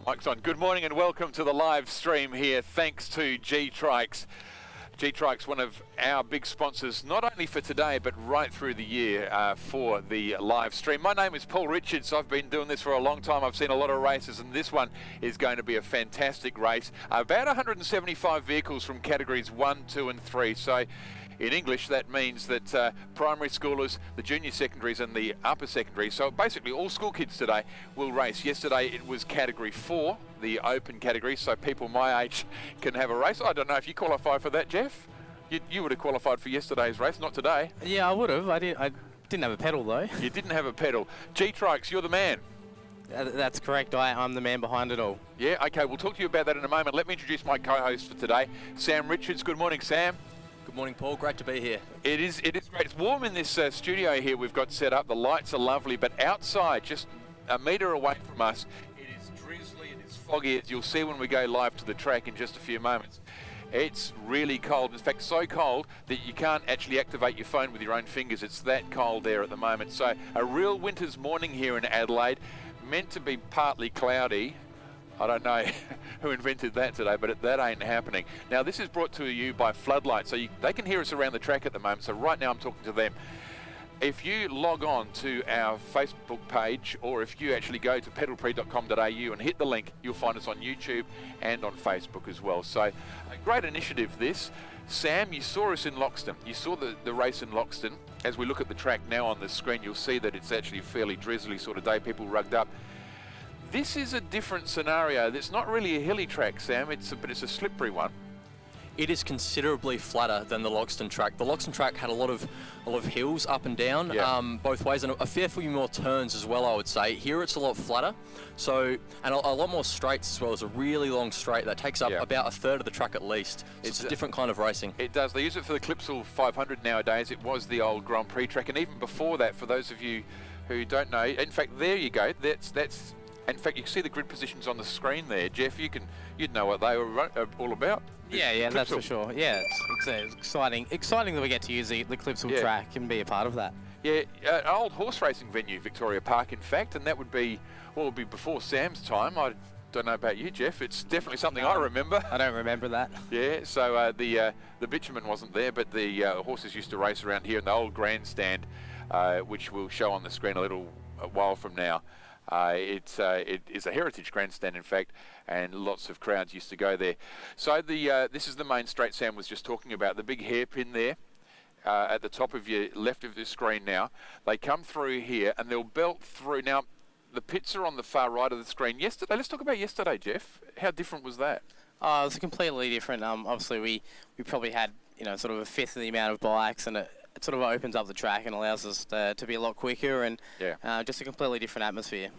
Mike's on. Good morning and welcome to the live stream here, thanks to GTrikes. GTrikes, one of our big sponsors, not only for today, but right through the year for the live stream. My name is Paul Richards. I've been doing this for a long time. I've seen a lot of races, and this one is going to be a fantastic race. About 175 vehicles from categories 1, 2 and 3. So in English, that means that primary schoolers, the junior secondaries and the upper secondaries, so basically all school kids today will race. Yesterday it was category 4, the open category, so people my age can have a race. I don't know if you qualify for that, Jeff. You would have qualified for yesterday's race, not today. Yeah, I would have. I didn't have a pedal though. You didn't have a pedal. GTrikes, you're the man. That's correct. I'm the man behind it all. Yeah, okay, we'll talk to you about that in a moment. Let me introduce my co-host for today, Sam Richards. Good morning, Sam. Good morning, Paul. Great to be here. It is great. It's warm in this studio here we've got set up. The lights are lovely, but outside, just a metre away from us, it is drizzly, it is foggy, as you'll see when we go live to the track in just a few moments. It's really cold. In fact, so cold that you can't actually activate your phone with your own fingers. It's that cold there at the moment. So a real winter's morning here in Adelaide, meant to be partly cloudy. I don't know who invented that today, but that ain't happening. Now, this is brought to you by Floodlight, so they can hear us around the track at the moment. So right now I'm talking to them. If you log on to our Facebook page, or if you actually go to pedalprix.com.au and hit the link, you'll find us on YouTube and on Facebook as well. So a great initiative this. Sam, you saw us in Loxton. You saw the race in Loxton. As we look at the track now on the screen, you'll see that it's actually a fairly drizzly sort of day, people rugged up. This is a different scenario. It's not really a hilly track, Sam, but it's a slippery one. It is considerably flatter than the Loxton track. The Loxton track had a lot of hills up and down, both ways, and a fair few more turns as well, I would say. Here it's a lot flatter, so and a lot more straights as well. It's a really long straight that takes up about a third of the track at least. So it's a different kind of racing. It does. They use it for the Clipsal 500 nowadays. It was the old Grand Prix track, and even before that, for those of you who don't know, in fact, there you go. That's. In fact, you can see the grid positions on the screen there. Jeff, you'd know what they were all about. Yeah, that's for sure. Yeah, it's exciting that we get to use the Clipsal track and be a part of that. Yeah, an old horse racing venue, Victoria Park, in fact, and that would be before Sam's time. I don't know about you, Jeff. It's definitely something I remember. I don't remember that. Yeah, so the bitumen wasn't there, but the horses used to race around here in the old grandstand, which we'll show on the screen a little while from now. It is a heritage grandstand, in fact, and lots of crowds used to go there. So this is the main straight Sam was just talking about, the big hairpin there at the top of your left of the screen now. They come through here and they'll belt through. Now, the pits are on the far right of the screen. Yesterday, let's talk about yesterday, Jeff. How different was that? Oh, it was completely different. Obviously, we probably had sort of a fifth of the amount of bikes, and it sort of opens up the track and allows us to be a lot quicker and just a completely different atmosphere.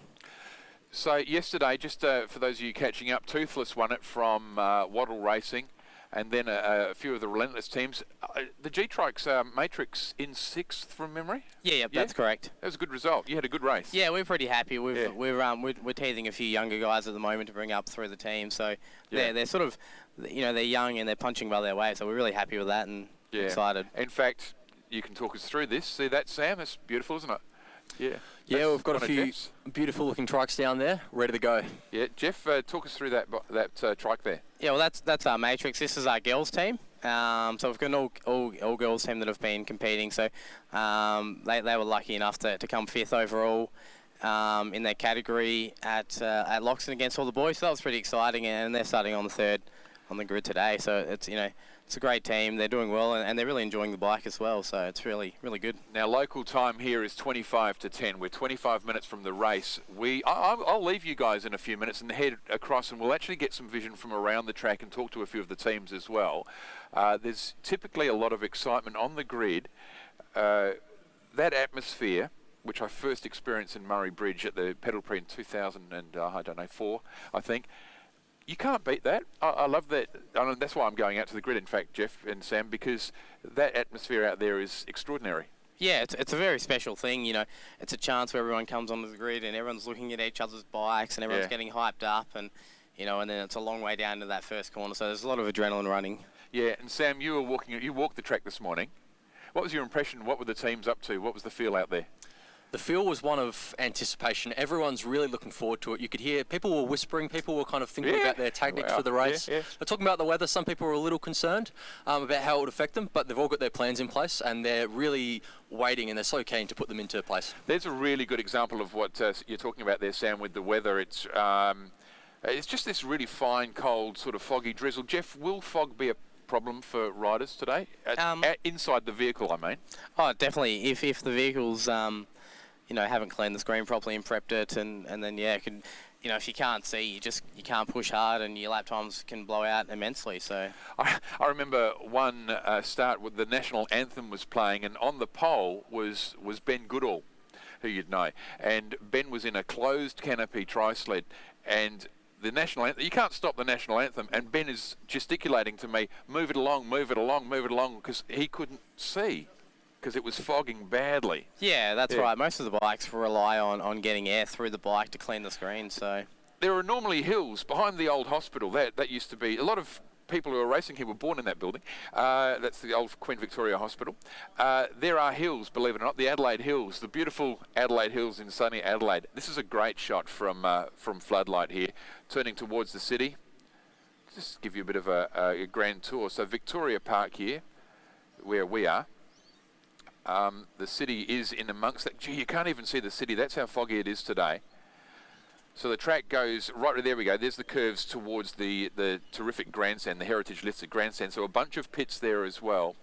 So yesterday, just for those of you catching up, Toothless won it from Waddle Racing, and then a few of the Relentless teams. The GTrikes Matrix in 6th from memory? Yeah, that's correct. That was a good result. You had a good race. Yeah, we're pretty happy. We're teething a few younger guys at the moment to bring up through the team, so they're sort of, they're young and they're punching by their way, so we're really happy with that and excited. In fact, you can talk us through this. See that, Sam? It's beautiful, isn't it? Yeah. Yeah, we've got a few beautiful looking trikes down there, ready to go. Yeah, Jeff, talk us through that trike there. Yeah, well, that's our Matrix. This is our girls team. So we've got an all girls team that have been competing. So they were lucky enough to come 5th overall in their category at Loxton against all the boys. So that was pretty exciting, and they're starting on the 3rd on the grid today. So it's it's a great team. They're doing well, and they're really enjoying the bike as well. So it's really, really good. Now, local time here is 25 to 10. We're 25 minutes from the race. I'll leave you guys in a few minutes and head across, and we'll actually get some vision from around the track and talk to a few of the teams as well. There's typically a lot of excitement on the grid. That atmosphere, which I first experienced in Murray Bridge at the Pedal Prix in 2004, I think. You can't beat that. I love that. That's why I'm going out to the grid, in fact, Jeff and Sam, because that atmosphere out there is extraordinary. Yeah, it's a very special thing. It's a chance where everyone comes onto the grid and everyone's looking at each other's bikes and everyone's getting hyped up, and and then it's a long way down to that first corner. So there's a lot of adrenaline running. Yeah, and Sam, you walked the track this morning. What was your impression? What were the teams up to? What was the feel out there? The feel was one of anticipation. Everyone's really looking forward to it. You could hear people were whispering, people were kind of thinking about their tactics for the race. They're talking about the weather. Some people were a little concerned about how it would affect them, but they've all got their plans in place and they're really waiting and they're so keen to put them into place. There's a really good example of what you're talking about there, Sam, with the weather. It's just this really fine, cold, sort of foggy drizzle. Jeff, will fog be a problem for riders today? Inside the vehicle, I mean. Oh, definitely. If the vehicle's haven't cleaned the screen properly and prepped it, and then if you can't see, you can't push hard, and your lap times can blow out immensely. So I remember one start with the national anthem was playing, and on the pole was Ben Goodall, who you'd know, and Ben was in a closed canopy tri-sled, and the national anthem, you can't stop the national anthem, and Ben is gesticulating to me, move it along, move it along, move it along, because he couldn't see, because it was fogging badly. Yeah, that's right. Most of the bikes rely on getting air through the bike to clean the screen. So there are normally hills behind the old hospital. That used to be, a lot of people who are racing here were born in that building. That's the old Queen Victoria Hospital. There are hills, believe it or not, the Adelaide Hills, the beautiful Adelaide Hills in sunny Adelaide. This is a great shot from floodlight here, turning towards the city. Just give you a bit of a grand tour. So Victoria Park here, where we are. The city is in amongst that. Gee, you can't even see the city. That's how foggy it is today. So the track goes right, there we go. There's the curves towards the terrific grandstand, the heritage listed grandstand. So a bunch of pits there as well.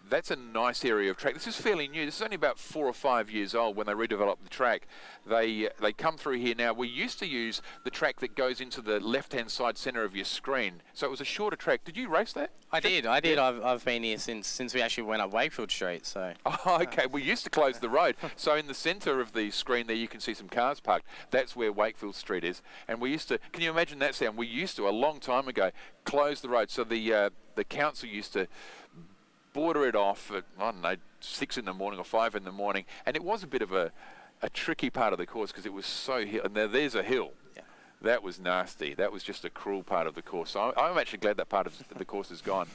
That's a nice area of track. This is fairly new. This is only about 4 or 5 years old when they redeveloped the track. They come through here now. We used to use the track that goes into the left-hand side centre of your screen. So it was a shorter track. Did you race that? I did. I've been here since we actually went up Wakefield Street. So. Oh, okay. We used to close the road. So in the centre of the screen there, you can see some cars parked. That's where Wakefield Street is. And we used to. Can you imagine that sound? We used to a long time ago close the road. So the council used to border it off at, I don't know, 6 in the morning or 5 in the morning, and it was a bit of a tricky part of the course because it was so hill, and there's a hill. Yeah. That was nasty. That was just a cruel part of the course. So I'm actually glad that part of the course is gone.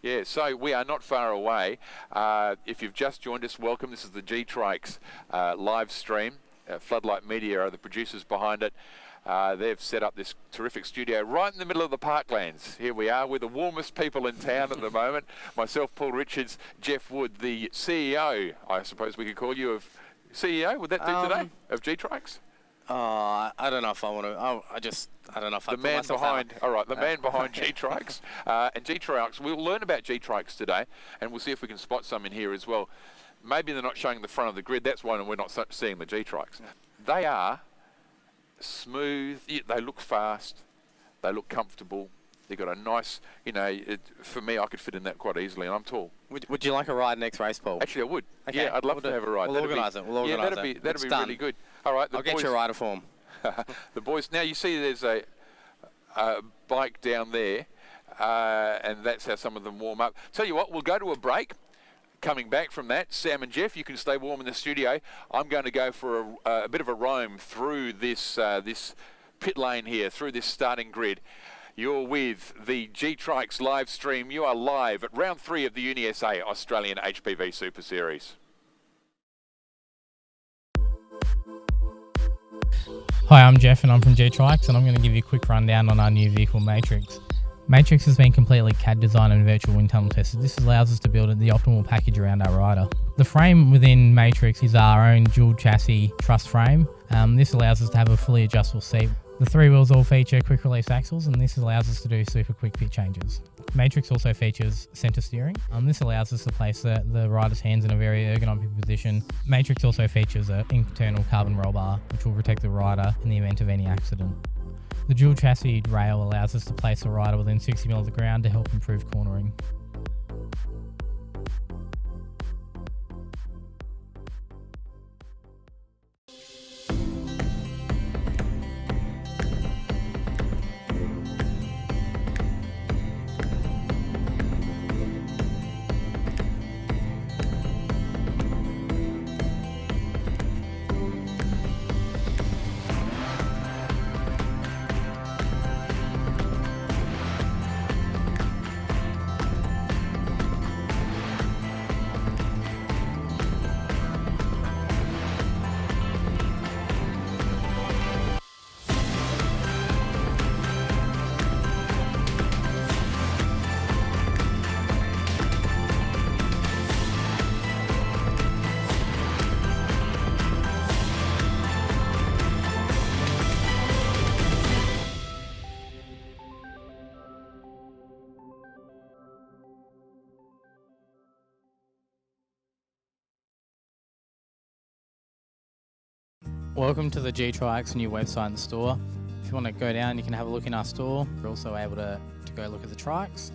Yeah, so we are not far away. If you've just joined us, welcome. This is the GTrikes live stream. Floodlight Media are the producers behind it. They've set up this terrific studio right in the middle of the parklands. Here we are. We're the warmest people in town at the moment. Myself, Paul Richards, Jeff Wood, the CEO, I suppose we could call you, of CEO. Would that do today, of GTrikes? I don't know if I want to. I don't know if I. The man behind. All right, the man behind GTrikes. And GTrikes. We'll learn about GTrikes today, and we'll see if we can spot some in here as well. Maybe they're not showing the front of the grid. That's why we're not seeing the GTrikes. They are smooth, they look fast, they look comfortable, they've got a nice, for me I could fit in that quite easily, and I'm tall. Would you like a ride next race, Paul? Actually I would. Okay. Yeah, I'd love to have a ride. We'll organise it. That'd be really good. All right, I'll get you a rider form. The boys, now you see there's a bike down there, and that's how some of them warm up. Tell you what, we'll go to a break. Coming back from that, Sam and Jeff, you can stay warm in the studio. I'm going to go for a bit of a roam through this pit lane here, through this starting grid. You're with the GTrikes live stream. You are live at round 3 of the UniSA Australian HPV Super Series. Hi, I'm Jeff and I'm from GTrikes, and I'm going to give you a quick rundown on our new vehicle Matrix. Matrix has been completely CAD designed and virtual wind tunnel tested. This allows us to build the optimal package around our rider. The frame within Matrix is our own dual chassis truss frame. This allows us to have a fully adjustable seat. The 3 wheels all feature quick release axles, and this allows us to do super quick pit changes. Matrix also features centre steering. This allows us to place the rider's hands in a very ergonomic position. Matrix also features an internal carbon roll bar, which will protect the rider in the event of any accident. The dual chassis rail allows us to place the rider within 60 mm of the ground to help improve cornering. Welcome to the GTrikes new website and store. If you want to go down, you can have a look in our store. We're also able to go look at the trikes.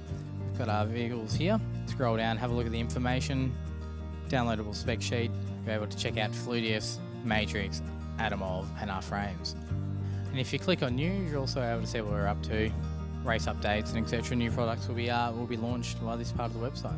We've got our vehicles here. Scroll down, have a look at the information, downloadable spec sheet. You're able to check out Fluidius, Matrix, Adamov and our frames. And if you click on new, you're also able to see what we're up to, race updates and etc. New products will be launched via this part of the website.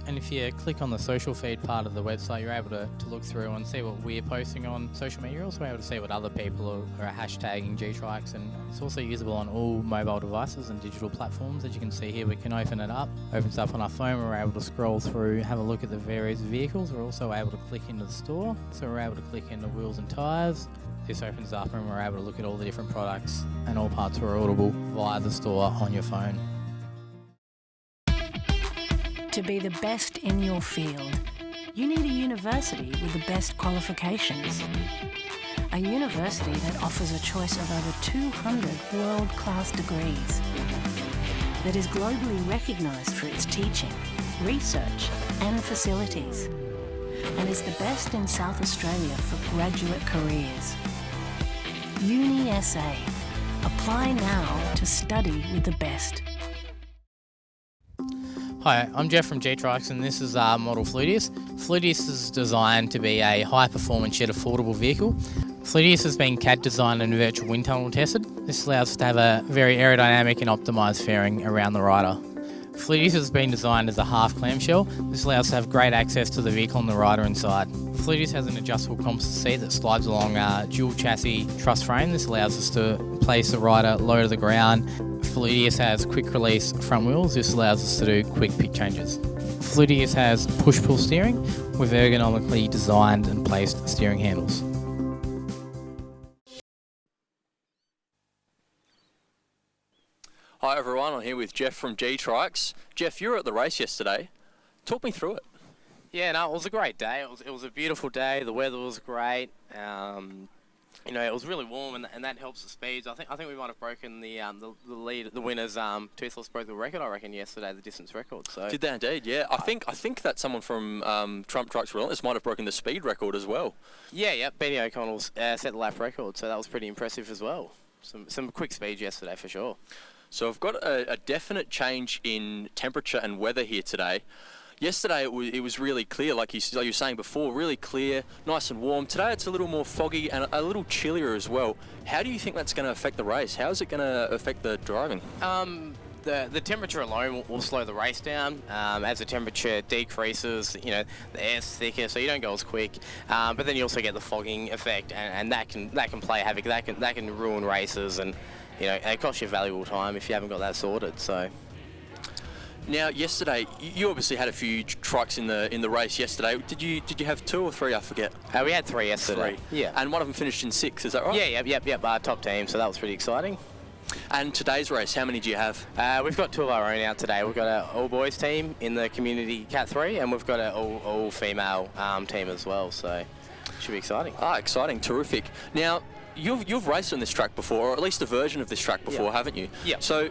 And if you click on the social feed part of the website, you're able to look through and see what we're posting on social media. You're also able to see what other people are hashtagging GTrikes, and it's also usable on all mobile devices and digital platforms. As you can see here, we can open it up, opens up on our phone. We're able to scroll through, have a look at the various vehicles. We're also able to click into the store, so we're able to click into wheels and tyres. This opens up and we're able to look at all the different products, and all parts are audible via the store on your phone. To be the best in your field, you need a university with the best qualifications. A university that offers a choice of over 200 world-class degrees, that is globally recognised for its teaching, research and facilities, and is the best in South Australia for graduate careers. Uni SA. Apply now to study with the best. Hi, I'm Jeff from GTrikes, and this is our model Fluidius. Fluidius is designed to be a high-performance yet affordable vehicle. Fluidius has been CAD designed and virtual wind tunnel tested. This allows us to have a very aerodynamic and optimised fairing around the rider. Fluidius has been designed as a half clamshell. This allows us to have great access to the vehicle and the rider inside. Fluidius has an adjustable composite seat that slides along a dual chassis truss frame. This allows us to place the rider low to the ground. Fluidius has quick release front wheels. This allows us to do quick pick changes. Fluidius has push-pull steering with ergonomically designed and placed steering handles. Hi everyone, I'm here with Jeff from GTrikes. Jeff, you were at the race yesterday. Talk me through it. Yeah, no, it was a great day. It was a beautiful day. The weather was great. You know, it was really warm, and that helps the speeds. I think we might have broken the winners. Toothless broke the record, I reckon, yesterday, the distance record. So Did they indeed? Yeah, I think that someone from Trump Trucks Relentless might have broken the speed record as well. Yeah, Benny O'Connell's set the lap record, so that was pretty impressive as well. Some quick speeds yesterday for sure. So I've got a definite change in temperature and weather here today. Yesterday it was really clear, like you were saying before, really clear, nice and warm. Today it's a little more foggy and a little chillier as well. How do you think that's going to affect the race? How is it going to affect the driving? The temperature alone will slow the race down. As the temperature decreases, you know, the air's thicker, so you don't go as quick. But then you also get the fogging effect, and that can play havoc. That can ruin races, and you know, it costs you valuable time if you haven't got that sorted. So. Now, yesterday you obviously had a few trikes in the race yesterday. Did you have 2 or 3? I forget. We had 3 yesterday. 3. Yeah. And one of them finished in 6. Is that right? Yeah. Yep. Top team. So that was pretty exciting. And today's race, how many do you have? We've got 2 of our own out today. We've got an all-boys team in the community Cat 3, and we've got an all-female team as well. So it should be exciting. Exciting! Terrific. Now, you've raced on this track before, or at least a version of this track before, haven't you? Yeah. So.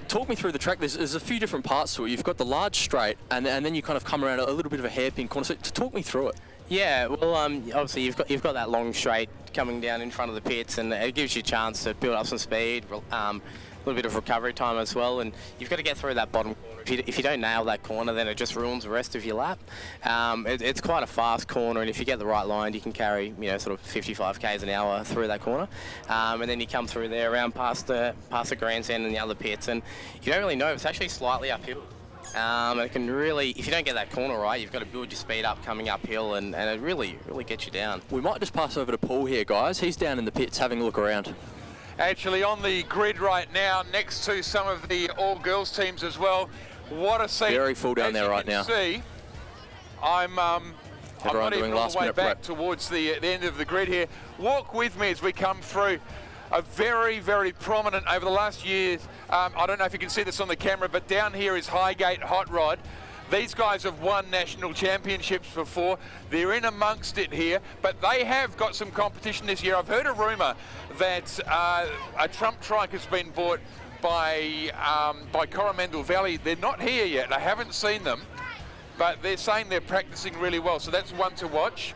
Talk me through the track. There's a few different parts to it. You've got the large straight, and then you kind of come around a little bit of a hairpin corner. So talk me through it. Yeah, well, obviously you've got that long straight coming down in front of the pits, and it gives you a chance to build up some speed, a little bit of recovery time as well, and you've got to get through that bottom corner. If you don't nail that corner, then it just ruins the rest of your lap. It's quite a fast corner, and if you get the right line, you can carry, you know, sort of 55 k's an hour through that corner, and then you come through there around past the grandstand and the other pits, and you don't really know. It's actually slightly uphill. It can really, if you don't get that corner right, you've got to build your speed up coming uphill, and it really gets you down. We might just pass over to Paul here, guys. He's down in the pits having a look around. Actually on the grid right now, next to some of the all-girls teams as well. What a scene. Very full down there right now. See, I'm not even all the way back towards the end of the grid here. Walk with me as we come through. A very prominent over the last years. I don't know if you can see this on the camera, but down here is Highgate Hot Rod. These guys have won national championships before. They're in amongst it here, but they have got some competition this year. I've heard a rumour that a Trump trike has been bought by Coromandel Valley. They're not here yet. I haven't seen them, but they're saying they're practicing really well. So that's one to watch.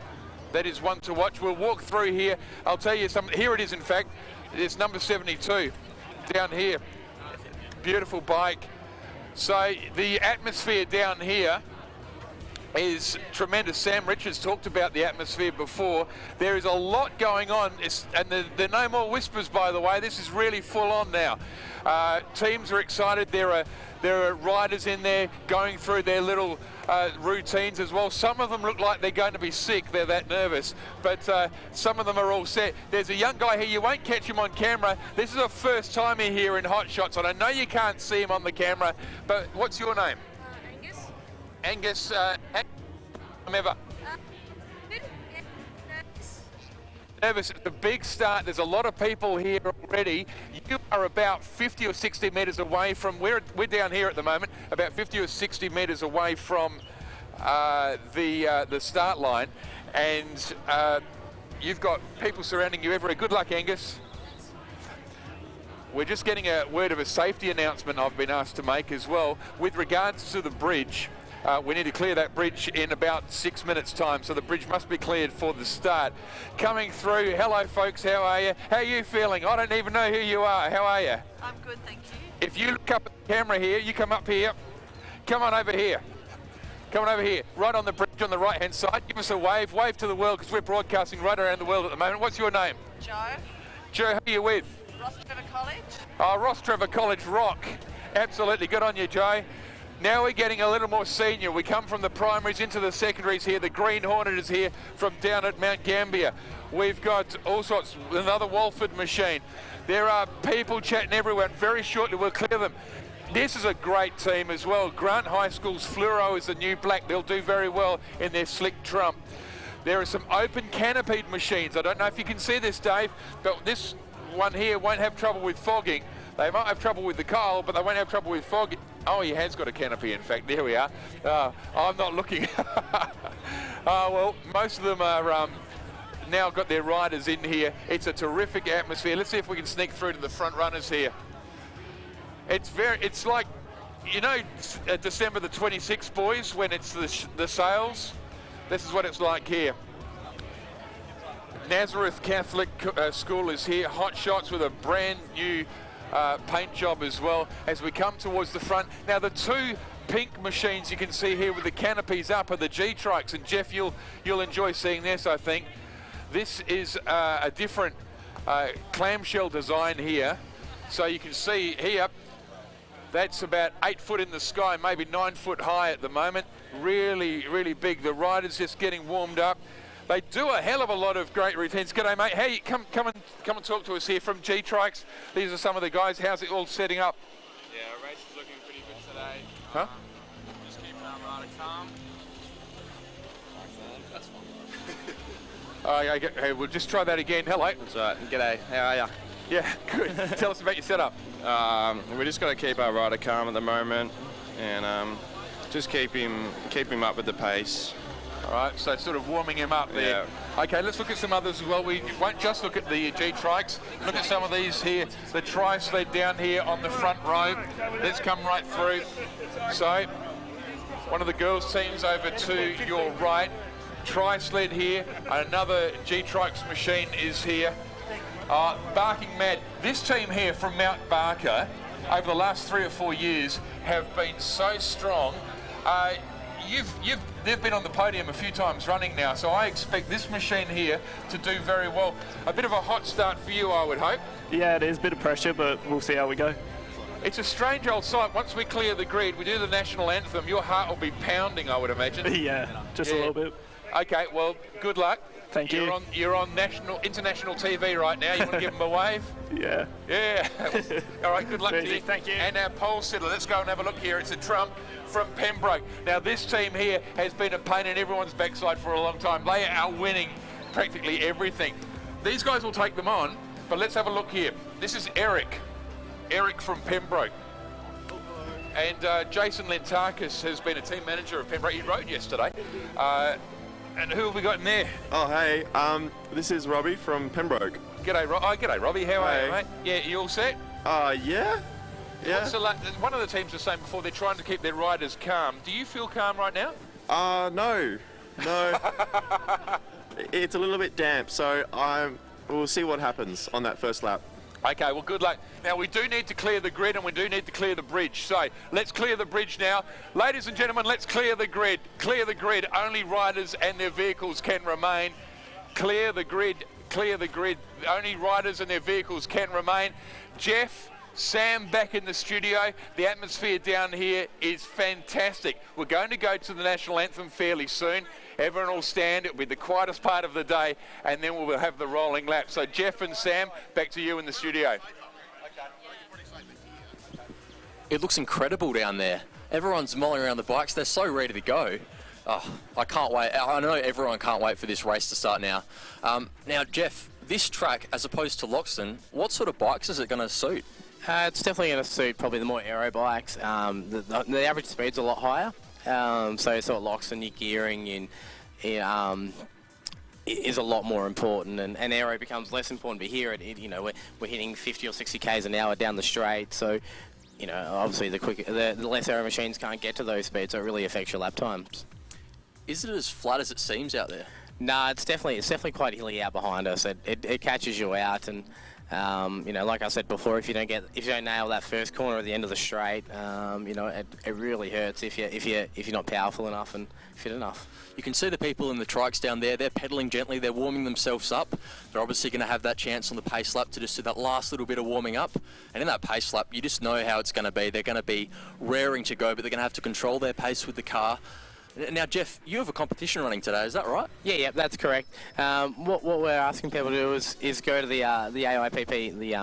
That is one to watch. We'll walk through here. I'll tell you something. Here it is, in fact. It's number 72 down here. Beautiful bike. So the atmosphere down here is tremendous. Sam Richards talked about the atmosphere before. There is a lot going on, and there are no more whispers, by the way. This is really full on now. Teams are excited. There are riders in there going through their little routines as well. Some of them look like they're going to be sick. They're that nervous, but some of them are all set. There's a young guy here. You won't catch him on camera. This is a first timer here in Hot Shots, and I know you can't see him on the camera, but what's your name? Angus. Ever. Nervous. It's a big start. There's a lot of people here already. You are about 50 or 60 metres away from, we're down here at the moment, about 50 or 60 metres away from the start line, and you've got people surrounding you everywhere. Good luck, Angus. We're just getting a word of a safety announcement I've been asked to make as well. With regards to the bridge, we need to clear that bridge in about 6 minutes' time, so the bridge must be cleared for the start. Coming through, hello folks, how are you? How are you feeling? I don't even know who you are. How are you? I'm good, thank you. If you look up at the camera here, you come up here. Come on over here. Come on over here. Right on the bridge on the right-hand side. Give us a wave. Wave to the world, because we're broadcasting right around the world at the moment. What's your name? Joe. Joe, who are you with? Ross Trevor College. Oh, Ross Trevor College rock. Absolutely. Good on you, Joe. Now we're getting a little more senior. We come from the primaries into the secondaries here. The Green Hornet is here from down at Mount Gambier. We've got all sorts, another Walford machine. There are people chatting everywhere, and very shortly we'll clear them. This is a great team as well. Grant High School's Fluoro is the new black. They'll do very well in their slick trump. There are some open canopied machines. I don't know if you can see this, Dave, but this one here won't have trouble with fogging. They might have trouble with the coal, but they won't have trouble with fogging. Oh, he has got a canopy, in fact. There we are. I'm not looking. Well, most of them are now got their riders in here. It's a terrific atmosphere. Let's see if we can sneak through to the front runners here. It's like, you know, December the 26th, boys, when it's the sales. This is what it's like here. Nazareth Catholic School is here. Hot Shots with a brand new paint job as well as we come towards the front. Now the two pink machines you can see here with the canopies up are the GTrikes, and Jeff, you'll enjoy seeing this, I think. This is a different clamshell design here. So you can see here, that's about 8 foot in the sky, maybe 9 foot high at the moment. Really, really big. The rider's just getting warmed up. They do a hell of a lot of great routines. G'day, mate. How you come and talk to us here from GTrikes. These are some of the guys. How's it all setting up? Yeah, our race is looking pretty good today. Huh? Just keeping our rider calm. That's fine. Hey, we'll just try that again. Hello. That's right. G'day. How are ya? Yeah, good. Tell us about your setup. We just got to keep our rider calm at the moment, and just keep him up with the pace. All right, so sort of warming him up there. Yeah. Okay, let's look at some others as well. We won't just look at the GTrikes. Look at some of these here. The tri-sled down here on the front row. Let's come right through. So, one of the girls' teams over to your right. Tri-sled here. Another GTrikes machine is here. Barking Mad. This team here from Mount Barker, over the last 3 or 4 years, have been so strong. They've been on the podium a few times running now, so I expect this machine here to do very well. A bit of a hot start for you, I would hope. Yeah, it is a bit of pressure, but we'll see how we go. It's a strange old sight. Once we clear the grid, we do the national anthem, your heart will be pounding, I would imagine. Yeah, just a little bit. Okay, well, good luck. Thank you. You're on international TV right now. You want to give them a wave? Yeah. Yeah. All right, good luck to you. Thank you. And our pole sitter, let's go and have a look here. It's a Trump from Pembroke. Now, this team here has been a pain in everyone's backside for a long time. They are winning practically everything. These guys will take them on, but let's have a look here. This is Eric from Pembroke. And Jason Lentakis has been a team manager of Pembroke. He rode yesterday. And who have we got in there? Oh, hey, this is Robbie from Pembroke. G'day, g'day, Robbie. How are you, mate? Yeah, you all set? Yeah. One of the teams was saying before they're trying to keep their riders calm. Do you feel calm right now? No. it's a little bit damp, so we'll see what happens on that first lap. Okay, well, good luck. Now, we do need to clear the grid and we do need to clear the bridge. So let's clear the bridge now. Ladies and gentlemen, let's clear the grid. Clear the grid. Only riders and their vehicles can remain. Clear the grid. Clear the grid. Only riders and their vehicles can remain. Jeff, Sam back in the studio. The atmosphere down here is fantastic. We're going to go to the National Anthem fairly soon. Everyone will stand. It'll be the quietest part of the day, and then we'll have the rolling lap. So Jeff and Sam, back to you in the studio. It looks incredible down there. Everyone's mulling around the bikes. They're so ready to go. Oh, I can't wait. I know everyone can't wait for this race to start now. Now, Jeff, this track, as opposed to Loxton, what sort of bikes is it going to suit? It's definitely going to suit probably the more aero bikes. The average speed's a lot higher. So sort of Loxton, your gearing is a lot more important, and aero becomes less important. But here, we're hitting 50 or 60 k's an hour down the straight. So, obviously the less aero machines can't get to those speeds, so it really affects your lap times. Is it as flat as it seems out there? No, it's definitely quite hilly out behind us. It catches you out, and like I said before, if you don't nail that first corner at the end of the straight, it really hurts if you're not powerful enough and fit enough. You can see the people in the trikes down there. They're pedalling gently. They're warming themselves up. They're obviously going to have that chance on the pace lap to just do that last little bit of warming up. And in that pace lap, you just know how it's going to be. They're going to be raring to go, but they're going to have to control their pace with the car. Now, Jeff, you have a competition running today, is that right? Yeah, that's correct. What we're asking people to do is go to the AIPP, the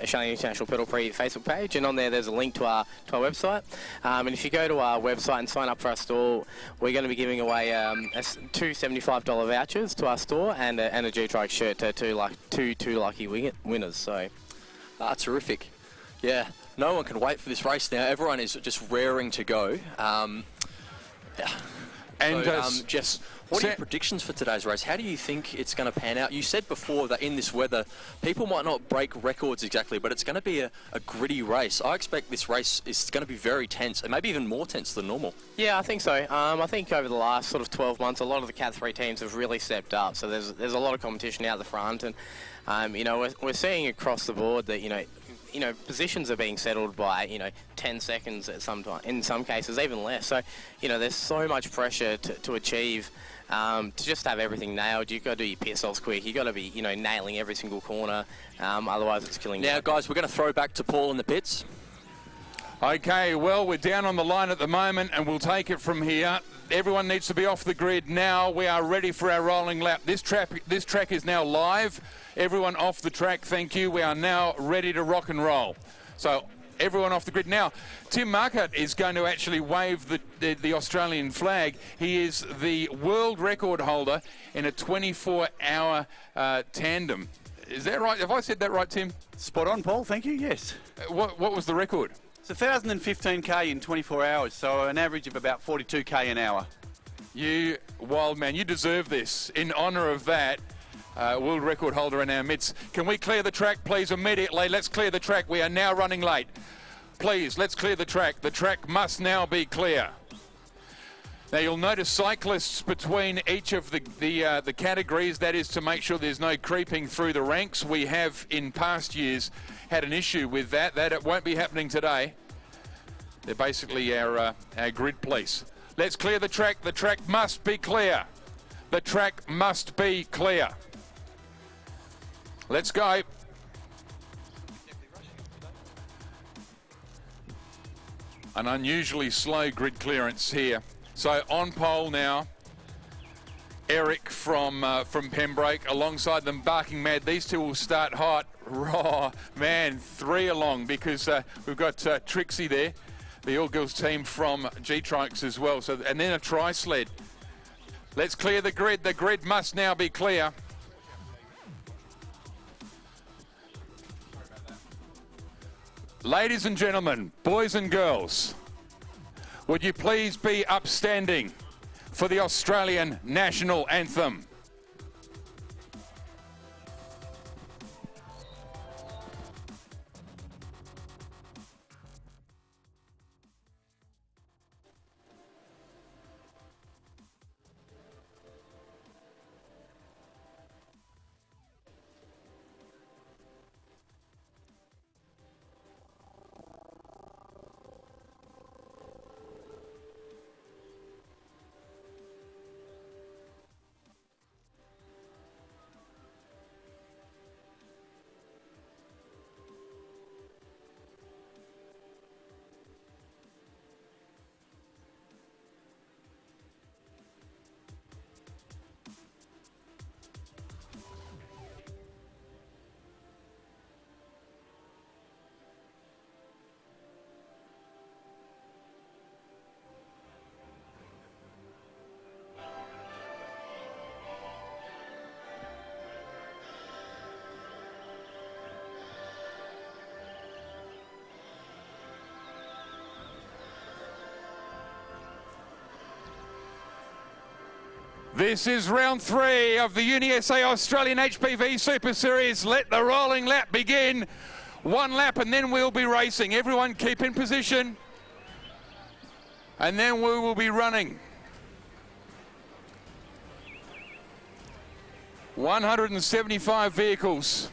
Australian International Pedal Prix Facebook page, and on there's a link to our website. And if you go to our website and sign up for our store, we're going to be giving away two $75 vouchers to our store and a GTrikes shirt to two lucky winners. So, terrific. Yeah, no one can wait for this race now. Everyone is just raring to go. And so, Jess, what are your predictions for today's race? How do you think it's going to pan out? You said before that in this weather, people might not break records exactly, but it's going to be a gritty race. I expect this race is going to be very tense, and maybe even more tense than normal. Yeah, I think so. I think over the last sort of 12 months, a lot of the Cat 3 teams have really stepped up. So there's a lot of competition out the front, and we're seeing across the board that positions are being settled by 10 seconds at in some cases, even less. So there's so much pressure to achieve, to just have everything nailed. You've got to do your pit stops quick. You've got to be nailing every single corner. Otherwise, it's killing you. Now, guys, we're going to throw back to Paul in the pits. Okay, well, we're down on the line at the moment, and we'll take it from here. Everyone needs to be off the grid now. We are ready for our rolling lap. This track is now live. Everyone off the track, thank you. We are now ready to rock and roll. So everyone off the grid. Now, Tim Marquardt is going to actually wave the Australian flag. He is the world record holder in a 24-hour tandem. Is that right? Have I said that right, Tim? Spot on, Paul. Thank you. Yes. What was the record? It's 1,015k in 24 hours, so an average of about 42k an hour. You wild man, you deserve this. In honour of that, world record holder in our midst. Can we clear the track, please, immediately? Let's clear the track. We are now running late. Please, let's clear the track. The track must now be clear. Now, you'll notice cyclists between each of the categories. That is to make sure there's no creeping through the ranks. We have, in past years, had an issue with that. That it won't be happening today. They're basically our grid police. Let's clear the track. The track must be clear. The track must be clear. Let's go. An unusually slow grid clearance here. So on pole now, Eric from Pembroke, alongside them Barking Mad. These two will start hot. Raw, man, 3 along because we've got Trixie there, the all-girls team from GTrikes as well. So, and then a tri-sled. Let's clear the grid. The grid must now be clear. Ladies and gentlemen, boys and girls, would you please be upstanding for the Australian National Anthem? This is round 3 of the UniSA Australian HPV Super Series. Let the rolling lap begin. 1 lap and then we'll be racing. Everyone keep in position. And then we will be running. 175 vehicles.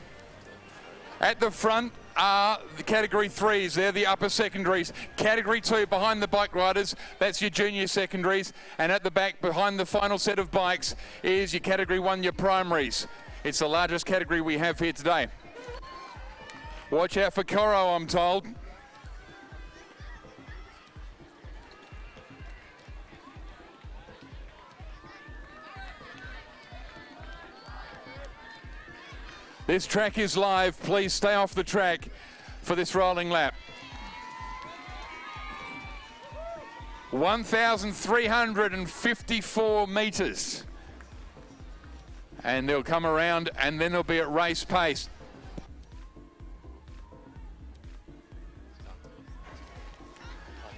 At the front are the Category 3s, they're the upper secondaries. Category 2 behind the bike riders, that's your junior secondaries. And at the back, behind the final set of bikes, is your Category 1, your primaries. It's the largest category we have here today. Watch out for Coro, I'm told. This track is live. Please stay off the track for this rolling lap. 1,354 metres. And they'll come around and then they'll be at race pace.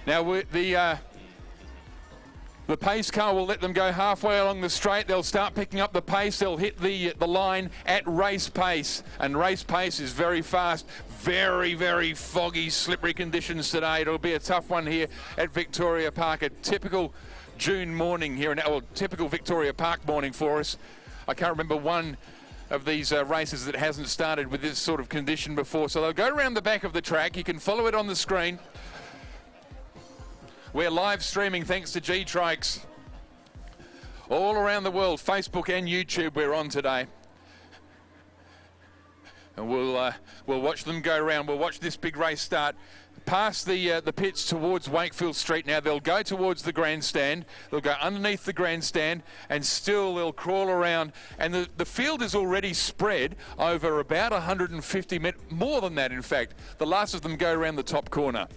Now the pace car will let them go halfway along the straight. They'll start picking up the pace. They'll hit the line at race pace. And race pace is very fast. Very, very foggy, slippery conditions today. It'll be a tough one here at Victoria Park. A typical June morning here, or typical Victoria Park morning for us. I can't remember one of these races that hasn't started with this sort of condition before. So they'll go around the back of the track. You can follow it on the screen. We're live streaming thanks to GTrikes. All around the world, Facebook and YouTube we're on today. And we'll watch them go around. We'll watch this big race start. Past the pits towards Wakefield Street now. They'll go towards the grandstand. They'll go underneath the grandstand and still they'll crawl around. And the field is already spread over about 150 metres, more than that in fact. The last of them go around the top corner.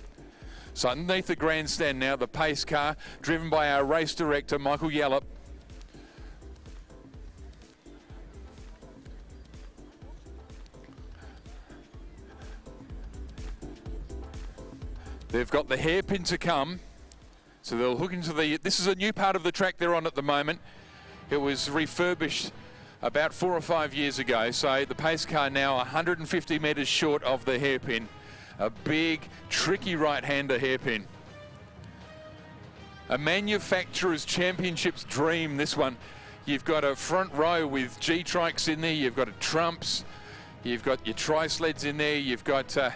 So underneath the grandstand now, the pace car, driven by our race director, Michael Yallop. They've got the hairpin to come. So they'll hook into this is a new part of the track they're on at the moment. It was refurbished about 4 or 5 years ago. So the pace car now 150 metres short of the hairpin. A big, tricky right-hander hairpin. A manufacturer's championships dream, this one. You've got a front row with GTrikes in there, you've got a Trumps, you've got your tri-sleds in there, you've got a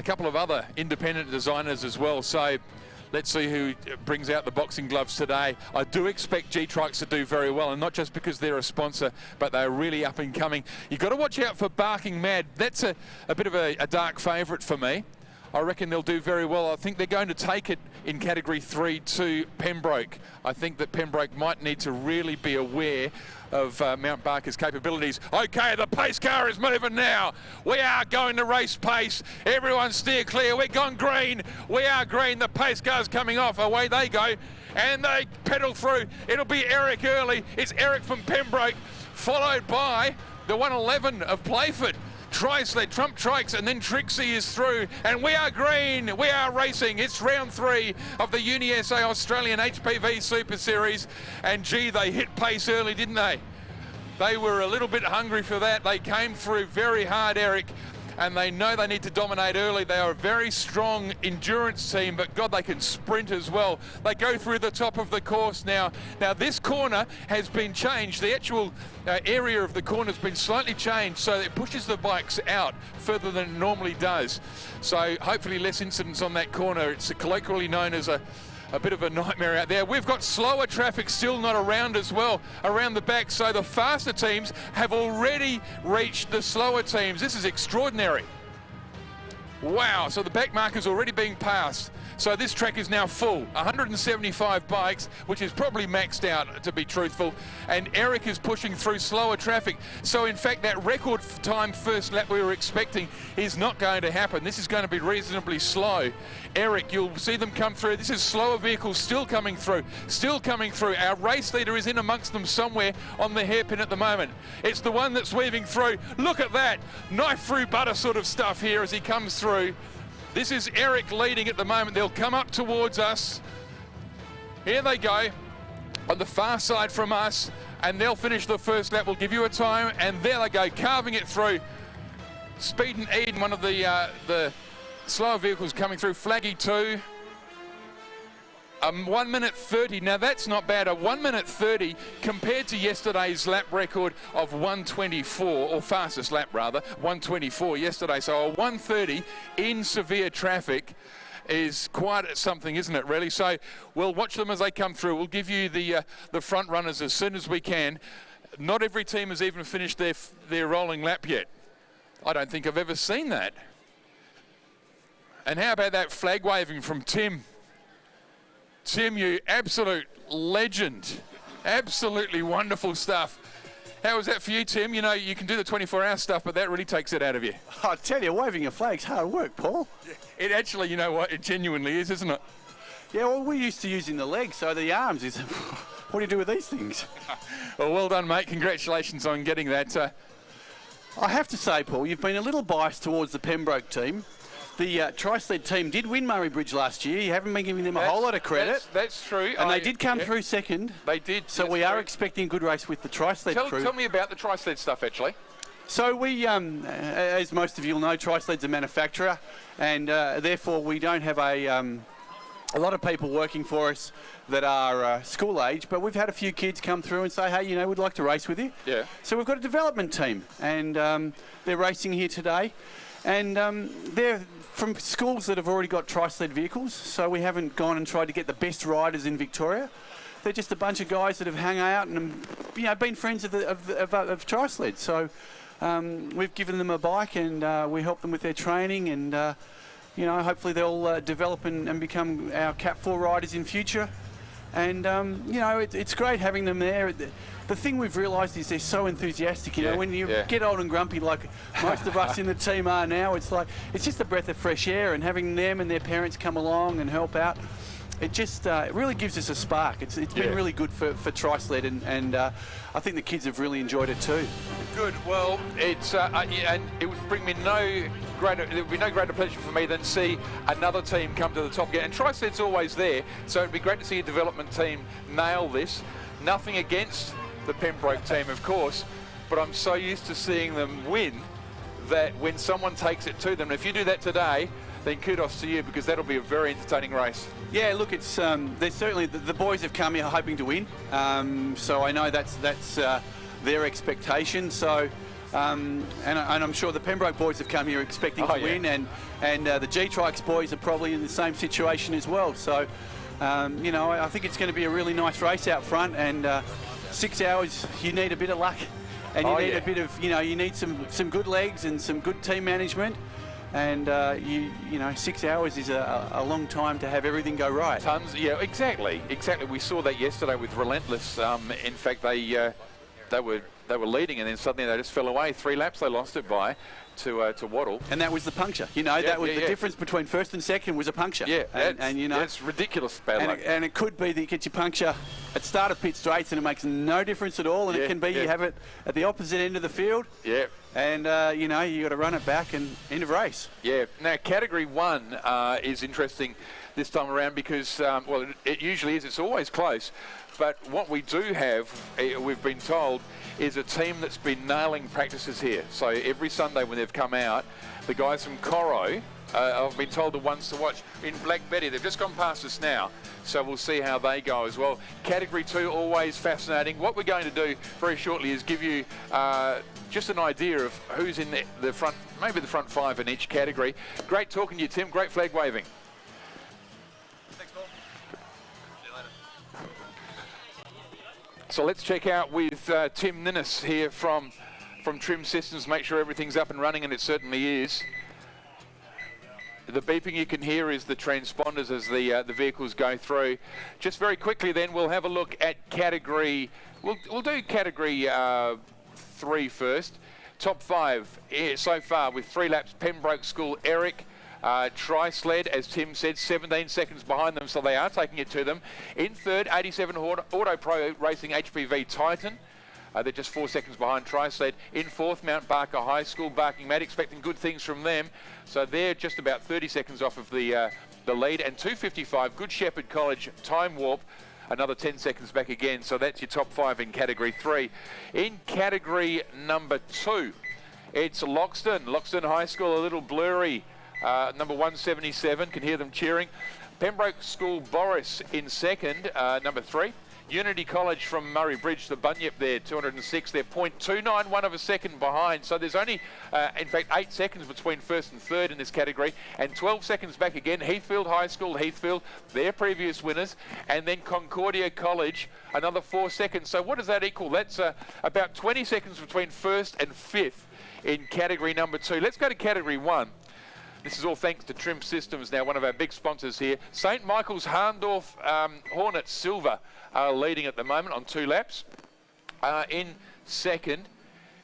couple of other independent designers as well. So let's see who brings out the boxing gloves today. I do expect GTrikes to do very well, and not just because they're a sponsor, but they're really up and coming. You've got to watch out for Barking Mad. That's a bit of a dark favourite for me. I reckon they'll do very well. I think they're going to take it in Category 3 to Pembroke. I think that Pembroke might need to really be aware of Mount Barker's capabilities. Okay, the pace car is moving now. We are going to race pace. Everyone steer clear. We're gone green. We are green. The pace car's coming off. Away they go. And they pedal through. It'll be Eric early. It's Eric from Pembroke, followed by the 111 of Playford. Tri-sled, Trump Trikes, and then Trixie is through. And we are green, we are racing. It's round 3 of the UniSA Australian HPV Super Series. And gee, they hit pace early, didn't they? They were a little bit hungry for that. They came through very hard, Eric. And they know they need to dominate early. They are a very strong endurance team, but God, they can sprint as well. They go through the top of the course now. Now this corner has been changed. The actual area of the corner has been slightly changed, so it pushes the bikes out further than it normally does. So hopefully less incidents on that corner. It's colloquially known as a bit of a nightmare out there. We've got slower traffic still not around as well, around the back. So the faster teams have already reached the slower teams. This is extraordinary. Wow, so the back marker's already being passed. So this track is now full, 175 bikes, which is probably maxed out, to be truthful. And Eric is pushing through slower traffic. So in fact, that record time first lap we were expecting is not going to happen. This is going to be reasonably slow. Eric, you'll see them come through. This is slower vehicles still coming through, still coming through. Our race leader is in amongst them somewhere on the hairpin at the moment. It's the one that's weaving through. Look at that, knife through butter sort of stuff here as he comes through. This is Eric leading at the moment. They'll come up towards us. Here they go. on the far side from us, and they'll finish the first lap. We'll give you a time, and there they go, carving it through. Speed and Eden, one of the slower vehicles coming through. Flaggy 2. 1 minute 30. Now that's not bad. A 1 minute 30 compared to yesterday's lap record of 124, or fastest lap rather, 124 yesterday. So a 130 in severe traffic is quite something, isn't it, really? So we'll watch them as they come through. We'll give you the front runners as soon as we can. Not every team has even finished their rolling lap yet. I don't think I've ever seen that. And how about that flag waving from Tim? Tim, you absolute legend. Absolutely wonderful stuff. How was that for you, Tim? You know, you can do the 24-hour stuff, but that really takes it out of you. I tell you, waving a flag's hard work, Paul. It actually, you know what, it genuinely is, isn't it? Yeah, well, we're used to using the legs, so the arms is... What do you do with these things? Well done, mate. Congratulations on getting that. I have to say, Paul, you've been a little biased towards the Pembroke team. The Tri-Sled team did win Murray Bridge last year. You haven't been giving them a whole lot of credit. That's true. And they did come through second. They did. So we are expecting a good race with the Tri-Sled crew. Tell me about the Tri-Sled stuff, actually. So we, as most of you will know, Tri-Sled's a manufacturer, and therefore we don't have a lot of people working for us that are school age, but we've had a few kids come through and say, hey, you know, we'd like to race with you. Yeah. So we've got a development team, and they're racing here today. And they're from schools that have already got Tri-Sled vehicles, so we haven't gone and tried to get the best riders in Victoria. They're just a bunch of guys that have hung out and, you know, been friends of Tri-Sled. So we've given them a bike, and we help them with their training, and you know, hopefully they'll develop and become our Cat 4 riders in future. And you know, it's great having them there. The thing we've realised is they're so enthusiastic. You know, when you get old and grumpy like most of us in the team are now, it's like it's just a breath of fresh air. And having them and their parents come along and help out, it just it really gives us a spark. It's been really good for Tri-Sled, and I think the kids have really enjoyed it too. Good. Well, it's and it would bring me no greater pleasure for me than see another team come to the top again. And Tri-Sled's always there, so it'd be great to see a development team nail this. Nothing against the Pembroke team, of course, but I'm so used to seeing them win that when someone takes it to them, if you do that today, then kudos to you, because that'll be a very entertaining race. Yeah, look, it's there's certainly the boys have come here hoping to win, so I know that's their expectation. So, and I'm sure the Pembroke boys have come here expecting to win, and the GTrikes boys are probably in the same situation as well. So, you know, I think it's going to be a really nice race out front, and 6 hours, you need a bit of luck, and you need a bit of, you know, you need some good legs and some good team management. And you know, 6 hours is a long time to have everything go right. Tons, yeah, exactly. We saw that yesterday with Relentless. In fact, they were leading, and then suddenly they just fell away. 3 laps they lost it by to Waddle. And that was the puncture. You know, that was the difference between first and second was a puncture. Yeah, and you know, that's ridiculous bad luck. And it could be that you get your puncture at start of pit straights, and it makes no difference at all. And it can be you have it at the opposite end of the field. Yeah. And you know, you got to run it back and end of race. Yeah. Now, Category 1 is interesting this time around because, well, it usually is. It's always close. But what we do have, we've been told, is a team that's been nailing practices here. So every Sunday when they've come out, the guys from Coro, I've been told the ones to watch in Black Betty. They've just gone past us now, so we'll see how they go as well. Category 2, always fascinating. What we're going to do very shortly is give you just an idea of who's in the front, maybe the front 5 in each category. Great talking to you, Tim. Great flag waving. Thanks, Paul. See you later. So let's check out with Tim Ninnis here from Trim Systems, make sure everything's up and running, and it certainly is. The beeping you can hear is the transponders as the vehicles go through. Just very quickly then, we'll have a look at category, we'll do category 3 first. Top 5 so far with 3 laps, Pembroke School, Eric, Tri-Sled, as Tim said, 17 seconds behind them, so they are taking it to them. In third, 87 Auto Pro Racing HPV Titan. They're just 4 seconds behind Tri-Sled. In fourth, Mount Barker High School, Barking Mad, expecting good things from them. So they're just about 30 seconds off of the lead. And 2:55, Good Shepherd College Time Warp another 10 seconds back again. So that's your top 5 in Category 3. In Category number 2, it's Loxton High School, a little blurry. Number 177, can hear them cheering. Pembroke School Boris in second, number 3. Unity College from Murray Bridge, the Bunyip there, 206. They're 0.291 of a second behind. So there's only, in fact, 8 seconds between first and third in this category. And 12 seconds back again, Heathfield High School, Heathfield, their previous winners. And then Concordia College, another 4 seconds. So what does that equal? That's about 20 seconds between first and fifth in category number 2. Let's go to category 1. This is all thanks to Trim Systems, now one of our big sponsors here. St Michael's Harndorf Hornets Silver are leading at the moment on 2 laps. In second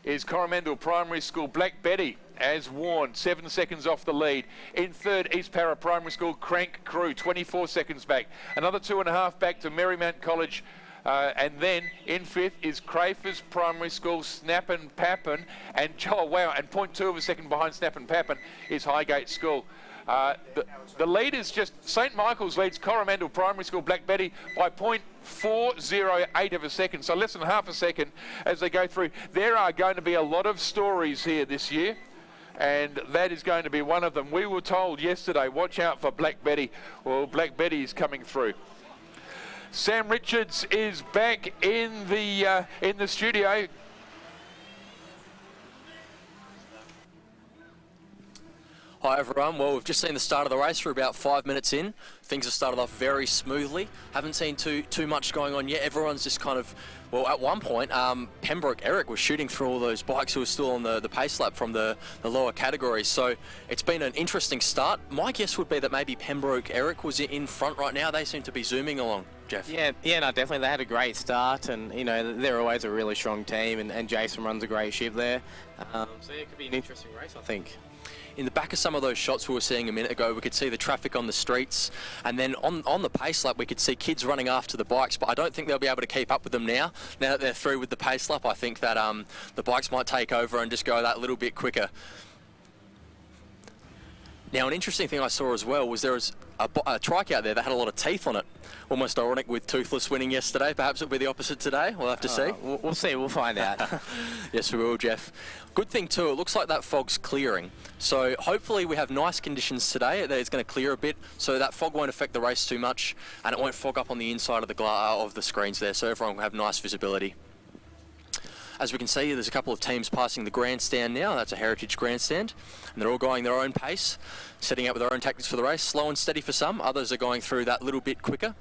is Coromandel Primary School Black Betty, as warned, 7 seconds off the lead. In third, East Para Primary School Crank Crew, 24 seconds back. Another 2.5 back to Marymount College. And then in fifth is Crafers Primary School, Snappin' Pappin, and oh wow, and 0.2 of a second behind Snappin' Pappin is Highgate School. The lead is just St Michael's leads Coromandel Primary School Black Betty by 0.408 of a second, so less than half a second as they go through. There are going to be a lot of stories here this year, and that is going to be one of them. We were told yesterday, watch out for Black Betty. Well, Black Betty is coming through. Sam Richards is back in the studio. Hi everyone, well we've just seen the start of the race. We're about 5 minutes in. Things have started off very smoothly. Haven't seen too much going on yet. Everyone's just kind of, well at one point, Pembroke Eric was shooting through all those bikes who were still on the pace lap from the lower categories. So it's been an interesting start. My guess would be that maybe Pembroke Eric was in front right now. They seem to be zooming along. Jeff? Yeah, no, definitely. They had a great start, and you know they're always a really strong team, and Jason runs a great ship there. So yeah, it could be an interesting race, I think. In the back of some of those shots we were seeing a minute ago, we could see the traffic on the streets, and then on the pace lap we could see kids running after the bikes, but I don't think they'll be able to keep up with them now that they're through with the pace lap. I think that the bikes might take over and just go that little bit quicker. Now, an interesting thing I saw as well was there was a trike out there that had a lot of teeth on it. Almost ironic with Toothless winning yesterday. Perhaps it'll be the opposite today. We'll have to see. We'll see. We'll find out. Yes, we will, Jeff. Good thing too, it looks like that fog's clearing. So hopefully we have nice conditions today. That it's going to clear a bit, so that fog won't affect the race too much, and it won't fog up on the inside of the screens there, so everyone will have nice visibility. As we can see, there's a couple of teams passing the grandstand now. That's a heritage grandstand, and they're all going their own pace, setting out with their own tactics for the race. Slow and steady for some, others are going through that little bit quicker.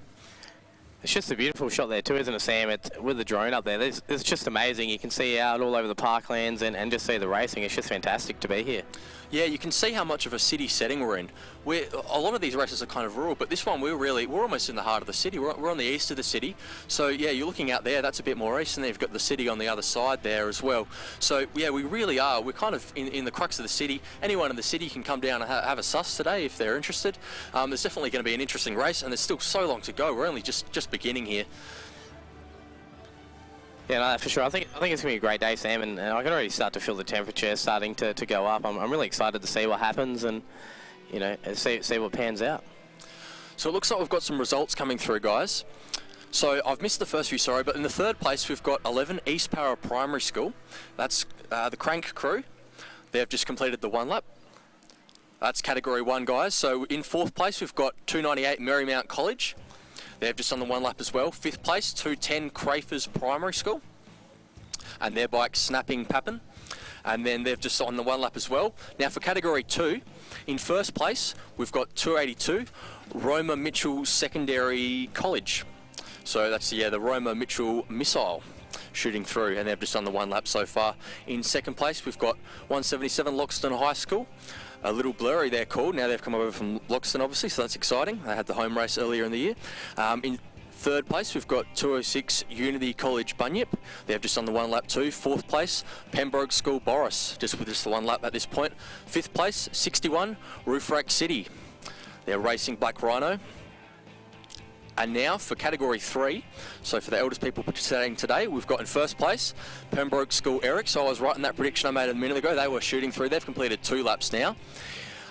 It's just a beautiful shot there too, isn't it, Sam? With the drone up there, it's just amazing. You can see out all over the parklands and just see the racing. It's just fantastic to be here. Yeah, you can see how much of a city setting we're in. A lot of these races are kind of rural, but this one we're almost in the heart of the city. We're on the east of the city. So yeah, you're looking out there, that's a bit more east, and then you've got the city on the other side there as well. So yeah, we really are. We're kind of in the crux of the city. Anyone in the city can come down and have a suss today if they're interested. There's definitely going to be an interesting race, and there's still so long to go. We're only just beginning here. Yeah, no, for sure. I think it's going to be a great day, Sam, and I can already start to feel the temperature starting to go up. I'm really excited to see what happens and, you know, see what pans out. So it looks like we've got some results coming through, guys. So I've missed the first few, sorry, but in the third place we've got 11 East Para Primary School. That's the Crank Crew. They've just completed the 1 lap. That's category 1, guys. So in fourth place we've got 298 Marymount College. They've just on the 1 lap as well. Fifth place, 210 Crafers Primary School. And their bike Snapping Pappin. And then they've just on the 1 lap as well. Now for category 2, in first place, we've got 282 Roma Mitchell Secondary College. So that's, yeah, the Roma Mitchell Missile shooting through, and they've just done the 1 lap so far. In second place, we've got 177 Loxton High School. A little blurry they're called. Now they've come over from Loxton, obviously, so that's exciting. They had the home race earlier in the year. In third place, we've got 206 Unity College Bunyip. They've just done the 1 lap too. Fourth place, Pembroke School Boris, just with just the 1 lap at this point. Fifth place, 61 Roof Rack City. They're racing Black Rhino. And now for category 3, so for the eldest people participating today, we've got in first place Pembroke School Eric. So I was right in that prediction I made a minute ago. They were shooting through. They've completed 2 laps now.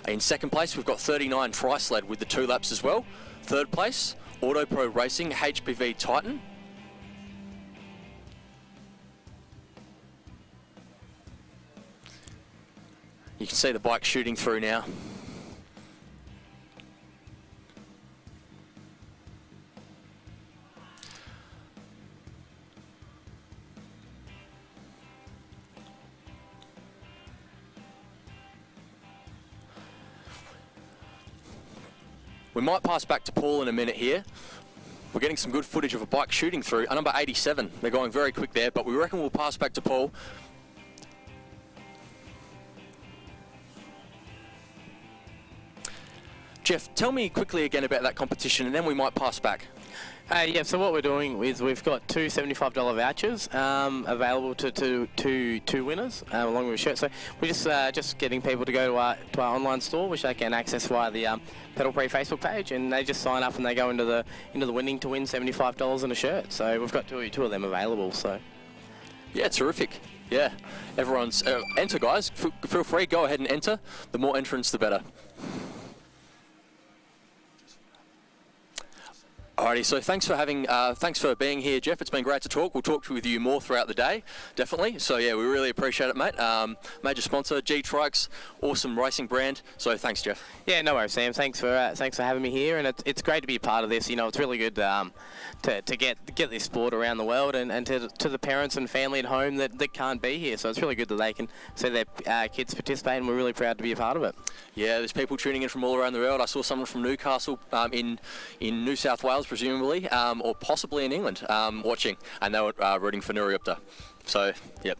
In second place, we've got 39 Tri-Sled with the 2 laps as well. Third place, Auto Pro Racing HPV Titan. You can see the bike shooting through now. We might pass back to Paul in a minute here. We're getting some good footage of a bike shooting through. Number 87, they're going very quick there, but we reckon we'll pass back to Paul. Jeff, tell me quickly again about that competition, and then we might pass back. Yeah, so what we're doing is we've got two $75 vouchers available to two winners along with a shirt. So we're just getting people to go to our online store, which they can access via the Prix Facebook page, and they just sign up and they go into the winning to win $75 and a shirt. So we've got two of them available. So yeah, terrific. Yeah, everyone's enter, guys. Feel free, go ahead and enter. The more entrants, the better. Alrighty, so thanks for being here, Jeff. It's been great to talk. We'll talk with you more throughout the day, definitely. So yeah, we really appreciate it, mate. Major sponsor, GTrikes, awesome racing brand. So thanks, Jeff. Yeah, no worries, Sam. Thanks for having me here, and it's great to be a part of this. You know, it's really good to get this sport around the world, and to the parents and family at home that can't be here. So it's really good that they can see their kids participate, and we're really proud to be a part of it. Yeah, there's people tuning in from all around the world. I saw someone from Newcastle in New South Wales, presumably, or possibly in England, watching, and they were rooting for Nuriyupta. So, yep.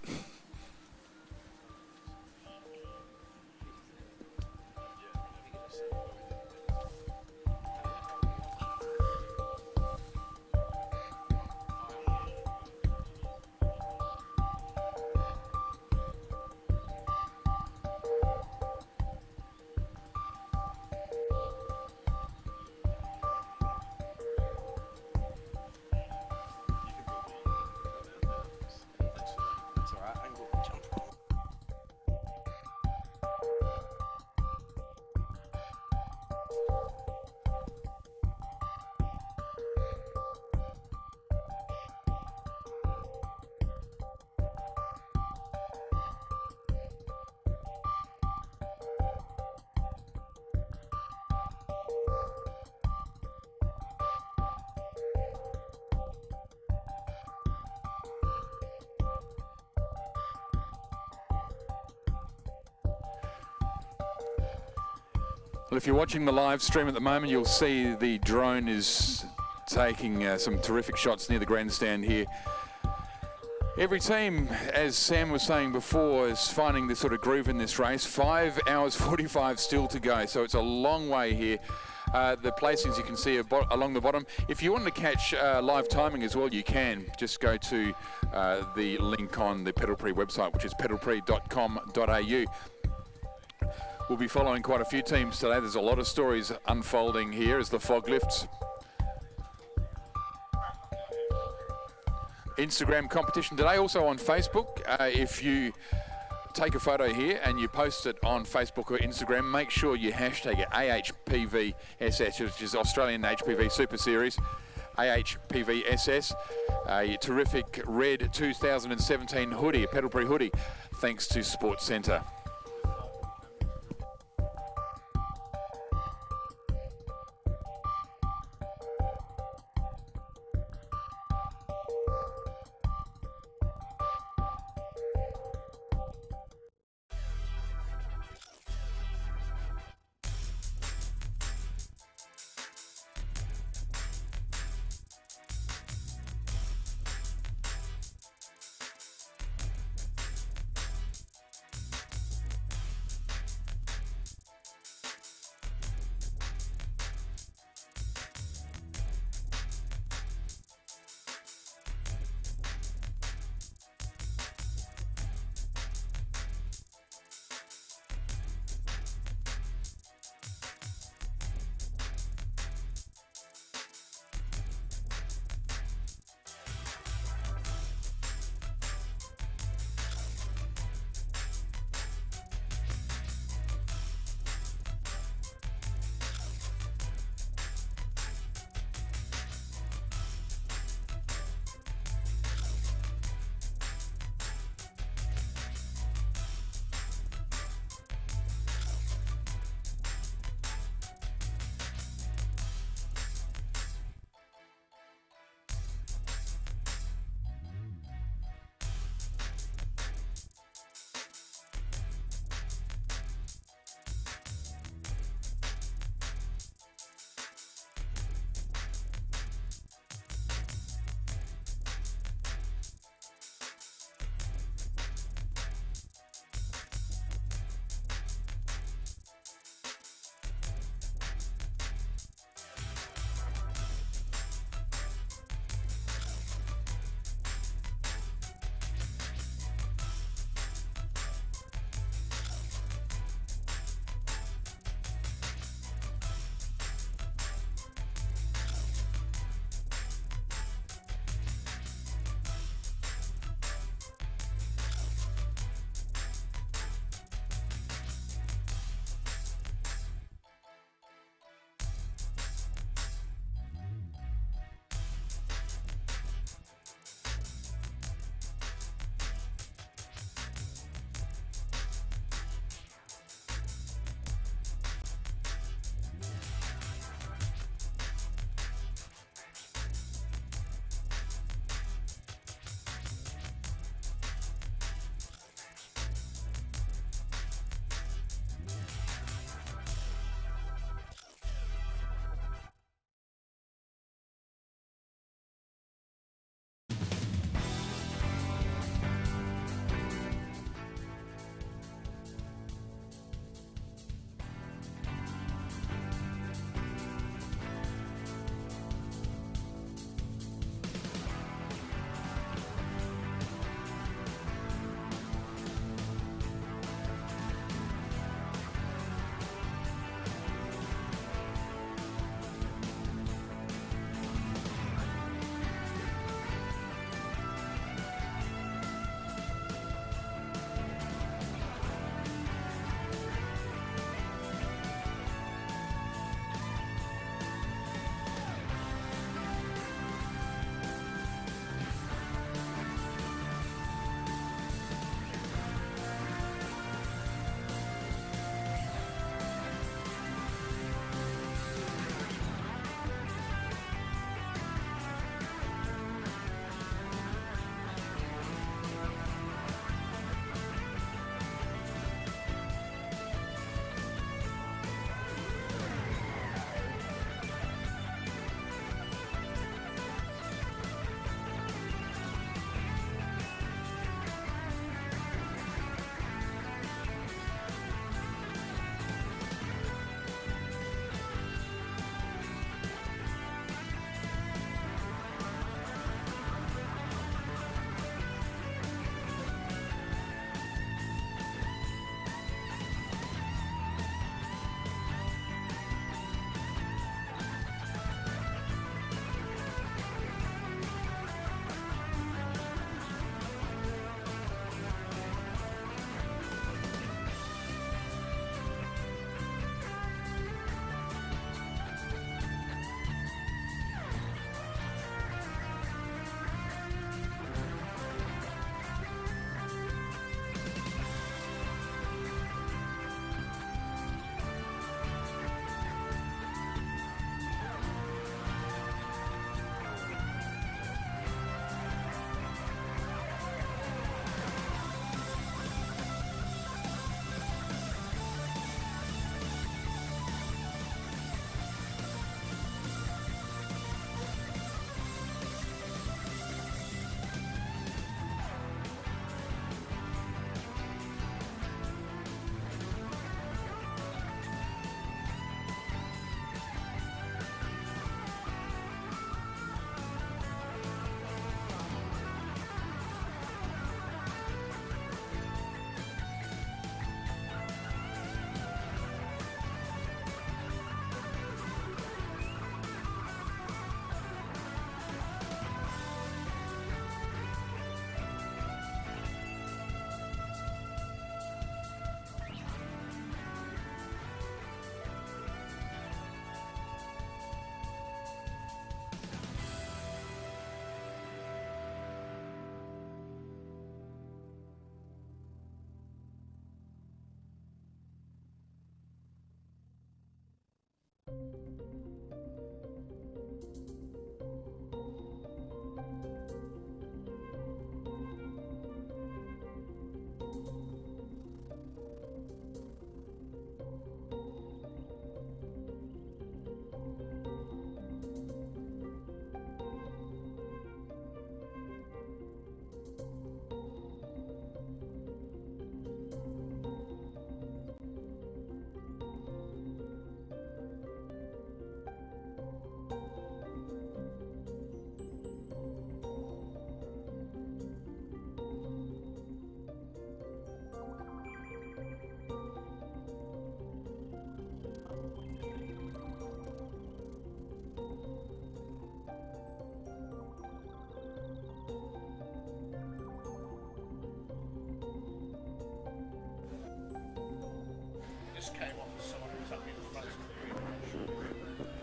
Well, if you're watching the live stream at the moment, you'll see the drone is taking some terrific shots near the grandstand here. Every team, as Sam was saying before, is finding this sort of groove in this race. 5 hours 45 still to go, so it's a long way here. The placings you can see along the bottom. If you want to catch live timing as well, you can. Just go to the link on the Prix website, which is pedalprix.com.au. We'll be following quite a few teams today. There's a lot of stories unfolding here as the fog lifts. Instagram competition today, also on Facebook. If you take a photo here and you post it on Facebook or Instagram, make sure you hashtag it AHPVSS, which is Australian HPV Super Series. AHPVSS, a terrific red 2017 hoodie, a Prix hoodie, thanks to Sports Centre.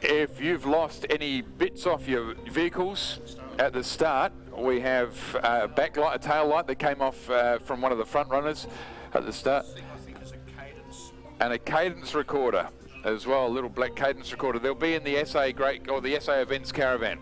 If you've lost any bits off your vehicles at the start, we have a backlight, a tail light that came off from one of the front runners at the start, and a cadence recorder as well, a little black cadence recorder. They'll be in the SA or the SA Events caravan.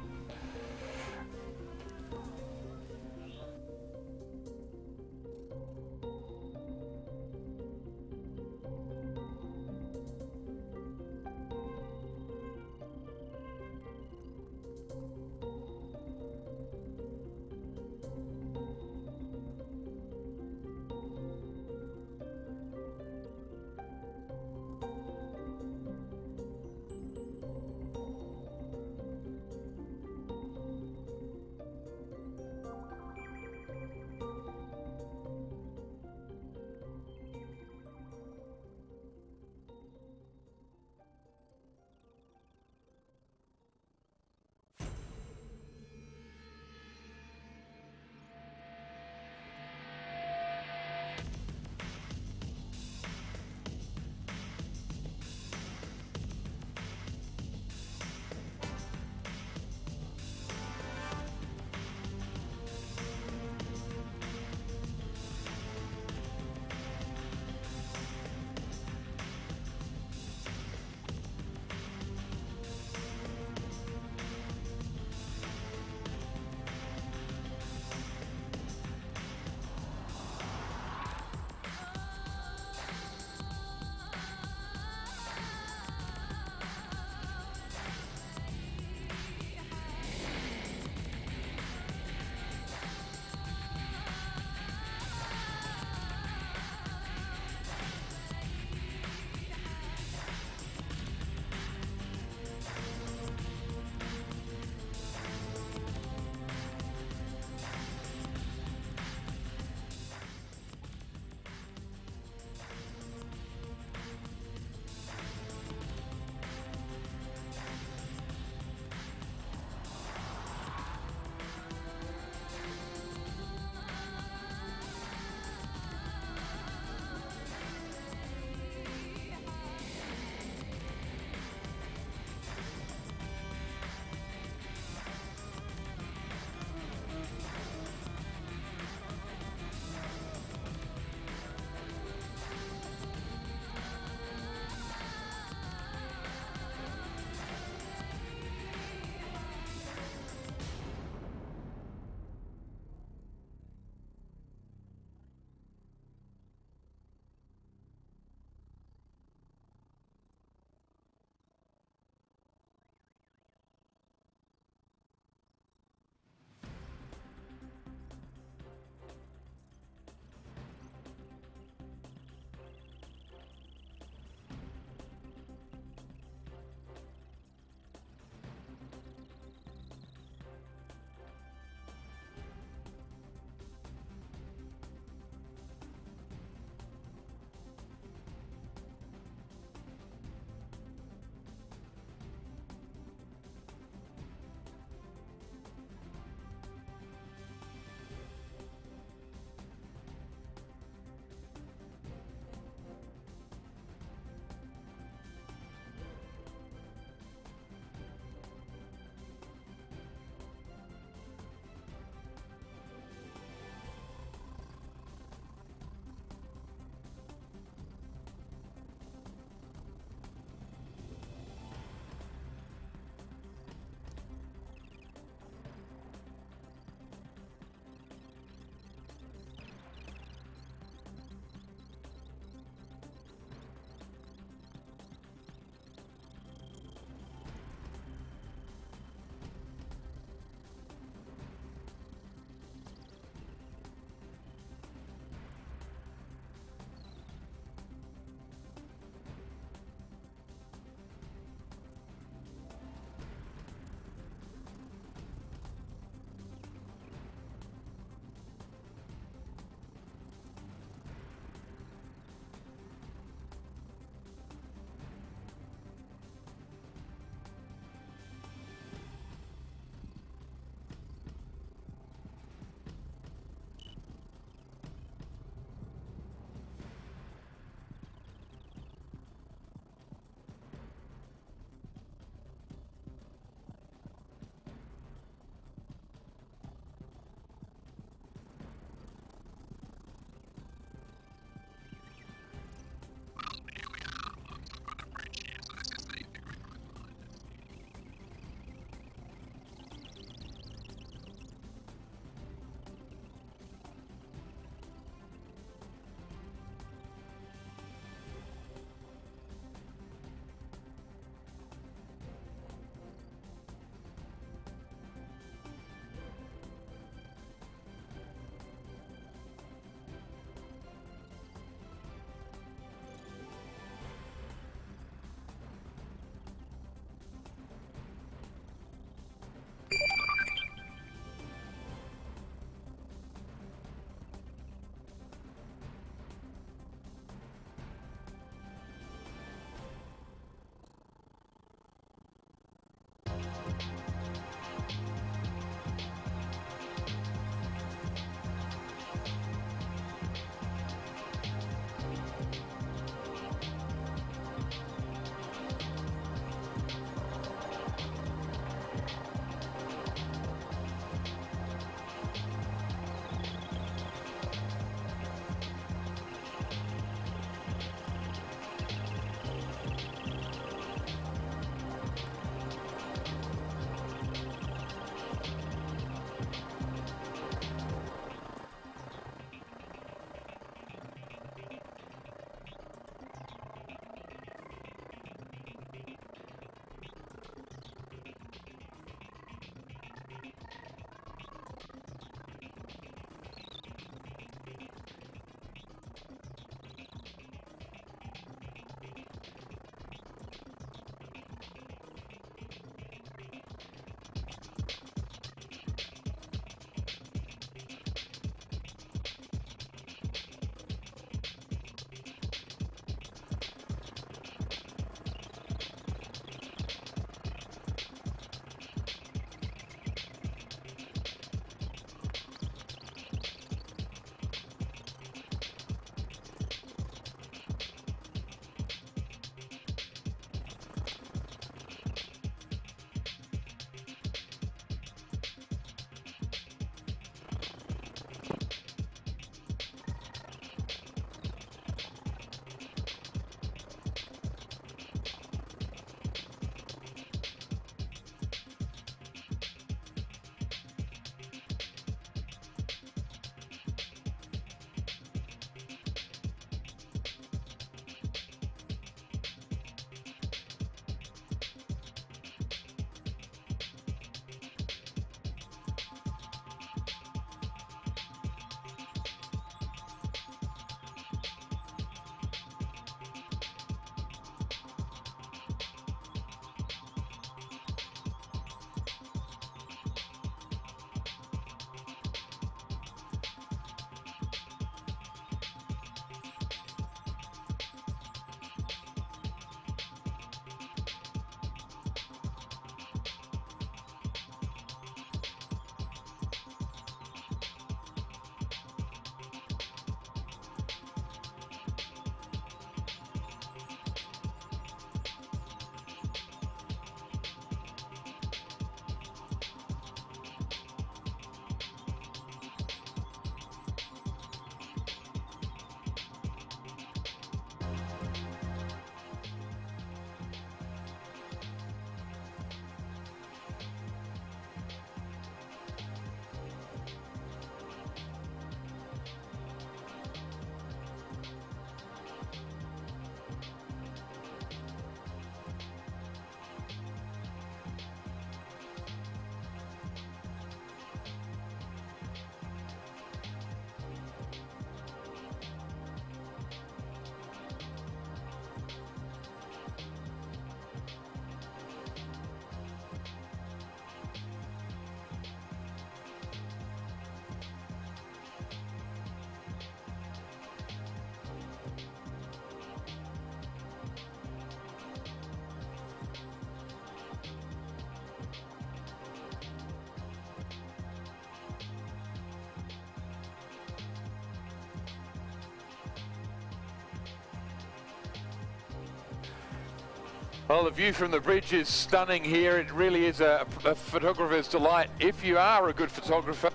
Well, the view from the bridge is stunning here. It really is a photographer's delight. If you are a good photographer,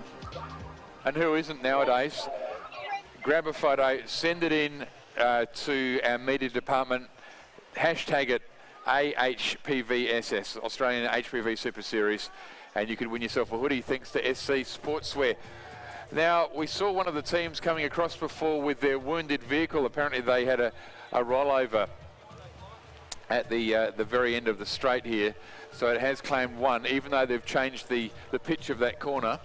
and who isn't nowadays, grab a photo, send it in to our media department, hashtag it AHPVSS, Australian HPV Super Series, and you could win yourself a hoodie thanks to SC Sportswear. Now, we saw one of the teams coming across before with their wounded vehicle. Apparently they had a rollover at the very end of the straight here, so it has claimed one, even though they've changed the pitch of that corner.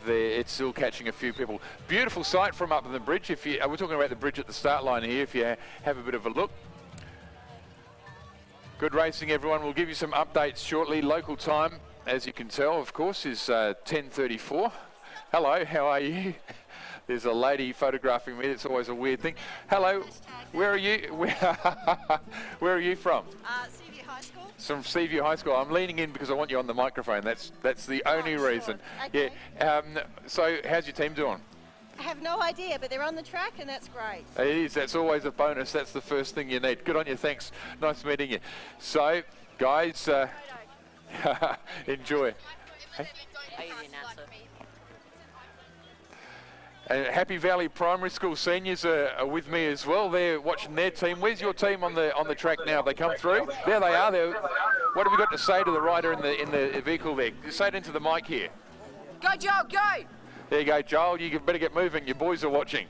It's still catching a few people. Beautiful sight from up on the bridge. If you, we're talking about the bridge at the start line here, if you have a bit of a look. Good racing, everyone. We'll give you some updates shortly. Local time, as you can tell, of course, is 10:34. Hello, how are you? There's a lady photographing me. It's always a weird thing. Hello, where are you? Where are you from? Seaview High School. From Seaview High School. I'm leaning in because I want you on the microphone. That's the only reason. Okay. Yeah. So how's your team doing? I have no idea, but they're on the track and that's great. It is. That's always a bonus. That's the first thing you need. Good on you. Thanks. Nice meeting you. So, guys, enjoy. Happy Valley Primary School seniors are with me as well. They're watching their team. Where's your team on the track now? They come through. There they are. What have we got to say to the rider in the vehicle there? Just say it into the mic here. Go, Joel, go! There you go, Joel. You better get moving. Your boys are watching.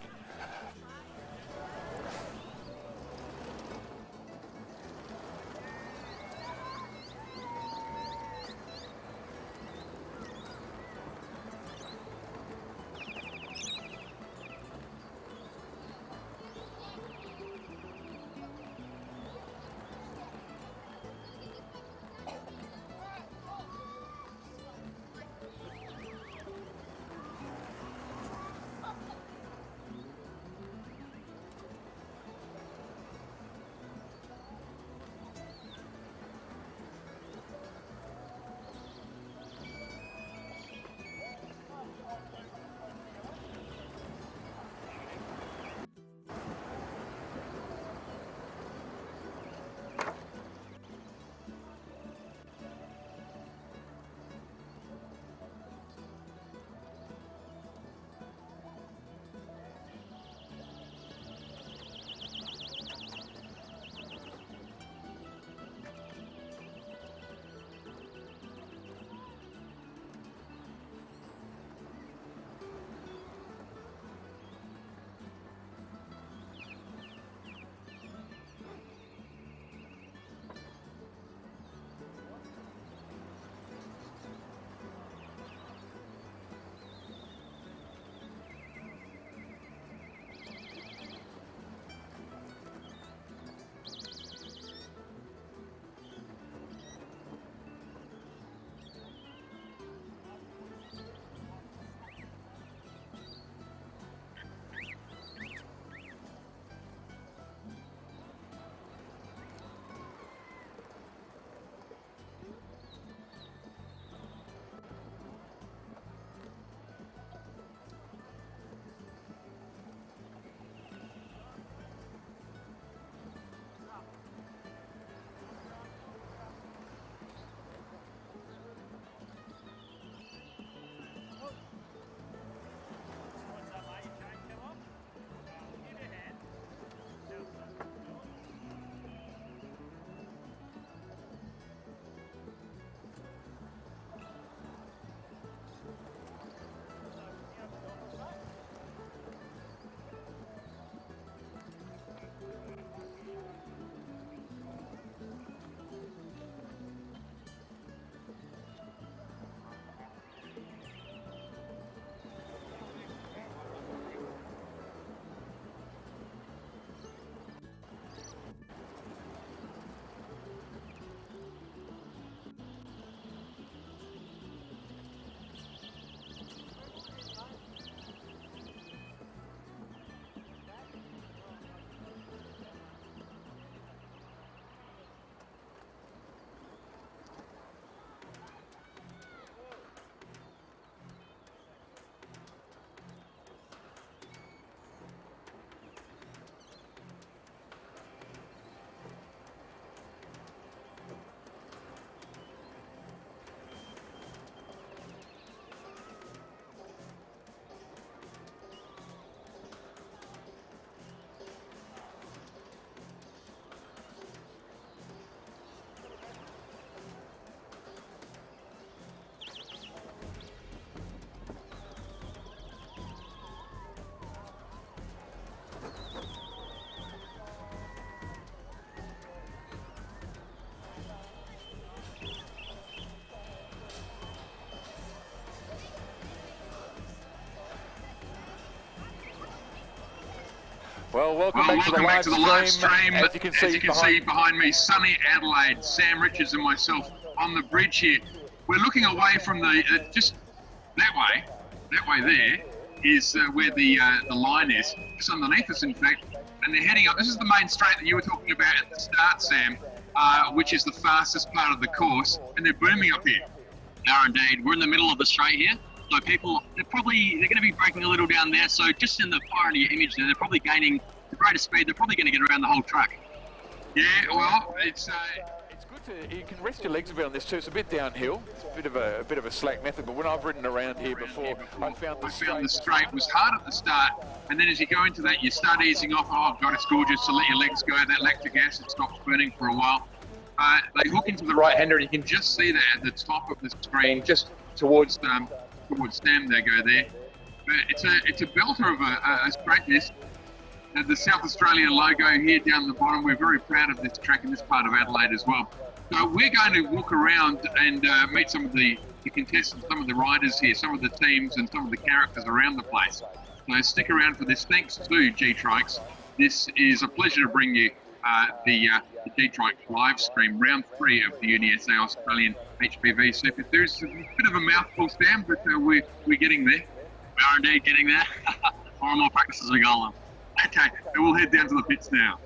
Well, welcome back to the live stream. As you can see behind me, sunny Adelaide, Sam Richards and myself on the bridge here. We're looking away from the, just that way there is where the line is, just underneath us in fact, and they're heading up. This is the main straight that you were talking about at the start, Sam, which is the fastest part of the course, and they're booming up here. They are indeed. We're in the middle of the straight here. So people, they're going to be braking a little down there. So just in the far end of your image there, they're probably gaining the greatest speed. They're probably going to get around the whole track. Yeah, well, it's good to, you can rest your legs a bit on this too. It's a bit downhill. It's a bit of a slack method. But when I've ridden around here before, I found the straight was hard at the start, and then as you go into that, you start easing off. Oh God, it's gorgeous. So let your legs go. That lactic acid stops burning for a while. They hook into the right-hander, and you can just see that at the top of the screen, just towards Sam. They go there. But it's a belter of a straight. This the South Australia logo here down the bottom. We're very proud of this track in this part of Adelaide as well. So we're going to walk around and meet some of the contestants, some of the riders here, some of the teams, and some of the characters around the place. So stick around for this. Thanks to GTrikes. This is a pleasure to bring you the GTrikes live stream, round 3 of the UniSA Australian HPV Circuit. There's a bit of a mouthful, Sam, but we're getting there. We are indeed getting there. More and more practice as we go along. Okay, and we'll head down to the pits now.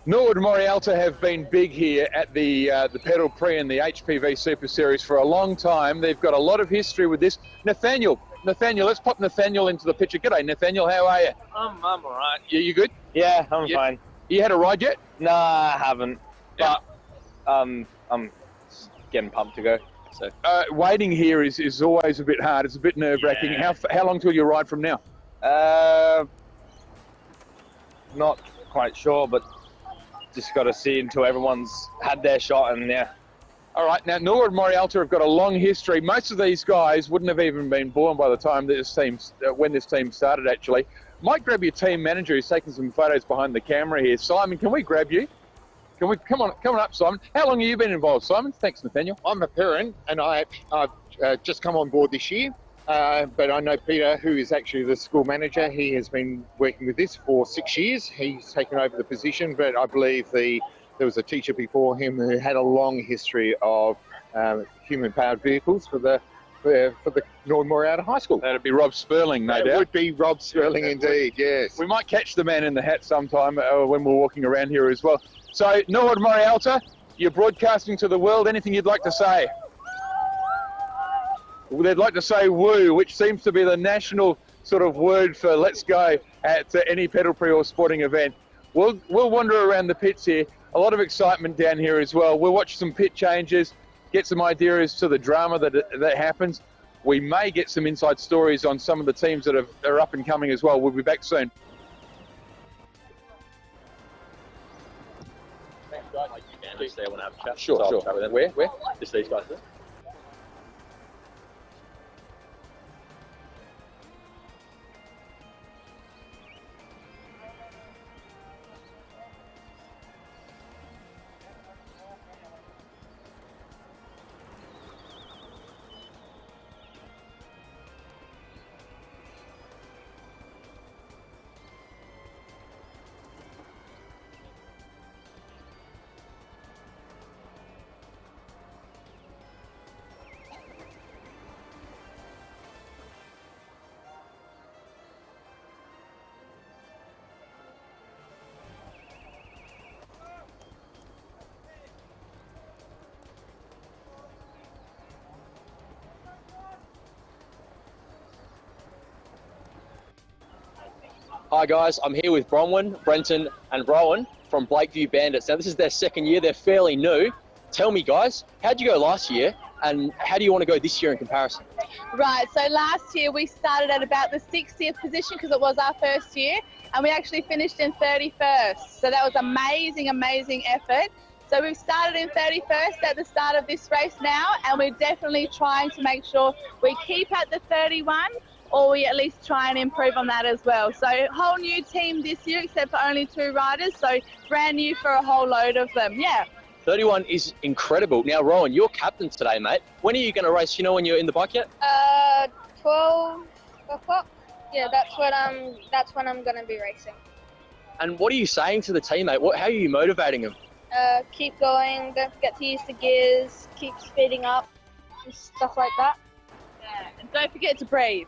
Norwood Morialta have been big here at the Pedal Prix and the HPV Super Series for a long time. They've got a lot of history with this. Nathaniel, let's pop Nathaniel into the picture. G'day, Nathaniel, how are you? I'm all right. You good? Yeah, I'm fine. You had a ride yet? Nah, I haven't. But I'm getting pumped to go. So waiting here is always a bit hard. It's a bit nerve-wracking. Yeah. How long till you ride from now? Not quite sure, but just got to see until everyone's had their shot, and yeah. All right, now Norwood Morialta have got a long history. Most of these guys wouldn't have even been born by the time when this team started, actually. Might grab your team manager who's taking some photos behind the camera here. Simon, can we grab you? Can we come on up, Simon? How long have you been involved, Simon? Thanks, Nathaniel. I'm a parent, and I've just come on board this year. But I know Peter, who is actually the school manager. He has been working with this for 6 years. He's taken over the position, but I believe there was a teacher before him who had a long history of human-powered vehicles for the Norwood Morialta High School. That'd be Rob Sperling, no doubt. It would be Rob Sperling indeed, yes. We might catch the man in the hat sometime when we're walking around here as well. So, Norwood Morialta, you're broadcasting to the world. Anything you'd like to say? They'd like to say woo, which seems to be the national sort of word for let's go at any pedal prix or sporting event. We'll wander around the pits here. A lot of excitement down here as well. We'll watch some pit changes, get some ideas to the drama that happens. We may get some inside stories on some of the teams that are up and coming as well. We'll be back soon. Thanks, guys. You can just there when I have a chat. Sure. Chat with them. Where? Just these guys there. Hi guys, I'm here with Bronwyn, Brenton and Rowan from Blakeview Bandits. Now this is their second year, they're fairly new. Tell me guys, how'd you go last year and how do you want to go this year in comparison? Right, so last year we started at about the 60th position because it was our first year, and we actually finished in 31st. So that was amazing effort. So we've started in 31st at the start of this race now, and we're definitely trying to make sure we keep at the 31, or we at least try and improve on that as well. So whole new team this year except for only 2 riders, so brand new for a whole load of them, yeah. 31 is incredible. Now Rowan, you're captain today, mate. When are you going to race? You know when you're in the bike yet? 12 o'clock. Yeah, that's when I'm going to be racing. And what are you saying to the teammate? How are you motivating them? Keep going, don't forget to use the gears, keep speeding up, and stuff like that. Yeah, and don't forget to breathe.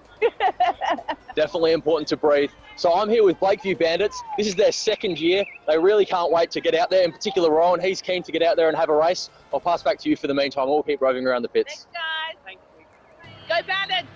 Definitely important to breathe. So I'm here with Blakeview Bandits. This is their second year. They really can't wait to get out there. In particular, Rowan, he's keen to get out there and have a race. I'll pass back to you for the meantime. We'll keep roving around the pits. Thanks, guys. Thank you. Go Bandits!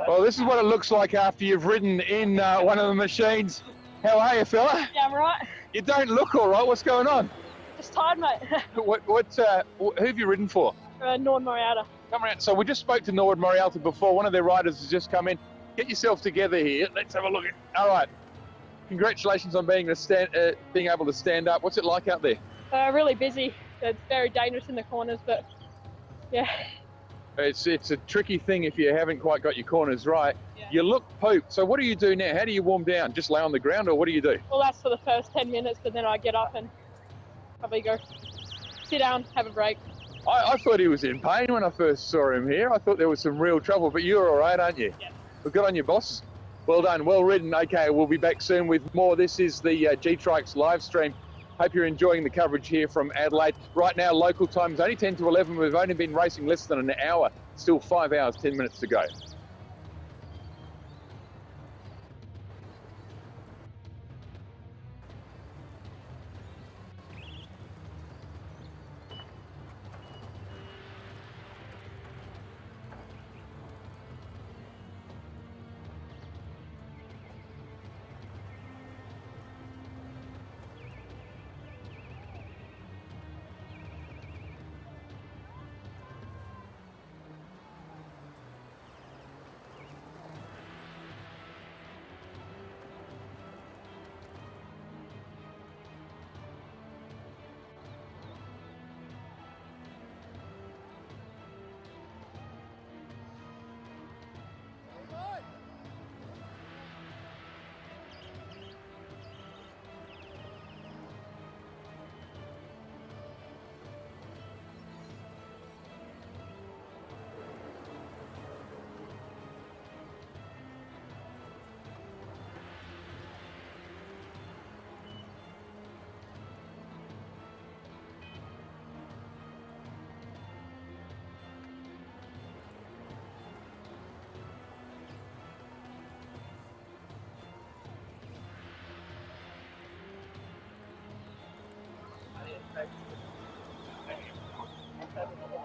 Well, this is what it looks like after you've ridden in one of the machines. How are you, fella? Yeah, I'm right. You don't look all right. What's going on? Just tired, mate. Who have you ridden for? Norwood Morialta. Come around. So we just spoke to Norwood Morialta before. One of their riders has just come in. Get yourself together here. Let's have a look. All right. Congratulations on being able to stand up. What's it like out there? Really busy. It's very dangerous in the corners, but yeah. It's a tricky thing if you haven't quite got your corners right. You look pooped. So what do you do now? How do you warm down? Just lay on the ground, or what do you do? Well, that's for the first 10 minutes, but then I get up and probably go sit down, have a break. I thought he was in pain when I first saw him here. I thought there was some real trouble, but you're all right, aren't you? Yeah. Well, good on you, boss. Well done, well ridden. Okay, we'll be back soon with more. This is the GTrikes live stream. Hope you're enjoying the coverage here from Adelaide. Right now, local time is only 10 to 11. We've only been racing less than an hour. Still 5 hours, 10 minutes to go.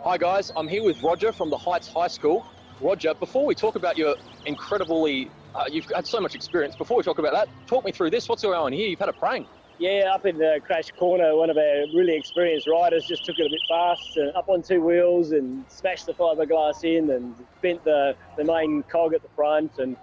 Hi guys, I'm here with Roger from the Heights High School. Roger, before we talk about your incredibly, you've had so much experience, before we talk about that, talk me through this. What's going on here? You've had a prang. Yeah, up in the crash corner, one of our really experienced riders just took it a bit fast, up on two wheels and smashed the fiberglass in and bent the main cog at the front, and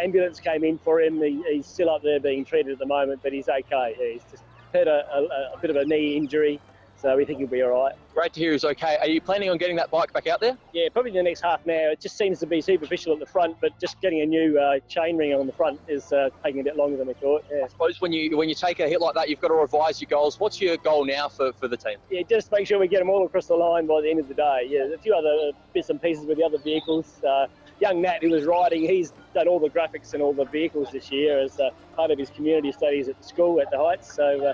ambulance came in for him. He's still up there being treated at the moment, but he's okay. He's just had a bit of a knee injury, so we think he'll be all right. Great to hear he's okay. Are you planning on getting that bike back out there? Yeah, probably in the next half an hour. It just seems to be superficial at the front, but just getting a new chain ring on the front is taking a bit longer than we thought. Yeah. I suppose when you take a hit like that, you've got to revise your goals. What's your goal now for the team? Yeah, just make sure we get them all across the line by the end of the day. Yeah, a few other bits and pieces with the other vehicles. Young Nat, who was riding, he's done all the graphics and all the vehicles this year as part of his community studies at the school at the Heights. So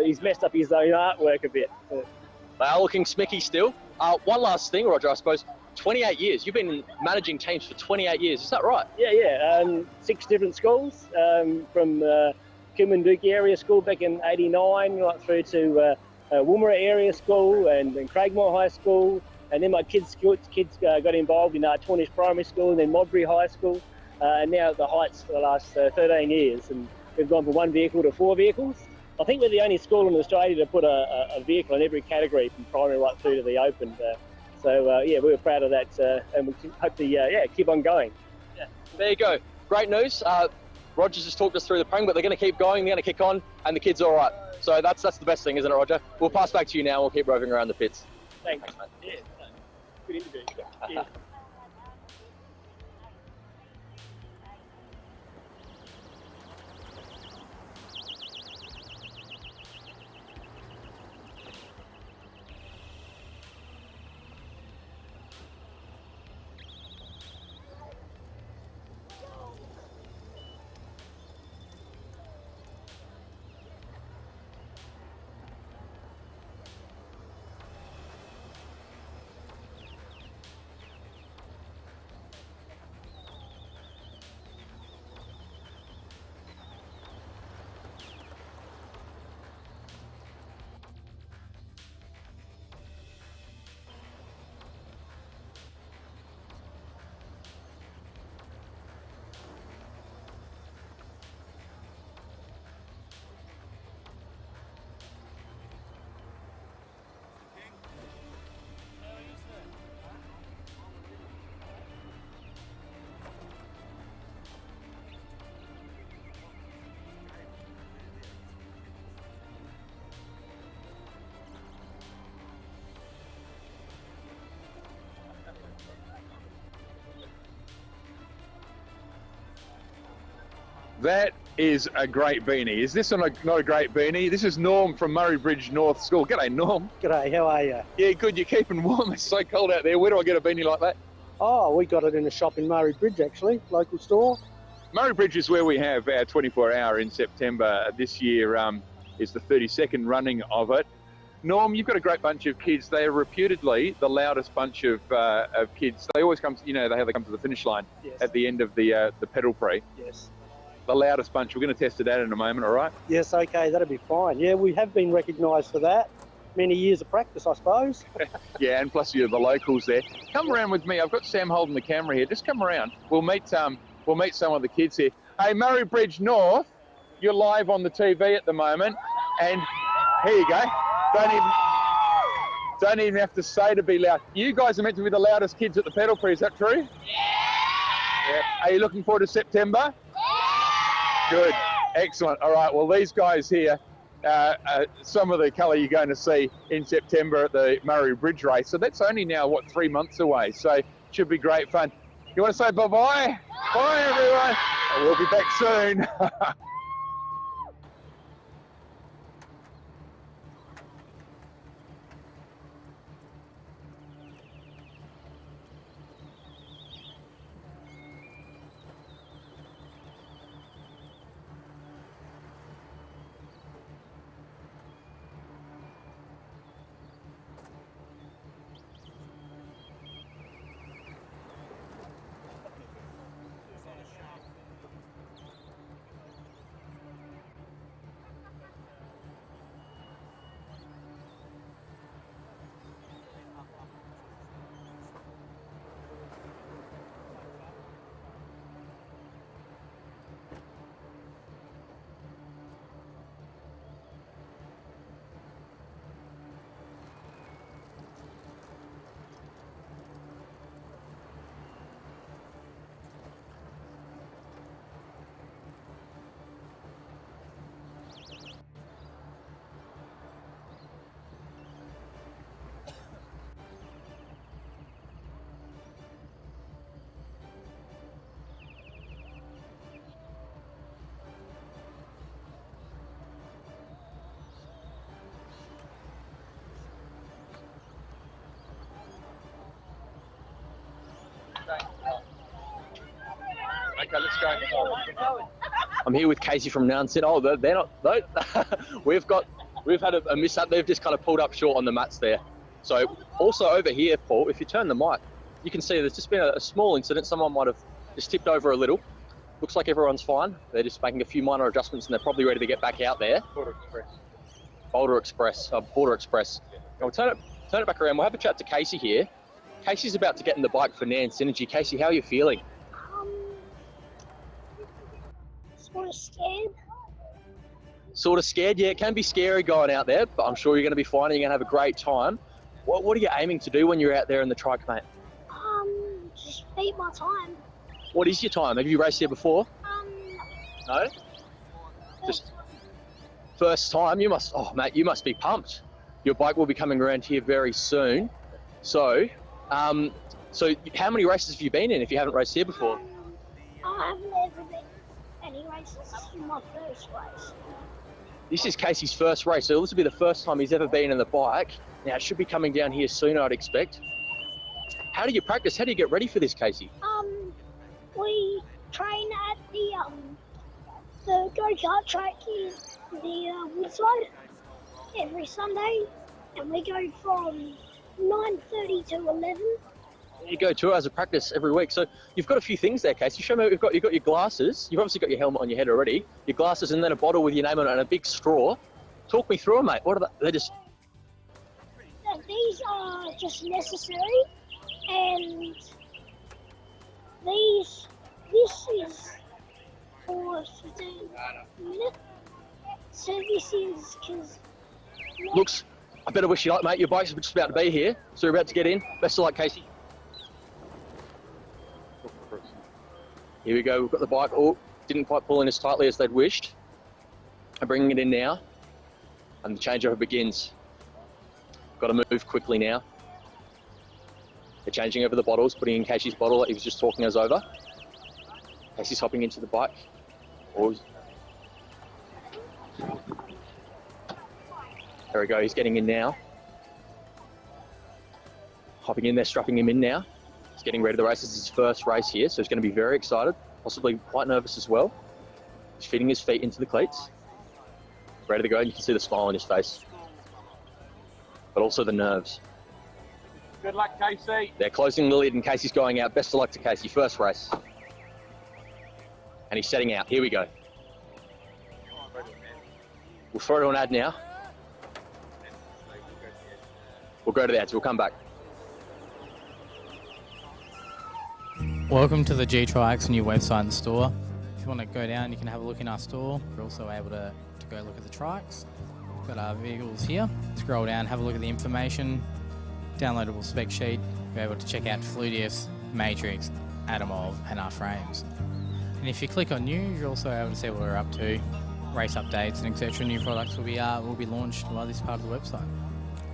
he's messed up his own artwork a bit. They are looking smicky still. One last thing, Roger, I suppose. 28 years. You've been managing teams for 28 years. Is that right? Yeah. 6 different schools, from Kumanduki Area School back in '89, right through to Woomera Area School and Craigmore High School. And then my kids got involved in Tornish Primary School and then Modbury High School, and now at the Heights for the last 13 years. And we've gone from 1 vehicle to 4 vehicles. I think we're the only school in Australia to put a vehicle in every category from primary right through to the open. We were proud of that, and we hope to keep on going. Yeah. There you go. Great news. Roger's just talked us through the prang, but they're going to keep going, they're going to kick on, and the kid's all right. So that's the best thing, isn't it, Roger? We'll pass back to you now. We'll keep roving around the pits. Thanks, mate. Yeah, good interview. Cheers. That is a great beanie. Is this not a great beanie? This is Norm from Murray Bridge North School. G'day, Norm. G'day, how are you? Yeah, good. You're keeping warm. It's so cold out there. Where do I get a beanie like that? Oh, we got it in a shop in Murray Bridge, actually, local store. Murray Bridge is where we have our 24-hour in September. This year is the 32nd running of it. Norm, you've got a great bunch of kids. They are reputedly the loudest bunch of kids. They always come, you know, they come to the finish line at the end of the pedal Prix. Yes. The loudest bunch. We're going to test it out in a moment, all right? Yes, okay, that'll be fine. Yeah, we have been recognised for that. Many years of practice, I suppose. Yeah, and plus you're the locals there. Come around with me. I've got Sam holding the camera here. Just come around. We'll meet some of the kids here. Hey, Murray Bridge North, you're live on the TV at the moment, and here you go. Don't even have to say to be loud. You guys are meant to be the loudest kids at the pedal Prix. Is that true? Yeah. Are you looking forward to September? Good, excellent. All right, well, these guys here, some of the colour you're going to see in September at the Murray Bridge race. So that's only now, what, 3 months away. So it should be great fun. You want to say bye-bye? Bye, everyone. We'll be back soon. Okay, let's go. I'm here with Casey from Nounset. Oh, they're not. We've had a mishap. They've just kind of pulled up short on the mats there. So also over here, Paul, if you turn the mic, you can see there's just been a small incident. Someone might have just tipped over a little. Looks like everyone's fine. They're just making a few minor adjustments and they're probably ready to get back out there. Border Express. Now we'll turn it back around. We'll have a chat to Casey here. Casey's about to get in the bike for Nan Synergy. Casey, how are you feeling? Sort of scared. Sort of scared? Yeah, it can be scary going out there, but I'm sure you're going to be fine and you're going to have a great time. What are you aiming to do when you're out there in the trike, mate? Just beat my time. What is your time? Have you raced here before? No? Just first time? You must, oh mate, you must be pumped. Your bike will be coming around here very soon. So how many races have you been in if you haven't raced here before? I've never been any races. This is my first race. This is Casey's first race, so this will be the first time he's ever been in the bike. Now, it should be coming down here soon, I'd expect. How do you practice? How do you get ready for this, Casey? We train at the go-kart track in the Woodside every Sunday, and we go from 9:30 to 11. You go 2 hours of practice every week. So you've got a few things there, Casey. Show me what you've got. You've got your glasses. You've obviously got your helmet on your head already. Your glasses and then a bottle with your name on it and a big straw. Talk me through them, mate. What are they? They're just... These are just necessary, and this is for 15 minutes. So this is because... Looks, I better wish you luck, mate. Your bike's just about to be here, so you're about to get in. Best of luck, Casey. Here we go, we've got the bike. Oh, didn't quite pull in as tightly as they'd wished. I'm bringing it in now, and the changeover begins. Got to move quickly now. They're changing over the bottles, putting in Casey's bottle that he was just talking us over. Casey's hopping into the bike. There we go, he's getting in now. Hopping in there, strapping him in now. He's getting ready to race. This is his first race here, so he's going to be very excited, possibly quite nervous as well. He's fitting his feet into the cleats. Ready to go, and you can see the smile on his face. But also the nerves. Good luck, Casey. They're closing the lid and Casey's going out. Best of luck to Casey, first race. And he's setting out, here we go. We'll throw to an ad now. We'll go to the ads, we'll come back. Welcome to the GTrikes new website and store. If you want to go down, you can have a look in our store. We're also able to go look at the trikes. We've got our vehicles here. Scroll down, have a look at the information, downloadable spec sheet. You're able to check out Fluidius, Matrix, Adamov and our frames. And if you click on news, you're also able to see what we're up to, race updates and etc. New products will be launched via this part of the website.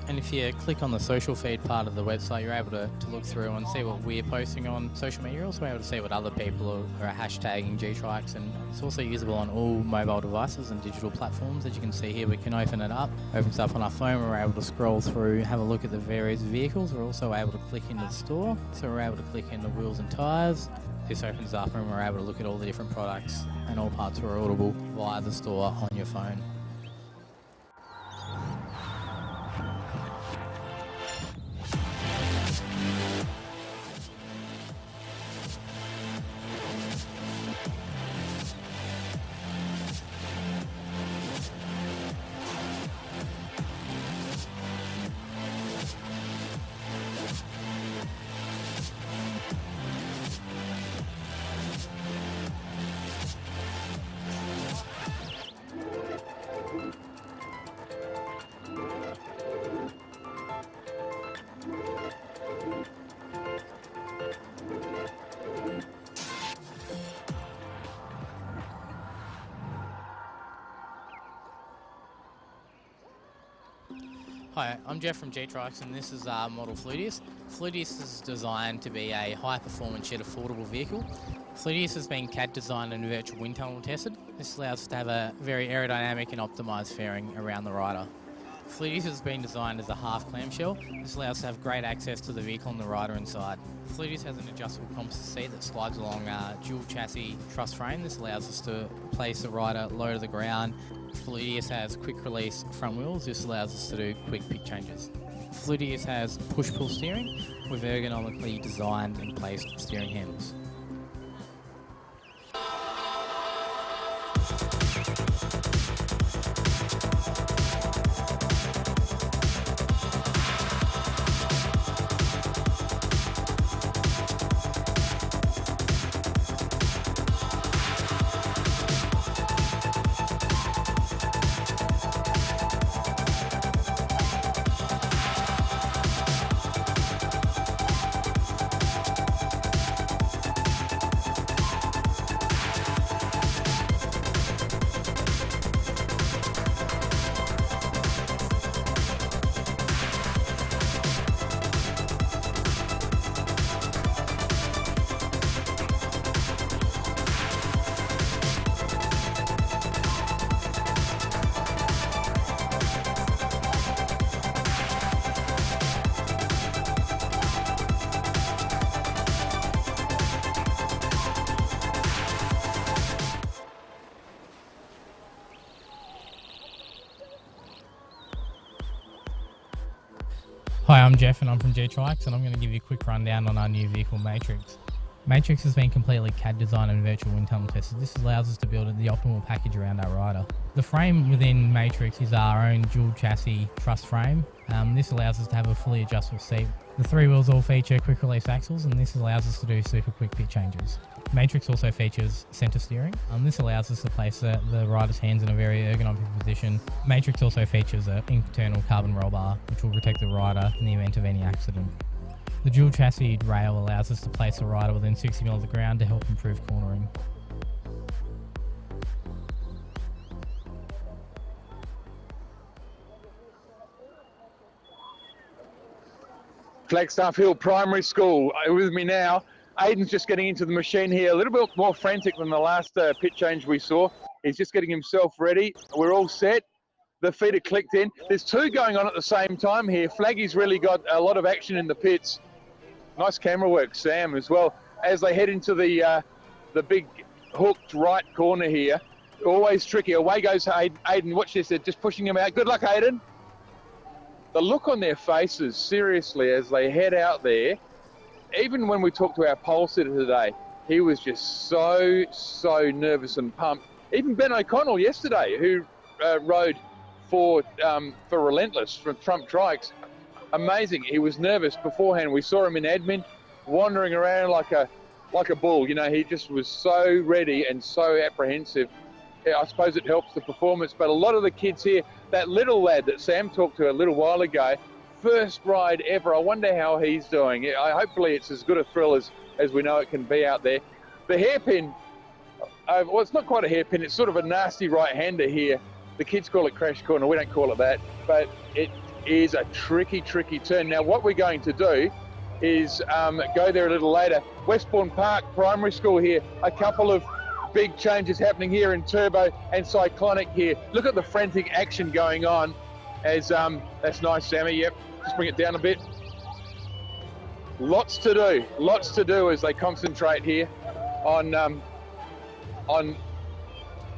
And if you click on the social feed part of the website, you're able to look through and see what we're posting on social media. You're also able to see what other people are hashtagging GTrikes, and it's also usable on all mobile devices and digital platforms. As you can see here, we can open it up, opens up on our phone, we're able to scroll through, have a look at the various vehicles. We're also able to click into the store, so we're able to click into wheels and tyres. This opens up and we're able to look at all the different products, and all parts are orderable via the store on your phone. Hi, I'm Jeff from GTrikes and this is our model Fluidius. Fluidius is designed to be a high-performance yet affordable vehicle. Fluidius has been CAD designed and virtual wind tunnel tested. This allows us to have a very aerodynamic and optimised fairing around the rider. Fluidius has been designed as a half clamshell. This allows us to have great access to the vehicle and the rider inside. Fluidius has an adjustable composite seat that slides along a dual chassis truss frame. This allows us to place the rider low to the ground. Fluidius has quick release front wheels. This allows us to do quick pick changes. Fluidius has push-pull steering with ergonomically designed and placed steering handles. Hi, I'm Jeff and I'm from GTrikes and I'm going to give you a quick rundown on our new vehicle Matrix. Matrix has been completely CAD designed and virtual wind tunnel tested. This allows us to build the optimal package around our rider. The frame within Matrix is our own dual chassis truss frame. This allows us to have a fully adjustable seat. The three wheels all feature quick release axles and this allows us to do super quick pitch changes. Matrix also features centre steering. This allows us to place the rider's hands in a very ergonomic position. Matrix also features an internal carbon roll bar which will protect the rider in the event of any accident. The dual chassis rail allows us to place the rider within 60 mm of the ground to help improve cornering. Flagstaff Hill Primary School with me now. Aiden's just getting into the machine here, a little bit more frantic than the last pit change we saw. He's just getting himself ready. We're all set. The feet are clicked in. There's two going on at the same time here. Flaggy's really got a lot of action in the pits. Nice camera work, Sam, as well. As they head into the big hooked right corner here. Always tricky. Away goes Aiden. Watch this. They're just pushing him out. Good luck, Aiden. The look on their faces, seriously, as they head out there. Even when we talked to our pole sitter today, he was just so nervous and pumped. Even Ben O'Connell yesterday, who rode for Relentless from GTrikes, amazing. He was nervous beforehand. We saw him in admin, wandering around like a bull. You know, he just was so ready and so apprehensive. I suppose it helps the performance, but a lot of the kids here, that little lad that Sam talked to a little while ago, first ride ever. I wonder how he's doing. Hopefully it's as good a thrill as we know it can be out there. The hairpin, well, it's not quite a hairpin, it's sort of a nasty right-hander here. The kids call it crash corner, we don't call it that, but it is a tricky turn. Now what we're going to do is go there a little later. Westbourne Park Primary School here, a couple of big changes happening here in Turbo and Cyclonic here. Look at the frantic action going on as, that's nice, Sammy, yep, just bring it down a bit. Lots to do as they concentrate here on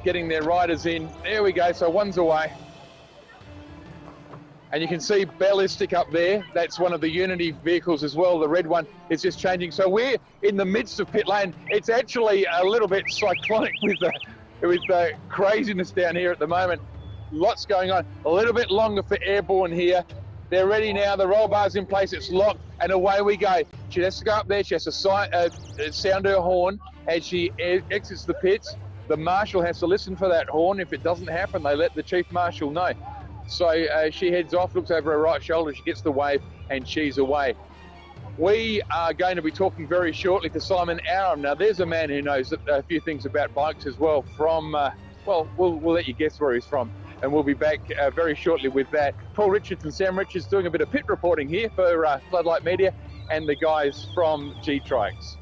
getting their riders in. There we go, so one's away. And you can see Ballistic up there. That's one of the Unity vehicles as well. The red one is just changing. So we're in the midst of pit lane. It's actually a little bit cyclonic with the craziness down here at the moment. Lots going on. A little bit longer for Airborne here. They're ready now. The roll bar's in place. It's locked, and away we go. She has to go up there. She has to sound her horn as she exits the pits. The marshal has to listen for that horn. If it doesn't happen, they let the chief marshal know. So she heads off, looks over her right shoulder, she gets the wave, and she's away. We are going to be talking very shortly to Simon Aram. Now, there's a man who knows a few things about bikes as well from, well, we'll let you guess where he's from, and we'll be back very shortly with that. Paul Richards and Sam Richards doing a bit of pit reporting here for Floodlight Media and the guys from GTrikes.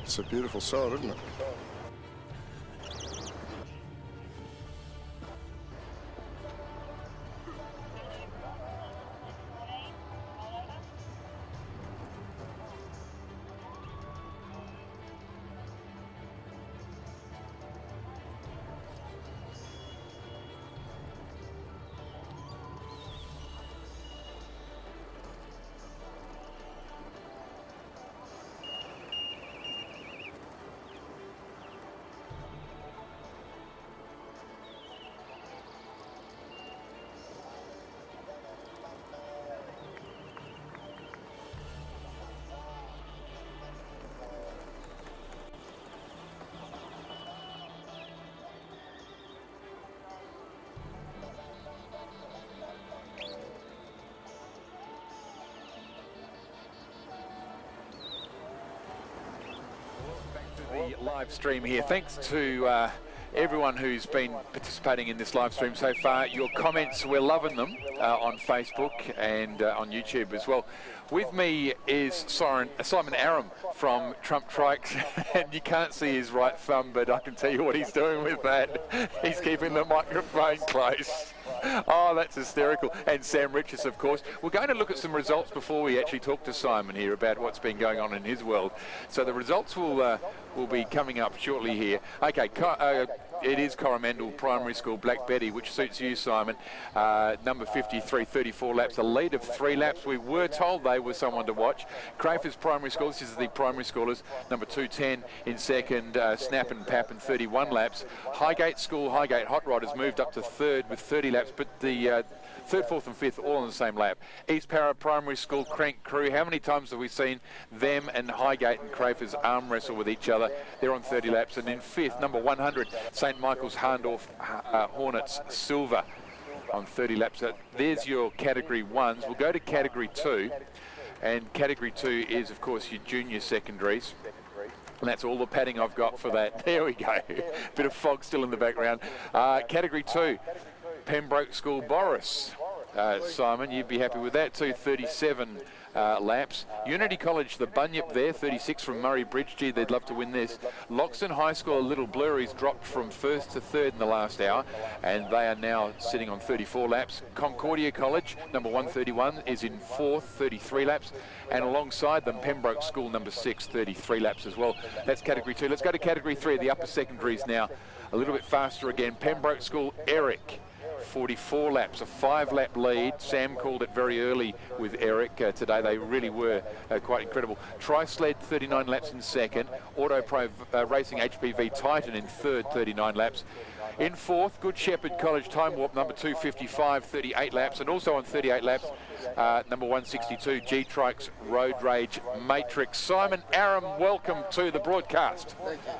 It's a beautiful sight, isn't it? The live stream here. Thanks to everyone who's been participating in this live stream so far. Your comments, we're loving them on Facebook and on YouTube as well. With me is Simon Aram from GTrikes, and you can't see his right thumb, but I can tell you what he's doing with that. He's keeping the microphone close. Oh, that's hysterical. And Sam Richards, of course. We're going to look at some results before we actually talk to Simon here about what's been going on in his world. So the results will be coming up shortly here. Okay, it is Coromandel Primary School, Black Betty, which suits you, Simon. Number 53, 34 laps, a lead of 3 laps. We were told they were someone to watch. Crafers Primary School, this is the primary schoolers. Number 210 in second, Snap and Pap in 31 laps. Highgate School, Highgate Hot Rod has moved up to third with 30 laps, but the third, fourth and fifth all on the same lap. East Para Primary School, Crank Crew. How many times have we seen them and Highgate and Crafers arm wrestle with each other? They're on 30 laps. And in fifth, number 100, St Michael's Harndorf Hornets Silver on 30 laps. There's your category ones. We'll go to category 2. And category 2 is, of course, your junior secondaries. And that's all the padding I've got for that. There we go. Bit of fog still in the background. Category 2, Pembroke School Boris. Simon, you'd be happy with that too. 37 laps. Unity College, the Bunyip there, 36 from Murray Bridge. Gee, they'd love to win this. Loxton High School, a little blurries, dropped from first to third in the last hour, and they are now sitting on 34 laps. Concordia College, number 131, is in fourth, 33 laps, and alongside them, Pembroke School, number 6, 33 laps as well. That's category 2. Let's go to category 3, the upper secondaries now. A little bit faster again. Pembroke School, Eric. 44 laps, a 5-lap lead. Sam called it very early with Eric today. They really were quite incredible. Tri-Sled, 39 laps in second. Auto Pro Racing HPV Titan in third, 39 laps. In fourth, Good Shepherd College Time Warp, number 255, 38 laps. And also on 38 laps, number 162, GTrikes Road Rage Matrix. Simon Aram, welcome to the broadcast. Thank you.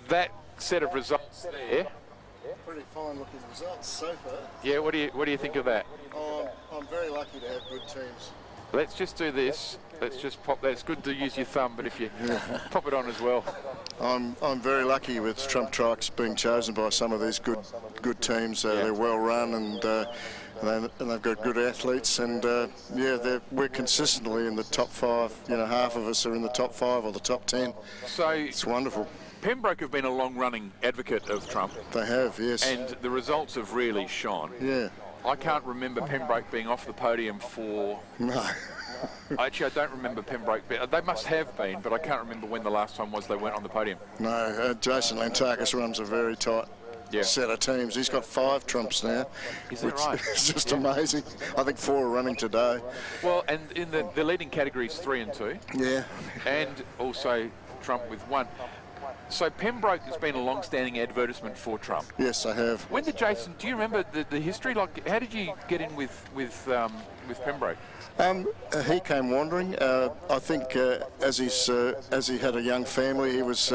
That set of results there. Pretty fine looking results so far. Yeah, what do you think of that? I'm very lucky to have good teams. Let's just do this. Let's just pop that. It's good to use your thumb, but if you pop it on as well. I'm very lucky with GTrikes being chosen by some of these good teams. They're well run and they've got good athletes, and we're consistently in the top 5. You know, half of us are in the top 5 or the top 10. So it's wonderful. Pembroke have been a long-running advocate of Trump. They have, yes. And the results have really shone. Yeah. I can't remember Pembroke being off the podium for... No. Actually, I don't remember Pembroke. They must have been, but I can't remember when the last time was they went on the podium. No, Jason Lantakis runs a very tight set of teams. He's got 5 trumps now. Is that right? It's just amazing. I think 4 are running today. Well, and in the leading categories 3 and 2. Yeah. And also Trump with 1. So Pembroke has been a long-standing advertisement for Trump. Yes, I have. When did Jason? Do you remember the history? Like, how did you get in with Pembroke? He came wandering. I think as he had a young family, he was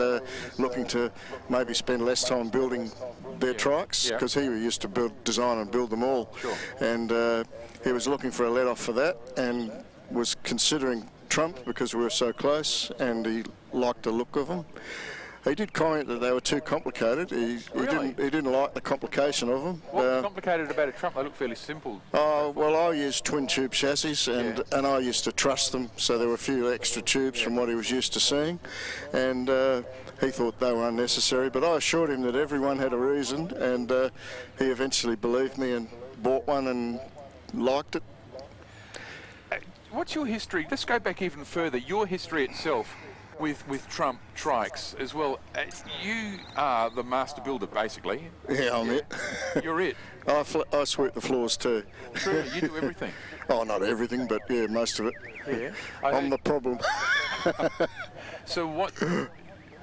looking to maybe spend less time building their trikes, because he used to design and build them all. Sure. And he was looking for a let-off for that, and was considering Trump because we were so close, and he liked the look of him. He did comment that they were too complicated. He didn't like the complication of them. What was complicated about a Trump? They look fairly simple. Well, I used twin tube chassis, and I used to trust them, so there were a few extra tubes from what he was used to seeing, and he thought they were unnecessary. But I assured him that everyone had a reason, and he eventually believed me and bought one and liked it. What's your history? Let's go back even further. Your history itself with Trump Trikes as well. You are the master builder, basically. Yeah, I'm it. You're it. I sweep the floors too. True, you do everything. Oh, not everything, but yeah, most of it. Yeah. I'm the problem. So what?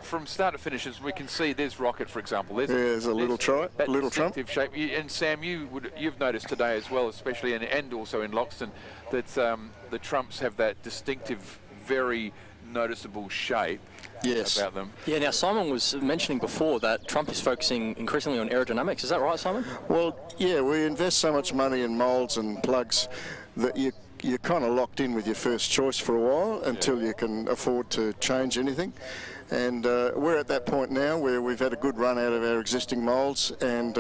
From start to finish, as we can see, there's Rocket, for example. There's a little Trump. Little Trump. Shape. And Sam, you've noticed today as well, especially and also in Loxton, that the Trumps have that distinctive, very noticeable shape. Yes. About them. Yeah, now Simon was mentioning before that Trump is focusing increasingly on aerodynamics. Is that right, Simon? Well, yeah, we invest so much money in moulds and plugs that you're kind of locked in with your first choice for a while until you can afford to change anything. And we're at that point now where we've had a good run out of our existing moulds, and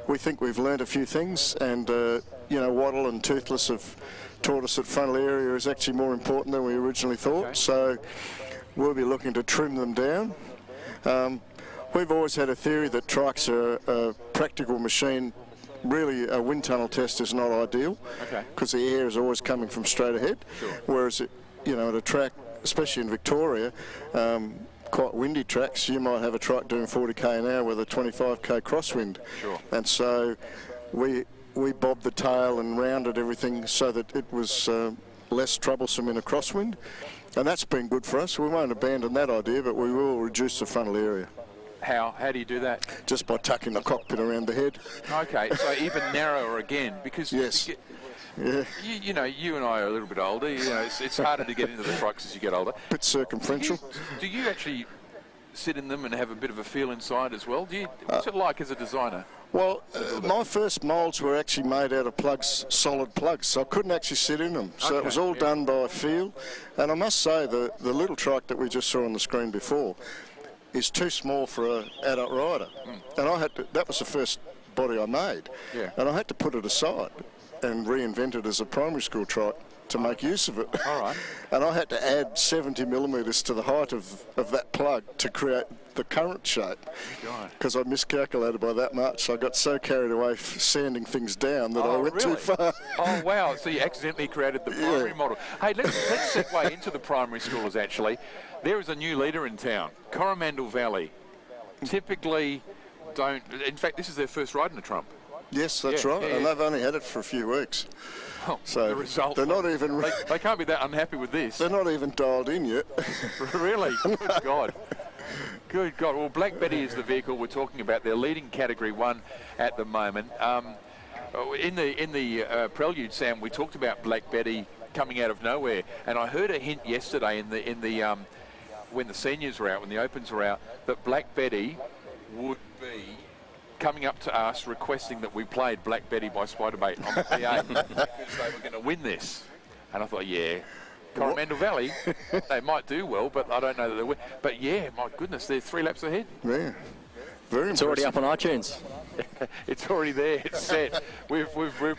we think we've learned a few things, and wattle and toothless have taught us that frontal area is actually more important than we originally thought. Okay. So we'll be looking to trim them down. We've always had a theory that trikes are a practical machine. Really, a wind tunnel test is not ideal because the air is always coming from straight ahead. Sure. Whereas, at a track, especially in Victoria, quite windy tracks, you might have a trike doing 40k an hour with a 25k crosswind. Sure. And so we bobbed the tail and rounded everything so that it was less troublesome in a crosswind, and that's been good for us. We won't abandon that idea, but we will reduce the frontal area. How do you do that? Just by tucking the cockpit around the head. Okay, so even narrower again, because yes. You and I are a little bit older. It's harder to get into the trikes as you get older. Bit circumferential. Do you actually sit in them and have a bit of a feel inside as well? What's it like as a designer? Well, my first moulds were actually made out of plugs, solid plugs, so I couldn't actually sit in them. So it was all done by feel. And I must say, the little trike that we just saw on the screen before is too small for an adult rider. And that was the first body I made. Yeah. And I had to put it aside and reinvent it as a primary school trike to make use of it. All right. And I had to add 70 millimetres to the height of that plug to create the current shape, because I miscalculated by that much. I got so carried away sanding things down that I went too far. Oh wow, so you accidentally created the primary model. Hey, let's segue into the primary schoolers actually. There is a new leader in town, Coromandel Valley. Typically don't, in fact this is their first ride in a Trump. Yes, that's right, and they've only had it for a few weeks. Oh, so the result, they're not even... They can't be that unhappy with this. They're not even dialed in yet. Really? Good God. Good God. Well, Black Betty is the vehicle we're talking about. They're leading Category 1 at the moment. In the prelude, Sam, we talked about Black Betty coming out of nowhere, and I heard a hint yesterday in the when the seniors were out, when the opens were out, that Black Betty would be coming up to us requesting that we played Black Betty by Spiderbait on the PA because they were going to win this. And I thought, yeah, Coromandel Valley, they might do well, but I don't know that they will. But yeah, my goodness, they're 3 laps ahead. Yeah, very It's already up on iTunes. It's already there, it's set. We've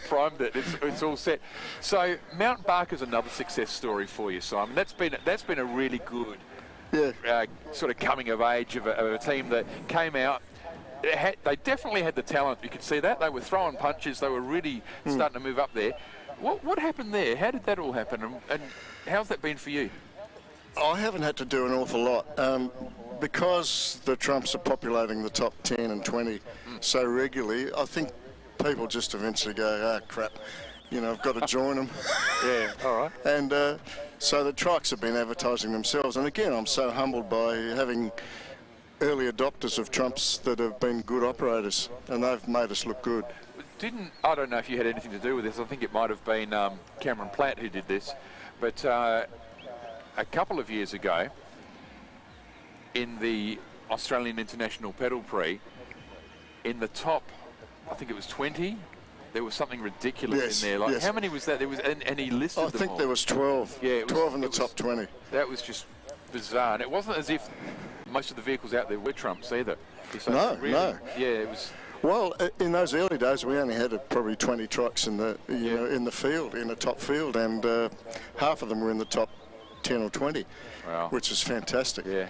primed it, it's all set. So Mount Barker's another success story for you, Simon. That's been a really good sort of coming of age of a team that came out. They definitely had the talent, you could see that. They were throwing punches, they were really starting to move up there. What happened there? How did that all happen, and how's that been for you? I haven't had to do an awful lot. Because the Trumps are populating the top 10 and 20 so regularly, I think people just eventually go, crap, I've got to join them. Yeah, all right. And so the trikes have been advertising themselves. And again, I'm so humbled by having early adopters of Trumps that have been good operators, and they've made us look good. I don't know if you had anything to do with this. I think it might have been Cameron Platt who did this, but a couple of years ago in the Australian International Pedal Prix, in the top, I think it was 20, there was something ridiculous in there. Like, how many was that? There was, and he listed them all. I think there was 12. Yeah, 12 in the top 20. That was just bizarre, and it wasn't as if most of the vehicles out there were Trumps either. So No, really, no. Yeah, it was. Well, in those early days, we only had probably 20 trucks in the in the field, in the top field, and half of them were in the top 10 or 20, wow. which is fantastic. Yeah.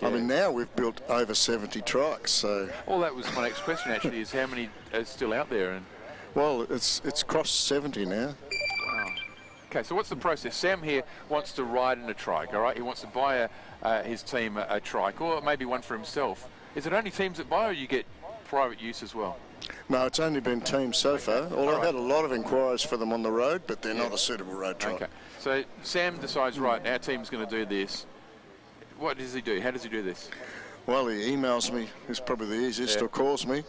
I mean, now we've built over 70 trucks. So. Well, that was my next question actually: is how many are still out there? And well, it's crossed 70 now. Wow. Okay, so what's the process? Sam here wants to ride in a trike. All right, he wants to buy his team a trike, or maybe one for himself. Is it only teams that buy, or you get private use as well? No, it's only been teams so far. Although I've had a lot of inquiries for them on the road, but they're not a suitable road trike. Okay, so Sam decides, right, our team's going to do this. What does he do? How does he do this? Well, he emails me. It's probably the easiest, or calls me.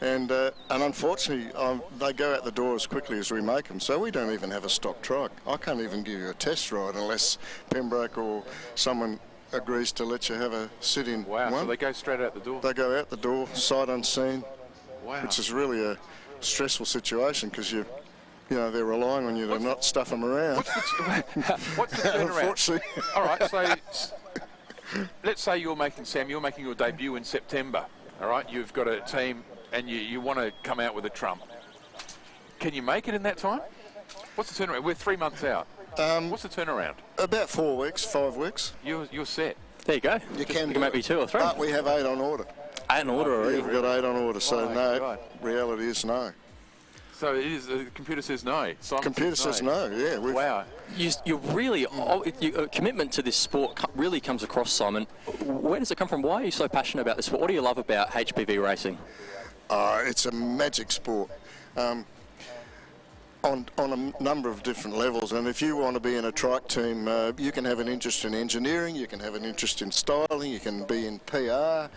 And unfortunately, they go out the door as quickly as we make them, so we don't even have a stock trike. I can't even give you a test ride unless Pembroke or someone agrees to let you have a sit-in Wow, one. so they go straight out the door? They go out the door, sight unseen, wow. which is really a stressful situation because you know, they're relying on you to not stuff them around. What's the turnaround? Unfortunately. All right, so let's say you're making your debut in September. All right, you've got a team and you want to come out with a Trump. Can you make it in that time? What's the turnaround? We're 3 months out. What's the turnaround? About 4 weeks, 5 weeks. You're set. There you go. You can make me 2 or 3. But we have 8 on order. 8 on order already? Yeah, we've got 8 on order, so Oh, no, God. reality is no. So it is. The computer says no. Simon Computer says no, yeah. Wow. You're really, your commitment to this sport really comes across, Simon. Where does it come from? Why are you so passionate about this sport? What do you love about HPV racing? It's a magic sport. On a number of different levels, and if you want to be in a trike team, you can have an interest in engineering, you can have an interest in styling, you can be in PR,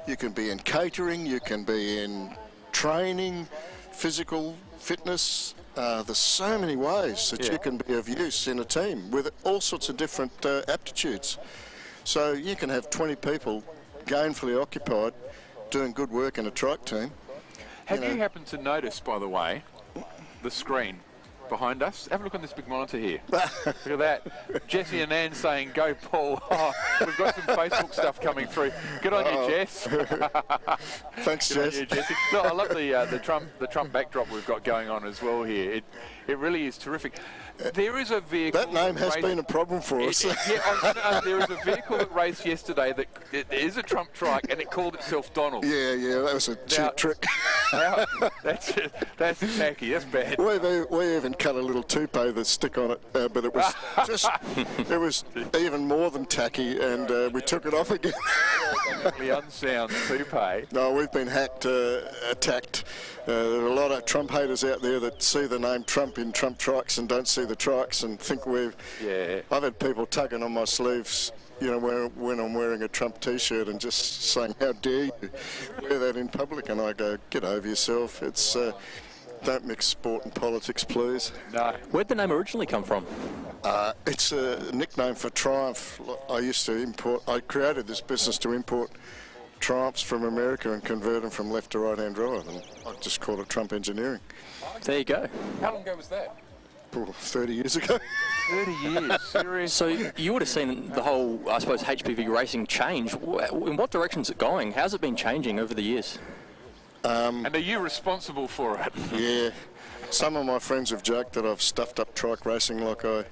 you can be in catering, you can be in training, physical fitness. There's so many ways that you can be of use in a team with all sorts of different aptitudes. So you can have 20 people gainfully occupied doing good work in a trike team. Have you happened to notice, by the way, the screen behind us? Have a look on this big monitor here. Look at that. Jesse and Ann saying, "Go Paul." Oh, we've got some Facebook stuff coming through. Good on you, Jess. Thanks, Good Jess. on you, Jesse. No, I love the Trump backdrop we've got going on as well here. It really is terrific. There is a vehicle. That name has been a problem for us. There is a vehicle that raced yesterday that it is a Trump trike, and it called itself Donald. Yeah, that was a cheap trick. That's tacky. That's bad. We even cut a little toupee that stick on it, but it was it was even more than tacky, and we took it off again. Definitely unsound toupee. No, we've been attacked. There are a lot of Trump haters out there that see the name Trump in Trump trikes and don't see the trikes and think we've... Yeah. I've had people tugging on my sleeves, you know, when I'm wearing a Trump T-shirt and just saying, "How dare you wear that in public?" And I go, "Get over yourself. It's don't mix sport and politics, please." No. Where'd the name originally come from? It's a nickname for Triumph. I created this business to import Triumphs from America and convert them from left to right-hand drive, and I just call it Trump Engineering. There you go. How long ago was that? 30 years ago. 30 years, seriously. So you would have seen the whole, I suppose, HPV racing change. In what direction is it going? How's it been changing over the years? And are you responsible for it? Yeah. Some of my friends have joked that I've stuffed up trike racing like I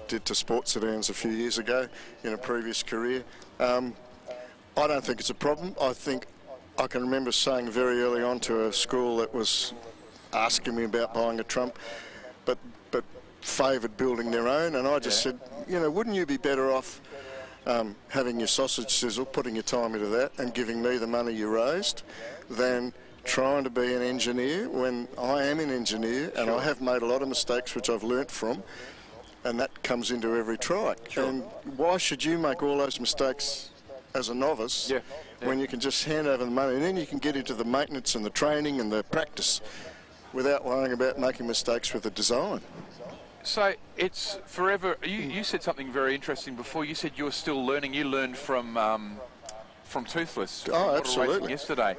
did to sports sedans a few years ago in a previous career. I don't think it's a problem. I think I can remember saying very early on to a school that was asking me about buying a Trump, but favoured building their own, and I just said, you know, wouldn't you be better off having your sausage sizzle, putting your time into that, and giving me the money you raised, than trying to be an engineer when I am an engineer and I have made a lot of mistakes which I've learnt from, and that comes into every trike. And why should you make all those mistakes as a novice when you can just hand over the money, and then you can get into the maintenance and the training and the practice without worrying about making mistakes with the design? So it's forever. You said something very interesting before. You said you're still learning. You learned from Toothless. Oh, absolutely. Yesterday.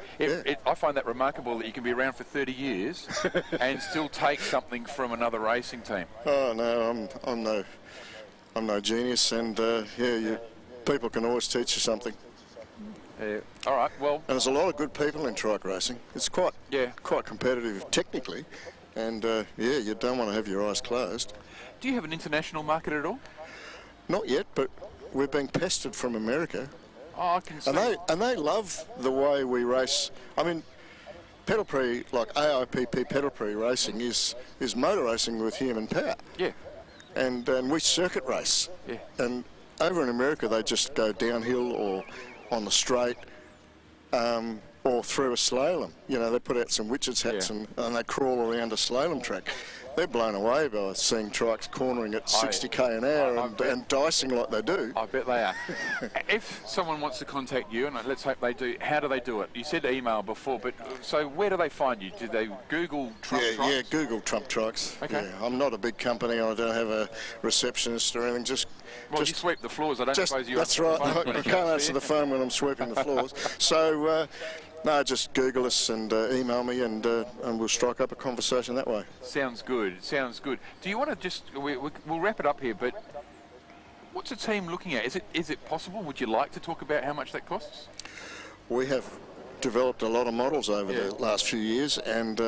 I find that remarkable that you can be around for 30 years and still take something from another racing team. Oh no, I'm no genius, and people can always teach you something. All right, well... And there's a lot of good people in trike racing. It's quite competitive technically, and yeah, you don't want to have your eyes closed. Do you have an international market at all? Not yet, but we're being pestered from America. Oh, I can see. And they love the way we race. I mean, pedal Prix, like AIPP pedal Prix racing, is motor racing with human power. Yeah. And we circuit race. Yeah. And over in America, they just go downhill or on the straight, or through a slalom. You know, they put out some witches hats and they crawl around a slalom track. They're blown away by seeing trikes cornering at 60k an hour and dicing like they do. I bet they are. If someone wants to contact you, and let's hope they do, how do they do it? You said email before, but so where do they find you? Do they Google Trump Trikes? Yeah, Google Trump Trikes. Okay. Yeah, I'm not a big company. I don't have a receptionist or anything. You sweep the floors. I don't suppose you... That's right. I can't answer the phone when I'm sweeping the floors. So... no, just Google us and email me, and we'll strike up a conversation that way. Sounds good. Sounds good. Do you want to just... We'll wrap it up here, but what's a team looking at? Is it possible? Would you like to talk about how much that costs? We have developed a lot of models over the last few years, and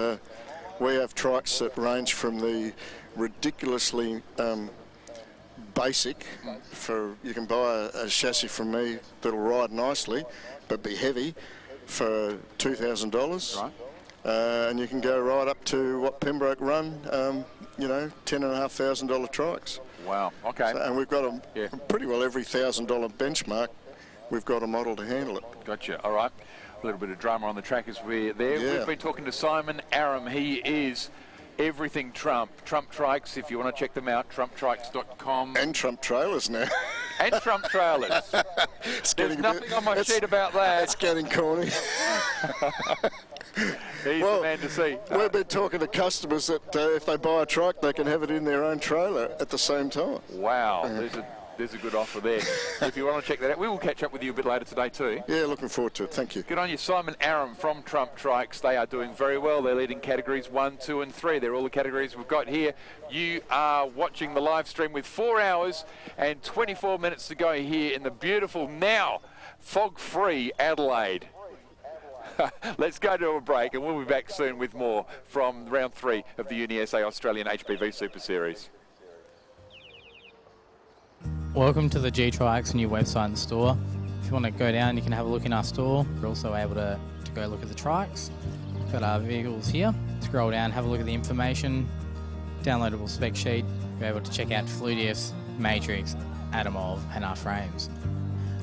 we have trikes that range from the ridiculously basic, you can buy a chassis from me that'll ride nicely but be heavy, for $2,000, right? And you can go right up to what Pembroke run, you know, $10,500 trikes. Wow. Okay. So, and we've got pretty well every $1,000 benchmark. We've got a model to handle it. Gotcha. All right. A little bit of drama on the track as we're there. Yeah. We've been talking to Simon Aram. He is everything Trump. Trump Trikes, if you want to check them out, trumptrikes.com. And Trump Trailers now. And Trump Trailers. There's nothing on my sheet about that. It's getting corny. He's the man to see. We've been talking to customers that if they buy a trike, they can have it in their own trailer at the same time. Wow. There's a good offer there. If you want to check that out, we will catch up with you a bit later today too. Yeah, looking forward to it. Thank you. Good on you. Simon Aram from Trump Trikes. They are doing very well. They're leading categories 1, 2 and 3. They're all the categories we've got here. You are watching the live stream with 4 hours and 24 minutes to go here in the beautiful, now fog-free Adelaide. Let's go to a break and we'll be back soon with more from round 3 of the UniSA Australian HPV Super Series. Welcome to the GTrikes new website and store. If you want to go down, you can have a look in our store. You're also able to go look at the trikes. We've got our vehicles here. Scroll down, have a look at the information, downloadable spec sheet. You're able to check out Fluidius, Matrix, Adamov and our frames.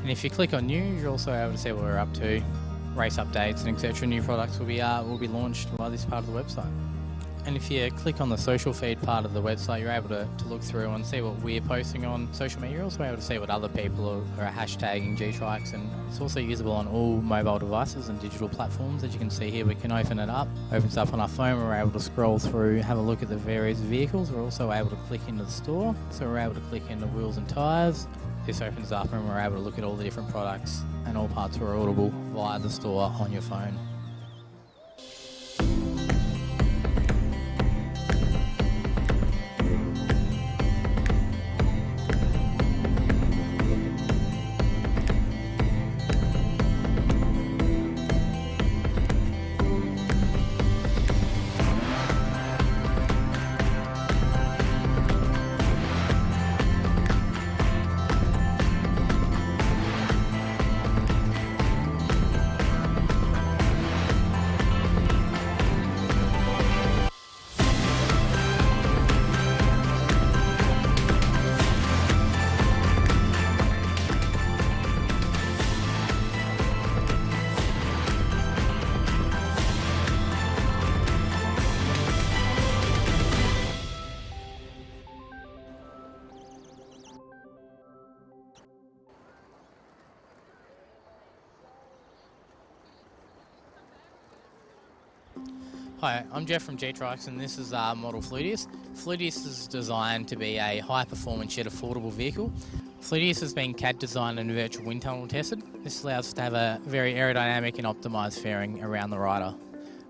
And if you click on news, you're also able to see what we're up to, race updates and etc. New products will be launched via this part of the website. And if you click on the social feed part of the website, you're able to look through and see what we're posting on social media. You're also able to see what other people are hashtagging GTrikes, and it's also usable on all mobile devices and digital platforms. As you can see here, we can open it up. Opens up on our phone, we're able to scroll through, have a look at the various vehicles. We're also able to click into the store, so we're able to click into wheels and tyres. This opens up and we're able to look at all the different products, and all parts are orderable via the store on your phone. Hi, I'm Jeff from GTrikes and this is our model Fluidius. Fluidius is designed to be a high-performance yet affordable vehicle. Fluidius has been CAD designed and virtual wind tunnel tested. This allows us to have a very aerodynamic and optimised fairing around the rider.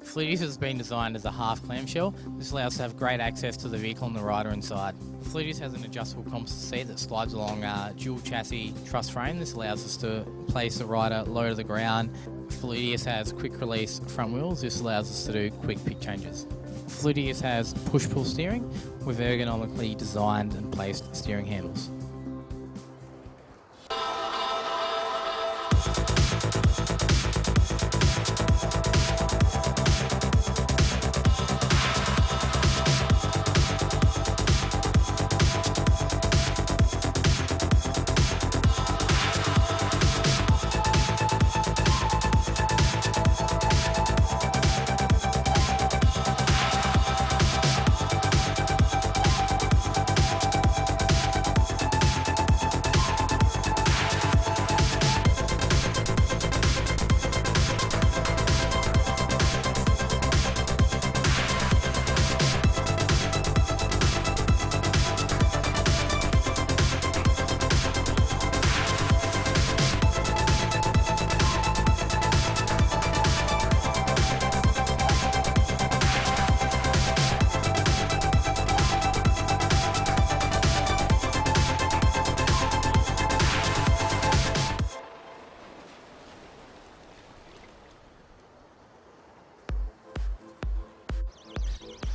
Fluidius has been designed as a half clamshell. This allows us to have great access to the vehicle and the rider inside. Fluidius has an adjustable composite seat that slides along a dual chassis truss frame. This allows us to place the rider low to the ground. Fluidius has quick release front wheels. This allows us to do quick pick changes. Fluidius has push-pull steering with ergonomically designed and placed steering handles.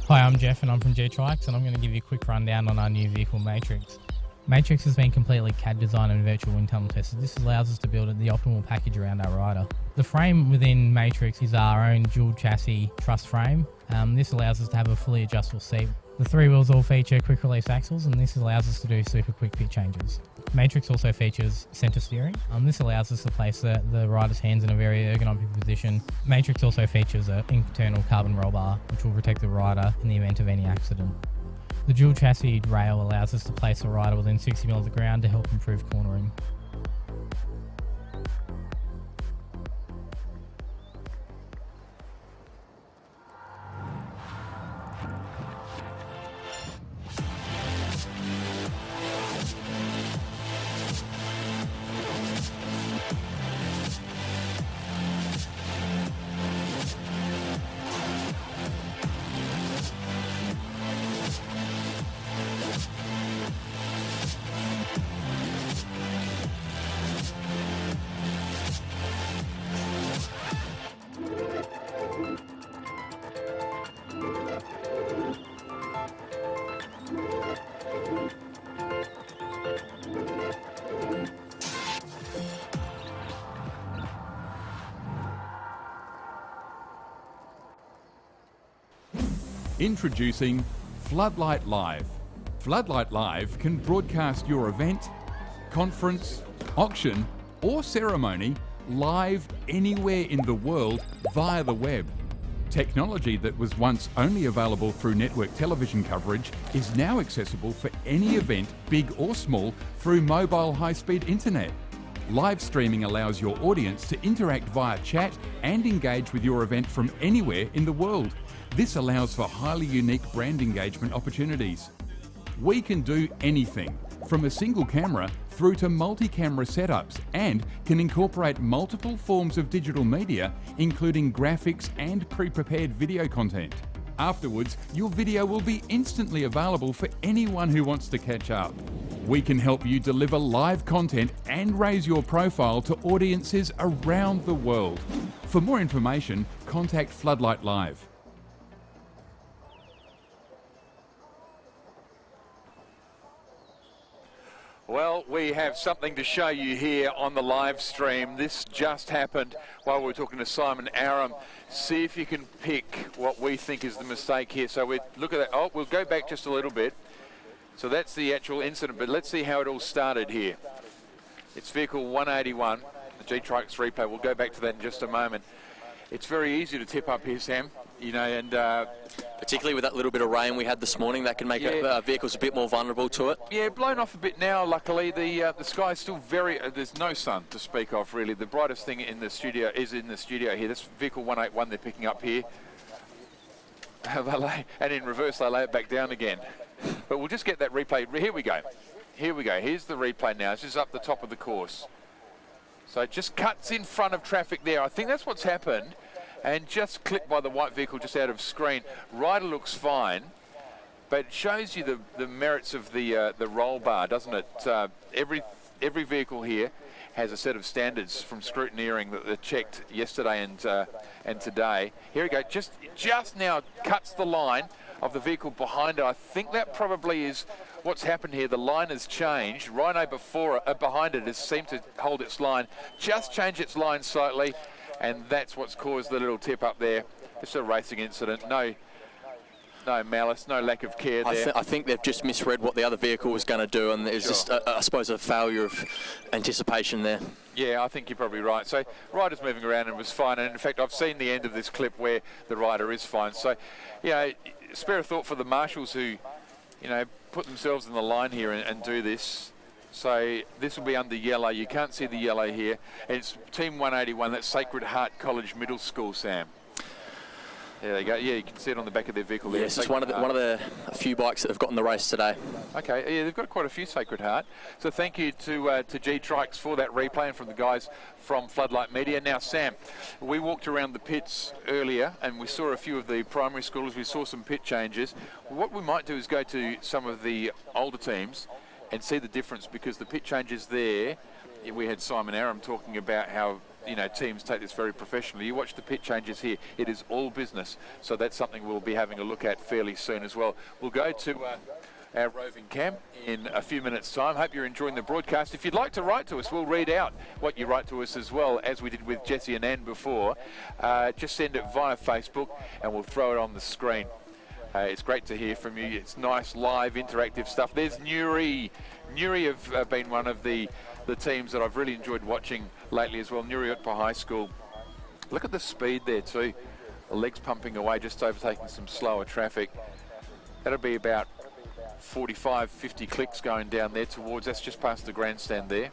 Hi, I'm Jeff and I'm from GTrikes, and I'm going to give you a quick rundown on our new vehicle Matrix. Matrix has been completely CAD designed and virtual wind tunnel tested. This allows us to build the optimal package around our rider. The frame within Matrix is our own dual chassis truss frame. This allows us to have a fully adjustable seat. The three wheels all feature quick release axles, and this allows us to do super quick pitch changes. Matrix also features center steering. This allows us to place the rider's hands in a very ergonomic position. Matrix also features an internal carbon roll bar, which will protect the rider in the event of any accident. The dual chassis rail allows us to place the rider within 60 mm of the ground to help improve cornering. Introducing Floodlight Live. Floodlight Live can broadcast your event, conference, auction or ceremony live anywhere in the world via the web. Technology that was once only available through network television coverage is now accessible for any event, big or small, through mobile high-speed internet. Live streaming allows your audience to interact via chat and engage with your event from anywhere in the world. This allows for highly unique brand engagement opportunities. We can do anything, from a single camera through to multi-camera setups, and can incorporate multiple forms of digital media, including graphics and pre-prepared video content. Afterwards, your video will be instantly available for anyone who wants to catch up. We can help you deliver live content and raise your profile to audiences around the world. For more information, contact Floodlight Live. Well, we have something to show you here on the live stream. This just happened while we were talking to Simon Aram. See if you can pick what we think is the mistake here. So we look at that. Oh, we'll go back just a little bit. So that's the actual incident, but let's see how it all started here. It's vehicle 181, the GTrikes replay. We'll go back to that in just a moment. It's very easy to tip up here, Sam, you know, and particularly with that little bit of rain we had this morning, that can make vehicles a bit more vulnerable to it. Yeah, blown off a bit now. Luckily, the sky's still very. There's no sun to speak of, really. The brightest thing in the studio is in the studio here. This vehicle 181 they're picking up here, and in reverse they lay it back down again. But we'll just get that replay. Here we go. Here we go. Here's the replay now. This is up the top of the course. So it just cuts in front of traffic there. I think that's what's happened. and just clipped by the white vehicle just out of screen. Rider looks fine, but it shows you the merits of the roll bar, doesn't it? Every vehicle here has a set of standards from scrutineering that they checked yesterday and today. Here we go, just now cuts the line of the vehicle behind it. I think that probably is what's happened here. The line has changed. Rhino behind it has seemed to hold its line, just change its line slightly, and that's what's caused the little tip up there. It's a racing incident. No malice, no lack of care there. I think they've just misread what the other vehicle was going to do, and there's just, I suppose, a failure of anticipation there. Yeah, I think you're probably right. So rider's moving around and was fine, and in fact I've seen the end of this clip where the rider is fine. So, you know, spare a thought for the marshals who, you know, put themselves in the line here and do this. So this will be under yellow. You can't see the yellow here. It's Team 181, that's Sacred Heart College Middle School, Sam. There they go. Yeah, you can see it on the back of their vehicle there. Yes, it's one of the few bikes that have gotten the race today. Okay, yeah, they've got quite a few Sacred Heart. So thank you to GTrikes for that replay and from the guys from Floodlight Media. Now, Sam, we walked around the pits earlier and we saw a few of the primary schools. We saw some pit changes. What we might do is go to some of the older teams and see the difference, because the pit changes there, we had Simon Aram talking about how, you know, teams take this very professionally. You watch the pit changes here, it is all business. So that's something we'll be having a look at fairly soon as well. We'll go to our roving camp in a few minutes' time. Hope you're enjoying the broadcast. If you'd like to write to us, we'll read out what you write to us as well, as we did with Jesse and Ann before. Just send it via Facebook and we'll throw it on the screen. It's great to hear from you. It's nice, live, interactive stuff. There's Newry. Newry have been one of the teams that I've really enjoyed watching lately as well. Newry Utpa High School. Look at the speed there too. The legs pumping away, just overtaking some slower traffic. That'll be about 45, 50 clicks going down there towards, that's just past the grandstand there.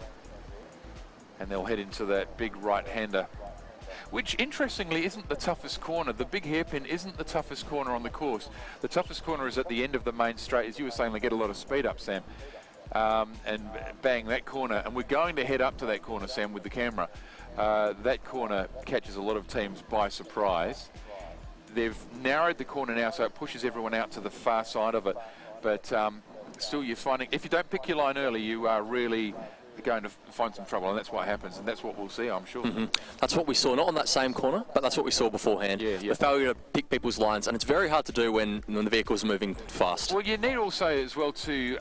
And they'll head into that big right-hander, which interestingly isn't the toughest corner. The big hairpin isn't the toughest corner on the course. The toughest corner is at the end of the main straight. As you were saying, they get a lot of speed up, Sam. And bang, that corner. And we're going to head up to that corner, Sam, with the camera. That corner catches a lot of teams by surprise. They've narrowed the corner now, so it pushes everyone out to the far side of it. But still, you're finding, if you don't pick your line early, you are really going to find some trouble, and that's what happens, and that's what we'll see, I'm sure. That's what we saw, not on that same corner, but that's what we saw beforehand. The failure to pick people's lines, and it's very hard to do when the vehicle's moving fast. Well, you need also as well to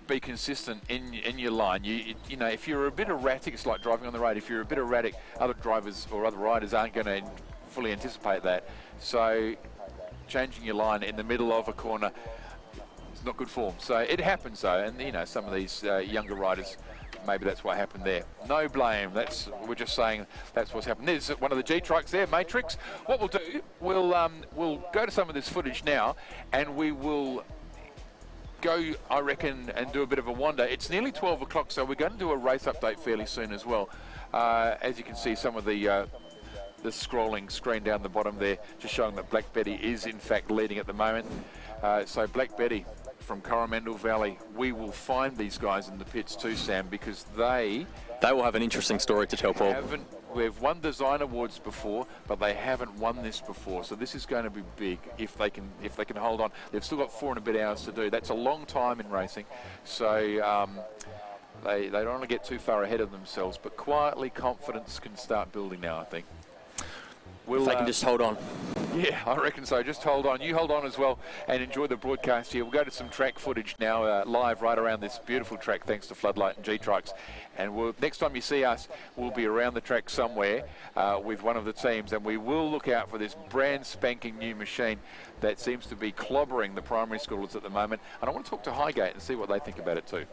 be consistent in your line. You know, if you're a bit erratic, it's like driving on the road. If you're a bit erratic, other drivers or other riders aren't going to fully anticipate that. So changing your line in the middle of a corner is not good form. So it happens though, and you know, some of these younger riders, maybe that's what happened there. No blame. We're just saying that's what's happened. There's one of the G-Trikes there, Matrix. What we'll do, we'll go to some of this footage now, and we will go, I reckon, and do a bit of a wander. It's nearly 12 o'clock, so we're going to do a race update fairly soon as well. As you can see, some of the scrolling screen down the bottom there, just showing that Black Betty is in fact leading at the moment. So Black Betty from Coromandel Valley, we will find these guys in the pits too, Sam, because they will have an interesting story to tell, Paul. We've won design awards before, but they haven't won this before, so this is going to be big if they can hold on. They've still got 4 and a bit hours to do. That's a long time in racing, so they don't want to get too far ahead of themselves, but quietly confidence can start building now, I think. If they can just hold on. Yeah, I reckon so. Just hold on. You hold on as well and enjoy the broadcast here. We'll go to some track footage now, live right around this beautiful track, thanks to Floodlight and G-Trikes. And next time you see us, we'll be around the track somewhere with one of the teams, and we will look out for this brand spanking new machine that seems to be clobbering the primary schoolers at the moment. And I want to talk to Highgate and see what they think about it too.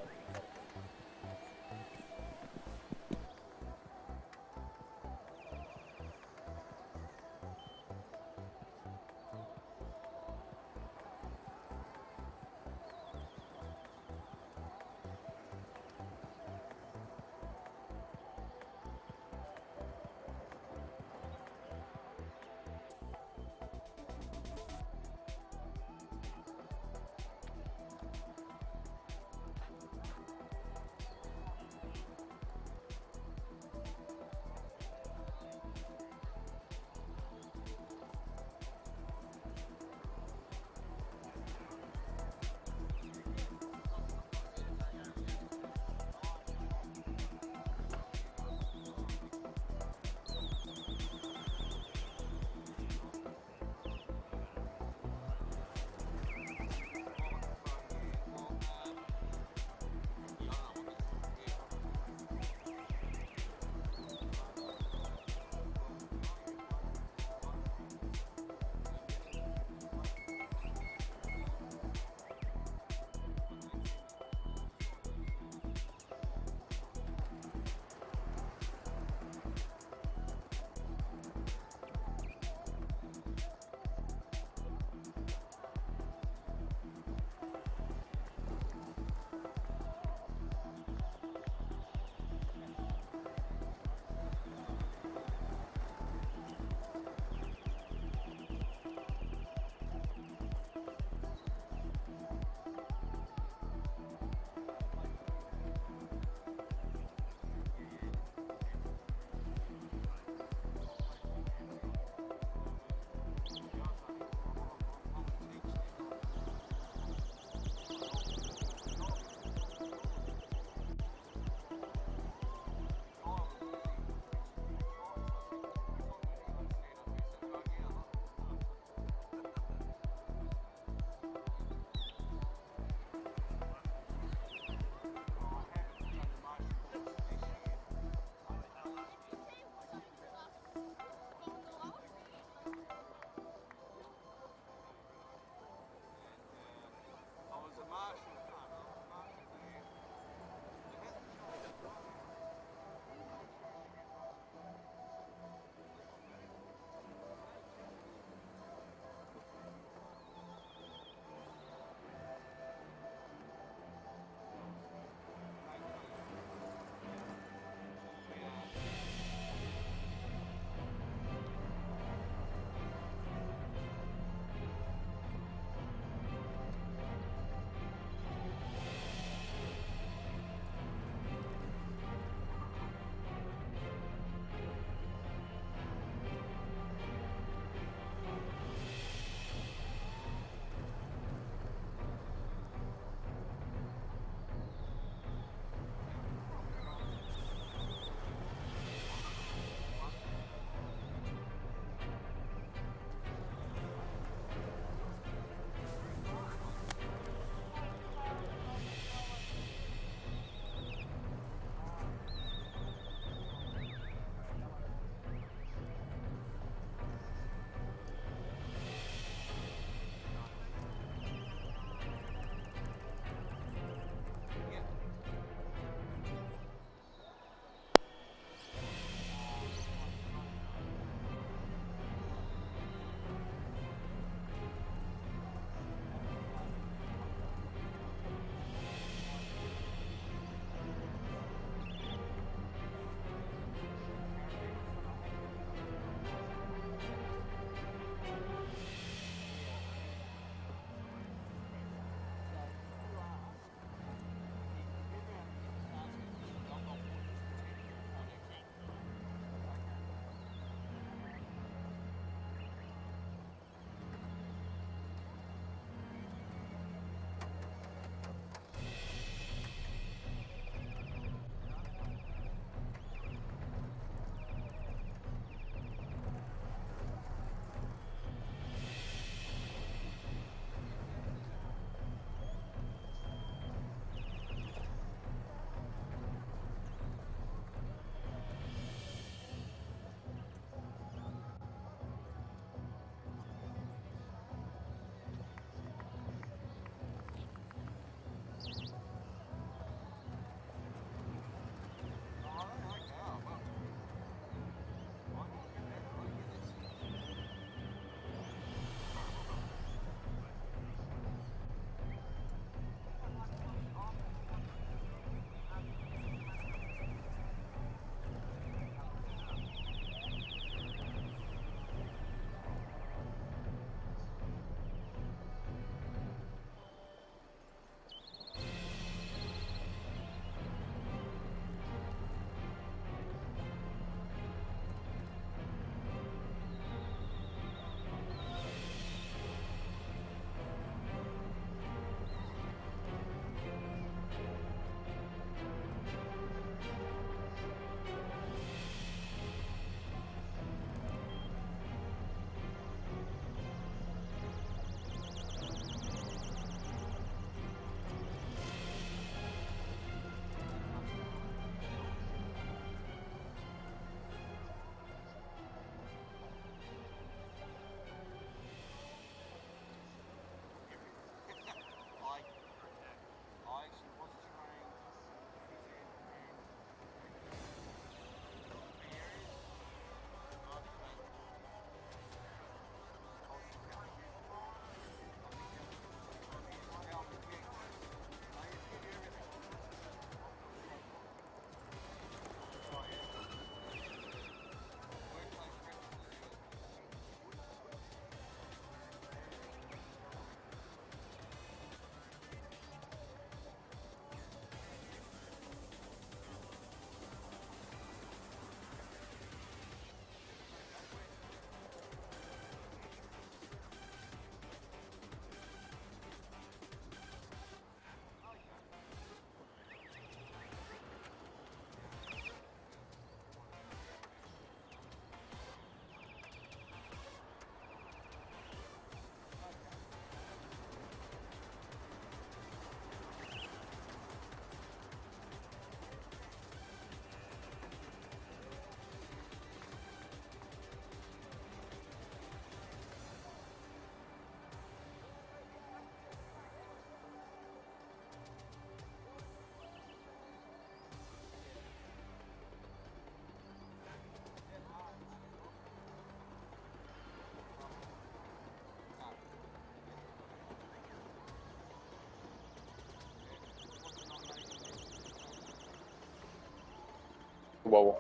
wobble.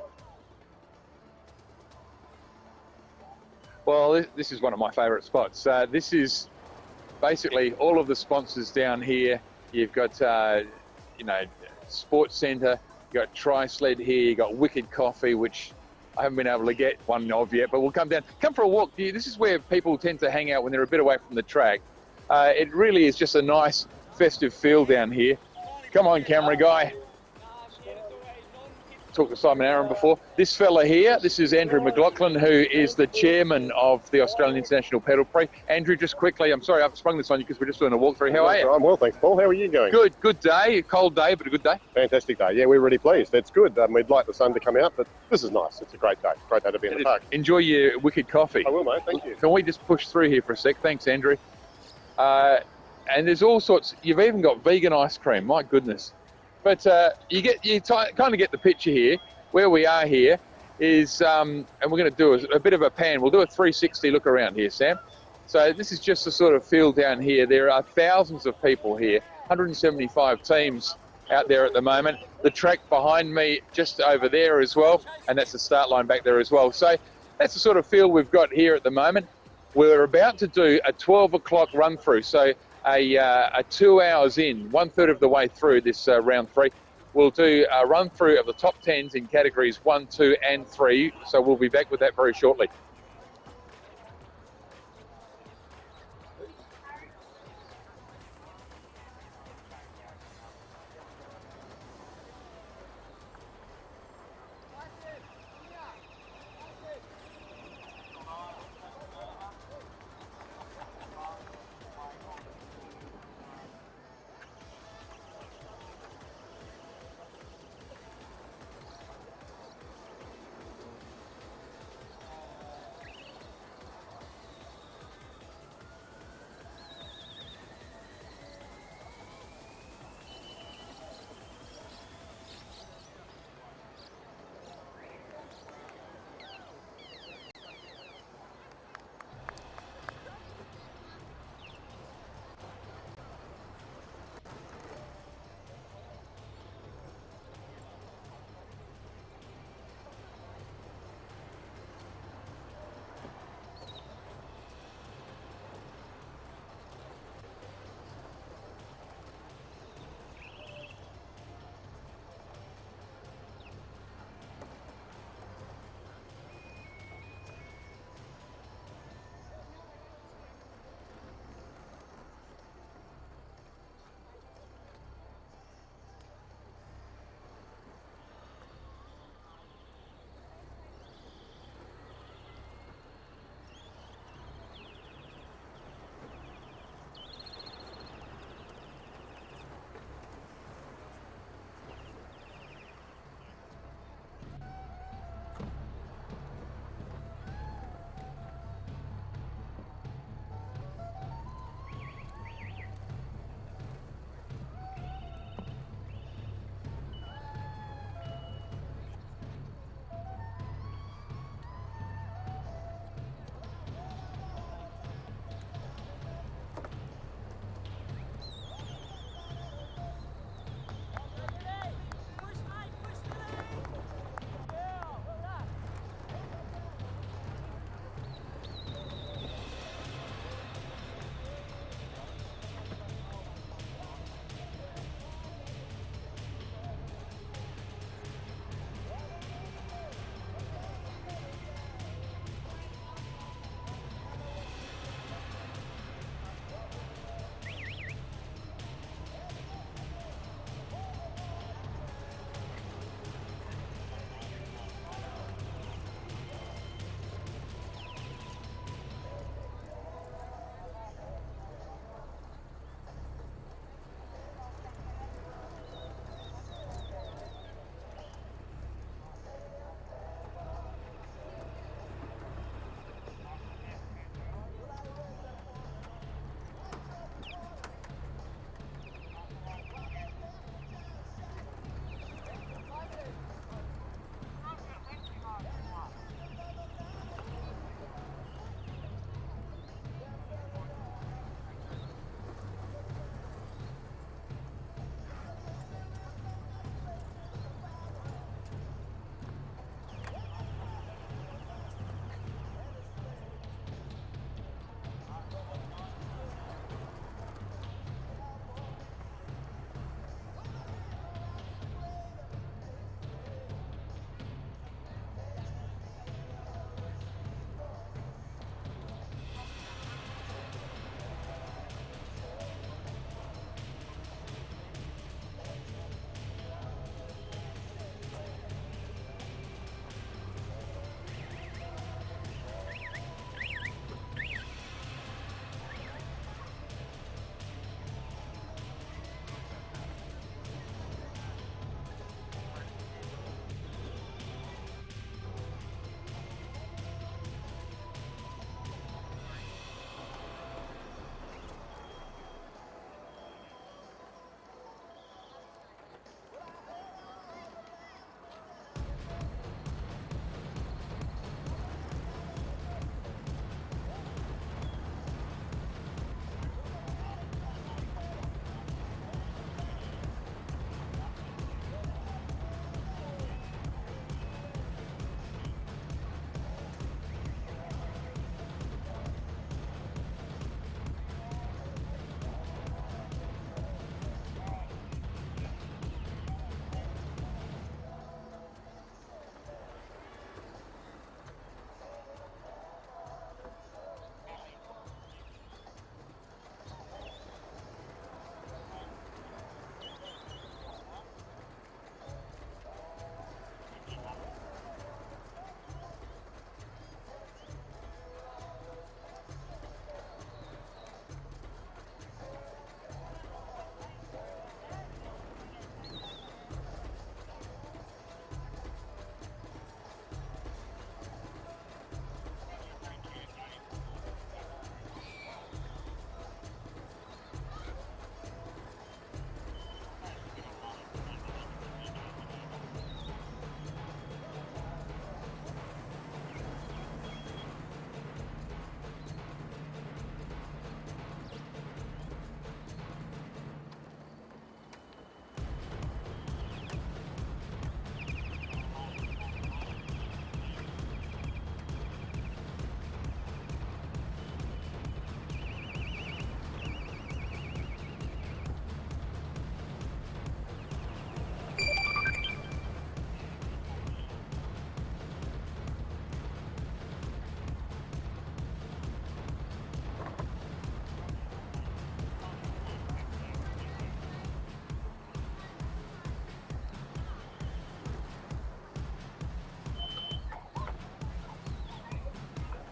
Well, this is one of my favourite spots. This is basically all of the sponsors down here. You've got, you know, Sports Centre, you've got Tri-Sled here, you've got Wicked Coffee, which I haven't been able to get one of yet, but we'll come down. Come for a walk. This is where people tend to hang out when they're a bit away from the track. It really is just a nice festive feel down here. Come on, camera guy. Talked to Simon Aaron before. This fella here, this is Andrew McLaughlin, who is the chairman of the Australian International Pedal Prix. Andrew, just quickly, I'm sorry I've sprung this on you because we're just doing a walkthrough. How are you? I'm well, thanks, Paul. How are you going? Good day. A cold day, but a good day. Fantastic day. Yeah, we're really pleased. It's good. We'd like the sun to come out, but this is nice. It's a great day. Great day to be in the park. Enjoy your Wicked Coffee. I will, mate. Thank you. Can we just push through here for a sec? Thanks, Andrew. And there's all sorts. You've even got vegan ice cream. My goodness. But you kind of get the picture here. Where we are here is, and we're going to do a bit of a pan. We'll do a 360 look around here, Sam. So this is just the sort of feel down here. There are thousands of people here, 175 teams out there at the moment. The track behind me just over there as well, and that's the start line back there as well. So that's the sort of feel we've got here at the moment. We're about to do a 12 o'clock run through, so a 2 hours in, 1/3 of the way through this round 3. We'll do a run through of the top 10s in categories 1, 2 and 3. So we'll be back with that very shortly.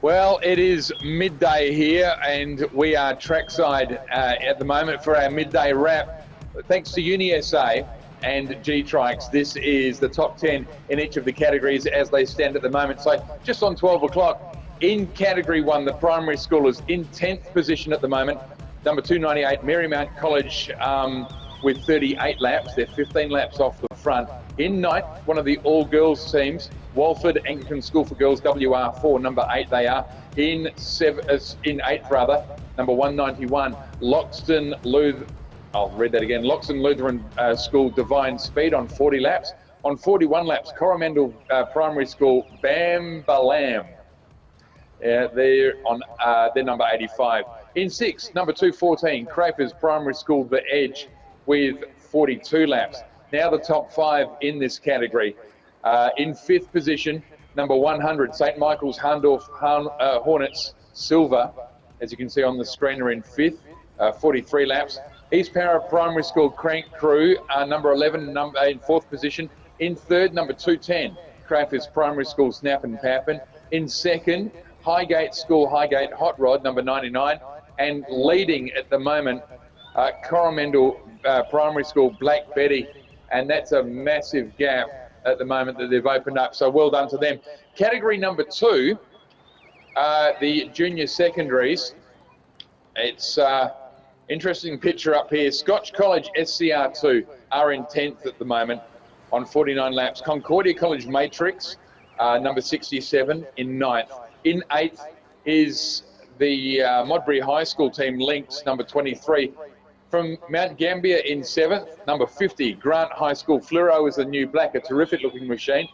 Well, it is midday here, and we are trackside at the moment for our midday wrap. Thanks to UniSA and GTrikes, this is the top 10 in each of the categories as they stand at the moment. So just on 12 o'clock, in Category 1, the primary school is in 10th position at the moment. Number 298, Marymount College, with 38 laps. They're 15 laps off the front. In 9th, one of the all-girls teams, Walford Anglican School for Girls, WR4, number 8 they are. In 8th rather, number 191, Loxton Lutheran School Divine Speed on 40 laps. On 41 laps, Coromandel Primary School Bambalam. They're number 85. In 6th, number 214, Crapers Primary School The Edge with 42 laps. Now the top 5 in this category. In 5th position, number 100, St. Michael's Harndorf Hornets Silver, as you can see on the screen, are in 5th, 43 laps. East Para Primary School Crank Crew, number 11, in 4th position. In 3rd, number 210, Crafers Primary School Snap and Pappin. In 2nd, Highgate School Highgate Hot Rod, number 99. And leading at the moment, Coromandel Primary School Black Betty. And that's a massive gap at the moment that they've opened up. So well done to them. Category number 2, the junior secondaries. It's interesting picture up here. Scotch College SCR2 are in 10th at the moment on 49 laps. Concordia College Matrix, number 67, in 9th. In 8th is the Modbury High School team Lynx, number 23. From Mount Gambier in 7th, number 50, Grant High School Fluoro is the new black, a terrific looking machine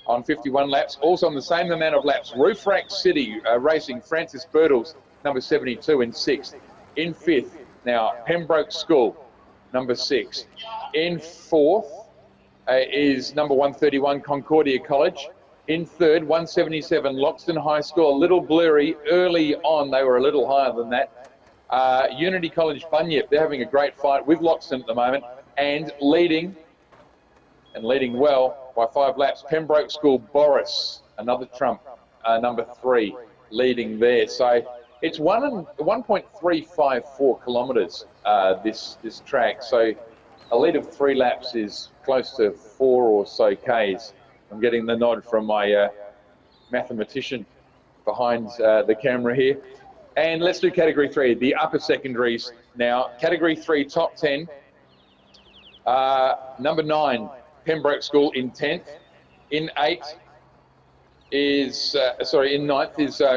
on 51 laps. Also on the same amount of laps, Roof Rack City Racing, Francis Birtles, number 72 in 6th. In 5th, now Pembroke School, number 6. In 4th is number 131, Concordia College. In 3rd, 177, Loxton High School, a little blurry. Early on, they were a little higher than that. Unity College Bunyip, they're having a great fight with Loxton at the moment, and leading well by 5 laps, Pembroke School Boris, another trump, number 3, leading there. So it's 1.354 kilometres, this track. So a lead of 3 laps is close to 4 or so Ks. I'm getting the nod from my mathematician behind the camera here. And let's do Category 3, the upper secondaries now. Category 3, top 10. Number 9, Pembroke School in 10th. In 9th is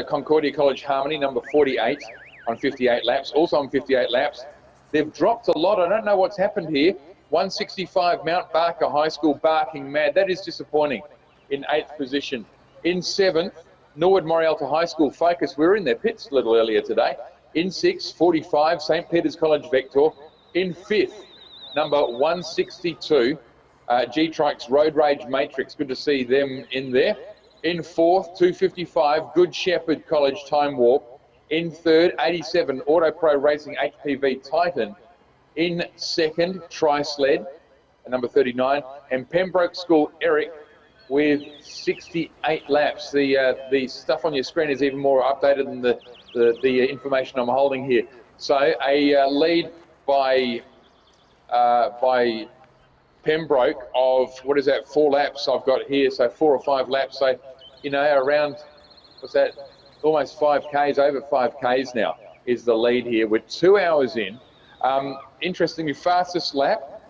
Concordia College Harmony, number 48, on 58 laps. Also on 58 laps. They've dropped a lot. I don't know what's happened here. 165, Mount Barker High School Barking Mad. That is disappointing, in 8th position. In 7th, Norwood Morialta High School Focus. We were in their pits a little earlier today. In 6th, 45, St. Peter's College Vector. In 5th, number 162, GTrikes Road Rage Matrix. Good to see them in there. In 4th, 255, Good Shepherd College Time Warp. In 3rd, 87, Auto Pro Racing HPV Titan. In 2nd, Tri-Sled, number 39, and Pembroke School Eric with 68 laps. The stuff on your screen is even more updated than the information I'm holding here. So a lead by Pembroke of, 4 laps I've got here, so 4 or 5 laps. So, around, almost 5 Ks, over 5 Ks now is the lead here. We're 2 hours in. Interestingly, fastest lap,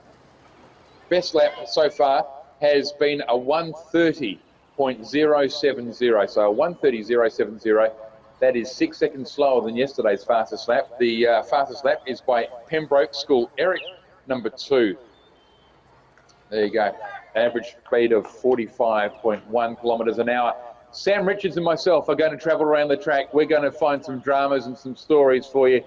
best lap so far, has been a 1:30.070. So a 1:30.070. That is 6 seconds slower than yesterday's fastest lap. The fastest lap is by Pembroke School Eric, number 2. There you go. Average speed of 45.1 kilometres an hour. Sam Richards and myself are going to travel around the track. We're going to find some dramas and some stories for you.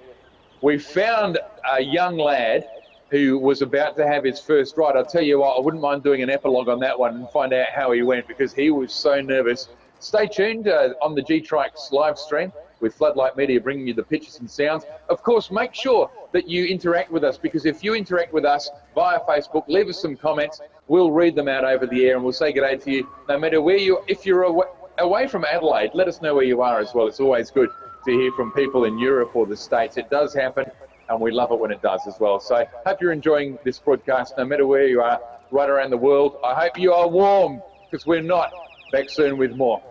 We found a young lad who was about to have his first ride. I'll tell you what, I wouldn't mind doing an epilogue on that one and find out how he went, because he was so nervous. Stay tuned on the GTrikes live stream with Floodlight Media, bringing you the pictures and sounds. Of course, make sure that you interact with us, because if you interact with us via Facebook, leave us some comments. We'll read them out over the air and we'll say good day to you, no matter where you, if you're away from Adelaide, let us know where you are as well. It's always good to hear from people in Europe or the States. It does happen, and we love it when it does as well. So hope you're enjoying this broadcast, no matter where you are, right around the world. I hope you are warm, because we're not. Back soon with more.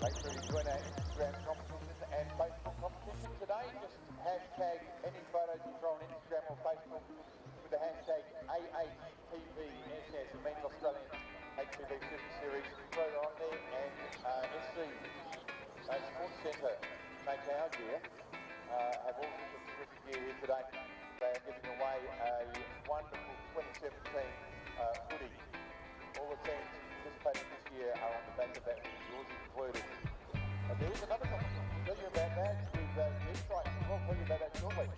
Make sure you join our Instagram competition and Facebook competition today. Just hashtag any photos you throw on Instagram or Facebook with the hashtag AHTVSS, the Mean Australian HTV Super Series. Throw it on there, and SC Sports Centre, make our gear, have all sorts of terrific gear here today. They are giving away a wonderful 2017 hoodie. All the teams participating this year are on the back of that, yours included. And there is another competition. I'll tell you about that with GTrikes. I'll tell you about that shortly.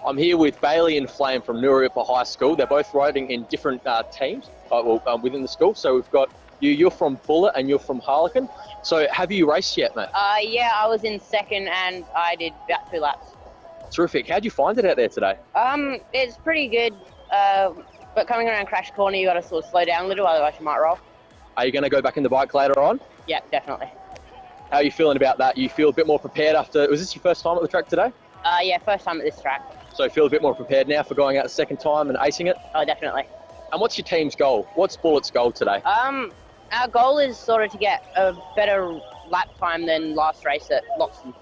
I'm here with Bailey and Flame from Nuripa High School. They're both riding in different teams within the school. So we've got you're from Bullet and you're from Harlequin. So have you raced yet, mate? Yeah, I was in second and I did about 2 laps. Terrific. How'd you find it out there today? It's pretty good, but coming around Crash Corner, you got to sort of slow down a little, otherwise you might roll. Are you going to go back in the bike later on? Yeah, definitely. How are you feeling about that? You feel a bit more prepared after, was this your first time at the track today? Yeah, first time at this track. So you feel a bit more prepared now for going out the second time and acing it? Oh, definitely. And what's your team's goal? What's Bullet's goal today? Our goal is sort of to get a better lap time than last race at Loxton.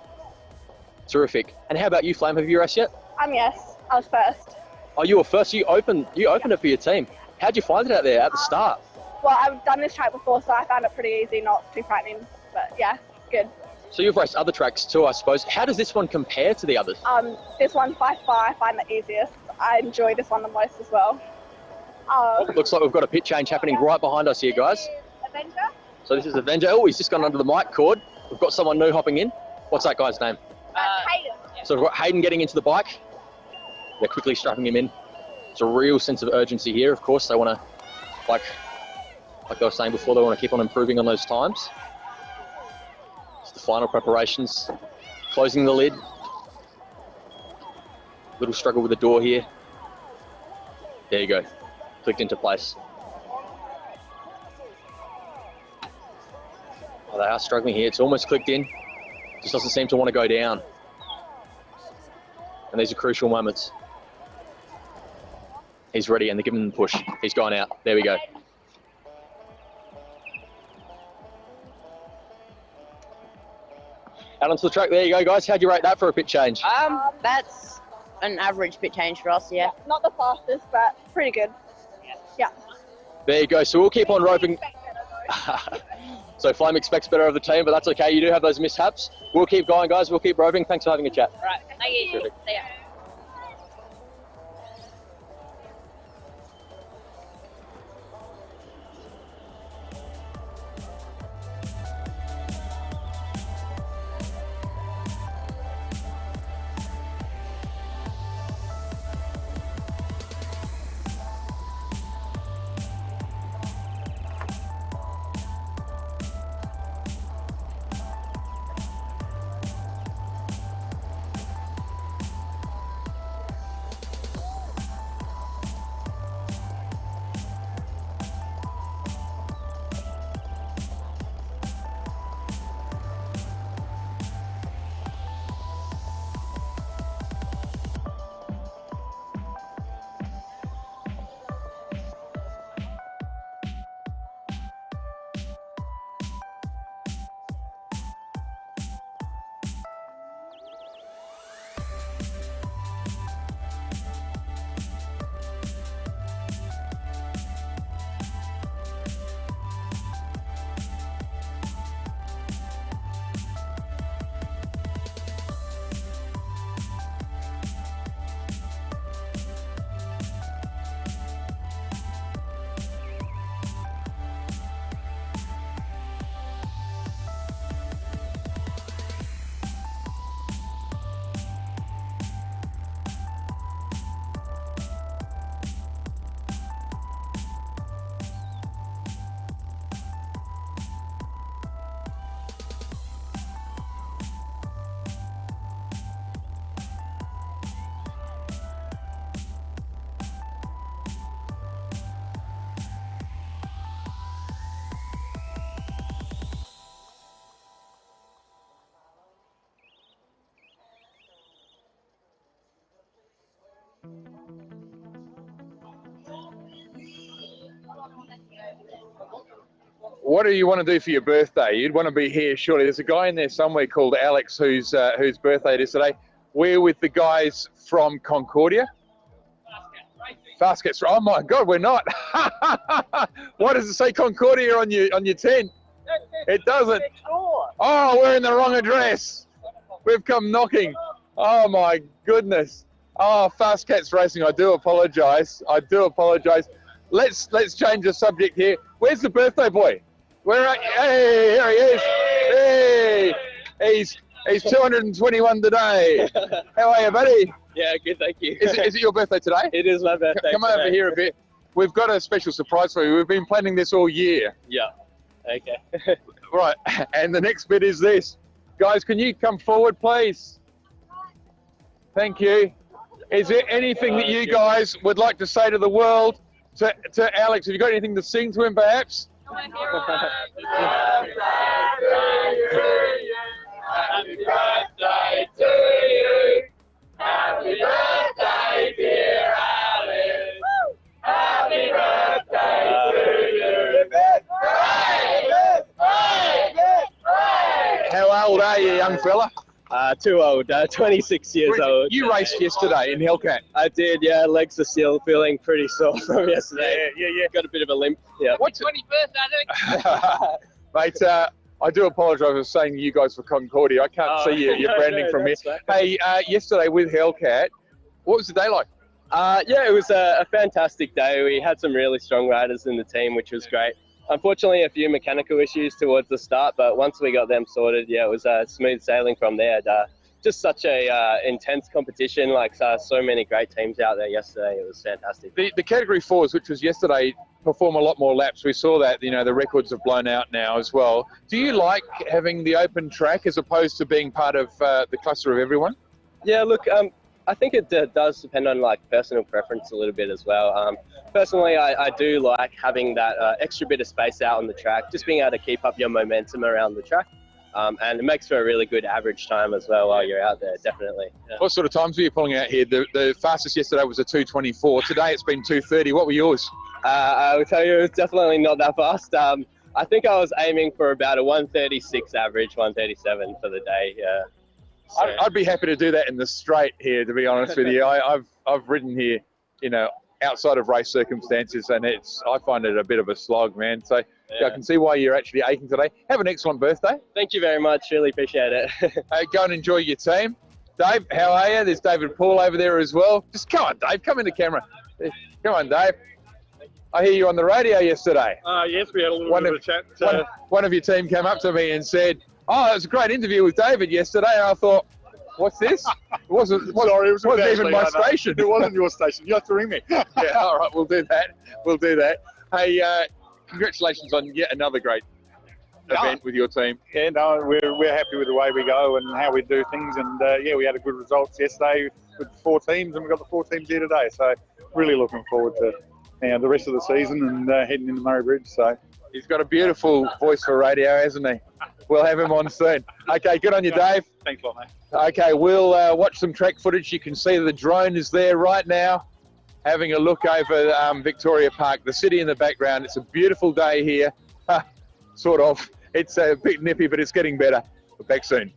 Terrific. And how about you, Flame? Have you raced yet? Yes, I was first. Oh, you were first. You opened it for your team. How'd you find it out there at the start? Well, I've done this track before, so I found it pretty easy, not too frightening. But yeah, good. So you've raced other tracks too, I suppose. How does this one compare to the others? This one by far I find the easiest. I enjoy this one the most as well. Looks like we've got a pit change happening right behind us here, guys. Avenger? So this is Avenger. Oh, he's just gone under the mic cord. We've got someone new hopping in. What's that guy's name? Hayden. So we've got Hayden getting into the bike. They're quickly strapping him in. There's a real sense of urgency here. Of course, they want to, like I was saying before, they want to keep on improving on those times. It's the final preparations. Closing the lid. Little struggle with the door here. There you go. Clicked into place. Oh, they are struggling here. It's almost clicked in. Just doesn't seem to want to go down. And these are crucial moments. He's ready and they're giving him the push. He's gone out. There we go. Out onto the track. There you go, guys. How'd you rate that for a pit change? That's an average pit change for us, yeah. Not the fastest, but pretty good. Yeah. There you go. So we'll keep on roping. So Flame expects better of the team, but that's okay. You do have those mishaps. We'll keep going, guys. We'll keep roping. Thanks for having a chat. All right. Thank you. Terrific. See ya. What do you want to do for your birthday? You'd want to be here, surely. There's a guy in there somewhere called Alex whose birthday it is today. We're with the guys from Concordia. Fastcats. Oh my God, we're not. Why does it say Concordia on your tent? It doesn't. Oh, we're in the wrong address. We've come knocking. Oh my goodness. Oh, Fastcats Racing. I do apologise. I do apologise. Let's change the subject here. Where's the birthday boy? Where are you? Hey, here he is. Hey, He's 221 today. How are you, buddy? Yeah, good, thank you. Is it your birthday today? It is my birthday. Come over here a bit. We've got a special surprise for you. We've been planning this all year. Yeah. Okay. Right, and the next bit is this. Guys, can you come forward, please? Thank you. Is there anything that you guys would like to say to the world? To Alex, have you got anything to sing to him, perhaps? Happy birthday to you. Happy birthday, dear Alice. Happy birthday to you. How old are you, young fella? Too old, 26 years old. You raced yesterday in Hellcat. I did, yeah. Legs are still feeling pretty sore from yesterday. Yeah. Got a bit of a limp. Yeah. What's 21st, Alex? Mate, I do apologise for saying you guys for Concordia. I can't see your branding from here. Hey, yesterday with Hellcat, what was the day like? Yeah, it was a fantastic day. We had some really strong riders in the team, which was great. Unfortunately, a few mechanical issues towards the start, but once we got them sorted, yeah, it was smooth sailing from there. Just such a intense competition, like so many great teams out there yesterday. It was fantastic. The Category 4s, which was yesterday, perform a lot more laps. We saw that, the records have blown out now as well. Do you like having the open track as opposed to being part of the cluster of everyone? Yeah, look, I think it does depend on personal preference a little bit as well. Personally, I do like having that extra bit of space out on the track, just being able to keep up your momentum around the track. And it makes for a really good average time as well while you're out there, definitely. Yeah. What sort of times were you pulling out here? The fastest yesterday was a 2:24. Today it's been 2:30. What were yours? I will tell you, it was definitely not that fast. I think I was aiming for about a 1:36 average, 1:37 for the day. Yeah. So. I'd be happy to do that in the straight here, to be honest with you. I've ridden here, outside of race circumstances, and I find it a bit of a slog, man. So yeah, I can see why you're actually aching today. Have an excellent birthday. Thank you very much. Really appreciate it. Go and enjoy your team. Dave, how are you? There's David Paul over there as well. Just come on, Dave. Come in the camera. Come on, Dave. I hear you on the radio yesterday. Yes, we had a little bit of a chat. One of your team came up to me and said, "Oh, it was a great interview with David yesterday." And I thought, what's this? It wasn't even my station. It wasn't your station. You have to ring me. Yeah, all right, we'll do that. Hey, congratulations on yet another great event with your team. Yeah, no, we're happy with the way we go and how we do things. And we had a good results yesterday with 4 teams, and we've got the 4 teams here today. So really looking forward to the rest of the season and heading into Murray Bridge. So he's got a beautiful voice for radio, hasn't he? We'll have him on soon. Okay, good on you, Dave. Thanks a lot, mate. Okay, we'll watch some track footage. You can see the drone is there right now, having a look over Victoria Park, the city in the background. It's a beautiful day here. Sort of. It's a bit nippy, but it's getting better. We're back soon.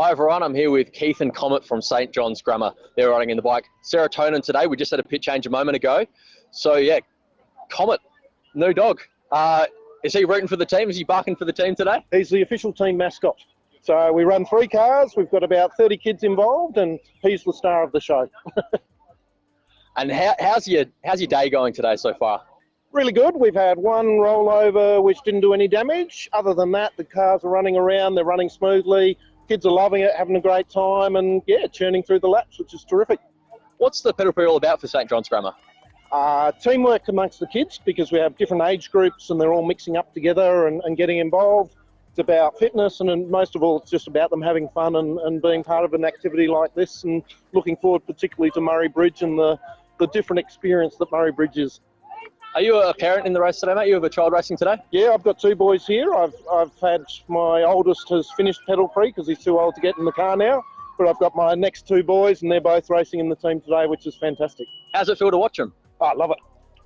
Hi everyone, I'm here with Keith and Comet from St John's Grammar. They're riding in the bike Serotonin today. We just had a pit change a moment ago. So yeah, Comet, new dog. Is he rooting for the team? Is he barking for the team today? He's the official team mascot. So we run 3 cars, we've got about 30 kids involved, and he's the star of the show. And how's your day going today so far? Really good. We've had one rollover which didn't do any damage. Other than that, the cars are running around, they're running smoothly. Kids are loving it, having a great time, and yeah, churning through the laps, which is terrific. What's the pedal prix all about for St John's Grammar? Teamwork amongst the kids, because we have different age groups and they're all mixing up together and getting involved. It's about fitness, and most of all, it's just about them having fun and being part of an activity like this, and looking forward particularly to Murray Bridge and the different experience that Murray Bridge is. Are you a parent in the race today, mate? You have a child racing today? Yeah, I've got 2 boys here. I've had my oldest has finished pedal prix because he's too old to get in the car now. But I've got my next 2 boys, and they're both racing in the team today, which is fantastic. How's it feel to watch them? Oh, I love it.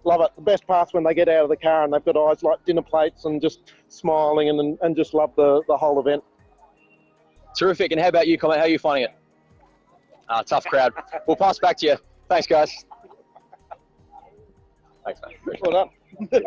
Love it. The best part's when they get out of the car and they've got eyes like dinner plates and just smiling and just love the whole event. Terrific. And how about you, Comet? How are you finding it? Tough crowd. We'll pass back to you. Thanks, guys. Thanks, mate. Well done.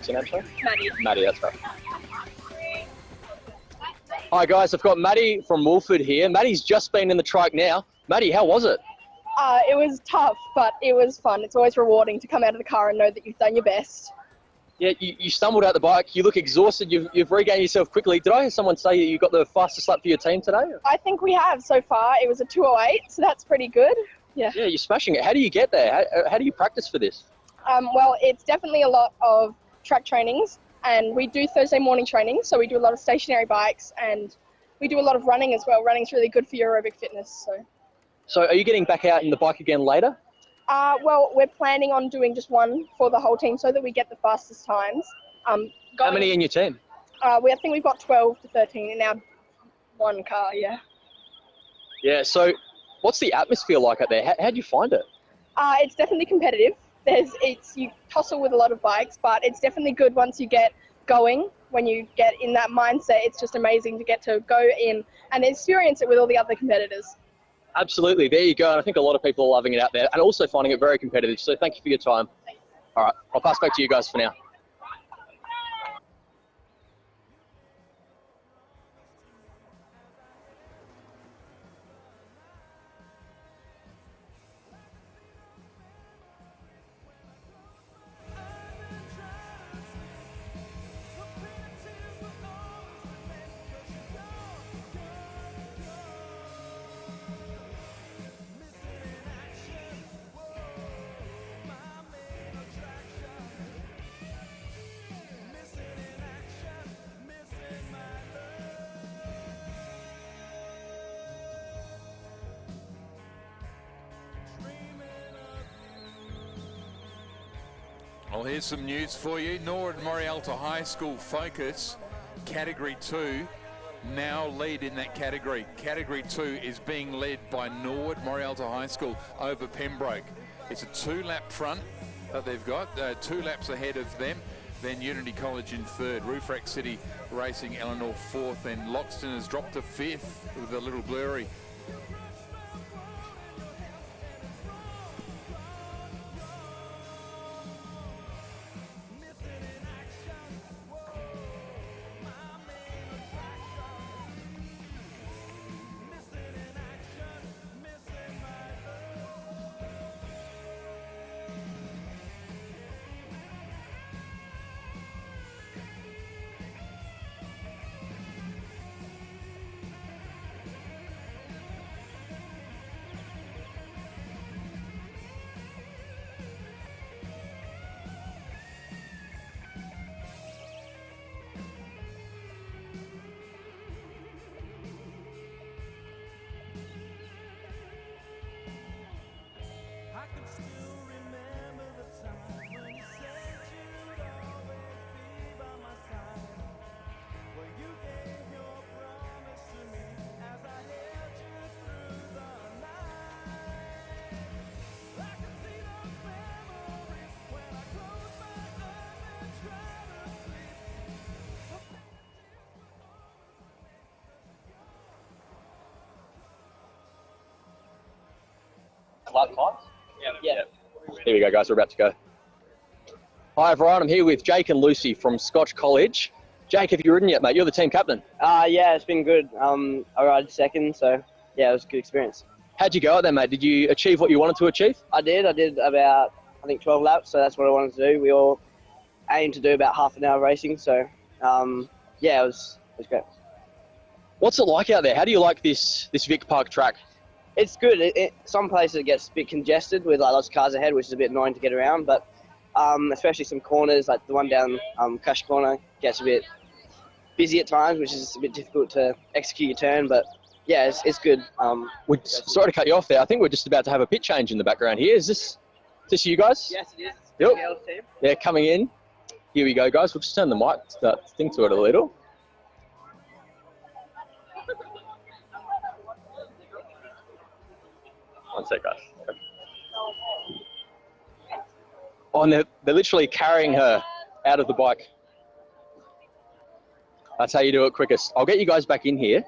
What's your name, sorry? Maddie. Maddie, that's right. Hi guys, I've got Maddie from Wolford here. Maddie's just been in the trike now. Maddie, how was it? It was tough, but it was fun. It's always rewarding to come out of the car and know that you've done your best. Yeah, you stumbled out the bike. You look exhausted. You've regained yourself quickly. Did I hear someone say you got the fastest lap for your team today? I think we have so far. It was a 2:08, so that's pretty good. Yeah. Yeah, you're smashing it. How do you get there? How do you practice for this? Well, it's definitely a lot of track trainings, and we do Thursday morning training, so we do a lot of stationary bikes, and we do a lot of running as well. Running's really good for your aerobic fitness. So are you getting back out in the bike again later? Well, we're planning on doing just one for the whole team so that we get the fastest times. How many in your team? I think we've got 12 to 13 in our one car, yeah. Yeah, so what's the atmosphere like out there? How do you find it? It's definitely competitive. You tussle with a lot of bikes, but it's definitely good once you get going. When you get in that mindset, it's just amazing to get to go in and experience it with all the other competitors. Absolutely, there you go. And I think a lot of people are loving it out there and also finding it very competitive. So thank you for your time. All right, I'll pass back to you guys for now. Well, here's some news for you. Norwood Morialta High School Focus, Category 2, now lead in that category. Category 2 is being led by Norwood Morialta High School over Pembroke. It's a 2-lap front that they've got, 2 laps ahead of them. Then Unity College in 3rd, Roofrack City Racing Eleanor 4th, and Loxton has dropped to 5th with a little blurry. Lap times? Yeah. Here we go, guys. We're about to go. Hi, everyone. I'm here with Jake and Lucy from Scotch College. Jake, have you ridden yet, mate? You're the team captain. Yeah, it's been good. I rode second, so yeah, it was a good experience. How'd you go out there, mate? Did you achieve what you wanted to achieve? I did about, I think, 12 laps, so that's what I wanted to do. We all aimed to do about half an hour racing, so yeah, it was great. What's it like out there? How do you like this Vic Park track? It's good. Some places it gets a bit congested with like lots of cars ahead, which is a bit annoying to get around, but especially some corners, like the one down Crash Corner, gets a bit busy at times, which is a bit difficult to execute your turn, but yeah, it's good. Sorry to cut you off there. I think we're just about to have a pit change in the background here. Is this you guys? Yes, it is. Yep. Girls team. Yeah, coming in. Here we go, guys. We'll just turn the mic thing to it a little. One sec, guys. Oh, and they're literally carrying her out of the bike. That's how you do it quickest. I'll get you guys back in here.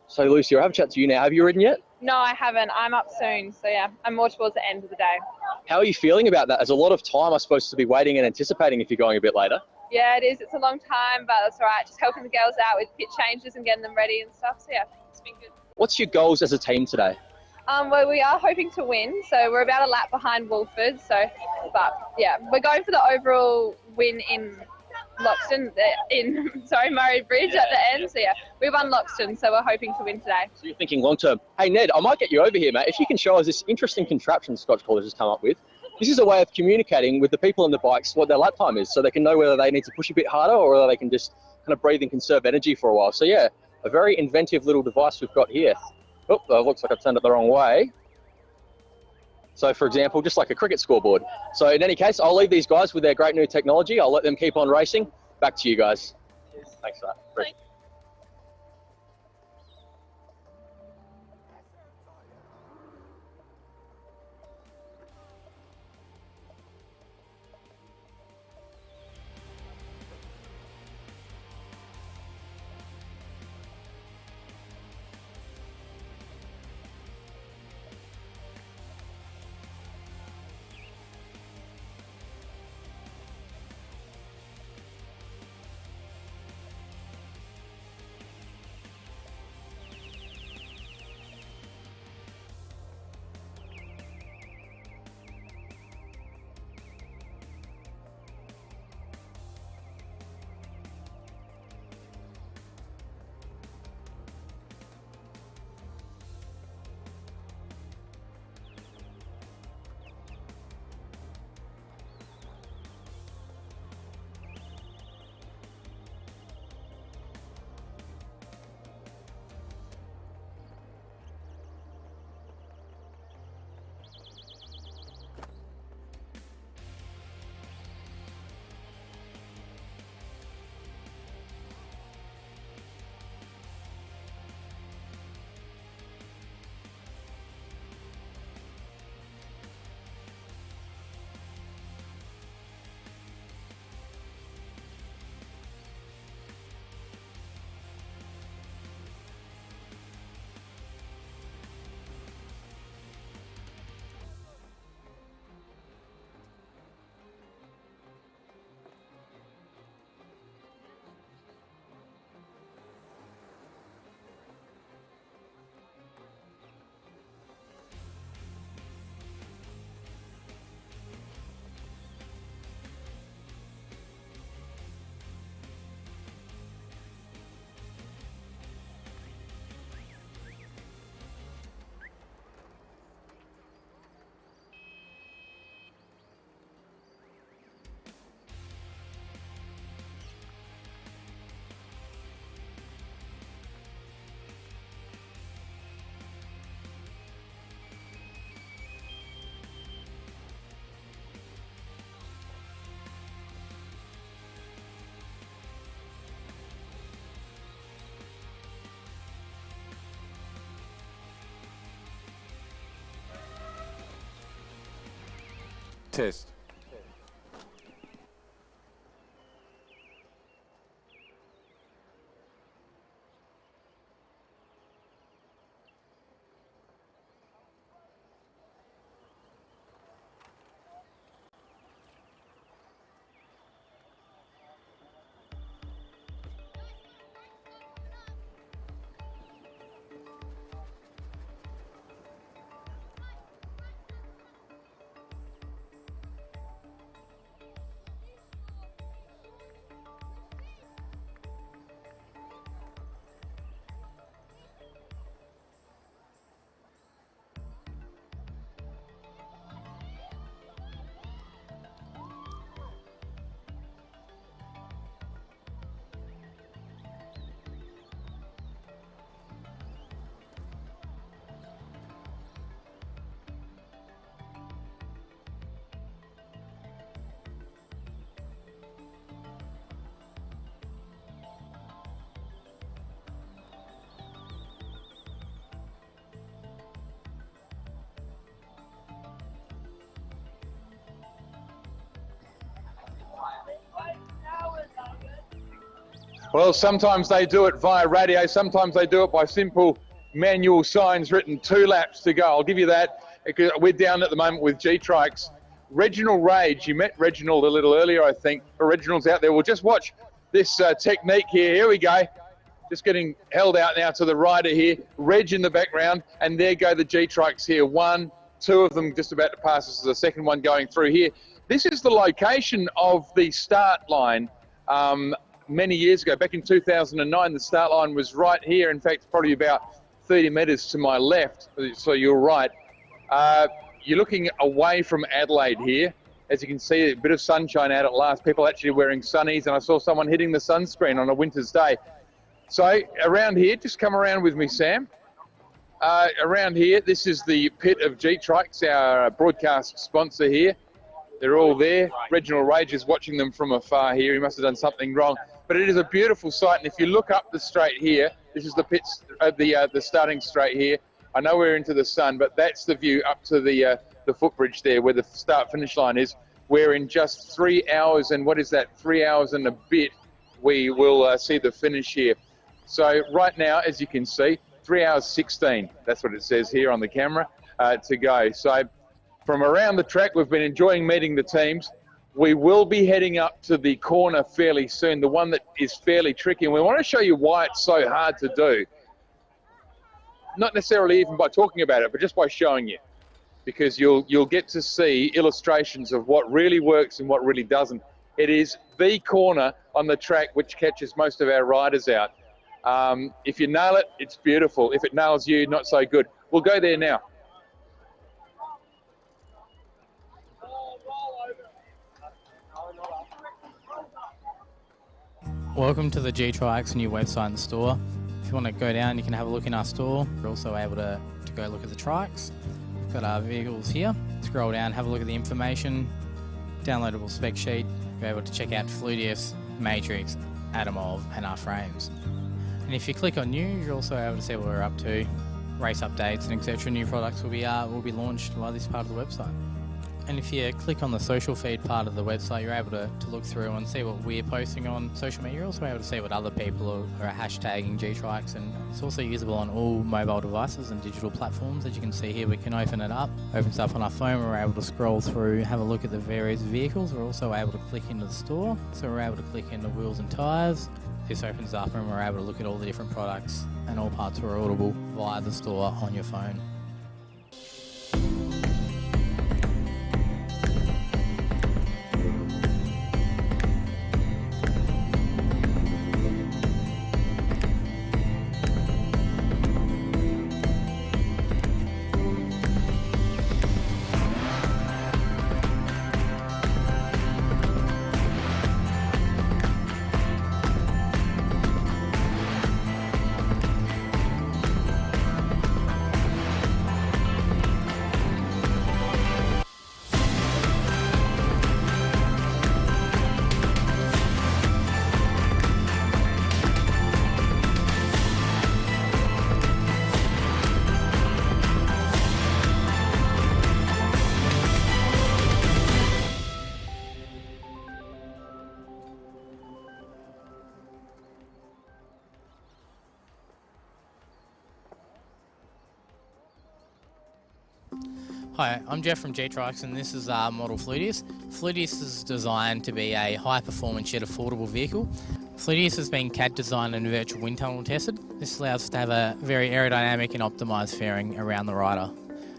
So, Lucy, I'll have a chat to you now. Have you ridden yet? No, I haven't. I'm up soon. So, yeah, I'm more towards the end of the day. How are you feeling about that? There's a lot of time, I suppose, to be waiting and anticipating if you're going a bit later. Yeah, it is. It's a long time, but that's all right. Just helping the girls out with pit changes and getting them ready and stuff. So, yeah, it's been good. What's your goals as a team today? Well, we are hoping to win, so we're about a lap behind Wolford. So, but yeah, we're going for the overall win in Loxton, Murray Bridge at the end. So yeah, we won Loxton, so we're hoping to win today. So you're thinking long term. Hey Ned, I might get you over here, mate. If you can show us this interesting contraption Scotch College has come up with. This is a way of communicating with the people on the bikes what their lap time is, so they can know whether they need to push a bit harder or whether they can just kind of breathe and conserve energy for a while. So yeah, a very inventive little device we've got here. Oh, looks like I've turned it the wrong way. So, for example, just like a cricket scoreboard. So, in any case, I'll leave these guys with their great new technology. I'll let them keep on racing. Back to you guys. Thanks for that. Thanks. Test. Well, sometimes they do it via radio, sometimes they do it by simple manual signs written 2 laps to go. I'll give you that. We're down at the moment with GTrikes. Reginald Rage, you met Reginald a little earlier, I think. Reginald's out there. We'll just watch this technique here. Here we go. Just getting held out now to the rider here. Reg in the background, and there go the GTrikes here. 1, 2 of them just about to pass. This is the second one going through here. This is the location of the start line. Many years ago, back in 2009, the start line was right here. In fact, probably about 30 metres to my left, so you're right. You're looking away from Adelaide here. As you can see, a bit of sunshine out at last. People actually wearing sunnies, and I saw someone hitting the sunscreen on a winter's day. So around here, just come around with me, Sam. Around here, this is the pit of GTrikes, our broadcast sponsor here. They're all there. Reginald Rage is watching them from afar here. He must have done something wrong. But it is a beautiful sight, and if you look up the straight here, this is the pits, the starting straight here. I know we're into the sun, but that's the view up to the footbridge there, where the start-finish line is. We're in just 3 hours, and what is that? 3 hours and a bit. We will see the finish here. So right now, as you can see, 3 hours 16. That's what it says here on the camera to go. So from around the track, we've been enjoying meeting the teams. We will be heading up to the corner fairly soon, the one that is fairly tricky. And we want to show you why it's so hard to do. Not necessarily even by talking about it, but just by showing you. Because you'll get to see illustrations of what really works and what really doesn't. It is the corner on the track which catches most of our riders out. If you nail it, it's beautiful. If it nails you, not so good. We'll go there now. Welcome to the GTrikes new website and store. If you want to go down, you can have a look in our store. We're also able to go look at the trikes. We've got our vehicles here. Scroll down, have a look at the information, downloadable spec sheet. You're able to check out Fluidius, Matrix, Adamov, and our frames. And if you click on news, you're also able to see what we're up to, race updates and etc. New products will be launched via this part of the website. And if you click on the social feed part of the website, you're able to look through and see what we're posting on social media. You're also able to see what other people are hashtagging GTrikes, and it's also usable on all mobile devices and digital platforms. As you can see here, we can open it up, opens up on our phone. We're able to scroll through, have a look at the various vehicles. We're also able to click into the store, so we're able to click into wheels and tyres. This opens up and we're able to look at all the different products, and all parts are orderable via the store on your phone. Hi, I'm Jeff from GTrikes and this is our model Fluidius. Fluidius is designed to be a high-performance yet affordable vehicle. Fluidius has been CAD designed and virtual wind tunnel tested. This allows us to have a very aerodynamic and optimised fairing around the rider.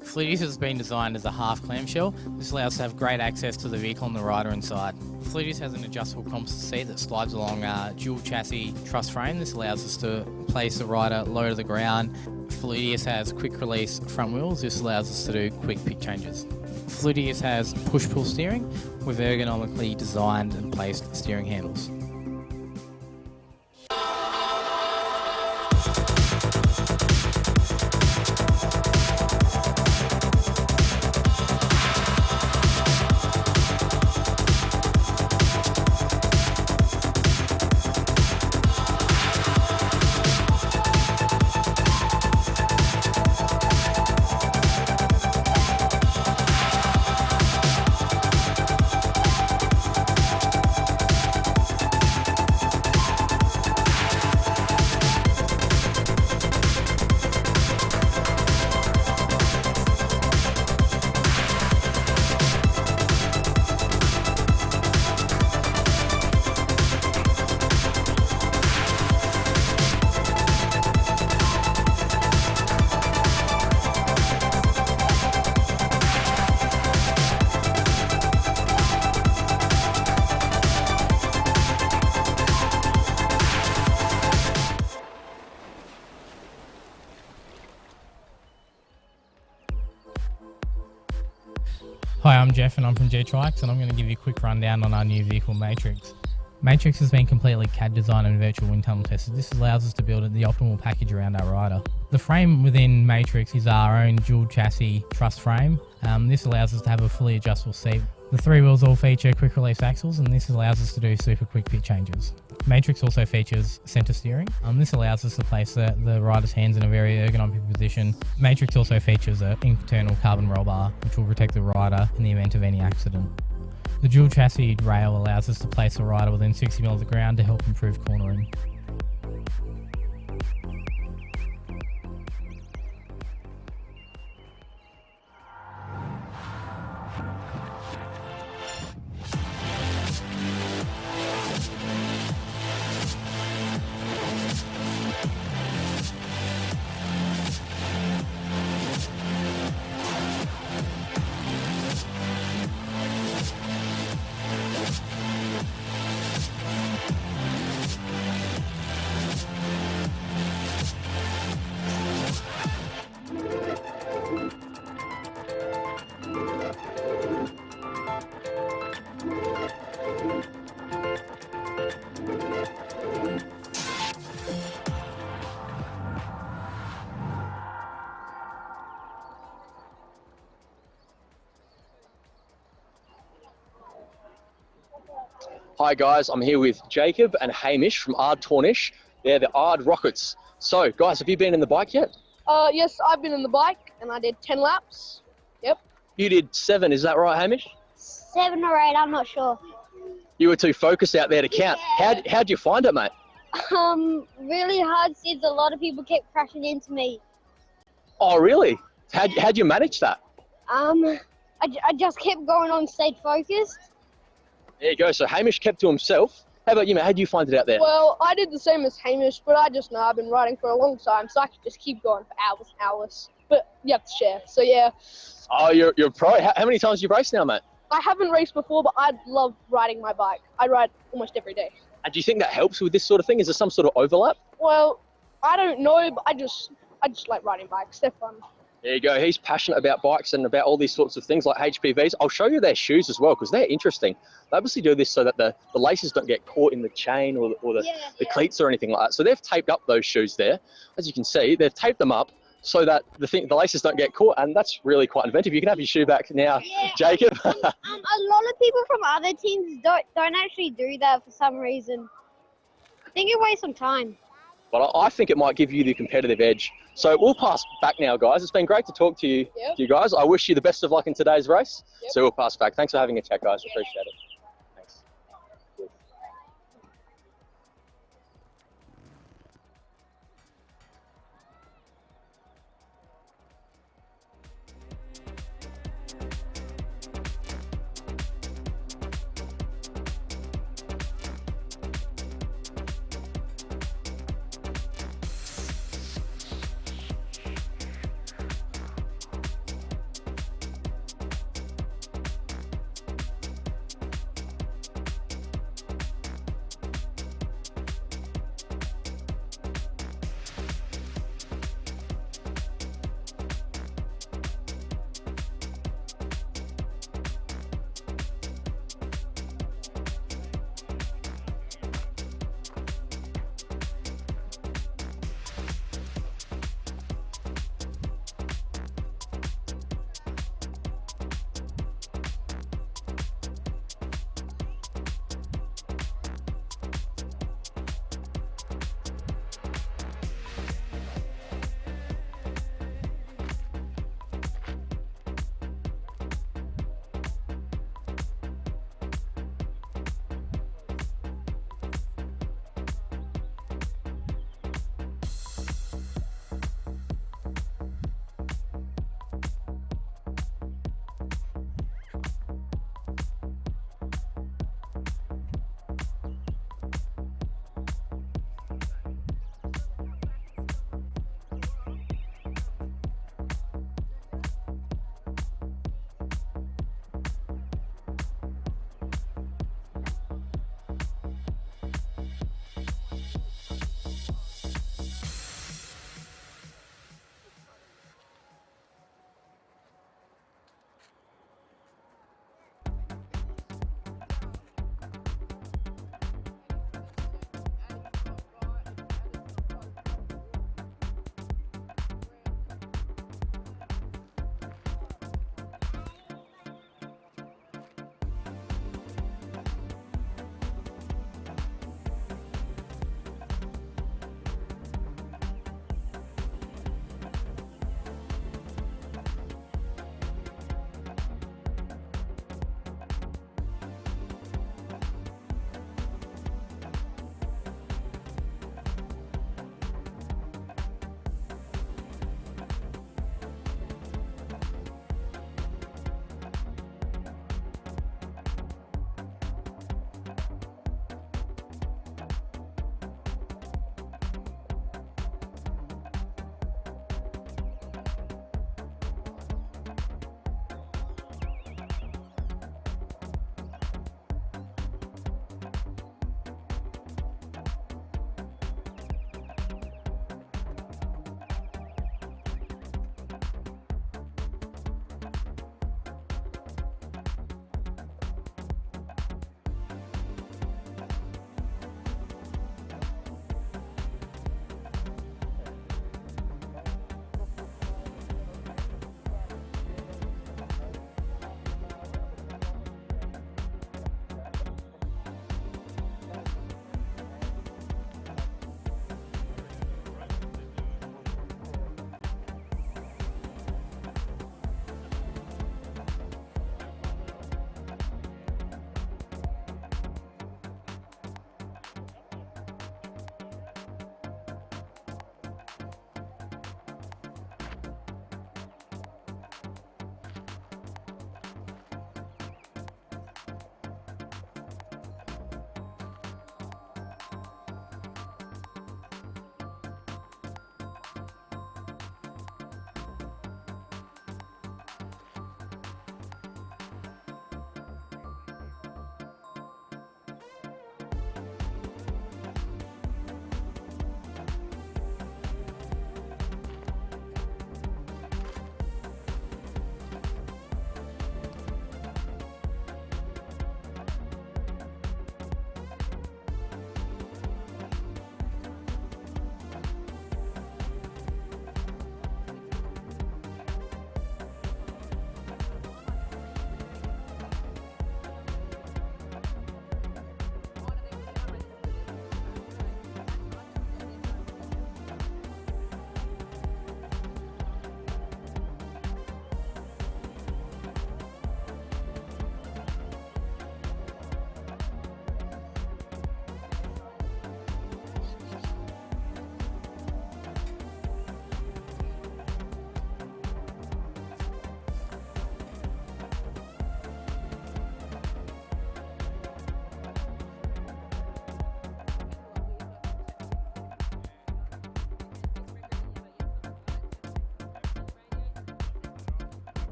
Fluidius has been designed as a half clamshell. This allows us to have great access to the vehicle and the rider inside. Fluidius has an adjustable composite seat that slides along a dual chassis truss frame. This allows us to place the rider low to the ground. Fluidius has quick release front wheels. This allows us to do quick pick changes. Fluidius has push-pull steering with ergonomically designed and placed steering handles. Hi, I'm Jeff and I'm from GTrikes and I'm going to give you a quick rundown on our new vehicle Matrix. Matrix has been completely CAD designed and virtual wind tunnel tested. This allows us to build the optimal package around our rider. The frame within Matrix is our own dual chassis truss frame. This allows us to have a fully adjustable seat. The three wheels all feature quick release axles and this allows us to do super quick pick changes. Matrix also features centre steering. This allows us to place the rider's hands in a very ergonomic position. Matrix also features an internal carbon roll bar which will protect the rider in the event of any accident. The dual chassis rail allows us to place the rider within 60 mm of the ground to help improve cornering. Hi guys, I'm here with Jacob and Hamish from Ard Tornish. They're the Ard Rockets. So guys, have you been in the bike yet? Yes, I've been in the bike and I did 10 laps. Yep. You did 7, is that right, Hamish? 7 or 8, I'm not sure. You were too focused out there to count. Yeah. How'd you find it, mate? Really hard since a lot of people kept crashing into me. Oh, really? How'd you manage that? I just kept going on, stayed focused. There you go. So Hamish kept to himself. How about you, mate? How'd you find it out there? Well, I did the same as Hamish, but I just know I've been riding for a long time, so I could just keep going for hours and hours. But you have to share, so yeah. Oh, you're a pro. How many times have you raced now, mate? I haven't raced before, but I love riding my bike. I ride almost every day. And do you think that helps with this sort of thing? Is there some sort of overlap? Well, I don't know, but I just like riding bikes. They're fun. There you go. He's passionate about bikes and about all these sorts of things like HPVs. I'll show you their shoes as well because they're interesting. They obviously do this so that the laces don't get caught in the chain or the cleats or anything like that. So they've taped up those shoes there. As you can see, they've taped them up so that the laces don't get caught, and that's really quite inventive. You can have your shoe back now, Jacob. A lot of people from other teams don't actually do that for some reason. I think it wastes some time. But I think it might give you the competitive edge. So we'll pass back now, guys. It's been great to talk to you, guys. I wish you the best of luck in today's race. So we'll pass back. Thanks for having a chat, guys. Appreciate it. Thanks.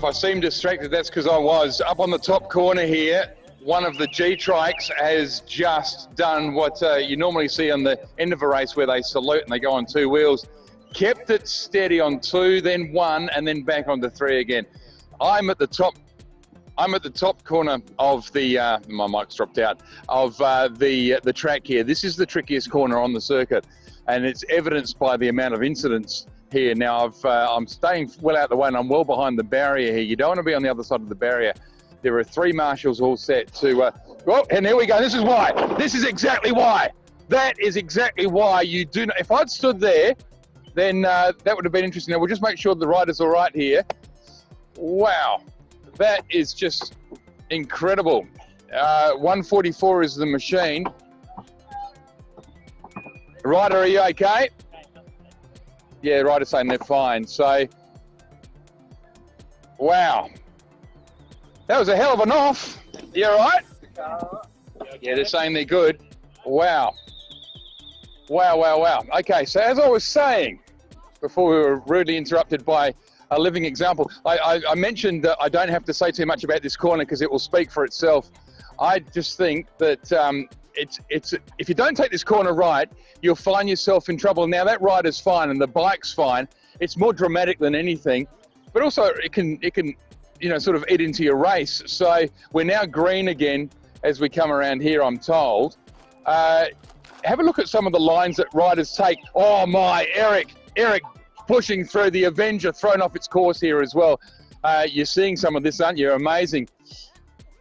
If I seem distracted, that's because I was. Up on the top corner here, one of the GTrikes has just done what you normally see on the end of a race where they salute and they go on 2 wheels. Kept it steady on 2, then 1, and then back onto 3 again. I'm at the top corner of the, my mic's dropped out, of the track here. This is the trickiest corner on the circuit, and it's evidenced by the amount of incidents here. Now, I'm staying well out the way and I'm well behind the barrier here. You don't want to be on the other side of the barrier. There are 3 marshals all set to, oh, and here we go. This is why. This is exactly why. That is exactly why you do not, if I'd stood there, then that would have been interesting. Now, we'll just make sure the rider's all right here. Wow. That is just incredible. 144 is the machine. Rider, are you okay? Yeah, rider's saying they're fine. So, wow. That was a hell of an off. You all right? Yeah, they're saying they're good. Wow. Wow, wow, wow. Okay, so as I was saying, before we were rudely interrupted by a living example, I mentioned that I don't have to say too much about this corner because it will speak for itself. I just think that if you don't take this corner right, you'll find yourself in trouble. Now that rider's fine and the bike's fine. It's more dramatic than anything, but also it can sort of eat into your race. So we're now green again as we come around here, I'm told. Have a look at some of the lines that riders take. Oh my, Eric pushing through, the Avenger thrown off its course here as well. You're seeing some of this, aren't you? Amazing.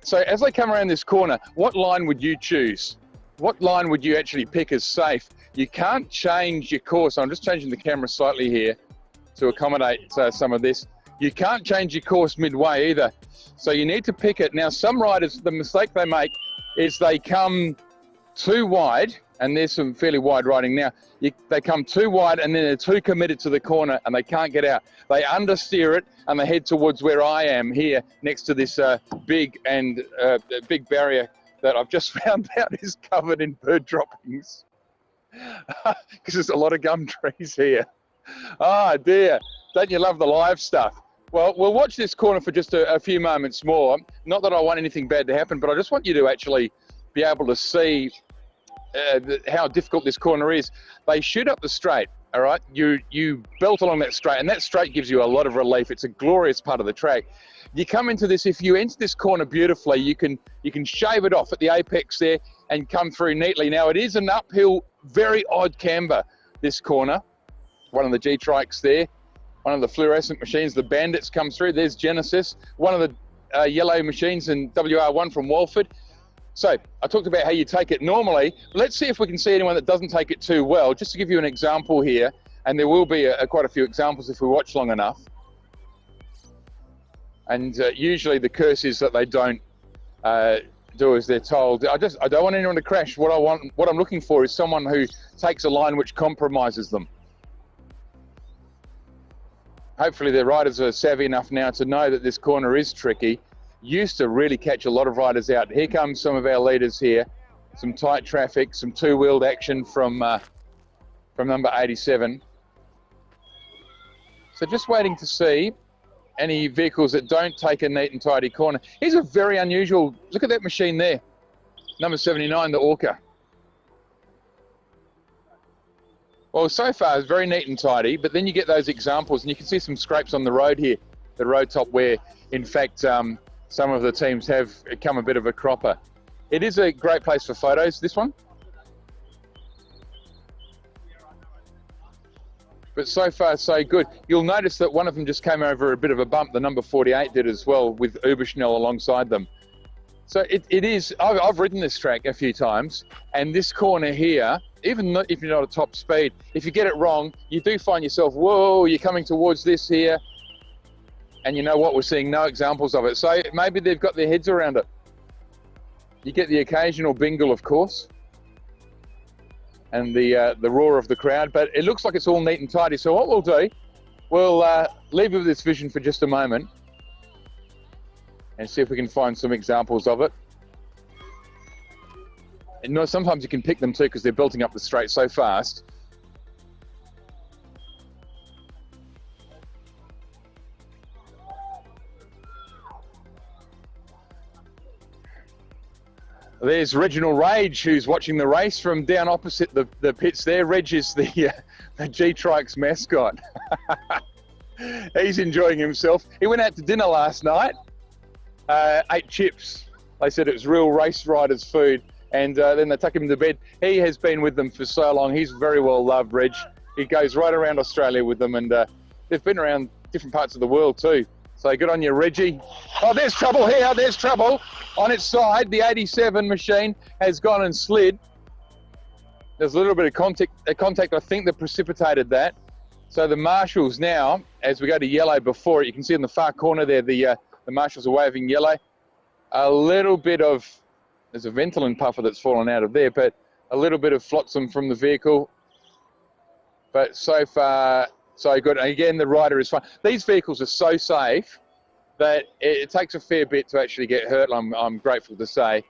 So as they come around this corner, what line would you choose? What line would you actually pick as safe? You can't change your course. I'm just changing the camera slightly here to accommodate some of this. You can't change your course midway either. So you need to pick it. Now, some riders, the mistake they make is they come too wide, and there's some fairly wide riding now. They come too wide and then they're too committed to the corner and they can't get out. They understeer it and they head towards where I am here next to this big barrier that I've just found out is covered in bird droppings because there's a lot of gum trees here. Oh dear, don't you love the live stuff? Well, we'll watch this corner for just a few moments more. Not that I want anything bad to happen, but I just want you to actually be able to see how difficult this corner is. They shoot up the straight, all right? You belt along that straight, and that straight gives you a lot of relief. It's a glorious part of the track. You come into this, if you enter this corner beautifully, you can shave it off at the apex there and come through neatly. Now, it is an uphill, very odd camber, this corner. One of the GTrikes there, one of the fluorescent machines, the Bandits come through. There's Genesis, one of the yellow machines in WR1 from Walford. So I talked about how you take it normally. Let's see if we can see anyone that doesn't take it too well. Just to give you an example here, and there will be quite a few examples if we watch long enough. And usually the curse is that they don't do as they're told. I don't want anyone to crash. What I'm looking for is someone who takes a line which compromises them. Hopefully the riders are savvy enough now to know that this corner is tricky. Used to really catch a lot of riders out. Here comes some of our leaders here. Some tight traffic, some two-wheeled action from number 87. So just waiting to see any vehicles that don't take a neat and tidy corner. Here's a very unusual, look at that machine there. Number 79, the Orca. Well, so far it's very neat and tidy, but then you get those examples and you can see some scrapes on the road here, the road top where, in fact, some of the teams have come a bit of a cropper. It is a great place for photos, this one. But so far, so good. You'll notice that one of them just came over a bit of a bump. The number 48 did as well, with Uberschnell alongside them. So it is, I've ridden this track a few times, and this corner here, even if you're not at top speed, if you get it wrong, you do find yourself, whoa, you're coming towards this here. And you know what, we're seeing no examples of it. So maybe they've got their heads around it. You get the occasional bingle, of course, and the roar of the crowd, but it looks like it's all neat and tidy. So what we'll do, we'll leave with this vision for just a moment and see if we can find some examples of it. And sometimes you can pick them too because they're belting up the straight so fast. There's Reginald Rage, who's watching the race from down opposite the pits there. Reg is the GTrikes mascot. He's enjoying himself. He went out to dinner last night, ate chips. They said it was real race riders' food, and then they took him to bed. He has been with them for so long. He's very well loved, Reg. He goes right around Australia with them, and they've been around different parts of the world too. So good on you, Reggie. Oh, there's trouble here. There's trouble. On its side, the 87 machine has gone and slid. There's a little bit of contact, I think, that precipitated that. So the marshals now, as we go to yellow before it, you can see in the far corner there, the marshals are waving yellow. A little bit of, there's a Ventolin puffer that's fallen out of there, but a little bit of flotsam from the vehicle. But so far, so good. And again, the rider is fine. These vehicles are so safe that it takes a fair bit to actually get hurt, I'm grateful to say.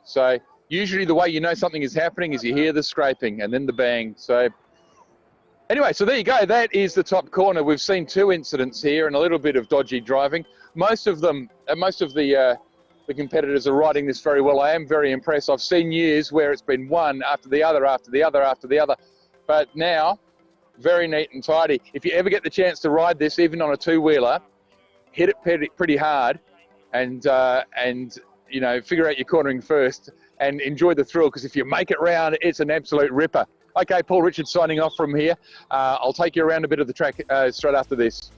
So usually the way you know something is happening is you hear the scraping and then the bang. So anyway, so there you go. That is the top corner. We've seen 2 incidents here and a little bit of dodgy driving. Most of the competitors are riding this very well. I am very impressed. I've seen years where it's been one after the other, after the other, after the other. But now, very neat and tidy. If you ever get the chance to ride this, even on a 2-wheeler, hit it pretty hard, and you know, figure out your cornering first and enjoy the thrill, because if you make it round, it's an absolute ripper. Okay, Paul Richards signing off from here. I'll take you around a bit of the track straight after this.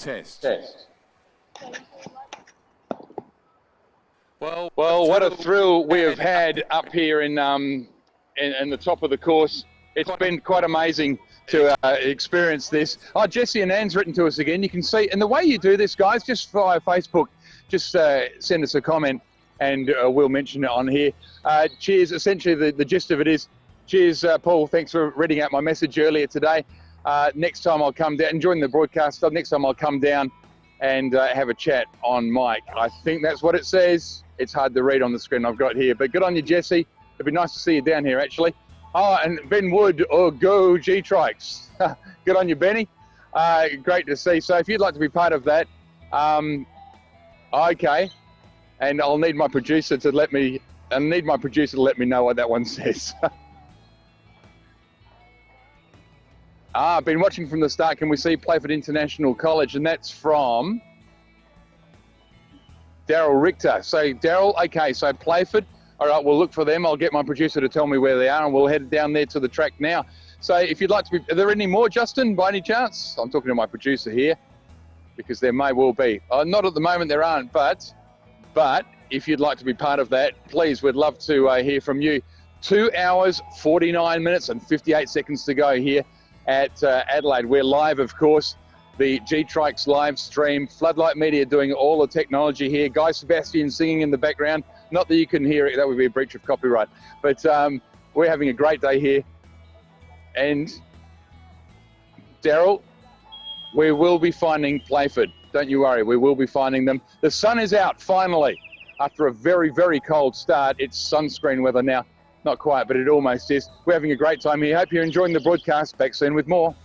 Test. Well, what a thrill we have had up here in the top of the course. It's been quite amazing to experience this. Oh, Jesse and Ann's written to us again. You can see, and the way you do this, guys, just via Facebook, just send us a comment and we'll mention it on here. Cheers. Essentially, the gist of it is, cheers, Paul. Thanks for reading out my message earlier today. Next time I'll come down, enjoying the broadcast. Next time I'll come down and have a chat on mic. I think that's what it says. It's hard to read on the screen I've got here, but good on you, Jesse. It'd be nice to see you down here, actually. Oh, and Ben Wood, go GTrikes. Good on you, Benny. Great to see. So if you'd like to be part of that, okay. And I'll need my producer to let me know what that one says. Been watching from the start. Can we see Playford International College? And that's from Daryl Richter. So Daryl, okay, so Playford. All right, we'll look for them. I'll get my producer to tell me where they are and we'll head down there to the track now. So if you'd like to be, are there any more, Justin, by any chance? I'm talking to my producer here because there may well be. Not at the moment there aren't, but if you'd like to be part of that, please, we'd love to hear from you. 2 hours, 49 minutes and 58 seconds to go here at Adelaide. We're live, of course. The GTrikes live stream. Floodlight Media doing all the technology here. Guy Sebastian singing in the background. Not that you can hear it, that would be a breach of copyright. But we're having a great day here. And Daryl, we will be finding Playford. Don't you worry, we will be finding them. The sun is out finally. After a very, very cold start, it's sunscreen weather now. Not quite, but it almost is. We're having a great time here. Hope you're enjoying the broadcast. Back soon with more.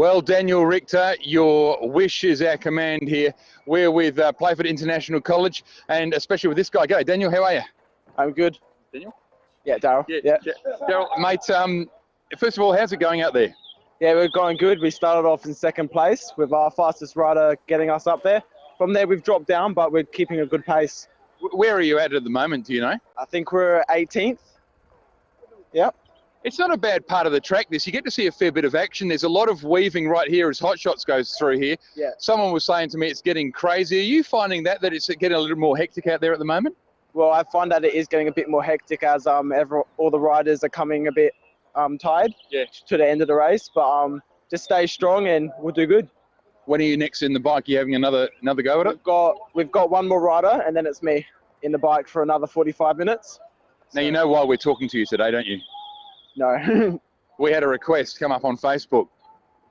Well, Daniel Richter, your wish is our command here. We're with Playford International College, and especially with this guy. G'day, Daniel, how are you? I'm good. Daniel? Yeah, Daryl. Yeah. Daryl, mate, first of all, how's it going out there? Yeah, we're going good. We started off in second place with our fastest rider getting us up there. From there, we've dropped down, but we're keeping a good pace. Where are you at the moment, do you know? I think we're 18th. Yep. It's not a bad part of the track, this. You get to see a fair bit of action. There's a lot of weaving right here as Hot Shots goes through here. Yeah. Someone was saying to me it's getting crazy. Are you finding that it's getting a little more hectic out there at the moment? Well, I find that it is getting a bit more hectic as all the riders are coming a bit tired to the end of the race. But just stay strong and we'll do good. When are you next in the bike? Are you having another go at it? We've got one more rider and then it's me in the bike for another 45 minutes. Now, you know why we're talking to you today, don't you? No. We had a request come up on Facebook.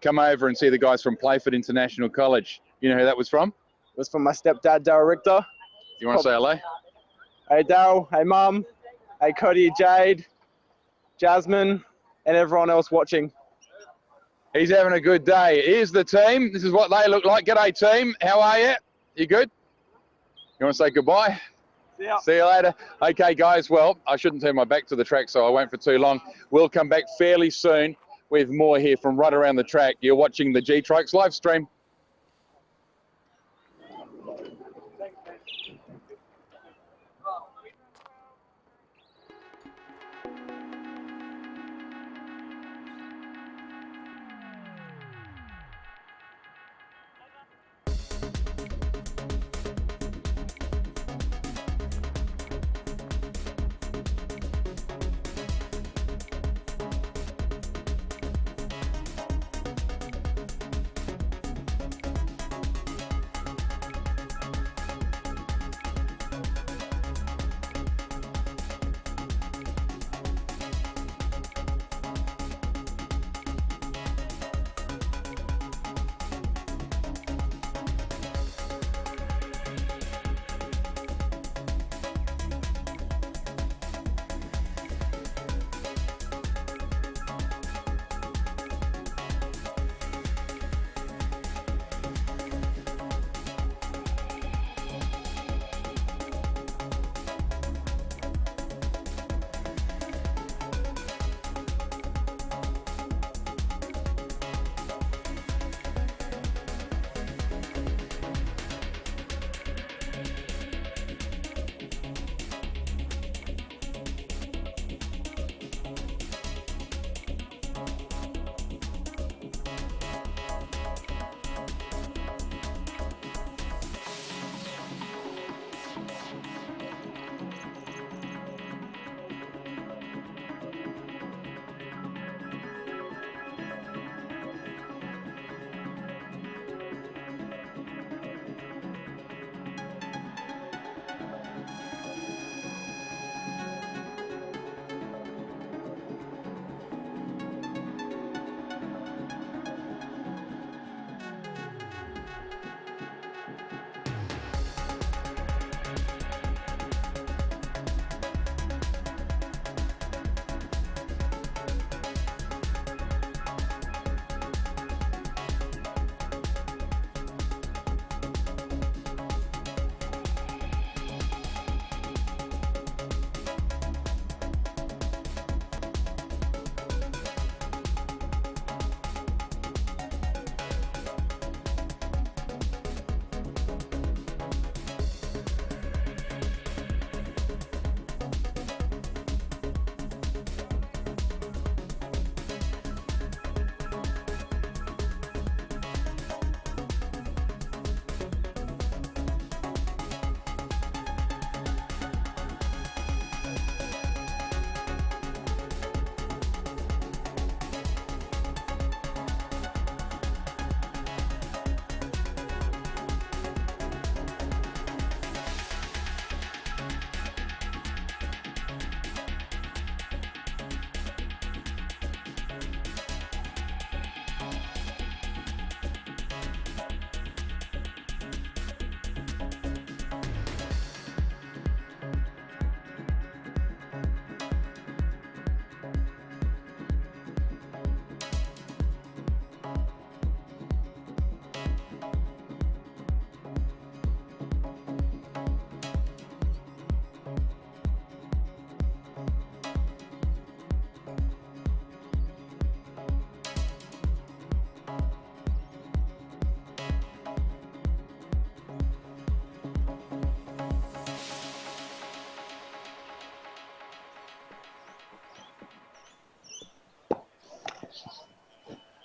Come over and see the guys from Playford International College. You know who that was from? It was from my stepdad, Daryl Richter. You want to say hello? Hey, Daryl. Hey, Mum. Hey, Cody, Jade, Jasmine, and everyone else watching. He's having a good day. Here's the team. This is what they look like. G'day, team. How are you? You good? You want to say goodbye? See you later. Okay, guys. Well, I shouldn't turn my back to the track, so I won't for too long. We'll come back fairly soon with more here from right around the track. You're watching the GTrikes live stream.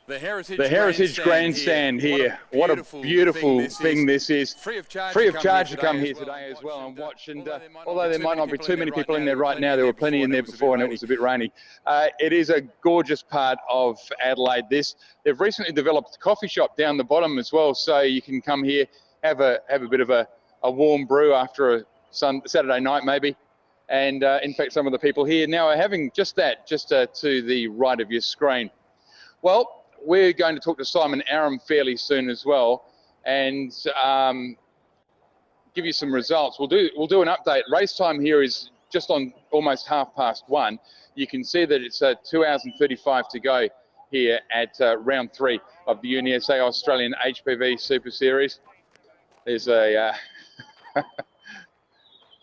The Heritage Grandstand here. What a beautiful thing this is. Free of charge to come here today as well and watch. And although there might not be too many people in there right now, there were plenty in there before and it was a bit rainy. It is a gorgeous part of Adelaide. They've recently developed a coffee shop down the bottom as well, so you can come here, have a bit of a warm brew after a Saturday night maybe. And in fact, some of the people here now are having just that, to the right of your screen. Well, we're going to talk to Simon Aram fairly soon as well, and give you some results. We'll do an update. Race time here is just on almost 1:30. You can see that it's 2 hours and 35 to go here at round 3 of the UniSA Australian HPV Super Series. There's a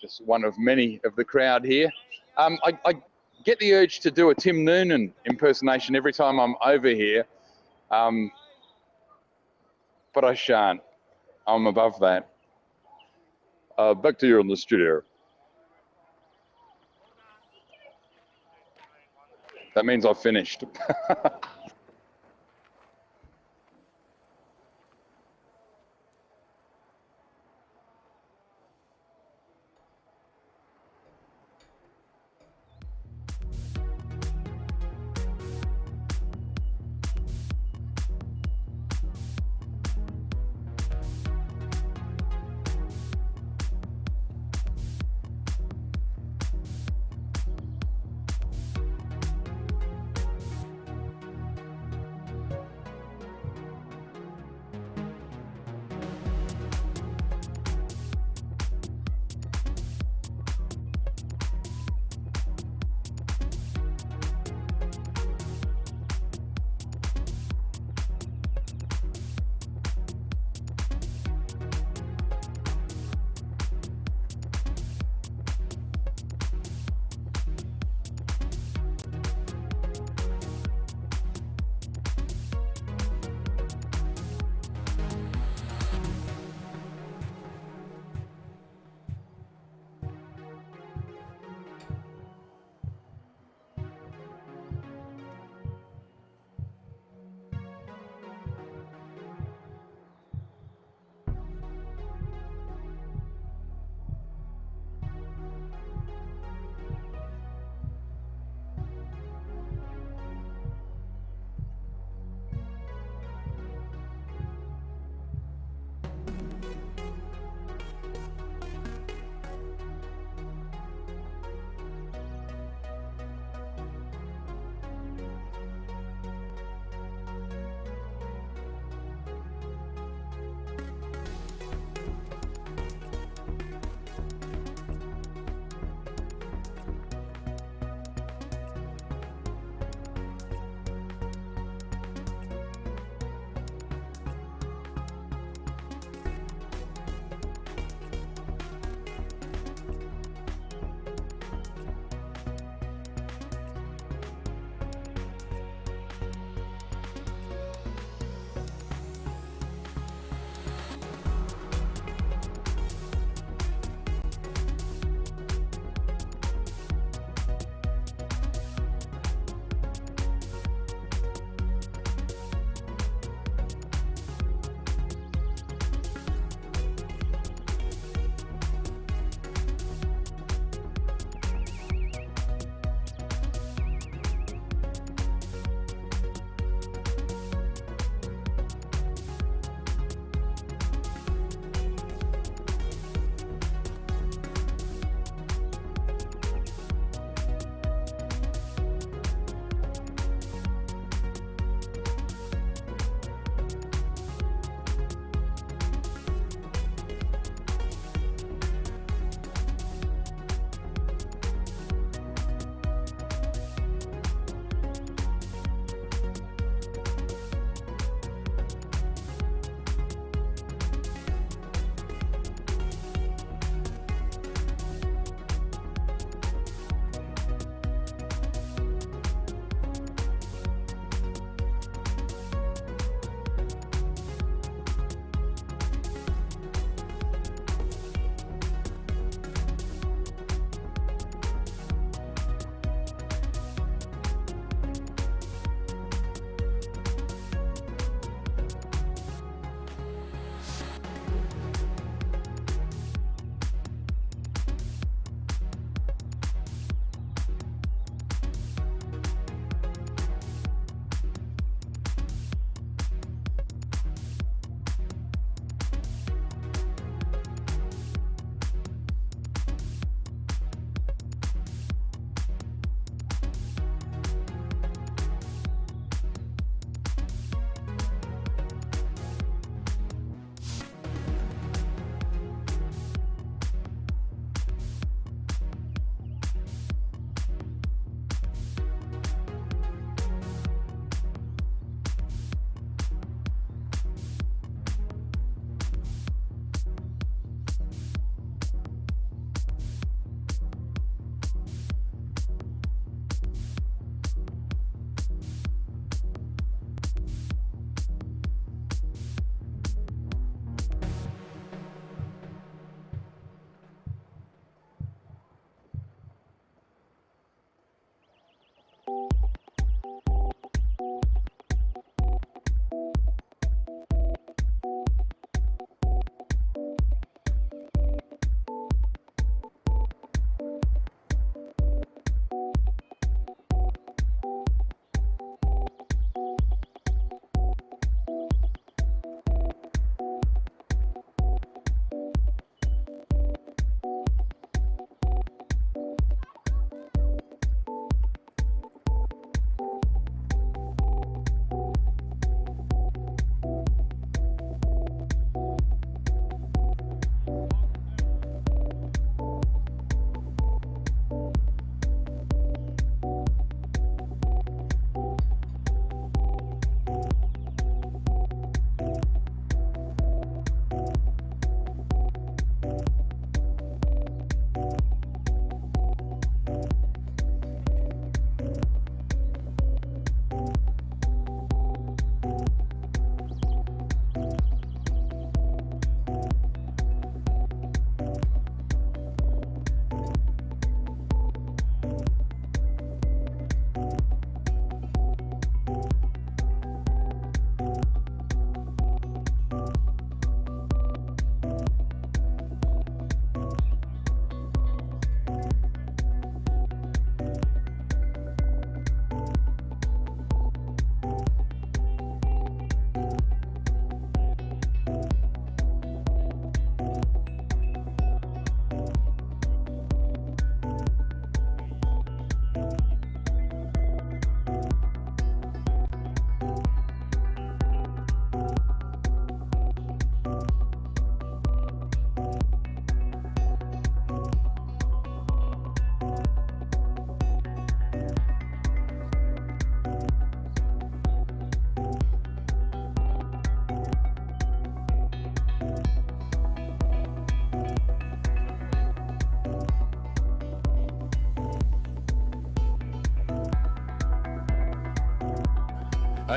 just one of many of the crowd here. I get the urge to do a Tim Noonan impersonation every time I'm over here. But I shan't. I'm above that. Back to you in the studio. That means I've finished.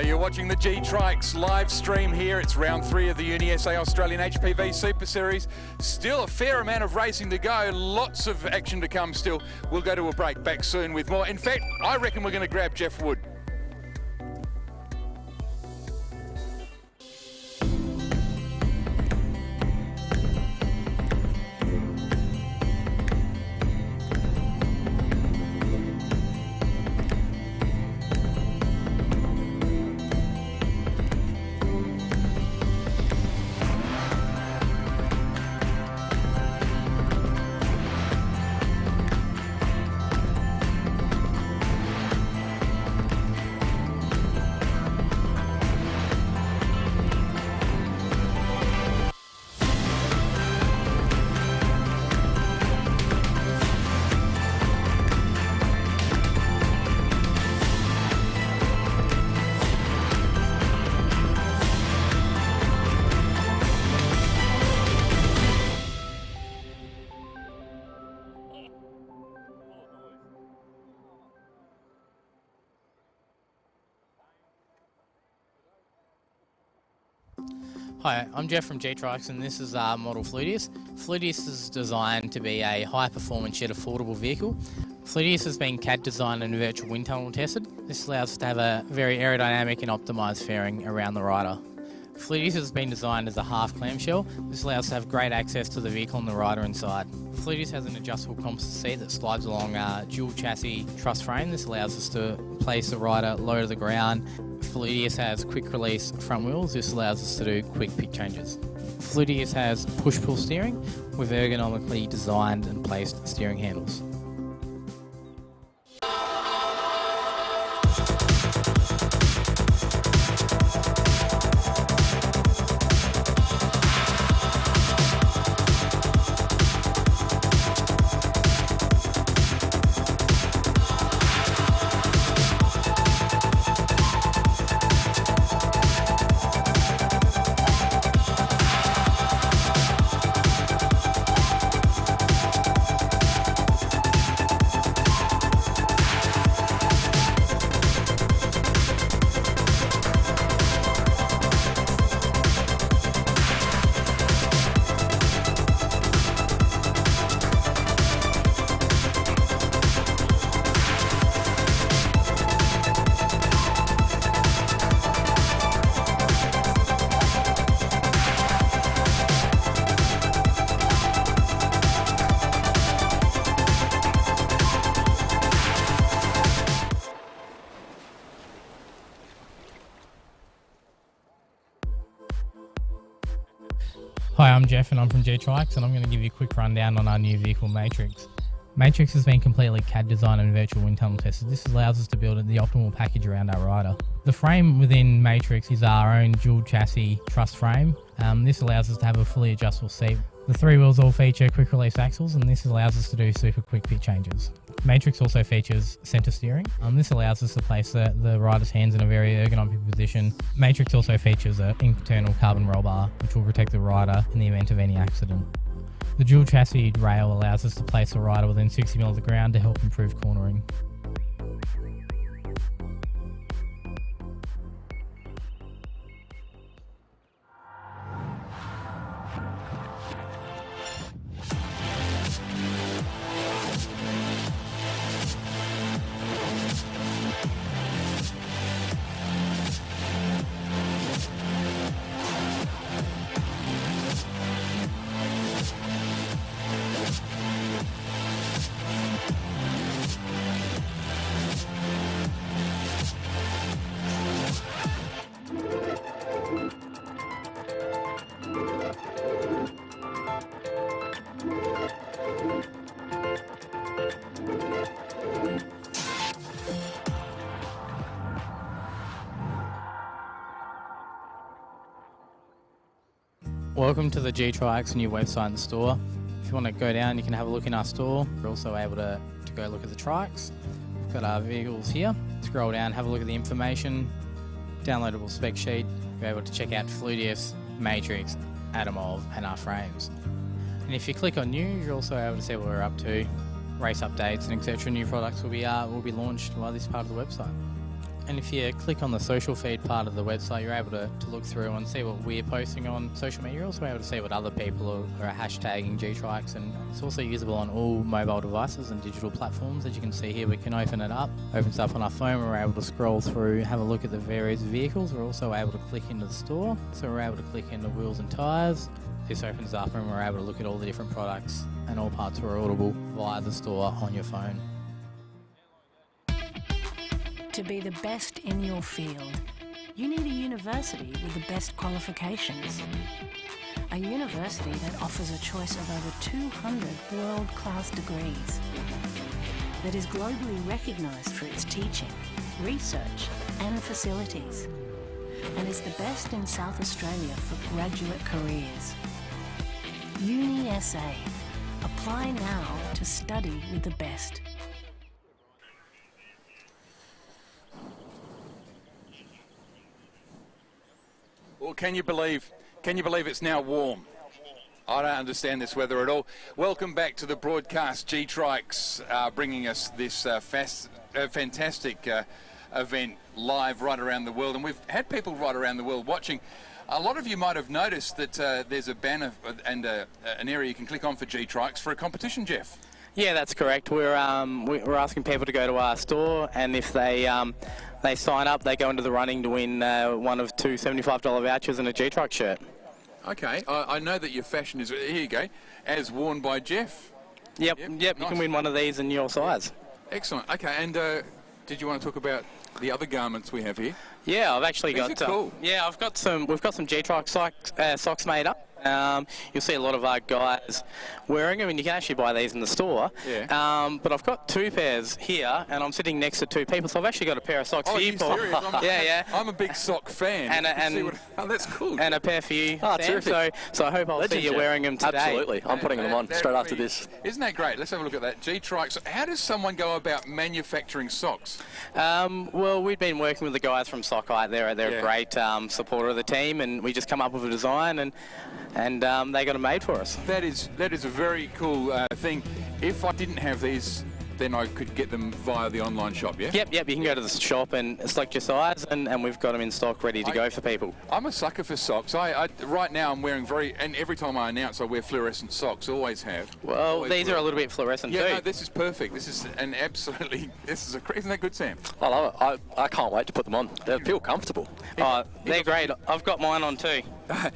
You're watching the GTrikes live stream here. It's round 3 of the UniSA Australian HPV Super Series. Still a fair amount of racing to go. Lots of action to come still. We'll go to a break. Back soon with more. In fact, I reckon we're going to grab Jeff Wood. Hi, I'm Jeff from GTrikes and this is our model Fluidius. Fluidius is designed to be a high-performance yet affordable vehicle. Fluidius has been CAD designed and virtual wind tunnel tested. This allows us to have a very aerodynamic and optimised fairing around the rider. Fluidius has been designed as a half clamshell. This allows us to have great access to the vehicle and the rider inside. Fluidius has an adjustable composite seat that slides along a dual chassis truss frame. This allows us to place the rider low to the ground. Fluidius has quick release front wheels. This allows us to do quick pick changes. Fluidius has push-pull steering with ergonomically designed and placed steering handles. Hi, I'm Jeff and I'm from GTrikes and I'm going to give you a quick rundown on our new vehicle Matrix. Matrix has been completely CAD designed and virtual wind tunnel tested. This allows us to build the optimal package around our rider. The frame within Matrix is our own dual chassis truss frame. This allows us to have a fully adjustable seat. The 3 wheels all feature quick release axles and this allows us to do super quick pick changes. Matrix also features centre steering. This allows us to place the rider's hands in a very ergonomic position. Matrix also features an internal carbon roll bar which will protect the rider in the event of any accident. The dual chassis rail allows us to place the rider within 60 mm of the ground to help improve cornering. Welcome to the GTrikes new website and store. If you want to go down, you can have a look in our store. We're also able to go look at the trikes. We've got our vehicles here. Scroll down, have a look at the information, downloadable spec sheet. You're able to check out Fluidius, Matrix, Adamov and our frames. And if you click on news, you're also able to see what we're up to, race updates and etc. New products will be launched via this part of the website. And if you click on the social feed part of the website, you're able to look through and see what we're posting on social media. You're also able to see what other people are hashtagging GTrikes, and it's also usable on all mobile devices and digital platforms. As you can see here, we can open it up. Opens up on our phone. We're able to scroll through, have a look at the various vehicles. We're also able to click into the store. So we're able to click into wheels and tyres. This opens up and we're able to look at all the different products, and all parts are audible via the store on your phone. To be the best in your field, you need a university with the best qualifications. A university that offers a choice of over 200 world-class degrees, that is globally recognised for its teaching, research and facilities, and is the best in South Australia for graduate careers. Uni SA. Apply now to study with the best. Well, can you believe it's now warm? I don't understand this weather at all. Welcome back to the broadcast. GTrikes bringing us this fantastic event live right around the world, and we've had people right around the world watching. A lot of you might have noticed that there's a banner and an area you can click on for GTrikes for a competition, Jeff. Yeah, that's correct. We're asking people to go to our store, and if they sign up, they go into the running to win one of two $75 vouchers and a GTrike shirt. Okay, I know that your fashion is, here you go, as worn by Jeff. Yep, nice. You can win one of these in your size. Excellent. Okay, and did you want to talk about the other garments we have here? Yeah, I've actually These got. are cool. Yeah, we've got some GTrike socks made up. You'll see a lot of our guys wearing them, and you can actually buy these in the store. Yeah. But I've got two pairs here, and I'm sitting next to two people, so I've actually got a pair of socks for you, Paul. Serious? Yeah. I'm a big sock fan. Oh, that's cool. And a pair for you, Oh, Sam. terrific. So I hope I'll see you wearing them today. Absolutely. I'm putting them on straight after this. Isn't that great? Let's have a look at that. GTrikes. How does someone go about manufacturing socks? Well, we've been working with the guys from Sockeye. They're a great supporter of the team, and we just come up with a design, and they got them made for us. That is a very cool thing. If I didn't have these, then I could get them via the online shop, yeah? Yep, you can go to the shop and select your size, and we've got them in stock ready to go for people. I'm a sucker for socks. Right now I'm wearing and every time I announce I wear fluorescent socks, always have. Well, these are a little bit fluorescent too. Yeah, no, this is perfect. This is isn't that good, Sam? I love it. I can't wait to put them on. They feel comfortable. They're great. I've got mine on too.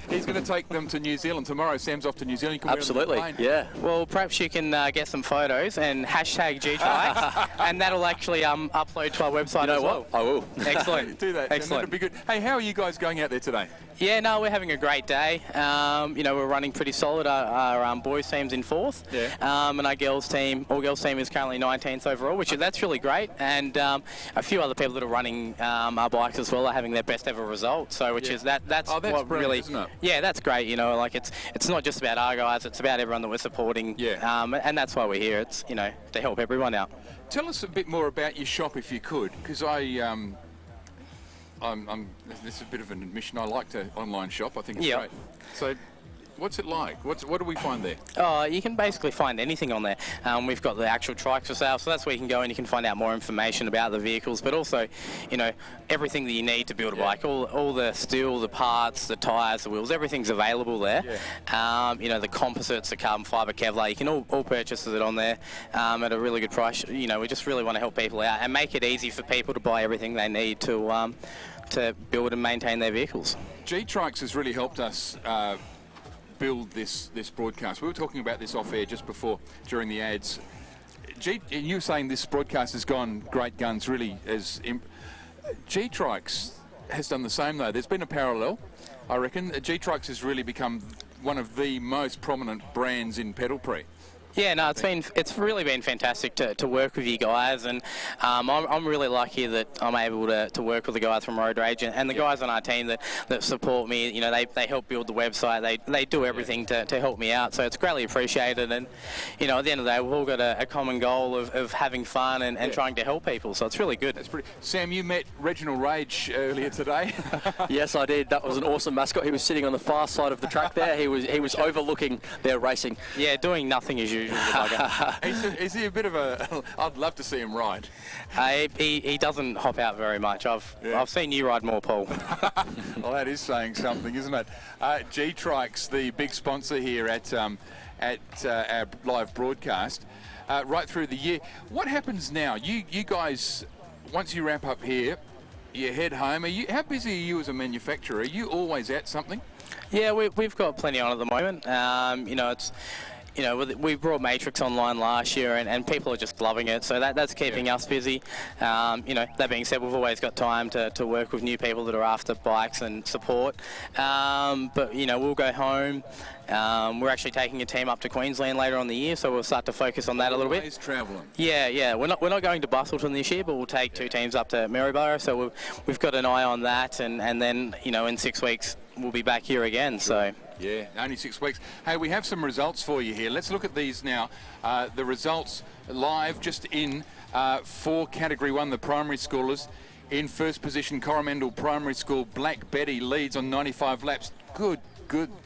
He's going to take them to New Zealand tomorrow. Sam's off to New Zealand. You can Absolutely, wear them on the plane. yeah. Well, perhaps you can get some photos and hashtag GTrikes, and that'll actually upload to our website as well. I will. Excellent. Do that. Excellent. That'd be good. Hey, how are you guys going out there today? Yeah, no, we're having a great day. We're running pretty solid. Our boys team's in 4th, and our girls team is currently 19th overall, that's really great. And a few other people that are running our bikes as well are having their best ever result. So that's what really, isn't it? Yeah, that's great. It's not just about our guys; it's about everyone that we're supporting. Yeah. And that's why we're here. It's to help everyone out. Tell us a bit more about your shop if you could, because this is a bit of an admission. I like to online shop. I think it's great. So, what's it like? What do we find there? Oh, you can basically find anything on there. We've got the actual trikes for sale, so that's where you can go and you can find out more information about the vehicles, but also, everything that you need to build a bike. All the steel, the parts, the tyres, the wheels, everything's available there. Yeah. The composites, the carbon fibre, Kevlar, you can all purchase it on there at a really good price. We just really want to help people out and make it easy for people to buy everything they need to build and maintain their vehicles. GTrikes has really helped us build this broadcast. We were talking about this off air just before, during the ads. You were saying this broadcast has gone great guns, really. GTrikes has done the same though. There's been a parallel, I reckon. GTrikes has really become one of the most prominent brands in pedal Prix. Yeah, no, it's really been fantastic to work with you guys, and I'm really lucky that I'm able to work with the guys from Road Rage and the guys on our team that support me. They help build the website. They do everything to help me out, so it's greatly appreciated. And at the end of the day, we've all got a common goal of having fun and trying to help people. So it's really good. That's pretty. Sam, you met Reginald Rage earlier today. Yes, I did. That was an awesome mascot. He was sitting on the far side of the track there. He was overlooking their racing. Yeah, doing nothing as usual. usual, the bugger. Is he a bit of a... I'd love to see him ride. He doesn't hop out very much. I've seen you ride more, Paul. Well, that is saying something, isn't it? GTrikes, the big sponsor here at our live broadcast, right through the year. What happens now? You guys, once you wrap up here, you head home. How busy are you as a manufacturer? Are you always at something? Yeah, we've got plenty on at the moment. We brought Matrix online last year, and people are just loving it, so that's keeping us busy. That being said, we've always got time to work with new people that are after bikes and support. But we'll go home. We're actually taking a team up to Queensland later on in the year, so we'll start to focus on that a little bit. Always travelling. Yeah. We're not going to Bustleton this year, but we'll take 2 teams up to Maryborough, so we've got an eye on that, and then in 6 weeks we'll be back here again. So. Yeah, only 6 weeks. Hey, we have some results for you here. Let's look at these now. The results live just in for Category 1, the primary schoolers. In first position, Coromandel Primary School, Black Betty leads on 95 laps. Good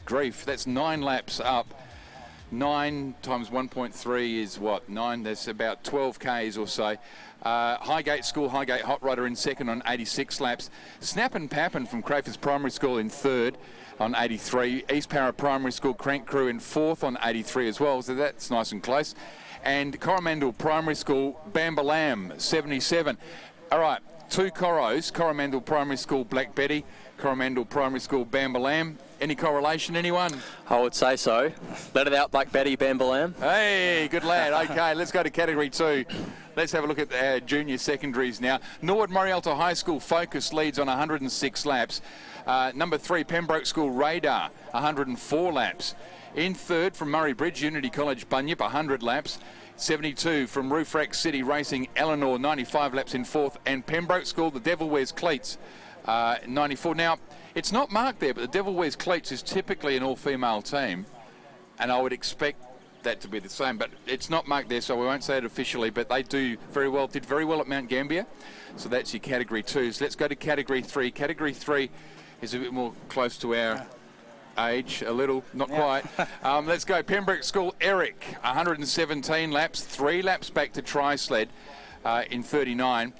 grief. That's 9 laps up. 9 times 1.3 is what? 9. That's about 12 Ks or so. Highgate School, Highgate Hot Rodder in second on 86 laps. Snap and Pappin from Crafers Primary School in third on 83. East Para Primary School Crank Crew in fourth on 83 as well, so that's nice and close. And Coromandel Primary School Bambalam 77. All right, 2 Coros, Coromandel Primary School Black Betty, Coromandel Primary School Bambalam. Any correlation, anyone? I would say so. Let it out, Black Betty, Bambalam. Hey, good lad. Okay, let's go to Category 2. Let's have a look at our junior secondaries now. Norwood Morialta High School Focus leads on 106 laps. Number 3, Pembroke School Radar, 104 laps. In third from Murray Bridge, Unity College Bunyip, 100 laps. 72 from Roofrack City Racing, Eleanor, 95 laps in fourth. And Pembroke School, the Devil Wears Cleats, 94. Now, it's not marked there, but the Devil Wears Cleats is typically an all-female team, and I would expect that to be the same, but it's not marked there, so we won't say it officially, but they did very well at Mount Gambier. So that's your Category 2s. Let's go to Category 3. Category 3 is a bit more close to our age, a little, not quite. Let's go Pembroke School Eric, 117 laps, 3 laps back to Tri-Sled in 39.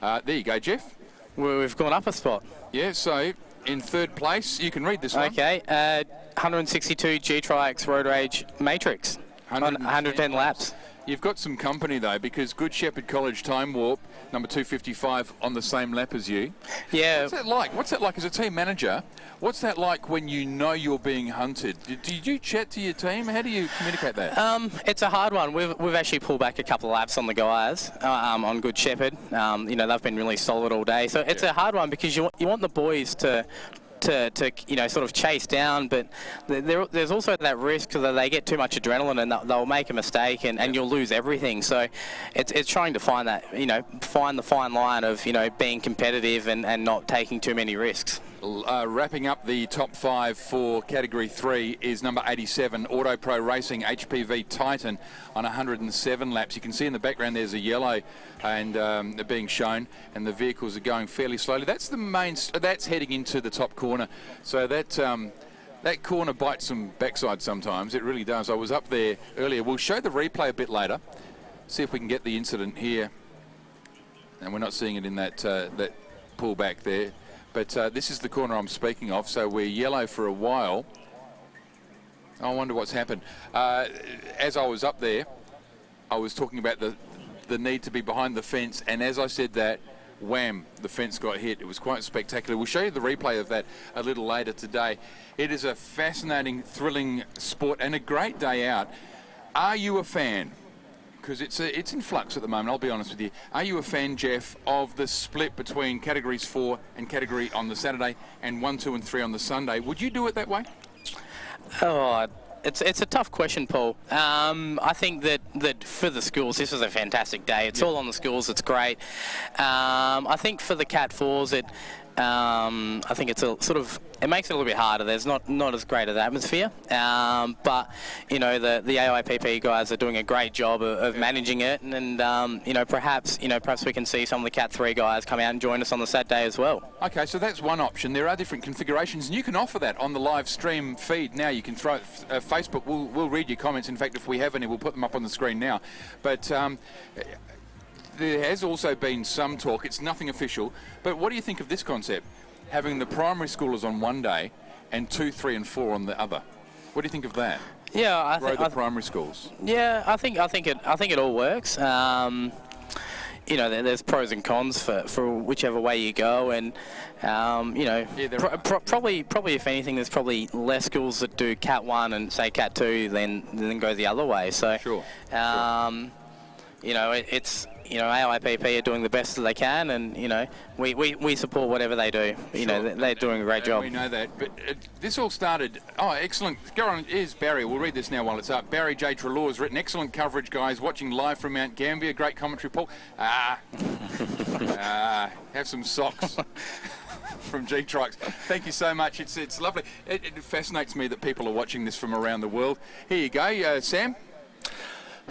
There you go, Jeff. We've gone up a spot. Yeah, so in third place, you can read this one. Okay, 162 GTrikes Road Rage Matrix on 110 laps. You've got some company though, because Good Shepherd College Time Warp, number 255, on the same lap as you. Yeah. What's that like? What's that like as a team manager? What's that like when you know you're being hunted? Do you chat to your team? How do you communicate that? It's a hard one. We've actually pulled back a couple of laps on the guys on Good Shepherd. They've been really solid all day. So it's a hard one because you want the boys to sort of chase down, but there's also that risk that they get too much adrenaline and they'll make a mistake and you'll lose everything. So it's trying to find that, find the fine line of, being competitive and not taking too many risks. Wrapping up the top 5 for Category 3 is number 87, Auto Pro Racing HPV Titan on 107 laps. You can see in the background there's a yellow and they're being shown, and the vehicles are going fairly slowly. That's the main, that's heading into the top corner. So that corner bites some backside sometimes. It really does. I was up there earlier. We'll show the replay a bit later, see if we can get the incident here. And we're not seeing it in that pullback there. But this is the corner I'm speaking of, so we're yellow for a while. I wonder what's happened. As I was up there, I was talking about the need to be behind the fence, and as I said that, wham, the fence got hit. It was quite spectacular. We'll show you the replay of that a little later today. It is a fascinating, thrilling sport and a great day out. Are you a fan? Because it's in flux at the moment, I'll be honest with you. Are you a fan, Jeff, of the split between Categories 4 and Category on the Saturday and 1, 2 and 3 on the Sunday? Would you do it that way? Oh, it's a tough question, Paul. I think that for the schools, this was a fantastic day. It's all on the schools, it's great. I think for the Cat 4s, I think it's it makes it a little bit harder. There's not as great an atmosphere, but you know the AIPP guys are doing a great job of managing it, and you know perhaps we can see some of the Cat 3 guys come out and join us on the Saturday as well. Okay, so that's one option. There are different configurations, and you can offer that on the live stream feed now. You can throw Facebook. We'll read your comments. In fact, if we have any, we'll put them up on the screen now. But there has also been some talk, it's nothing official, but what do you think of this concept? Having the primary schoolers on one day and 2, 3 and 4 on the other. What do you think of that? Yeah, I Grow think the primary schools. Yeah, I think it all works. You know, there's pros and cons for whichever way you go, and you know, probably if anything, there's probably less schools that do Cat 1 and say Cat 2 than go the other way. So sure. You know, it's, you know, AIPP are doing the best that they can, and you know, we support whatever they do. You know, they're doing a great job. We know that, but this all started. Oh, excellent! Go on, here's Barry. We'll read this now while it's up. Barry J. Trelaw has written, "Excellent coverage, guys. Watching live from Mount Gambier. Great commentary, Paul. Have some socks." From GTrikes. Thank you so much. It's lovely. It fascinates me that people are watching this from around the world. Here you go, Sam.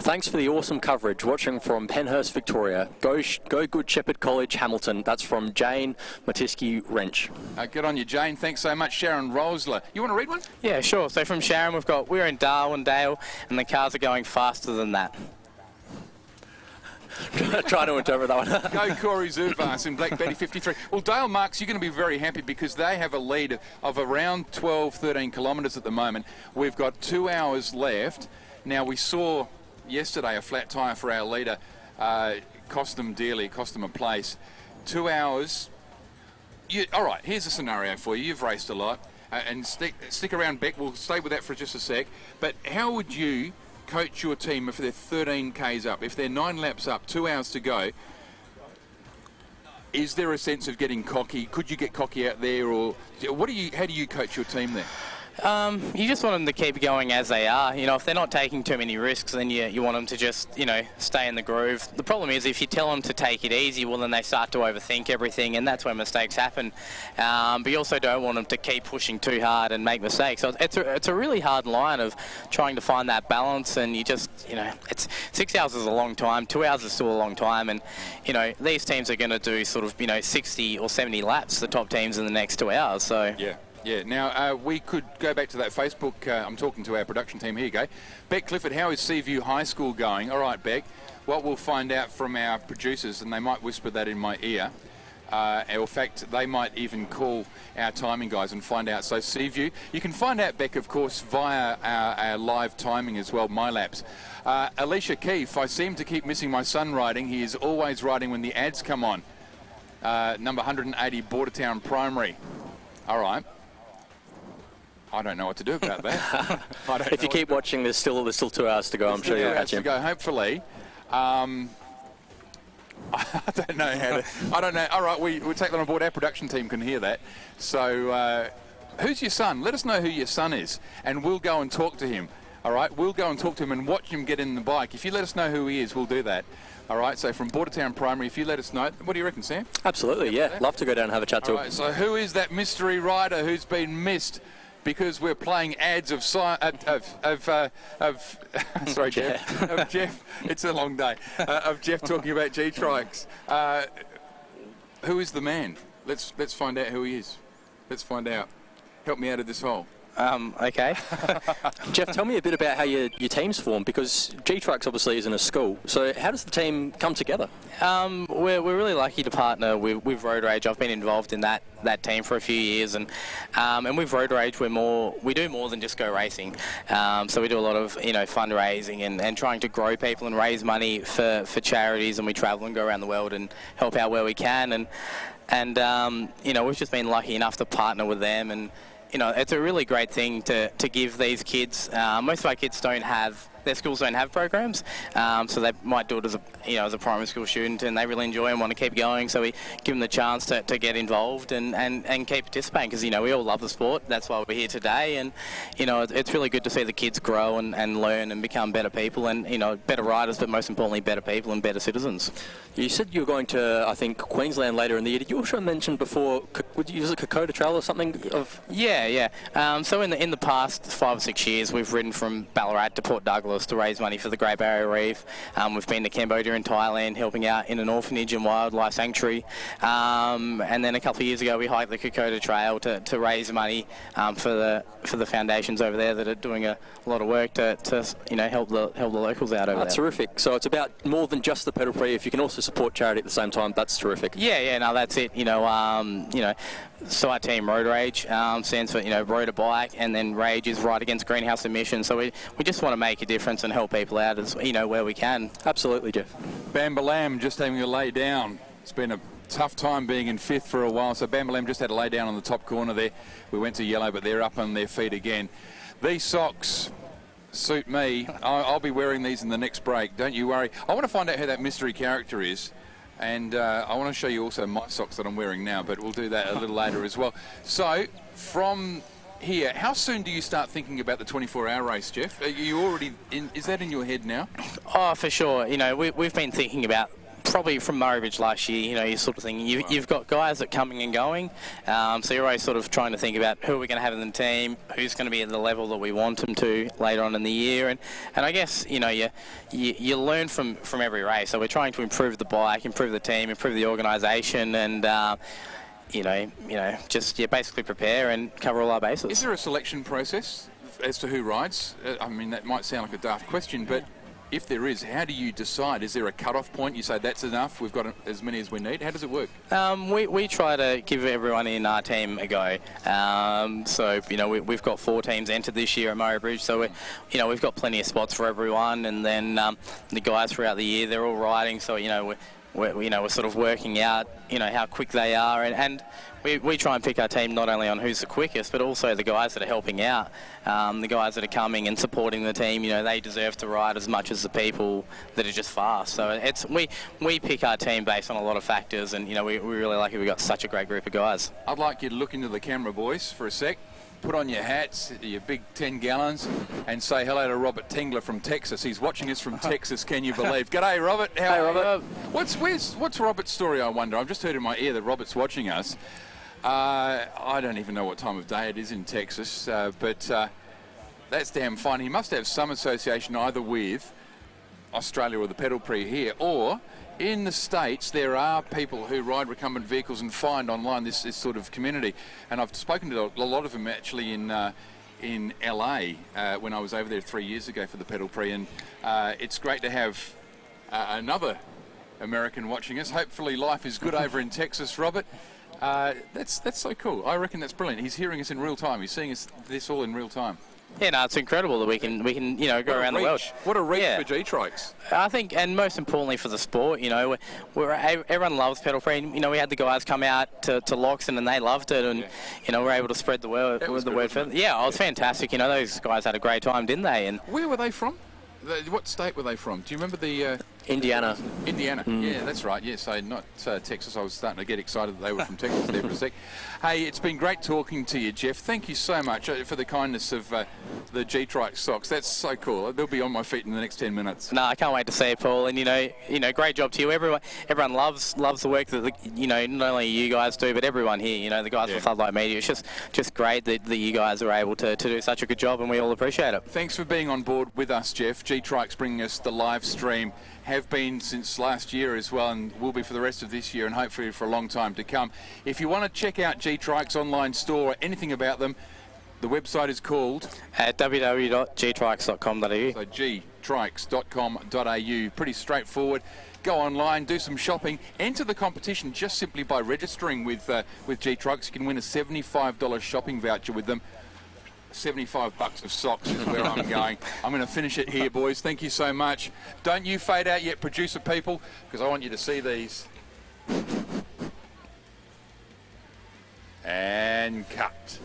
Thanks for the awesome coverage. Watching from Penhurst, Victoria. Go Good Shepherd College, Hamilton. That's from Jane Matiski Wrench. Good on you, Jane. Thanks so much. Sharon Rosler. You want to read one? Yeah, sure. So from Sharon, we're in Darwindale, and the cars are going faster than that. Trying to interpret that one. Go Corey Zuvas in Black Betty 53. Well, Dale Marks, you're going to be very happy because they have a lead of around 12, 13 kilometres at the moment. We've got 2 hours left. Now, we saw yesterday a flat tyre for our leader cost them dearly, cost them a place. 2 hours. All right, here's a scenario for you. You've raced a lot. And stick around, Beck. We'll stay with that for just a sec. But how would you coach your team if they're 13 Ks up? If they're 9 laps up, 2 hours to go, is there a sense of getting cocky? Could you get cocky out there? Or how do you coach your team there? You just want them to keep going as they are. You know, if they're not taking too many risks, then you want them to just, you know, stay in the groove. The problem is if you tell them to take it easy, well, then they start to overthink everything, and that's where mistakes happen. But you also don't want them to keep pushing too hard and make mistakes. So it's a really hard line of trying to find that balance, and you just, you know, 6 hours is a long time, 2 hours is still a long time, and, you know, these teams are going to do sort of, you know, 60 or 70 laps, the top teams, in the next 2 hours. So yeah. Yeah, now we could go back to that Facebook. I'm talking to our production team. Here you go. Beck Clifford, how is Seaview High School going? All right, Beck, what we'll find out from our producers, and they might whisper that in my ear. In fact, they might even call our timing guys and find out. So Seaview, you can find out, Beck, of course, via our live timing as well, My Laps. Alicia Keefe, I seem to keep missing my son riding. He is always riding when the ads come on. Number 180, Bordertown Primary. All right. I don't know what to do about that. If you keep watching, there's still 2 hours to go. I'm sure you'll catch him. Hopefully. I don't know how to. I don't know. All right, we'll take that on board. Our production team can hear that. So, who's your son? Let us know who your son is, and we'll go and talk to him. All right, we'll go and talk to him and watch him get in the bike. If you let us know who he is, we'll do that. All right, so from Bordertown Primary, if you let us know. What do you reckon, Sam? Absolutely, yeah. Love to go down and have a chat to him. All right, so who is that mystery rider who's been missed? Because we're playing ads of sorry, Jeff. Of Jeff. It's a long day. Of Jeff talking about GTrikes. Who is the man? Let's find out who he is. Let's find out. Help me out of this hole. Okay. Jeff, tell me a bit about how your team's formed, because GTrikes obviously isn't a school. So how does the team come together? We're really lucky to partner with Road Rage. I've been involved in that team for a few years, and with Road Rage we do more than just go racing. So we do a lot of, you know, fundraising and trying to grow people and raise money for charities, and we travel and go around the world and help out where we can, and you know, we've just been lucky enough to partner with them, and you know, it's a really great thing to give these kids. Most of our kids their schools don't have programs, so they might do it as a primary school student, and they really enjoy and want to keep going. So we give them the chance to get involved and keep participating, because, you know, we all love the sport. That's why we're here today, and, you know, it's really good to see the kids grow and learn and become better people, and, you know, better riders, but most importantly, better people and better citizens. You said you were going to, I think, Queensland later in the year. Did you also mention before would you use a Kokoda trail or something? Yeah. So in the past 5 or 6 years, we've ridden from Ballarat to Port Douglas to raise money for the Great Barrier Reef. We've been to Cambodia and Thailand, helping out in an orphanage and wildlife sanctuary. And then a couple of years ago, we hiked the Kokoda Trail to raise money for the foundations over there that are doing a lot of work to help the locals out over there. That's terrific. So it's about more than just the pedal Prix. If you can also support charity at the same time, that's terrific. Yeah, no, that's it. So our team Road Rage stands for Road to Bike, and then Rage is right against greenhouse emissions. So we just want to make a difference and help people out as where we can. Absolutely, Jeff. Bambalam just having a lay down. It's been a tough time being in 5th for a while. So Bambalam just had a lay down on the top corner there. We went to yellow, but they're up on their feet again. These socks suit me. I'll be wearing these in the next break. Don't you worry. I want to find out who that mystery character is. And I want to show you also my socks that I'm wearing now, but we'll do that a little later as well. So, from here, how soon do you start thinking about the 24-hour race, Jeff? Are you already is that in your head now? Oh, for sure. We've been thinking about probably from Murray Bridge last year, you sort of thing. You've got guys that are coming and going, so you're always sort of trying to think about who we're going to have in the team, who's going to be at the level that we want them to later on in the year, and I guess you learn from every race. So we're trying to improve the bike, improve the team, improve the organisation, and just basically prepare and cover all our bases. Is there a selection process as to who rides? I mean, that might sound like a daft question, but if there is, how do you decide? Is there a cut-off point? You say that's enough, we've got as many as we need. How does it work? We try to give everyone in our team a go. So we've got 4 teams entered this year at Murray Bridge, so we've got plenty of spots for everyone, and then the guys throughout the year, they're all riding, so we're sort of working out how quick they are, and we try and pick our team not only on who's the quickest, but also the guys that are helping out, the guys that are coming and supporting the team. They deserve to ride as much as the people that are just fast. So we pick our team based on a lot of factors, and we're really lucky we've got such a great group of guys. I'd like you to look into the camera, boys, for a sec. Put on your hats, your big 10 gallons, and say hello to Robert Tingler from Texas. He's watching us from Texas, can you believe? G'day, Robert. Hey, Robert. What's Robert's story, I wonder? I've just heard in my ear that Robert's watching us. I don't even know what time of day it is in Texas, but that's damn fine. He must have some association either with Australia or the Pedal Prix here, or in the States there are people who ride recumbent vehicles and find online this sort of community. And I've spoken to a lot of them actually in LA when I was over there 3 years ago for the Pedal Prix, and it's great to have another American watching us. Hopefully life is good over in Texas, Robert. That's so cool. I reckon that's brilliant. He's hearing us in real time. He's seeing this all in real time. Yeah, no, it's incredible that we can go around the world. What a reach for GTrikes. I think, and most importantly for the sport, everyone loves Pedal Prix. We had the guys come out to Loxton and they loved it, and we're able to spread the word further. Yeah, it was fantastic. Those guys had a great time, didn't they? And where were they from? What state were they from? Do you remember the... Indiana. Indiana, yeah, that's right. Yeah, so not Texas. I was starting to get excited that they were from Texas there for a sec. Hey, it's been great talking to you, Jeff. Thank you so much for the kindness of the GTrikes socks. That's so cool. They'll be on my feet in the next 10 minutes. No, I can't wait to see it, Paul. And great job to you. Everyone loves the work that not only you guys do, but everyone here. The guys from Floodlight Media. It's just great that you guys are able to do such a good job, and we all appreciate it. Thanks for being on board with us, Jeff. GTrikes bringing us the live stream. Have been since last year as well, and will be for the rest of this year and hopefully for a long time to come. If you want to check out GTrikes online store or anything about them, the website is called at www.gtrikes.com.au. So gtrikes.com.au. Pretty straightforward. Go online, do some shopping, enter the competition just simply by registering with GTrikes. You can win a $75 shopping voucher with them. $75 of socks is where I'm going. I'm going to finish it here, boys. Thank you so much. Don't you fade out yet, producer people, because I want you to see these. And cut.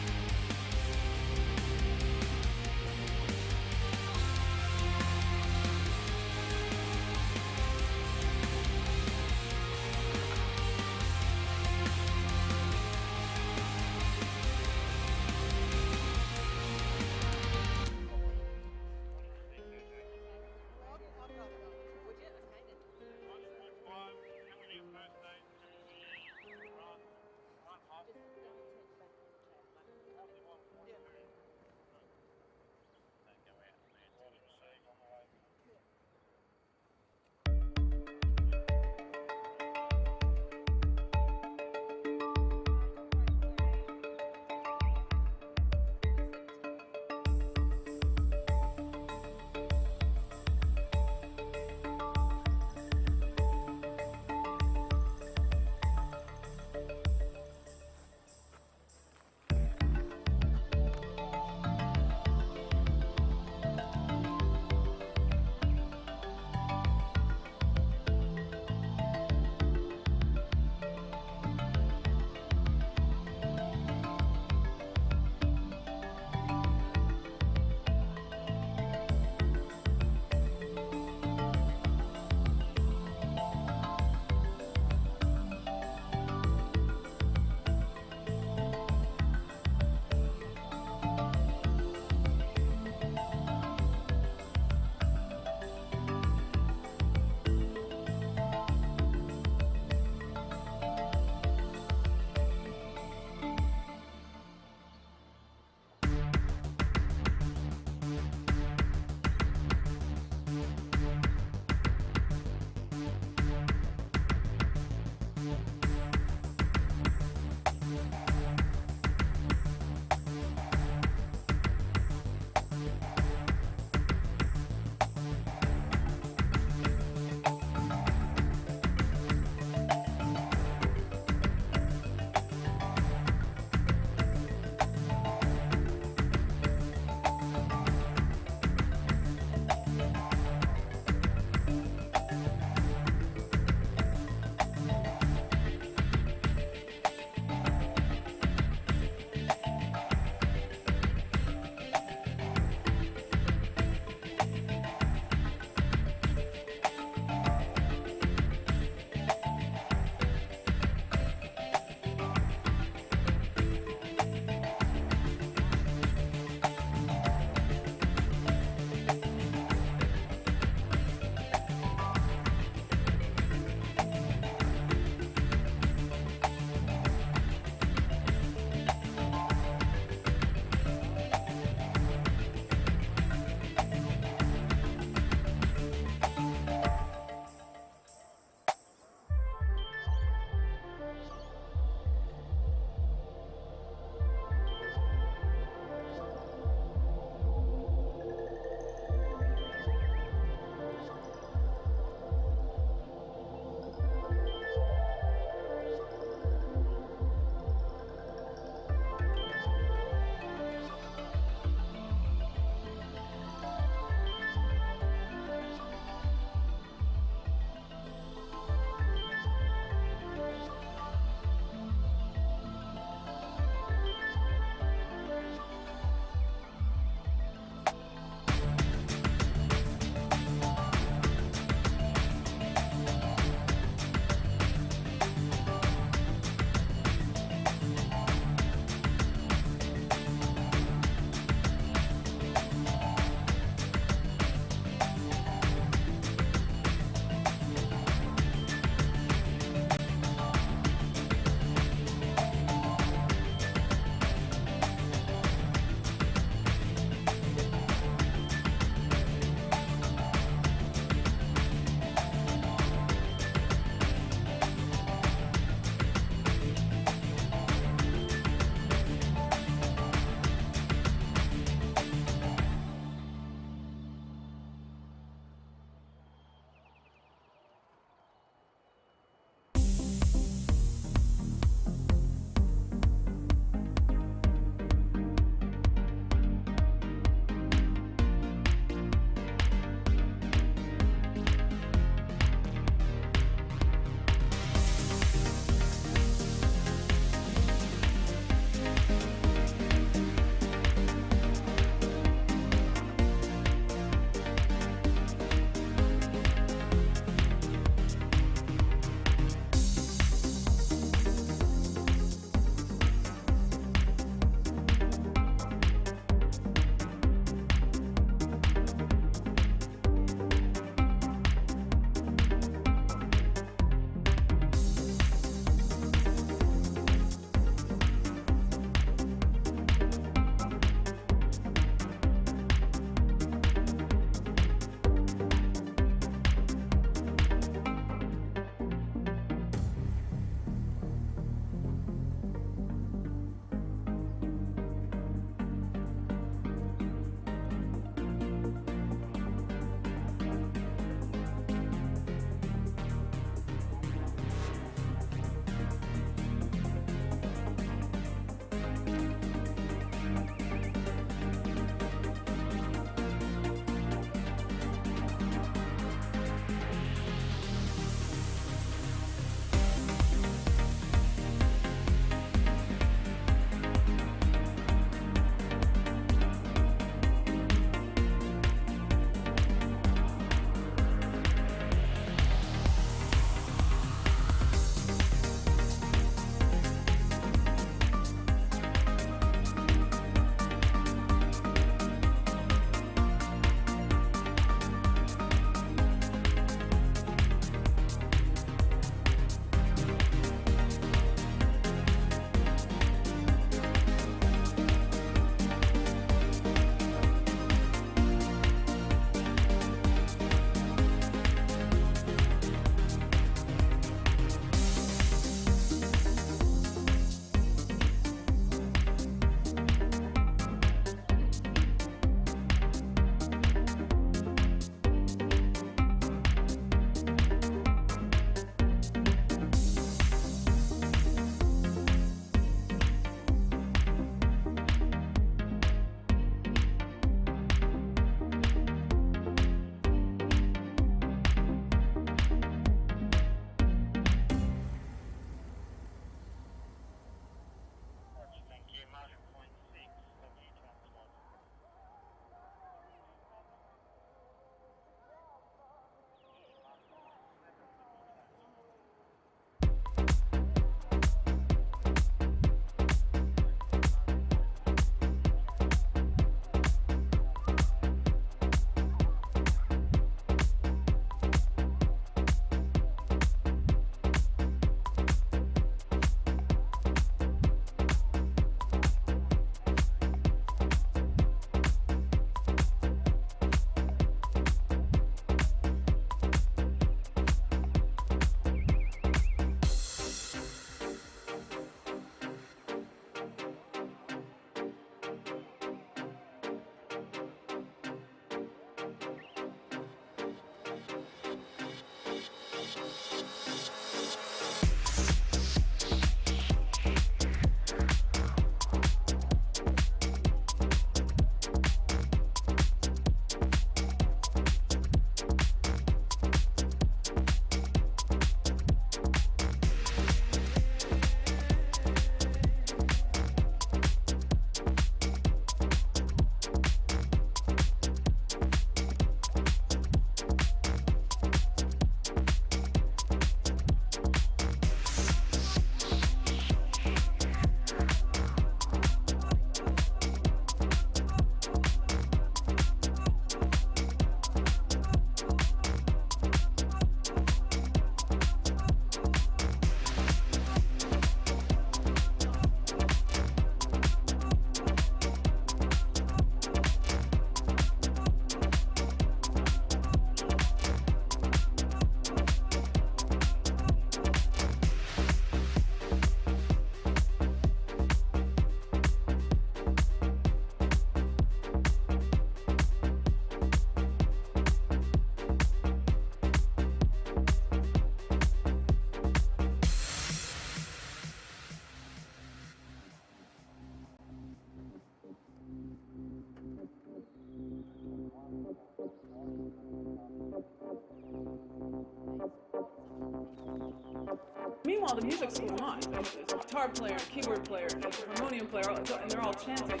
music school not. There's a guitar player, a keyboard player, a harmonium player, and they're all chanting.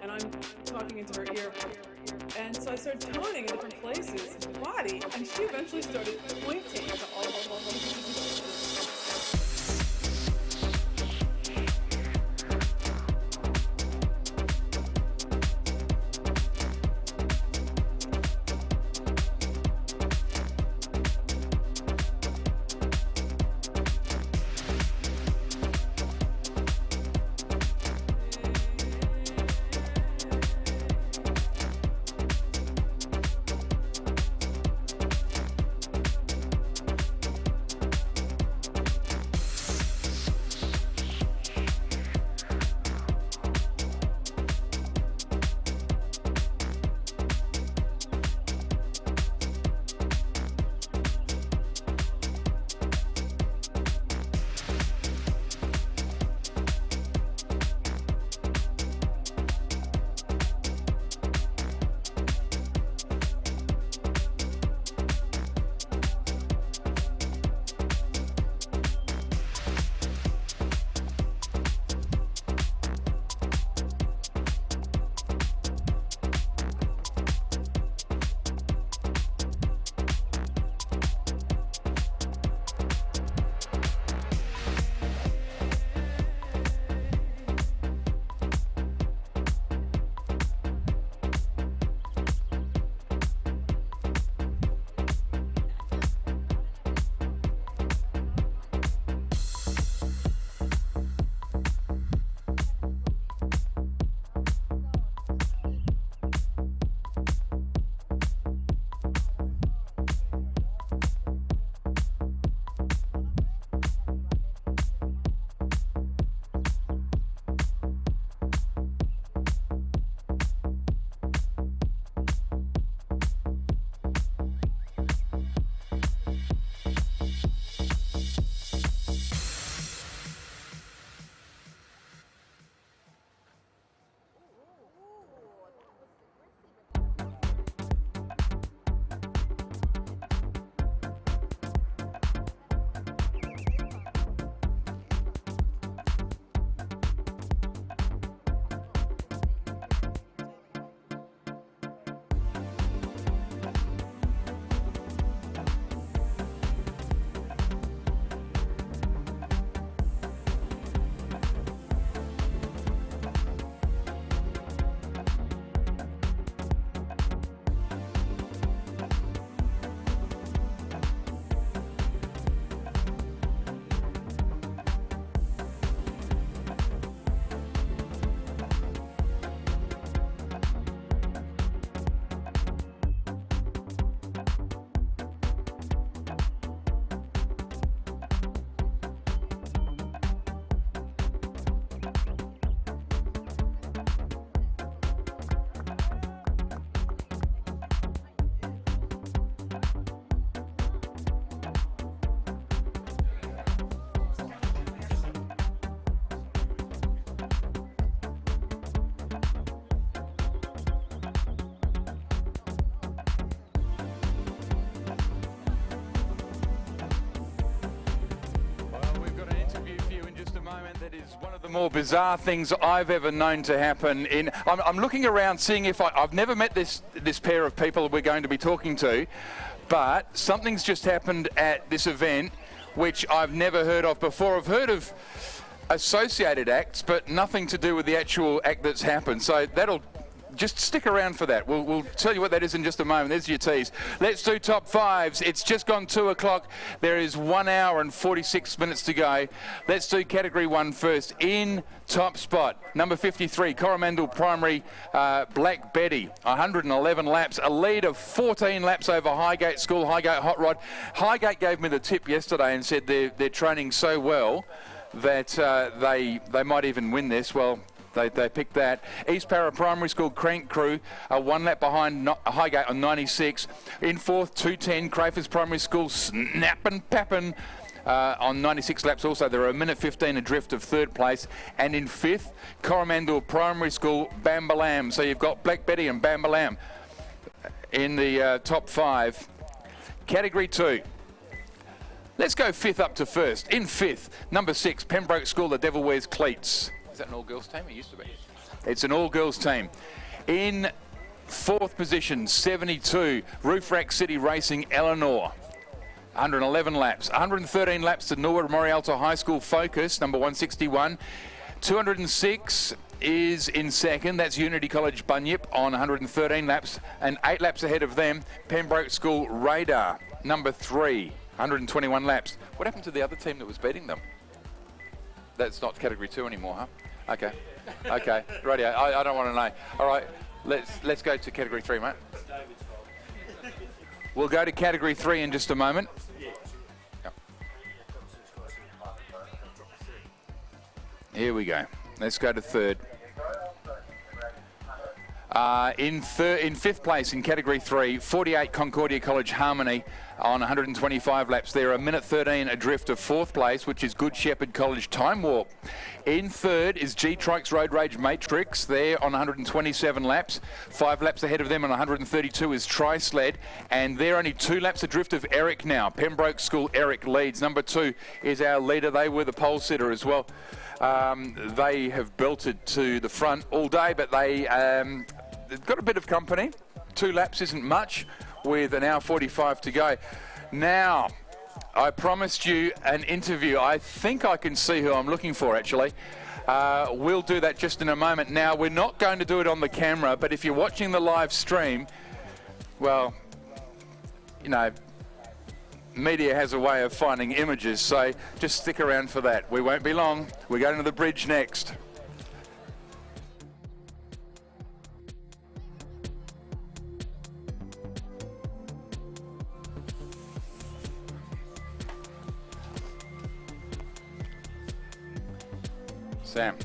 And I'm talking into her ear. And so I started toning in different places in the body, and she eventually started pointing to all the more bizarre things I've ever known to happen in. I'm looking around seeing if I've never met this pair of people we're going to be talking to, but something's just happened at this event which I've never heard of before. I've heard of associated acts, but nothing to do with the actual act that's happened. So that'll just stick around for that. We'll tell you what that is in just a moment. There's your tease. Let's do top fives. It's just gone 2 o'clock. There is 1 hour and 46 minutes to go. Let's do category 1 first. In top spot, number 53, Coromandel Primary, Black Betty, 111 laps, a lead of 14 laps over Highgate School, Highgate Hot Rod. Highgate gave me the tip yesterday and said they're training so well that they might even win this. Well, they picked that. East Para Primary School Crank Crew, 1 lap behind Highgate on 96. In fourth, 210 Crayford's Primary School, Snappin' Pappin' on 96 laps also. They're a minute 15 adrift of third place. And in fifth, Coromandel Primary School, Bambalam. So you've got Black Betty and Bambalam in the top 5. Category 2. Let's go fifth up to first. In fifth, number 6, Pembroke School, the Devil Wears Cleats. Is that an all-girls team? It used to be. It's an all-girls team. In fourth position, 72, Roof Rack City Racing, Eleanor. 111 laps. 113 laps to Norwood Morialto High School Focus, number 161. 206 is in second. That's Unity College Bunyip on 113 laps. And 8 laps ahead of them, Pembroke School Radar, number 3. 121 laps. What happened to the other team that was beating them? That's not Category 2 anymore, huh? Okay. Okay. Radio. I don't want to know. All right. Let's go to Category 3, mate. We'll go to Category 3 in just a moment. Yep. Here we go. Let's go to third. In fifth place in Category 3, 48 Concordia College Harmony on 125 laps. They're 1:13 adrift of fourth place, which is Good Shepherd College Time Warp. In third is GTrikes Road Rage Matrix. They're on 127 laps. 5 laps ahead of them on 132 is Tri-Sled, and they're only 2 laps adrift of Eric now. Pembroke School Eric leads. Number 2 is our leader. They were the pole sitter as well. They have belted to the front all day, but they've got a bit of company. 2 laps isn't much with an hour 45 to go. Now, I promised you an interview. I think I can see who I'm looking for, actually. We'll do that just in a moment. Now, we're not going to do it on the camera, but if you're watching the live stream, well, you know, media has a way of finding images, so just stick around for that. We won't be long. We're going to the bridge next. Sam.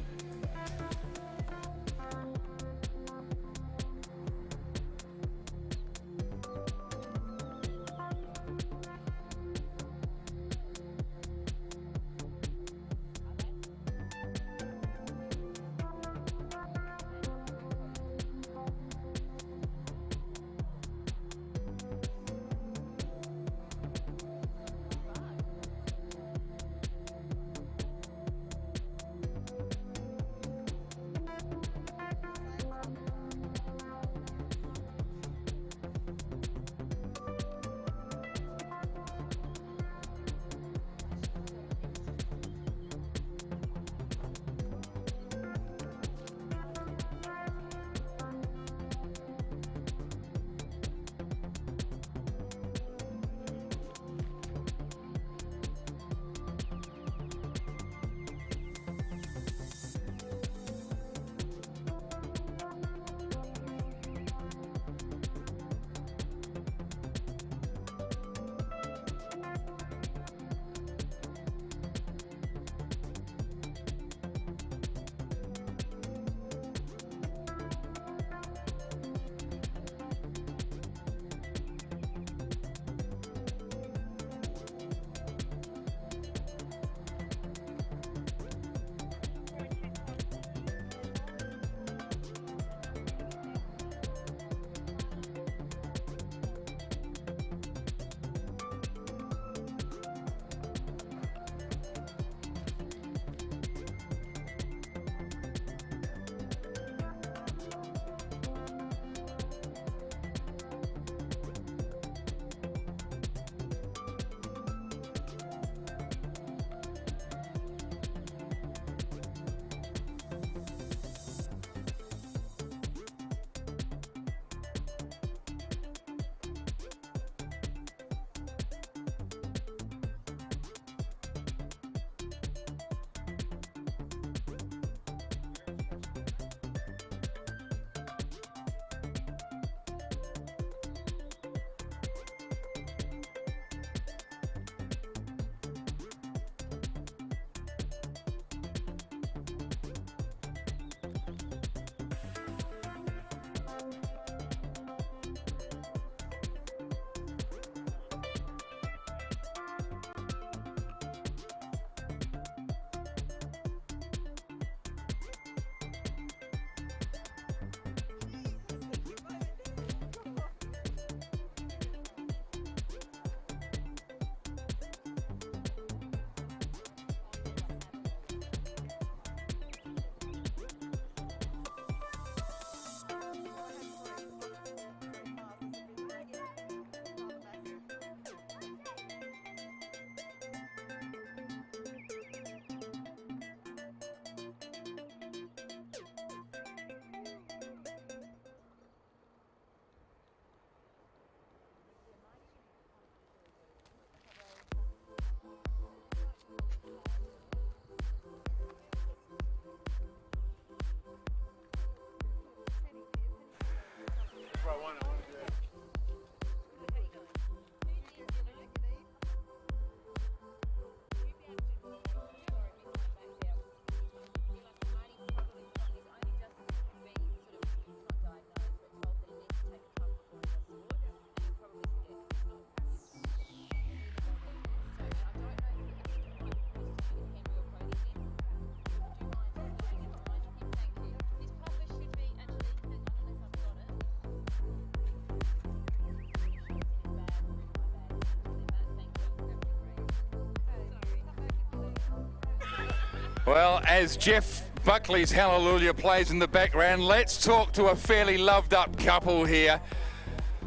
Well, as Jeff Buckley's Hallelujah plays in the background, let's talk to a fairly loved up couple here.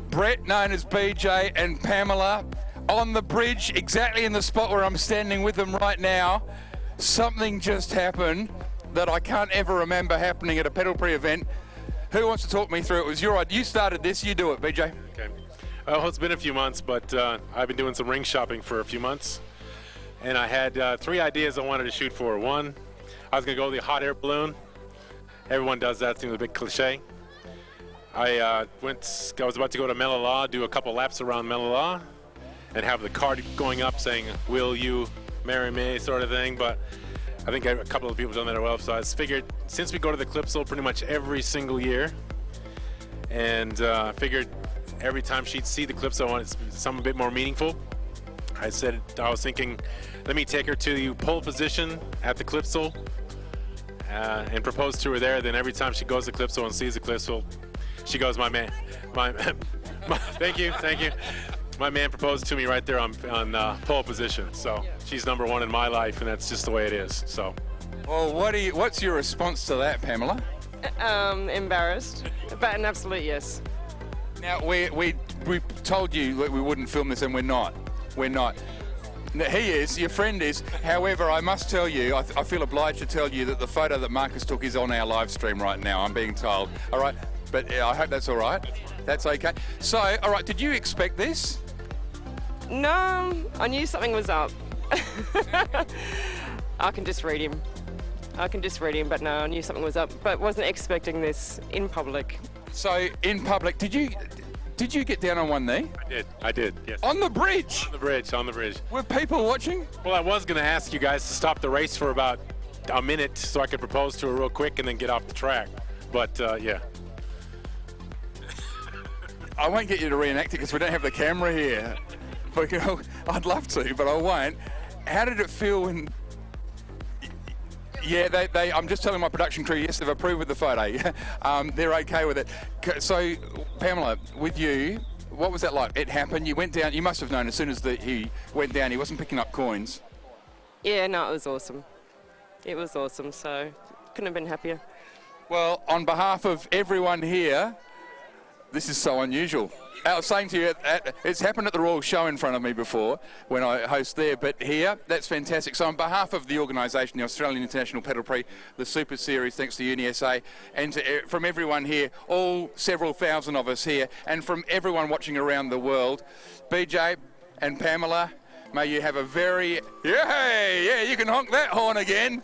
Brett, known as BJ, and Pamela, on the bridge, exactly in the spot where I'm standing with them right now. Something just happened that I can't ever remember happening at a Pedal Prix event. Who wants to talk me through it? It was your idea. You started this, you do it, BJ. Okay. Well, it's been a few months, but I've been doing some ring shopping for a few months. And I had 3 ideas I wanted to shoot for. One, I was going to go with the hot air balloon. Everyone does that, seems a bit cliche. I was about to go to Melilla, do a couple laps around Melilla, and have the card going up saying, "Will you marry me?" sort of thing. But I think a couple of people have done that as well. So I figured, since we go to the Calypso pretty much every single year, and I figured every time she'd see the Calypso, I wanted something a bit more meaningful. I was thinking, let me take her to pole position at the Calypso and propose to her there. Then every time she goes to the Calypso and sees the Calypso, she goes, thank you. My man proposed to me right there on pole position. So she's number 1 in my life, and that's just the way it is. So. Well, what's your response to that, Pamela? Embarrassed, but an absolute yes. Now, we told you that we wouldn't film this, and we're not. We're not. Now, he is, your friend is. However, I must tell you, I feel obliged to tell you that the photo that Marcus took is on our live stream right now, I'm being told. All right, but I hope that's all right. That's okay. So, all right, did you expect this? No, I knew something was up. I can just read him, but no, I knew something was up, but wasn't expecting this in public. So, in public, did you get down on one knee? I did, yes. On the bridge? On the bridge. Were people watching? Well, I was going to ask you guys to stop the race for about a minute so I could propose to her real quick and then get off the track. But, yeah. I won't get you to reenact it because we don't have the camera here. I'd love to, but I won't. How did it feel when... Yeah, I'm just telling my production crew, yes, they've approved with the photo. They're okay with it. So, Pamela, with you, what was that like? It happened, you went down, you must have known as soon as he went down, he wasn't picking up coins. Yeah, no, it was awesome. It was awesome, so couldn't have been happier. Well, on behalf of everyone here, this is so unusual. I was saying to you, it's happened at the Royal Show in front of me before when I host there, but here, that's fantastic. So on behalf of the organisation, the Australian International Pedal Prix, the Super Series, thanks to UniSA, and from everyone here, all several thousand of us here, and from everyone watching around the world, BJ and Pamela, may you have a very, yeah, you can honk that horn again.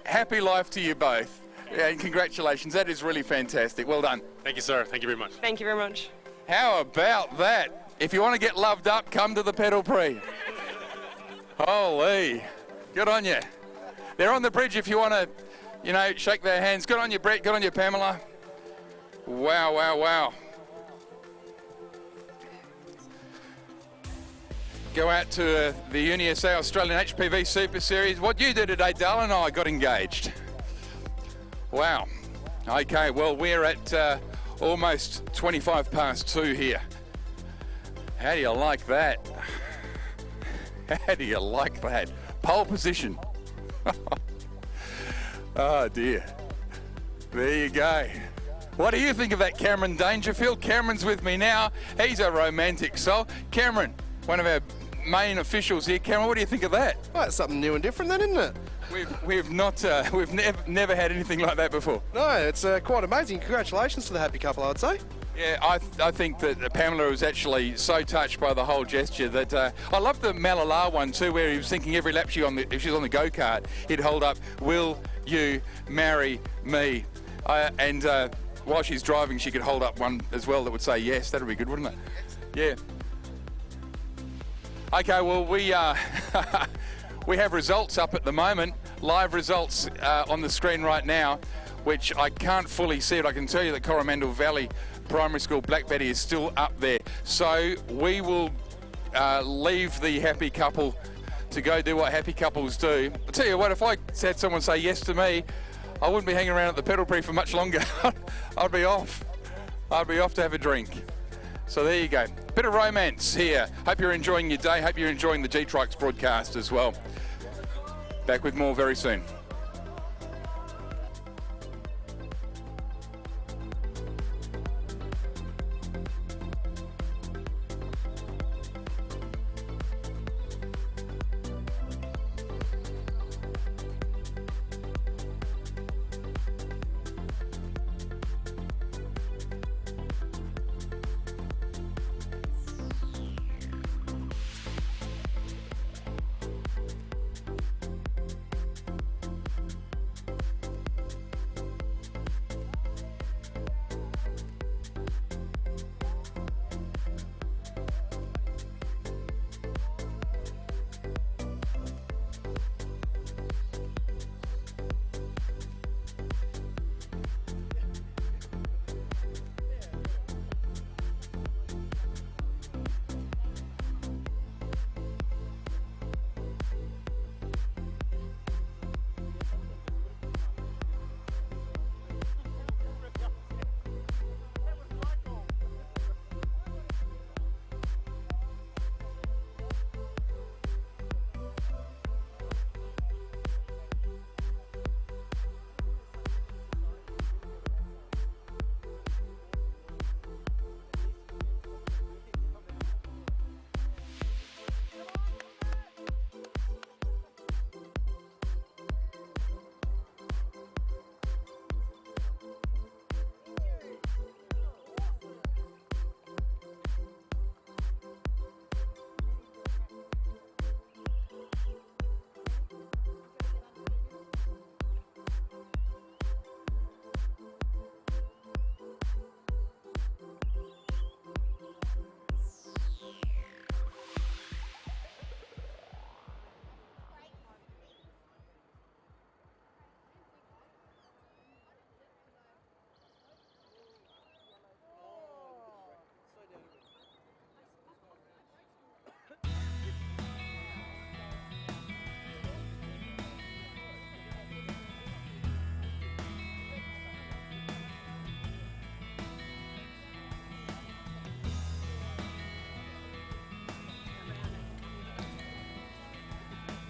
Happy life to you both. Yeah, and congratulations. That is really fantastic. Well done. Thank you, sir. Thank you very much. Thank you very much. How about that? If you want to get loved up, come to the Pedal Prix. Holy. Good on you. They're on the bridge if you want to, shake their hands. Good on you, Brett. Good on you, Pamela. Wow, wow, wow. Go out to the UniSA Australian HPV Super Series. What you did today, darling? I got engaged. Wow. Okay, well, we're at almost 25 past 2 here. How do you like that? How do you like that? Pole position. Oh, dear. There you go. What do you think of that, Cameron Dangerfield? Cameron's with me now. He's a romantic soul. Cameron, one of our main officials here. Cameron, what do you think of that? Well, it's something new and different then, isn't it? We've never had anything like that before. No, it's quite amazing. Congratulations to the happy couple, I would say. Yeah, I think that Pamela was actually so touched by the whole gesture that I love the Malala one too, where he was thinking every lap if she's on the go-kart, he'd hold up, "Will you marry me?" And while she's driving, she could hold up one as well that would say yes. That'd be good, wouldn't it? Yeah. Okay, well, we have results up at the moment, live results on the screen right now, which I can't fully see it. I can tell you that Coromandel Valley Primary School Black Betty is still up there. So we will leave the happy couple to go do what happy couples do. I'll tell you what, if I had someone say yes to me, I wouldn't be hanging around at the Pedal Prix for much longer. I'd be off. I'd be off to have a drink. So there you go. Bit of romance here. Hope you're enjoying your day. Hope you're enjoying the GTrikes broadcast as well. Back with more very soon.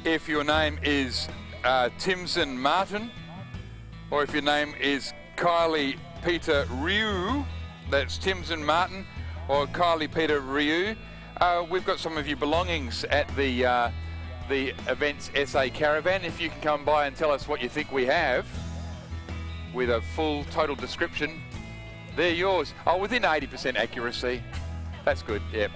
If your name is Timson Martin, or if your name is Kylie Peter Ryu, that's Timson Martin, or Kylie Peter Ryu, we've got some of your belongings at the event's SA Caravan. If you can come by and tell us what you think we have, with a full total description, they're yours. Oh, within 80% accuracy. That's good, yeah.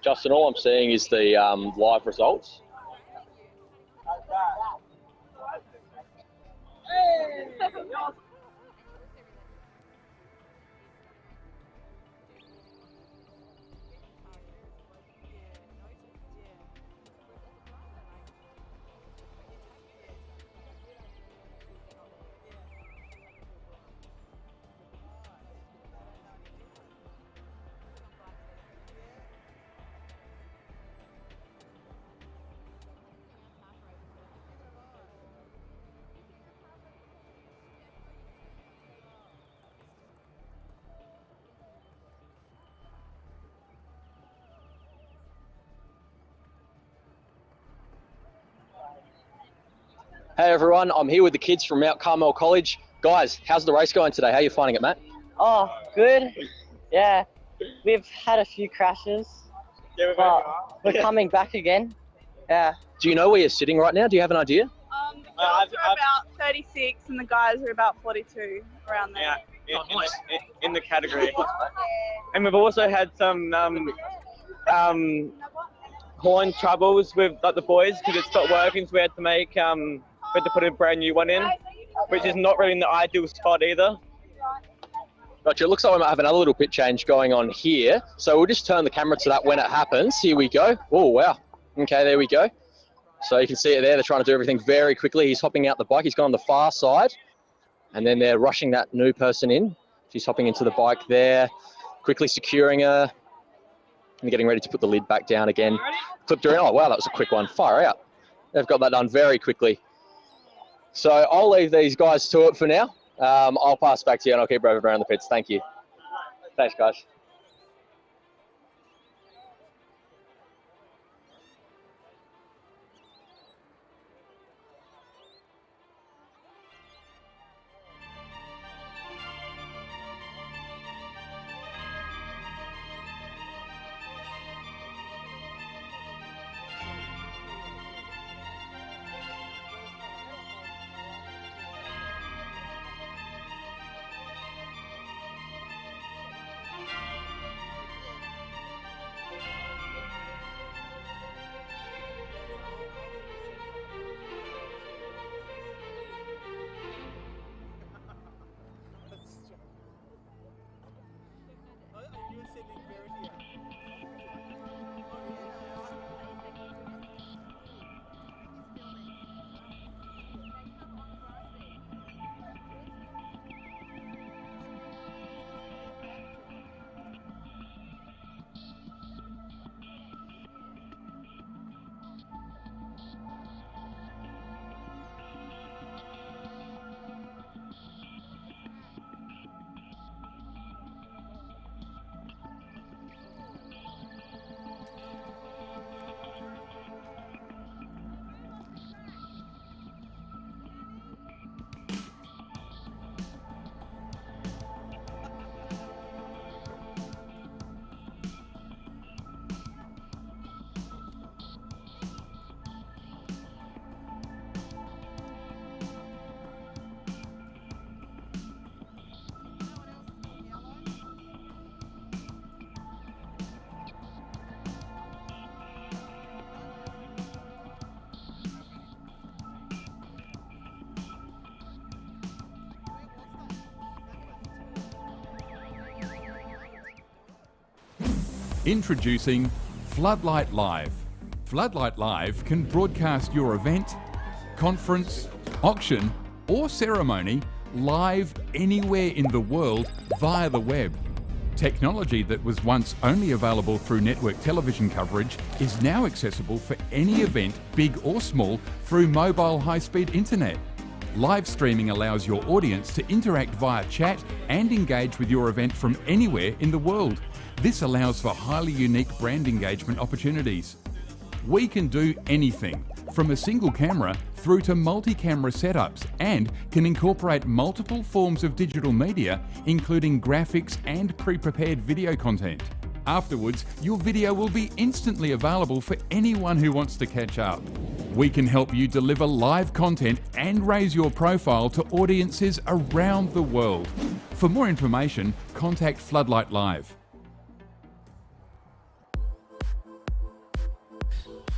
Justin, all I'm seeing is the live results. Hey everyone, I'm here with the kids from Mount Carmel College. Guys, how's the race going today? How are you finding it, Matt? Oh, good. Yeah, we've had a few crashes, but we're coming back again. Yeah. Do you know where you're sitting right now? Do you have an idea? The girls are about 36 and the guys are about 42, around there. Yeah, in the category. And we've also had some horn troubles with like the boys because it stopped working, so we had to make we had to put a brand new one in, which is not really in the ideal spot either. Gotcha. It looks like we might have another little pit change going on here. So we'll just turn the camera to that when it happens. Here we go. Oh, wow. Okay, there we go. So you can see it there. They're trying to do everything very quickly. He's hopping out the bike. He's gone on the far side. And then they're rushing that new person in. She's hopping into the bike there, quickly securing her. And getting ready to put the lid back down again. Clipped her in. Oh, wow, that was a quick one. Far out. They've got that done very quickly. So I'll leave these guys to it for now. I'll pass back to you and I'll keep roving around the pits. Thank you. Thanks, guys. Introducing Floodlight Live. Floodlight Live can broadcast your event, conference, auction, or ceremony live anywhere in the world via the web. Technology that was once only available through network television coverage is now accessible for any event, big or small, through mobile high-speed internet. Live streaming allows your audience to interact via chat and engage with your event from anywhere in the world. This allows for highly unique brand engagement opportunities. We can do anything, from a single camera through to multi-camera setups, and can incorporate multiple forms of digital media, including graphics and pre-prepared video content. Afterwards, your video will be instantly available for anyone who wants to catch up. We can help you deliver live content and raise your profile to audiences around the world. For more information, contact Floodlight Live.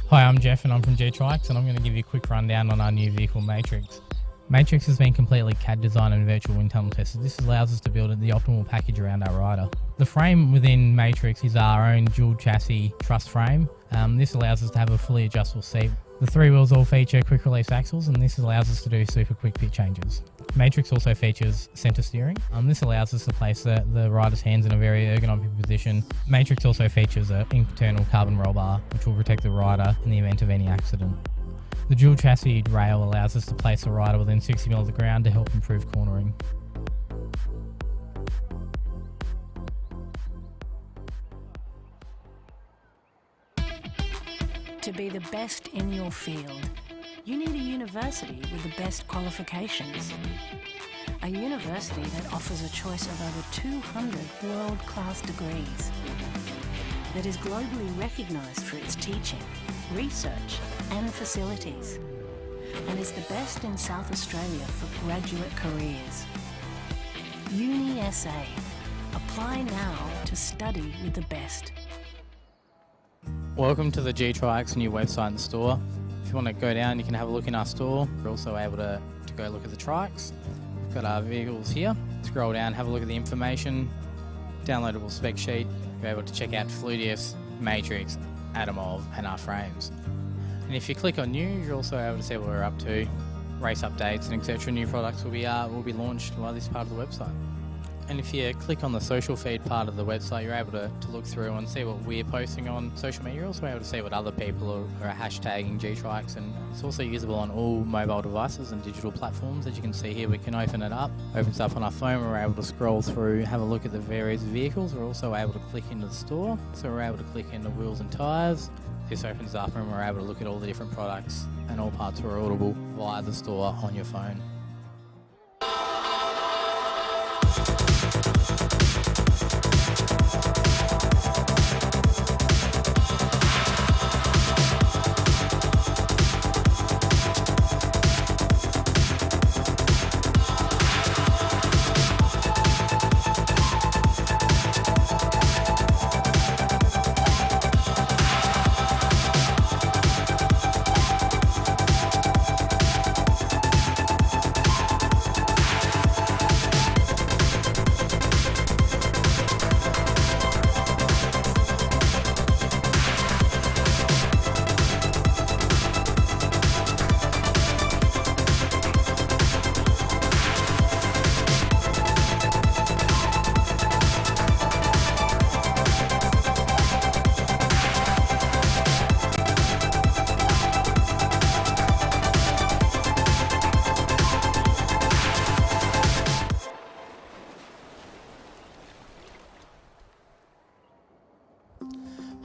Hi, I'm Jeff and I'm from GTrikes, and I'm going to give you a quick rundown on our new vehicle Matrix. Matrix has been completely CAD designed and virtual wind tunnel tested. This allows us to build the optimal package around our rider. The frame within Matrix is our own dual chassis truss frame. This allows us to have a fully adjustable seat. The three wheels all feature quick release axles, and this allows us to do super quick pitch changes. Matrix also features center steering. This allows us to place the rider's hands in a very ergonomic position. Matrix also features an internal carbon roll bar, which will protect the rider in the event of any accident. The dual chassis rail allows us to place the rider within 60 mm of the ground to help improve cornering. To be the best in your field, you need a university with the best qualifications. A university that offers a choice of over 200 world-class degrees. That is globally recognised for its teaching, research and facilities. And is the best in South Australia for graduate careers. UniSA. Apply now to study with the best. Welcome to the GTrikes new website and store. If you want to go down, you can have a look in our store. We're also able to go look at the trikes. We've got our vehicles here. Scroll down, have a look at the information, downloadable spec sheet. You're able to check out Fluidius, Matrix, Adamov and our frames. And if you click on news, you're also able to see what we're up to, race updates and etc. New products will be launched via this part of the website. And if you click on the social feed part of the website, you're able to look through and see what we're posting on social media. You're also able to see what other people are hashtagging GTrikes, and it's also usable on all mobile devices and digital platforms. As you can see here, we can open it up, opens up on our phone. We're able to scroll through, have a look at the various vehicles. We're also able to click into the store, so we're able to click into wheels and tyres. This opens up and we're able to look at all the different products, and all parts are orderable via the store on your phone.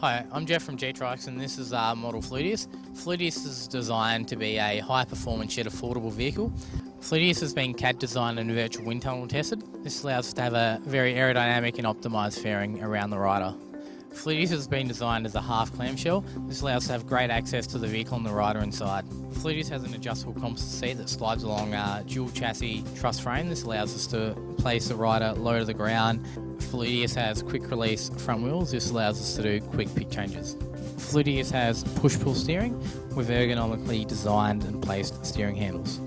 Hi, I'm Jeff from GTrikes, and this is our model Fluidius. Fluidius is designed to be a high-performance yet affordable vehicle. Fluidius has been CAD designed and virtual wind tunnel tested. This allows us to have a very aerodynamic and optimised fairing around the rider. Fluidius has been designed as a half clamshell. This allows us to have great access to the vehicle and the rider inside. Fluidius has an adjustable composite seat that slides along a dual chassis truss frame. This allows us to place the rider low to the ground. Fluidius has quick release front wheels. This allows us to do quick pick changes. Fluidius has push-pull steering with ergonomically designed and placed steering handles.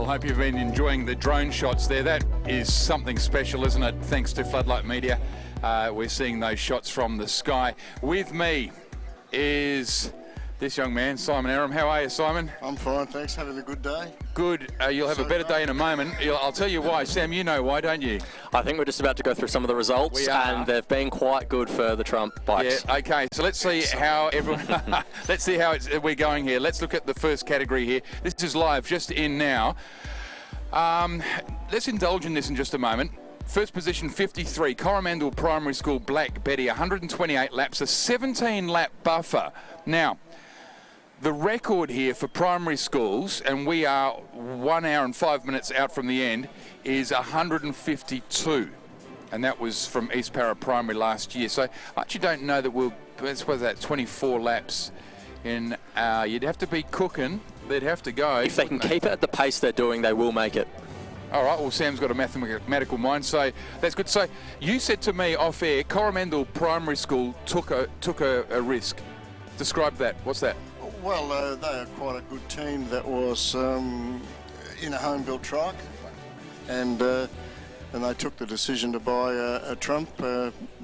Well, hope you've been enjoying the drone shots there. That is something special, isn't it? Thanks to Floodlight Media. We're seeing those shots from the sky. With me is this young man, Simon Aram. How are you, Simon? I'm fine, thanks. Having a good day. Good. You'll have a better day in a moment. I'll tell you why. Sam, you know why, don't you? I think we're just about to go through some of the results, and they've been quite good for the Trump bikes. Yeah, okay. So let's see how everyone... let's see how we're going here. Let's look at the first category here. This is live, just in now. Let's indulge in this in just a moment. First position, 53, Coromandel Primary School, Black Betty, 128 laps, a 17-lap buffer. Now, the record here for primary schools, and we are 1 hour and 5 minutes out from the end, is 152. And that was from East Para Primary last year. So I actually don't know that we'll, I suppose that's 24 laps. In, you'd have to be cooking, they'd have to go. If they can keep it at the pace they're doing, they will make it. All right, well, Sam's got a mathematical mind, so that's good. So you said to me off air, Coromandel Primary School took a risk. Describe that. What's that? Well, they are quite a good team that was in a home-built truck, and they took the decision to buy a Trump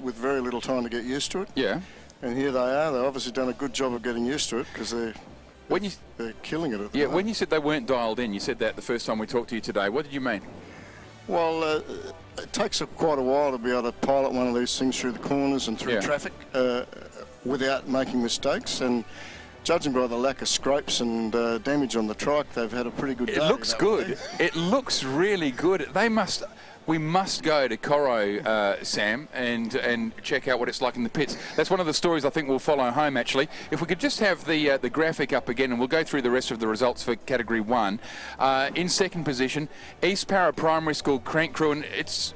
with very little time to get used to it. Yeah. And here they are. They've obviously done a good job of getting used to it because they're killing it at the moment. When you said they weren't dialed in, you said that the first time we talked to you today. What did you mean? Well, it takes quite a while to be able to pilot one of these things through the corners and through traffic without making mistakes. And judging by the lack of scrapes and damage on the trike, they've had a pretty good day. It looks good. It looks really good. We must go to Coro, Sam, and check out what it's like in the pits. That's one of the stories I think we'll follow home, actually. If we could just have the graphic up again, and we'll go through the rest of the results for Category 1. In second position, East Para Primary School Crank Crew, and it's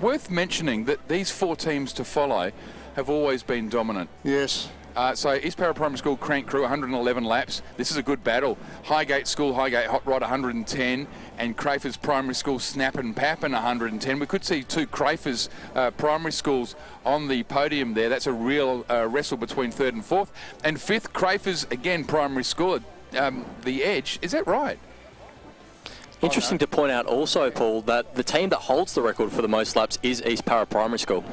worth mentioning that these 4 teams to follow have always been dominant. Yes. So East Para Primary School Crank Crew, 111 laps. This is a good battle. Highgate School, Highgate Hot Rod, 110. And Crafers Primary School, Snap and Pappin, 110. We could see 2 Crafers primary schools on the podium there. That's a real wrestle between 3rd and 4th. And 5th, Crafers, again, primary school, the Edge. Is that right? Interesting to point out also, Paul, that the team that holds the record for the most laps is East Para Primary School.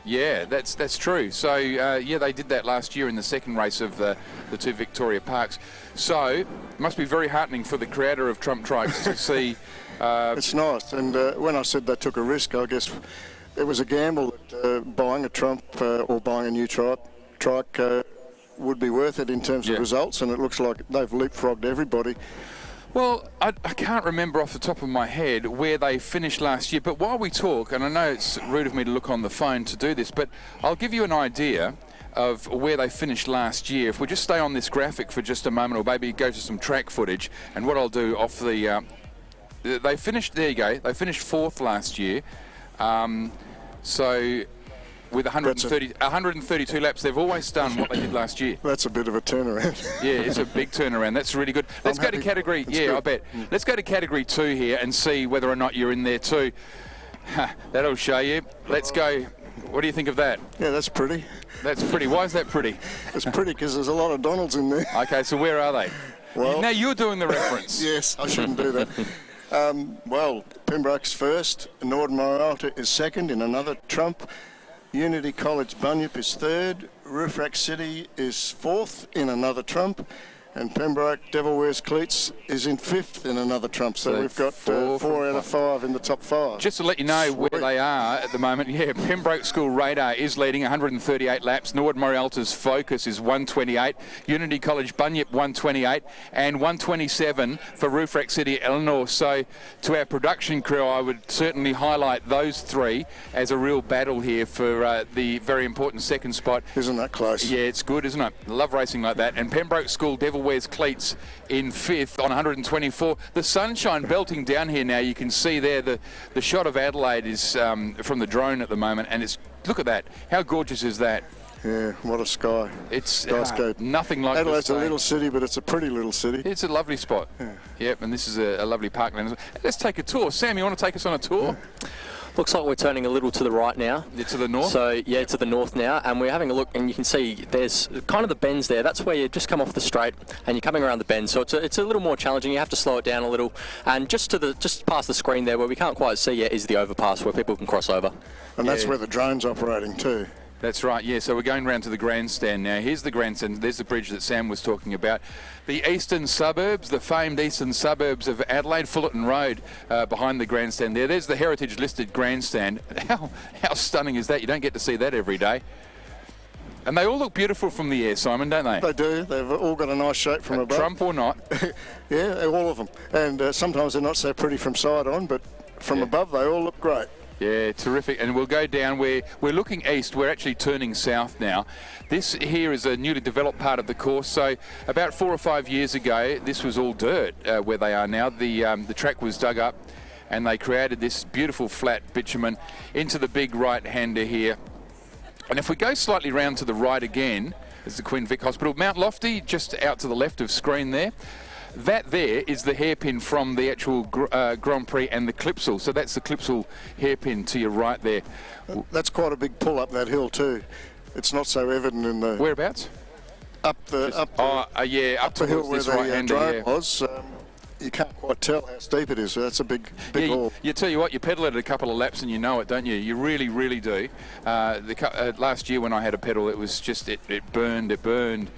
Yeah, that's true. So, yeah, they did that last year in the second race of the 2 Victoria Parks. So, it must be very heartening for the creator of Trump Trikes to see... It's nice, and when I said they took a risk, I guess it was a gamble that buying a Trump or buying a new trike would be worth it in terms of results, and it looks like they've leapfrogged everybody. Well, I can't remember off the top of my head where they finished last year, but while we talk, and I know it's rude of me to look on the phone to do this, but I'll give you an idea of where they finished last year. If we just stay on this graphic for just a moment, or maybe go to some track footage, and what I'll do off the... they finished, there you go, they finished 4th last year. So... with 132 laps, they've always done what they did last year. That's a bit of a turnaround. Yeah, it's a big turnaround. That's really good. Let's go to category... Yeah, I bet. Let's go to category 2 here and see whether or not you're in there too. That'll show you. Let's go. What do you think of that? Yeah, that's pretty. That's pretty. Why is that pretty? It's pretty because there's a lot of Donalds in there. Okay, so where are they? Well, now you're doing the reference. Yes, I shouldn't do that. Well, Pembroke's first, Nord Moralta is second in another Trump. Unity College Bunyip is 3rd, Roofrack City is 4th in another Trump, and Pembroke Devil Wears Cleats is in 5th in another Trump. So we've got 4 out of 5 in the top 5. Just to let you know where they are at the moment, yeah, Pembroke School Radar is leading 138 laps. Nord Moralta's Focus is 128. Unity College Bunyip 128 and 127 for Roofrack City Eleanor. So to our production crew, I would certainly highlight those 3 as a real battle here for the very important second spot. Isn't that close? Yeah, it's good, isn't it? Love racing like that. And Pembroke School Devil Wears Cleats in 5th on 124. The sunshine belting down here now. You can see there the shot of Adelaide is from the drone at the moment, and it's, look at that. How gorgeous is that? Yeah, what a sky. It's nothing like Adelaide's a little city, but it's a pretty little city. It's a lovely spot. Yeah. Yep, and this is a lovely parkland. Let's take a tour. Sam, you want to take us on a tour? Yeah. Looks like we're turning a little to the right now. To the north? So, yeah, to the north now, and we're having a look, and you can see there's kind of the bends there. That's where you just come off the straight, and you're coming around the bend, so it's a little more challenging. You have to slow it down a little, and just past the screen there, where we can't quite see yet, is the overpass where people can cross over. And that's where the drone's operating too. That's right, yeah. So we're going round to the grandstand now. Here's the grandstand. There's the bridge that Sam was talking about. The eastern suburbs, the famed eastern suburbs of Adelaide, Fullerton Road, behind the grandstand there. There's the heritage listed grandstand. How stunning is that? You don't get to see that every day. And they all look beautiful from the air, Simon, don't they? They do. They've all got a nice shape from above. Trump or not. Yeah, all of them. And sometimes they're not so pretty from side on, but from above they all look great. Yeah, terrific. And we'll go down where we're looking east. We're actually turning south now. This here is a newly developed part of the course. So about 4 or 5 years ago, this was all dirt where they are now. The track was dug up and they created this beautiful flat bitumen into the big right-hander here. And if we go slightly round to the right again, there's the Queen Vic Hospital. Mount Lofty, just out to the left of screen there. That there is the hairpin from the actual Grand Prix and the Clipsal. So that's the Clipsal hairpin to your right there. That's quite a big pull up that hill too. It's not so evident in the... Whereabouts? Up the towards hill where this the right-hander, drone was. You can't quite tell how steep it is. So that's a big haul. You tell you what, you pedal it a couple of laps and you know it, don't you? You really, really do. Last year when I had a pedal, it was just, it burned.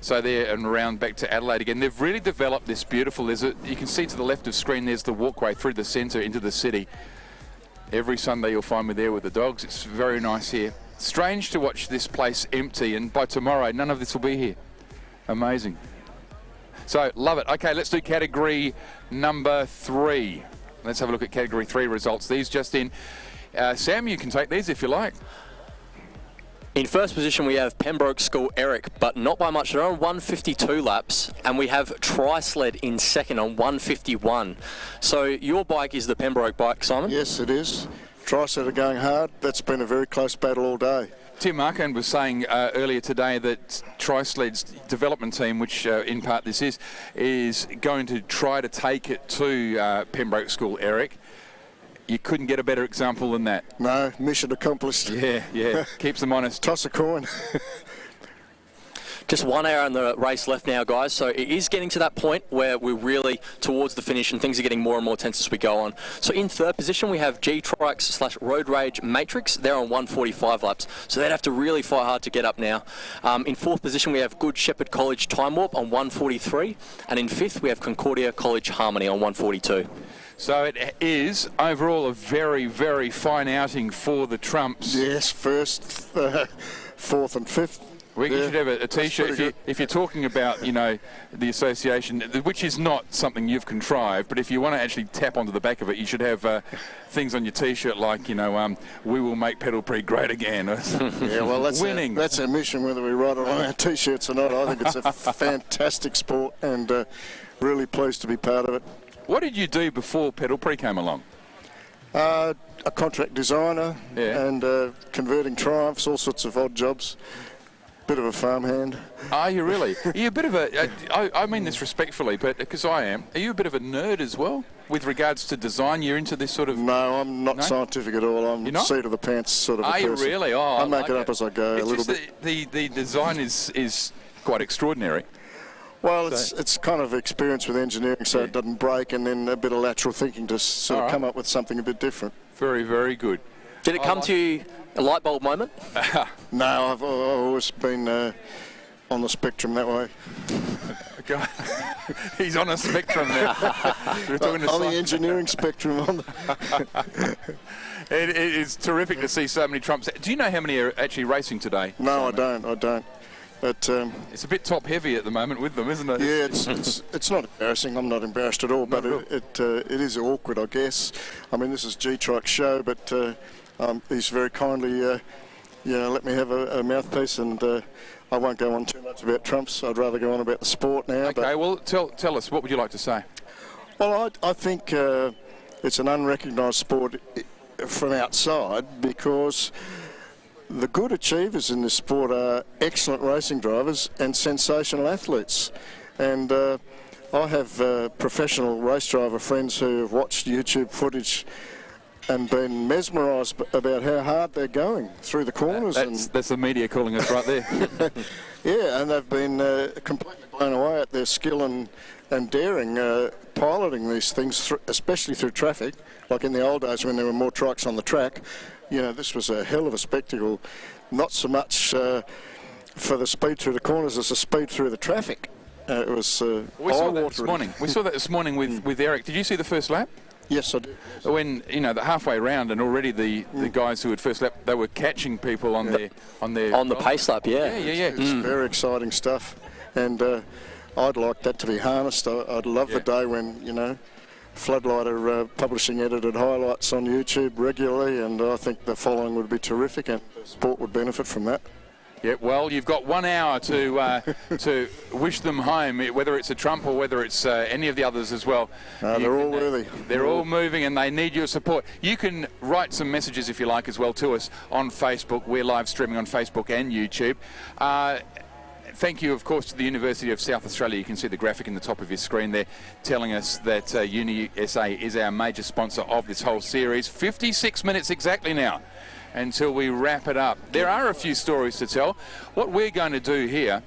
So there and around back to Adelaide again. They've really developed this beautiful, you can see to the left of screen, there's the walkway through the centre into the city. Every Sunday you'll find me there with the dogs. It's very nice here. Strange to watch this place empty, and by tomorrow none of this will be here. Amazing. So, love it. Okay, let's do category number 3. Let's have a look at category 3 results. These just in. Sam, you can take these if you like. In first position, we have Pembroke School Eric, but not by much. They're on 152 laps, and we have Tri-Sled in second on 151. So your bike is the Pembroke bike, Simon? Yes, it is. Tri-Sled are going hard. That's been a very close battle all day. Tim Markand was saying earlier today that Tri-Sled's development team, which in part this is going to try to take it to Pembroke School Eric. You couldn't get a better example than that. No, mission accomplished. Yeah, keeps them honest. Toss a coin. Just 1 hour in the race left now, guys, so it is getting to that point where we're really towards the finish and things are getting more and more tense as we go on. So in third position, we have GTrikes / Road Rage Matrix. They're on 145 laps, so they'd have to really fight hard to get up now. In fourth position, we have Good Shepherd College Time Warp on 143, and in fifth, we have Concordia College Harmony on 142. So it is overall a very, very fine outing for the Trumps. Yes, first, fourth and fifth. You should have a T-shirt if you're talking about, you know, the association, which is not something you've contrived, but if you want to actually tap onto the back of it, you should have things on your T-shirt like, you know, we will make Pedal Prix great again. Yeah, well, that's our mission, whether we write it on our T-shirts or not. I think it's a fantastic sport and really pleased to be part of it. What did you do before Pedal Prix came along? A contract designer and converting Triumphs, all sorts of odd jobs. Bit of a farmhand. Are you really? Are you a bit of I mean this respectfully, but because I am, are you a bit of a nerd as well with regards to design? You're into this sort of... No, I'm not scientific at all. I'm seat of the pants sort of a person. Are you really? Oh, I make it up as I go a little bit. The design is quite extraordinary. Well, it's kind of experience with engineering, so it doesn't break, and then a bit of lateral thinking to sort of come up with something a bit different. Very, very good. Did it come to you a light bulb moment? No, I've always been on the spectrum that way. He's on a spectrum now. On the engineering spectrum. It is terrific to see so many Trumps. Do you know how many are actually racing today? No, Simon? I don't. But it's a bit top heavy at the moment with them, isn't it? Yeah, it's not embarrassing. I'm not embarrassed at all, but it is awkward, I guess. I mean, this is GTrikes' show, but he's very kindly let me have a mouthpiece, and I won't go on too much about Trumps. I'd rather go on about the sport now. Okay, well, tell us, what would you like to say? Well, I think it's an unrecognised sport from outside because the good achievers in this sport are excellent racing drivers and sensational athletes. And I have professional race driver friends who have watched YouTube footage and been mesmerised about how hard they're going through the corners. That's the media calling us right there. Yeah, and they've been completely blown away at their skill and daring piloting these things, especially through traffic. Like in the old days when there were more trikes on the track, you know, this was a hell of a spectacle. Not so much for the speed through the corners as the speed through the traffic. It was we saw that this morning. We saw that this morning with Eric. Did you see the first lap? Yes, I did. When, you know, the halfway round, and already the guys who had first lap, they were catching people on their on the pace lap. Yeah. It's very exciting stuff, and I'd like that to be harnessed. I'd love the day when, you know, Floodlight are publishing edited highlights on YouTube regularly, and I think the following would be terrific, and the sport would benefit from that. Yeah, well, you've got 1 hour to wish them home, whether it's a Trump or whether it's any of the others as well. They're all worthy. They're all moving, and they need your support. You can write some messages, if you like, as well to us on Facebook. We're live streaming on Facebook and YouTube. Thank you, of course, to the University of South Australia. You can see the graphic in the top of your screen there telling us that Uni SA is our major sponsor of this whole series. 56 minutes exactly now until we wrap it up. There are a few stories to tell. What we're going to do here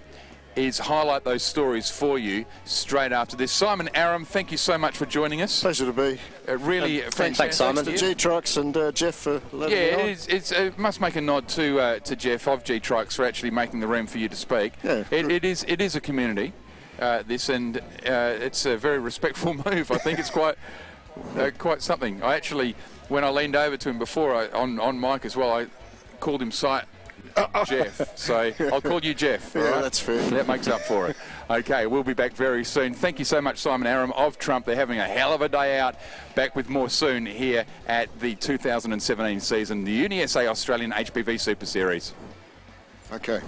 is highlight those stories for you straight after this. Simon Aram, thank you so much for joining us. Pleasure to be. Really fantastic. Thanks, Simon. Thanks to GTrikes and Jeff for letting me on. It must make a nod to Jeff of GTrikes for actually making the room for you to speak. Yeah, it is a community, this, and it's a very respectful move. I think it's quite something. I actually, when I leaned over to him before on mic as well, I called him Jeff, so I'll call you Jeff. Yeah, right? that's fair. That makes up for it. Okay, we'll be back very soon. Thank you so much, Simon Aram of Trump. They're having a hell of a day out. Back with more soon here at the 2017 season, the Uni SA Australian HPV Super Series. Okay.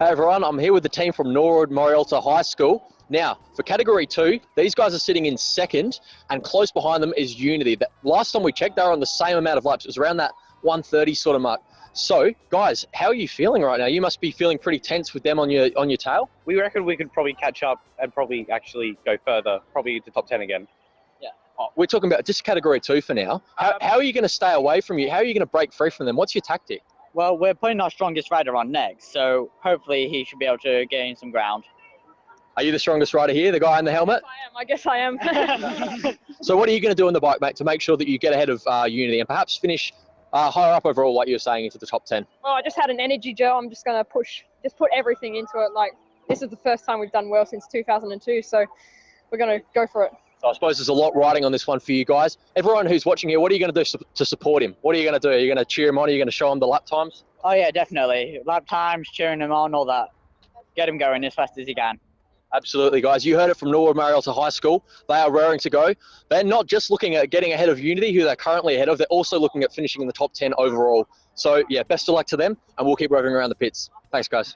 Hey everyone, I'm here with the team from Norwood Morialta High School. Now, for Category 2, these guys are sitting in second, and close behind them is Unity. Last time we checked, they were on the same amount of laps. It was around that 130 sort of mark. So, guys, how are you feeling right now? You must be feeling pretty tense with them on your tail. We reckon we could probably catch up and probably actually go further, probably into top 10 again. Yeah. We're talking about just Category 2 for now. How are you going to stay away from you? How are you going to break free from them? What's your tactic? Well, we're putting our strongest rider on next, so hopefully he should be able to gain some ground. Are you the strongest rider here, the guy in the helmet? I guess I am. So what are you going to do on the bike, mate, to make sure that you get ahead of Unity and perhaps finish higher up overall, like you were saying, into the top 10? Well, I just had an energy gel. I'm just going to put everything into it. Like, this is the first time we've done well since 2002, so we're going to go for it. So I suppose there's a lot riding on this one for you guys. Everyone who's watching here, what are you going to do to support him? What are you going to do? Are you going to cheer him on? Are you going to show him the lap times? Oh yeah, definitely. Lap times, cheering him on, all that. Get him going as fast as he can. Absolutely, guys. You heard it from Norwood Morialta High School. They are raring to go. They're not just looking at getting ahead of Unity, who they're currently ahead of. They're also looking at finishing in the top 10 overall. So, yeah, best of luck to them, and we'll keep roving around the pits. Thanks, guys.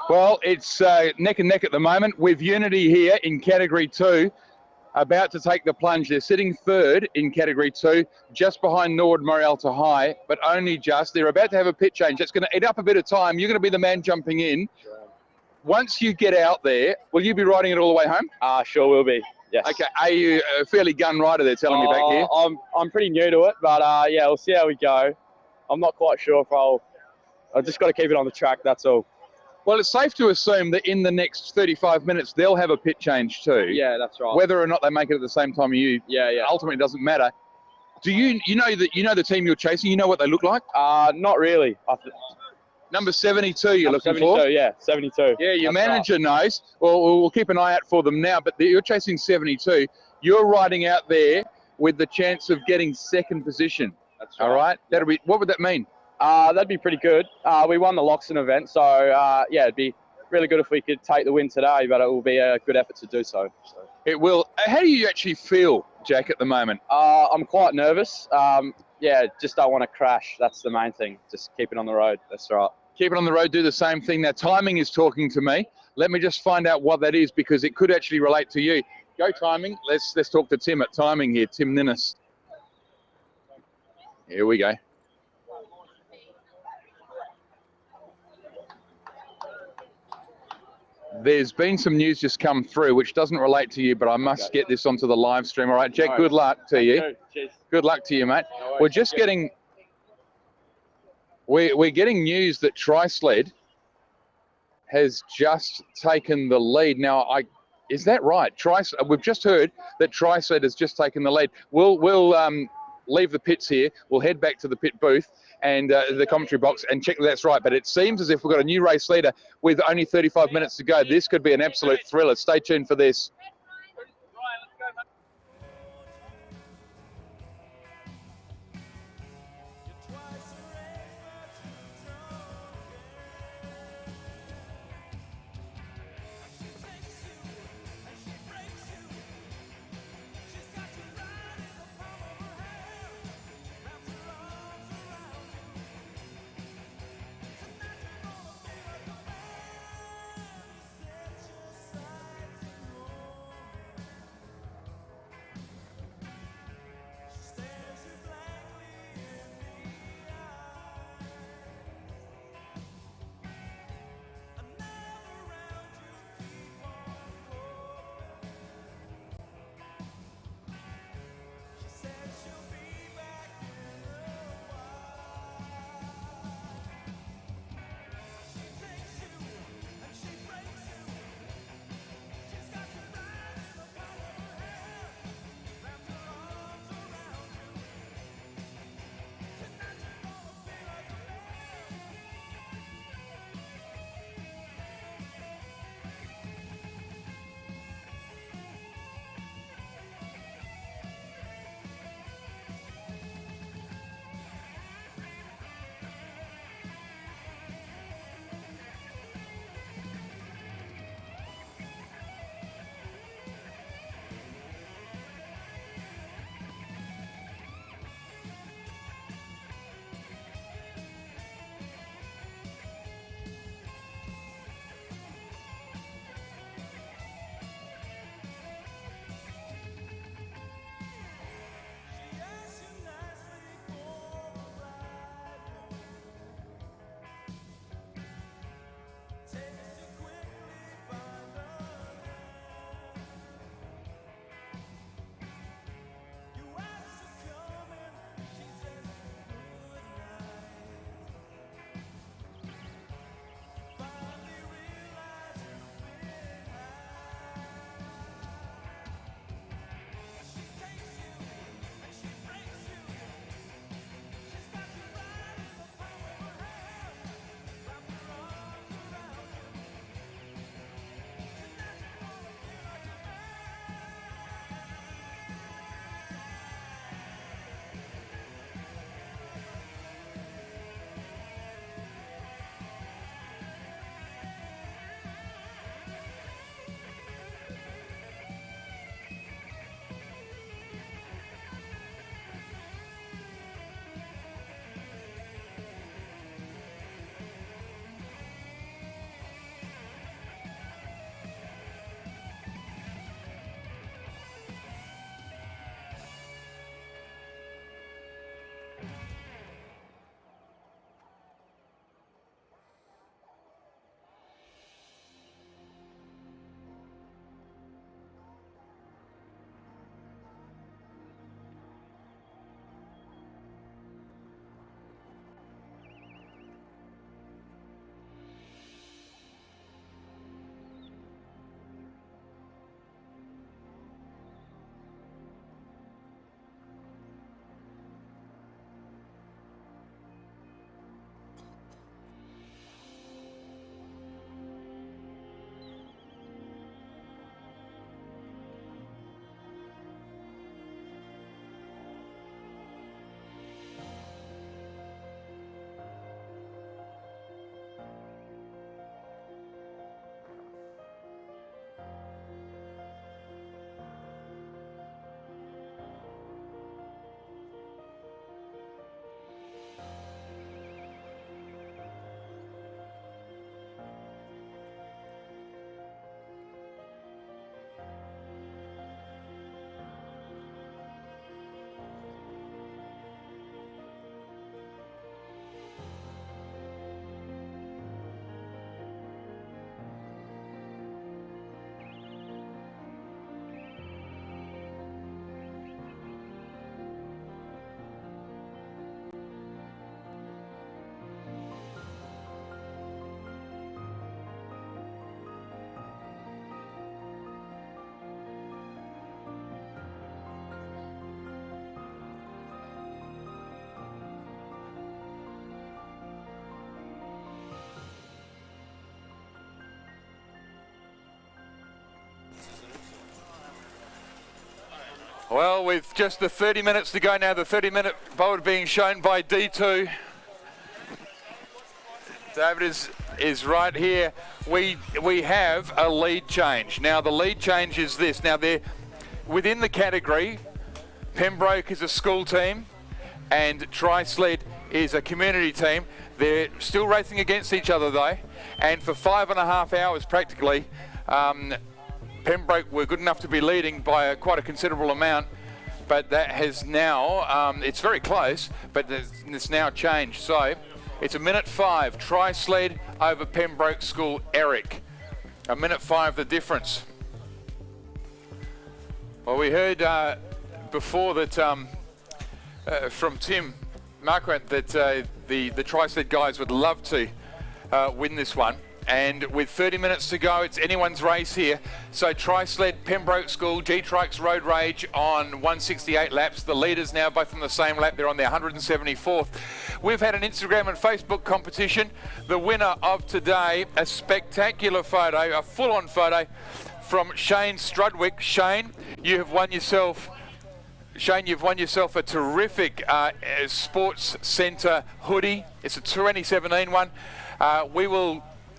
Well, it's neck and neck at the moment with Unity here in Category 2, about to take the plunge. They're sitting third in Category 2, just behind Nord Marialta High, but only just. They're about to have a pit change. That's going to eat up a bit of time. You're going to be the man jumping in. Once you get out there, will you be riding it all the way home? Sure will be, yes. Okay, are you a fairly gun rider, they're telling me back here? I'm pretty new to it, but yeah, we'll see how we go. I'm not quite sure if I've just got to keep it on the track, that's all. Well, it's safe to assume that in the next 35 minutes, they'll have a pit change too. Yeah, that's right. Whether or not they make it at the same time as you, ultimately doesn't matter. Do you know the team you're chasing? You know what they look like? Not really. Number 72 you're looking 72, for? Yeah, 72. Yeah, your manager knows. Well, we'll keep an eye out for them now, but you're chasing 72. You're riding out there with the chance of getting second position. That's right. All right? That'll be. What would that mean? That'd be pretty good. We won the Loxton event, so yeah, it'd be really good if we could take the win today, but it will be a good effort to do so. It will. How do you actually feel, Jack, at the moment? I'm quite nervous. Yeah, just don't want to crash. That's the main thing. Just keep it on the road. That's right. Keep it on the road, do the same thing. Now, timing is talking to me. Let me just find out what that is, because it could actually relate to you. Go timing. Let's talk to Tim at timing here, Tim Ninnis. Here we go. There's been some news just come through, which doesn't relate to you, but I must get this onto the live stream. All right, Jack, good luck to you. Cheers. Good luck to you, mate. We're just getting... We're getting news that Tri-Sled has just taken the lead. Now, is that right? We've just heard that Tri-Sled has just taken the lead. We'll leave the pits here. We'll head back to the pit booth and the commentary box and check that that's right. But it seems as if we've got a new race leader with only 35 minutes to go. This could be an absolute thriller. Stay tuned for this. Well, with just the 30 minutes to go now, the 30-minute board being shown by D2. David is right here. We have a lead change. Now, the lead change is this. Now, they're within the category. Pembroke is a school team and Tri-Sled is a community team. They're still racing against each other though, and for 5.5 hours practically, Pembroke were good enough to be leading by quite a considerable amount, but that has now, it's very close, but it's now changed. So it's a minute 5, Tri-Sled over Pembroke School Eric. A minute 5 the difference. Well, we heard before that from Tim Marquardt that the Tri-Sled guys would love to win this one. And with 30 minutes to go, it's anyone's race here. So Tri-Sled, Pembroke School, GTrikes Road Rage on 168 laps. The leaders now both on the same lap. They're on their 174th. We've had an Instagram and Facebook competition. The winner of today, a spectacular photo, a full-on photo from Shane Strudwick. Shane, you've won yourself a terrific Sports Centre hoodie. It's a 2017 one.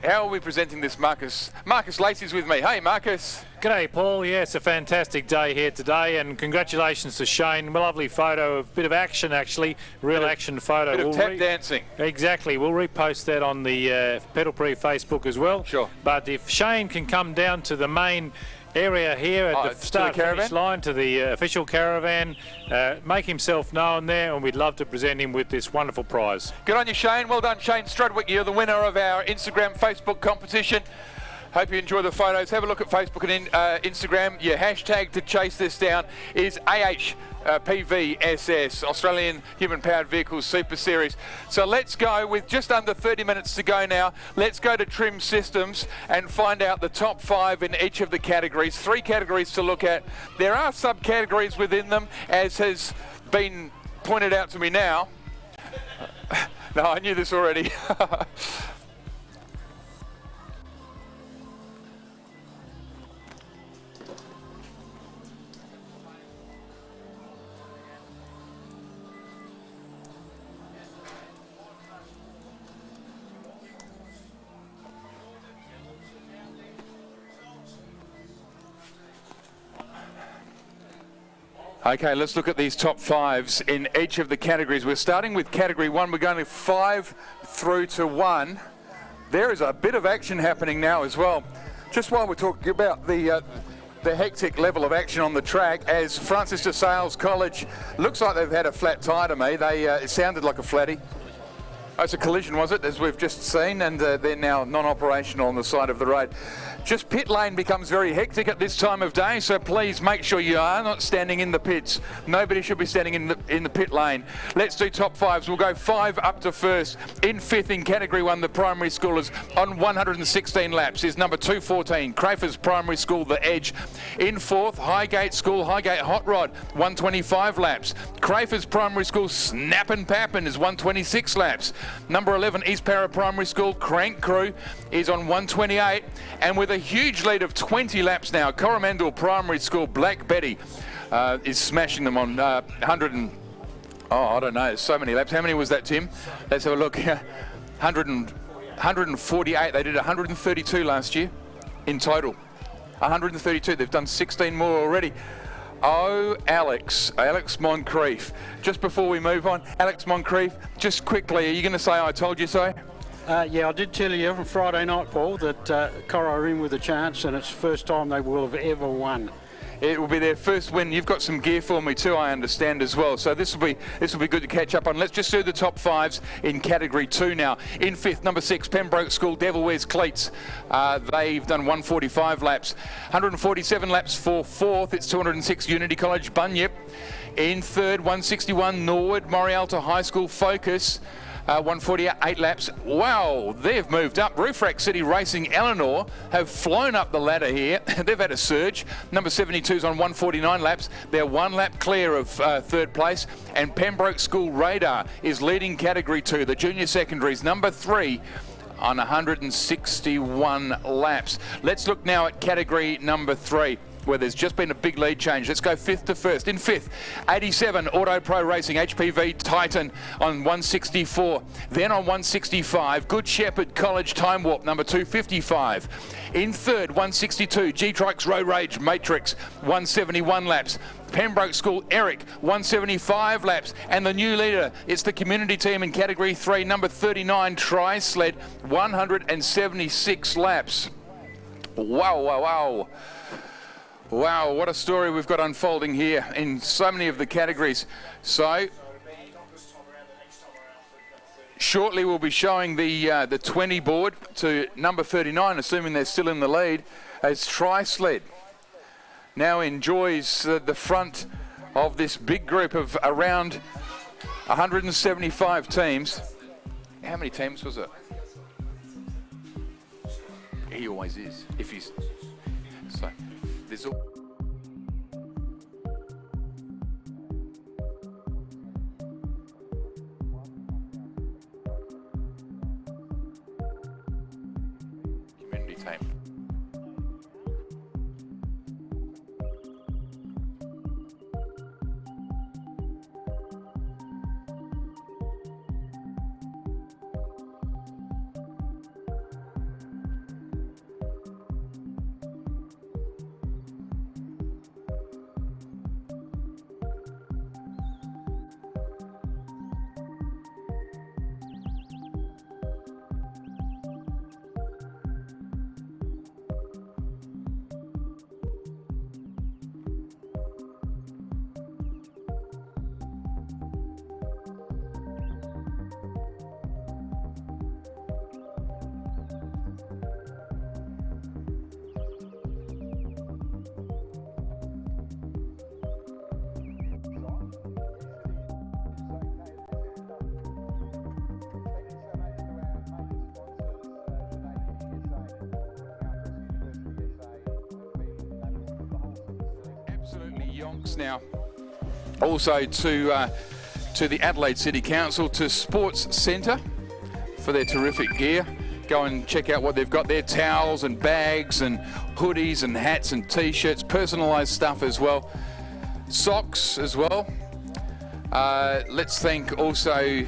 How are we presenting this, Marcus? Marcus Lacey's with me. Hey, Marcus. G'day, Paul. Yeah, it's a fantastic day here today, and congratulations to Shane. Lovely photo, a bit of action actually, real action photo. Bit of tap dancing. Exactly. We'll repost that on the Prix Facebook as well. Sure. But if Shane can come down to the main area here at the start finish line to the official caravan, make himself known there, and we'd love to present him with this wonderful prize. Good on you, Shane. Well done, Shane Strudwick. You're the winner of our Instagram Facebook competition. Hope you enjoy the photos. Have a look at Facebook and Instagram. Your hashtag to chase this down is AHPVSS, Australian Human Powered Vehicles Super Series. So let's go with just under 30 minutes to go now. Let's go to Trim Systems and find out the top 5 in each of the categories. 3 categories to look at. There are subcategories within them, as has been pointed out to me now. No, I knew this already. Okay, let's look at these top 5s in each of the categories. We're starting with category 1. We're going 5 through to 1. There is a bit of action happening now as well. Just while we're talking about the hectic level of action on the track, as Francis de Sales College, looks like they've had a flat tyre to me. It sounded like a flatty. Oh, it's a collision, was it, as we've just seen, and they're now non-operational on the side of the road. Just pit lane becomes very hectic at this time of day, so please make sure you are not standing in the pits. Nobody should be standing in the pit lane. Let's do top 5s. We'll go 5 up to first. In 5th in category 1, the primary schoolers on 116 laps is number 214, Crafers Primary School, The Edge. In 4th, Highgate School, Highgate Hot Rod, 125 laps. Crafers Primary School, Snappin' Pappin' is 126 laps. Number 11, East Para Primary School, Crank Crew is on 128, and with a huge lead of 20 laps now, Coromandel Primary School, Black Betty is smashing them on 100 and, I don't know, so many laps. How many was that, Tim? Let's have a look. 148. They did 132 last year in total. 132. They've done 16 more already. Oh, Alex Moncrief. Just before we move on, Alex Moncrief, just quickly, are you going to say I told you so? Yeah, I did tell you on Friday night, Paul, that Coro are in with a chance, and it's the first time they will have ever won. It will be their first win. You've got some gear for me too, I understand as well. So this will be good to catch up on. Let's just do the top 5s in category 2 now. In 5th, number 6, Pembroke School, Devil Wears Cleats. They've done 145 laps. 147 laps for 4th. It's 206 Unity College, Bunyip. In 3rd, 161 Norwood, Morialta High School, Focus. 148 laps. Wow, they've moved up. Roofrack City Racing Eleanor have flown up the ladder here. They've had a surge. Number 72's on 149 laps. They're 1 lap clear of 3rd place. And Pembroke School Radar is leading category 2. The junior secondaries, number 3 on 161 laps. Let's look now at category number 3. where there's just been a big lead change. Let's go fifth to first. In fifth, 87 Auto Pro Racing HPV Titan on 164. Then on 165, Good Shepherd College Time Warp number 255. In third, 162 GTrikes Road Rage Matrix 171 laps. Pembroke School Eric 175 laps, and the new leader, it's the community team in category 3, number 39 Tri Sled 176 laps. Wow, wow, wow. Wow, what a story we've got unfolding here in so many of the categories. So shortly we'll be showing the 20 board to number 39, assuming they're still in the lead, as Tri Sled now enjoys the front of this big group of around 175 teams. How many teams was it? He always is. If he's so there's all. Community team. Absolutely yonks now. Also to the Adelaide City Council, to Sports Centre for their terrific gear. Go and check out what they've got there, towels and bags and hoodies and hats and t-shirts, personalised stuff as well. Socks as well. Let's thank also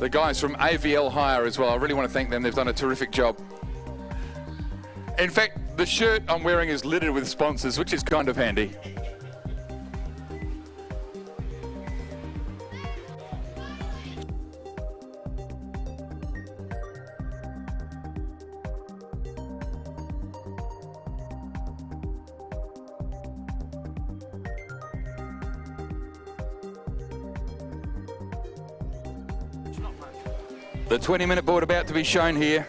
the guys from AVL Hire as well. I really want to thank them. They've done a terrific job. In fact, the shirt I'm wearing is littered with sponsors, which is kind of handy. The 20-minute board about to be shown here.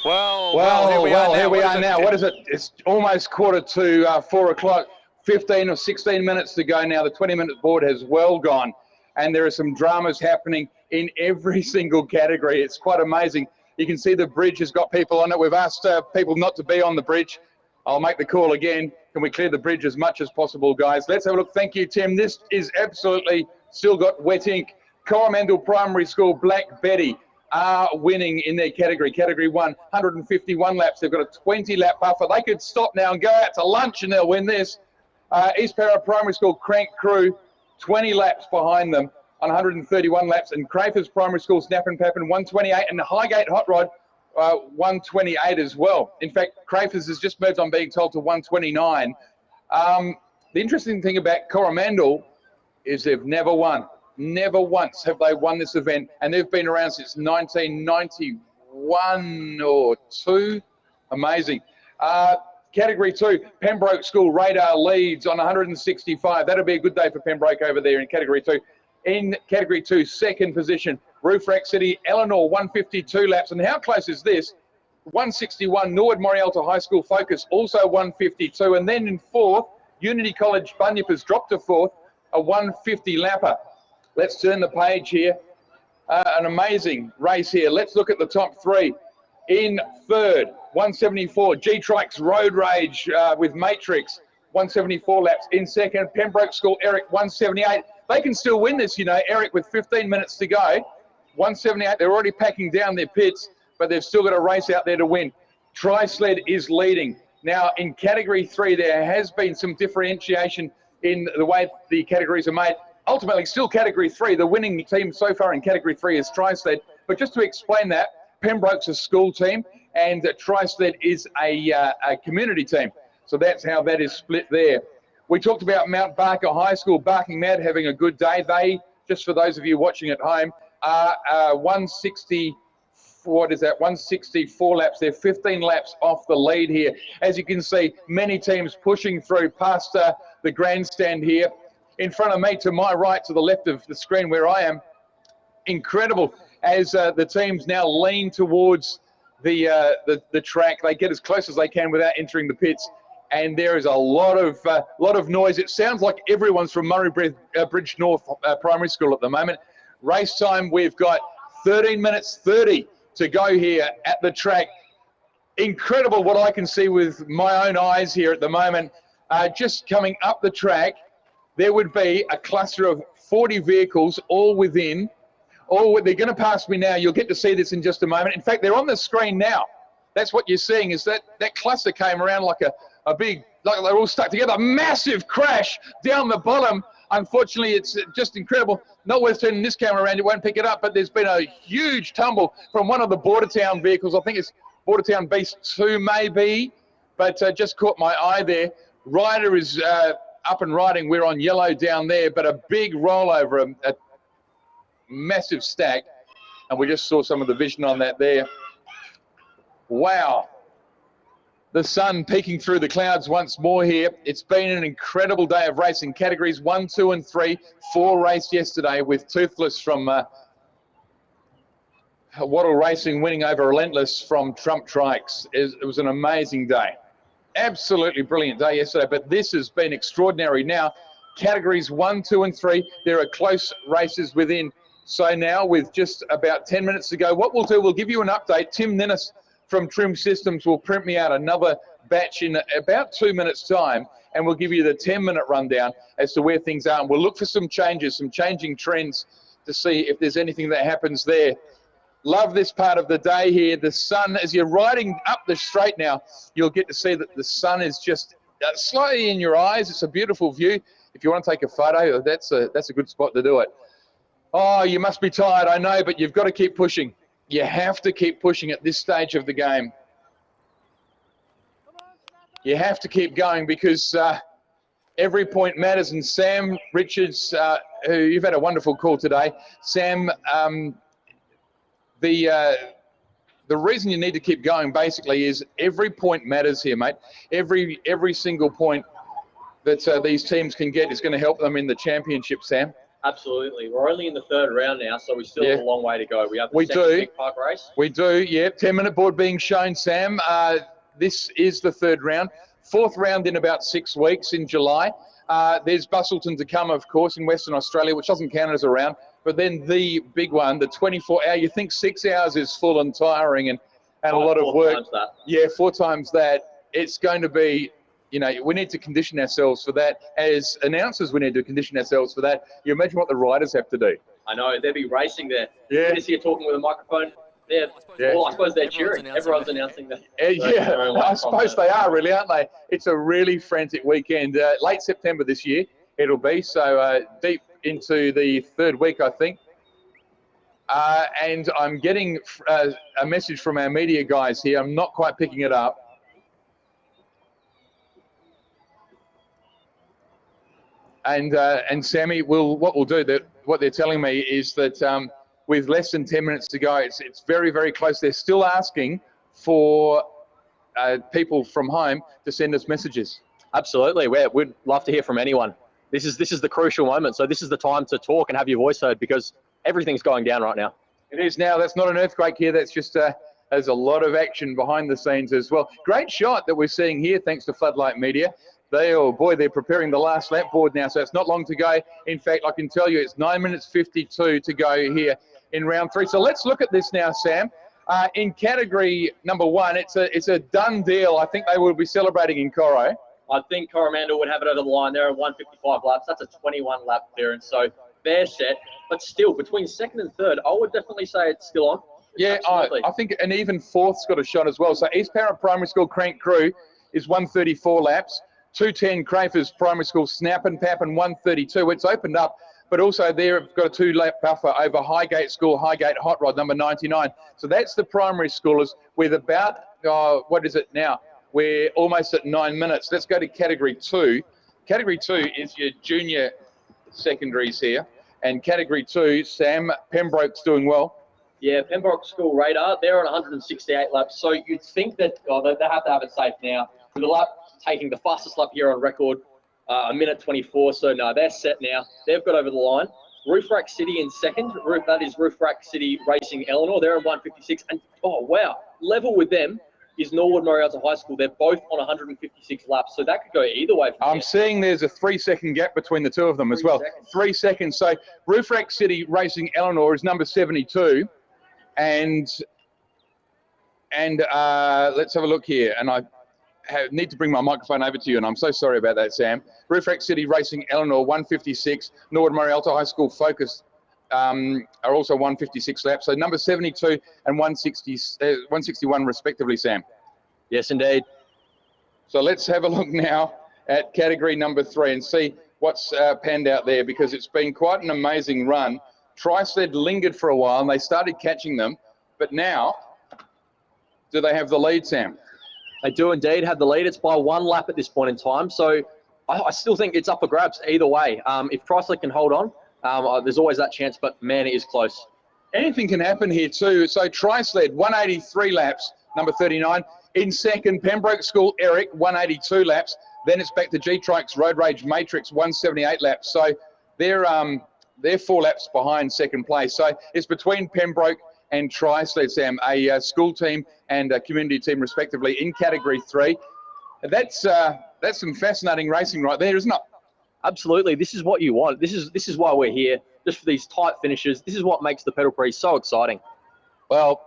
Well, here we are now. What is it? It's almost quarter to 4 o'clock. 15 or 16 minutes to go now. The 20-minute board has well gone, and there are some dramas happening in every single category. It's quite amazing. You can see the bridge has got people on it. We've asked people not to be on the bridge. I'll make the call again. Can we clear the bridge as much as possible, guys? Let's have a look. Thank you, Tim. This is absolutely still got wet ink. Coromandel Primary School Black Betty are winning in their category. Category 1, 151 laps. They've got a 20-lap buffer. They could stop now and go out to lunch and they'll win this. East Para Primary School Crank Crew, 20 laps behind them on 131 laps. And Crafers Primary School Snap and Pappin, 128. And the Highgate Hot Rod, 128 as well. In fact, Crafers has just moved on being told to 129. The interesting thing about Coromandel is they've never won. Never once have they won this event, and they've been around since 1991 or 2. Amazing. Category 2, Pembroke School Radar leads on 165. That'll be a good day for Pembroke over there in Category 2. In Category 2, second position, Roof Rack City Eleanor, 152 laps. And how close is this? 161, Norwood Morialta High School Focus, also 152. And then in fourth, Unity College Bunyip has dropped to fourth, a 150 lapper. Let's turn the page here. An amazing race here. Let's look at the top three. In third, 174, GTrikes Road Rage with Matrix, 174 laps. In second, Pembroke School Eric, 178. They can still win this, you know, Eric, with 15 minutes to go. 178, they're already packing down their pits, but they've still got a race out there to win. Tri-Sled is leading. Now, in Category 3, there has been some differentiation in the way the categories are made. Ultimately, still Category 3. The winning team so far in Category 3 is Tri-Sled. But just to explain that, Pembroke's a school team, and Tri-Sled is a community team. So that's how that is split there. We talked about Mount Barker High School, Barking Mad, having a good day. They, just for those of you watching at home, are 164 laps. They're 15 laps off the lead here. As you can see, many teams pushing through past the grandstand here. In front of me, to my right, to the left of the screen where I am, incredible as the teams now lean towards the track. They get as close as they can without entering the pits, and there is a lot of noise. It sounds like everyone's from Murray Bridge North Primary School at the moment. Race time, we've got 13 minutes 30 to go here at the track. Incredible what I can see with my own eyes here at the moment. Just coming up the track, there would be a cluster of 40 vehicles all within. They're going to pass me now. You'll get to see this in just a moment. In fact, they're on the screen now. That's what you're seeing, is that cluster came around like a big, like they're all stuck together. Massive crash down the bottom. Unfortunately, it's just incredible. Not worth turning this camera around. It won't pick it up, but there's been a huge tumble from one of the Bordertown vehicles. I think it's Bordertown Beast 2 maybe, but just caught my eye there. Rider is up and riding. We're on yellow down there, but a big rollover, a massive stack, and we just saw some of the vision on that there. Wow. The sun peeking through the clouds once more here. It's been an incredible day of racing. Categories 1, 2 and 3. 4 raced yesterday with Toothless from Wattle Racing winning over Relentless from Trump Trikes. It was an amazing day. Absolutely brilliant day yesterday, but this has been extraordinary. Now, categories 1, 2 and 3, there are close races within. So now with just about 10 minutes to go, what we'll do, we'll give you an update. Tim Ninnis from Trim Systems will print me out another batch in about 2 minutes time, and we'll give you the 10-minute rundown as to where things are. And we'll look for some changes, some changing trends to see if there's anything that happens there. Love this part of the day here. The sun, as you're riding up the straight now, you'll get to see that the sun is just slightly in your eyes. It's a beautiful view. If you want to take a photo, that's a good spot to do it. Oh, you must be tired, I know, but you've got to keep pushing. You have to keep pushing at this stage of the game. You have to keep going because every point matters. And Sam Richards, who you've had a wonderful call today. Sam, the reason you need to keep going basically is every point matters here, mate. Every single point that these teams can get is going to help them in the championship, Sam. Absolutely. We're only in the third round now, so we still have a long way to go. We have the We second do. big park race. We do, yeah. 10-minute board being shown, Sam. This is the third round. Fourth round in about 6 weeks in July. There's Bustleton to come, of course, in Western Australia, which doesn't count as a round. But then the big one, the 24-hour, you think 6 hours is full and tiring and a lot of work. 4 times that. Yeah, 4 times that. It's going to be, you know, we need to condition ourselves for that. As announcers, we need to condition ourselves for that. You imagine what the riders have to do. I know, they'll be racing there. Yeah. You just hear talking with a microphone. Yeah. Well, I suppose they're cheering. Everyone's announcing that. Yeah, I suppose they are really, aren't they? It's a really frantic weekend. Late September this year, it'll be. So deep into the third week, I think. And I'm getting a message from our media guys here. I'm not quite picking it up. And Sammy, what we'll do, what they're telling me is that with less than 10 minutes to go, it's very, very close. They're still asking for people from home to send us messages. Absolutely. We'd love to hear from anyone. This is the crucial moment. So this is the time to talk and have your voice heard because everything's going down right now. It is now. That's not an earthquake here. That's just there's a lot of action behind the scenes as well. Great shot that we're seeing here, thanks to Floodlight Media. They're preparing the last lap board now, so it's not long to go. In fact, I can tell you it's 9 minutes 52 to go here in round 3. So let's look at this now, Sam. In category number 1, it's a done deal. I think they will be celebrating in Coro. I think Coromandel would have it over the line. They're at 155 laps. That's a 21 lap clearance, so they're set. But still, between second and third, I would definitely say it's still on. Yeah, I think an even fourth's got a shot as well. So East Parrot Primary School Crank Crew is 134 laps. 210 Crafers Primary School Snap and Pap and 132. It's opened up, but also they've got a 2-lap buffer over Highgate School, Highgate Hot Rod number 99. So that's the primary schoolers with about, what is it now? We're almost at 9 minutes. Let's go to category 2. Category 2 is your junior secondaries here. And category 2, Sam, Pembroke's doing well. Yeah, Pembroke School Radar, they're on 168 laps. So you'd think that they have to have it safe now. With the lap taking the fastest lap here on record, 1 minute 24. So no, they're set now. They've got over the line. Roof Rack City in second. That is Roof Rack City Racing Eleanor. They're on 156. And oh wow, level with them is Norwood Marietta High School. They're both on 156 laps. So that could go either way. I'm seeing there's a 3-second gap between the two of them as well. 3 seconds. So Roof Rack City Racing Eleanor is number 72. And let's have a look here. And I need to bring my microphone over to you, and I'm so sorry about that, Sam. Roof Rack City Racing Eleanor, 156. Norwood Marietta High School Focus are also 156 laps. So number 72 and 161 respectively, Sam. Yes, indeed. So let's have a look now at category number 3 and see what's panned out there, because it's been quite an amazing run. Tri-Sled lingered for a while, and they started catching them. But now, do they have the lead, Sam? They do indeed have the lead. It's by 1 lap at this point in time. So I still think it's up for grabs either way. If Tri-Sled can hold on, there's always that chance, but man, it is close. Anything can happen here too. So Tri-Sled, 183 laps, number 39. In second, Pembroke School Eric, 182 laps. Then it's back to GTrikes Road Rage Matrix, 178 laps. So they're 4 laps behind second place. So it's between Pembroke and Tri-Sled, Sam, a school team and a community team respectively in category 3. That's some fascinating racing right there, isn't it? Absolutely. This is what you want. This is why we're here, just for these tight finishes. This is what makes the Pedal Prix so exciting. Well,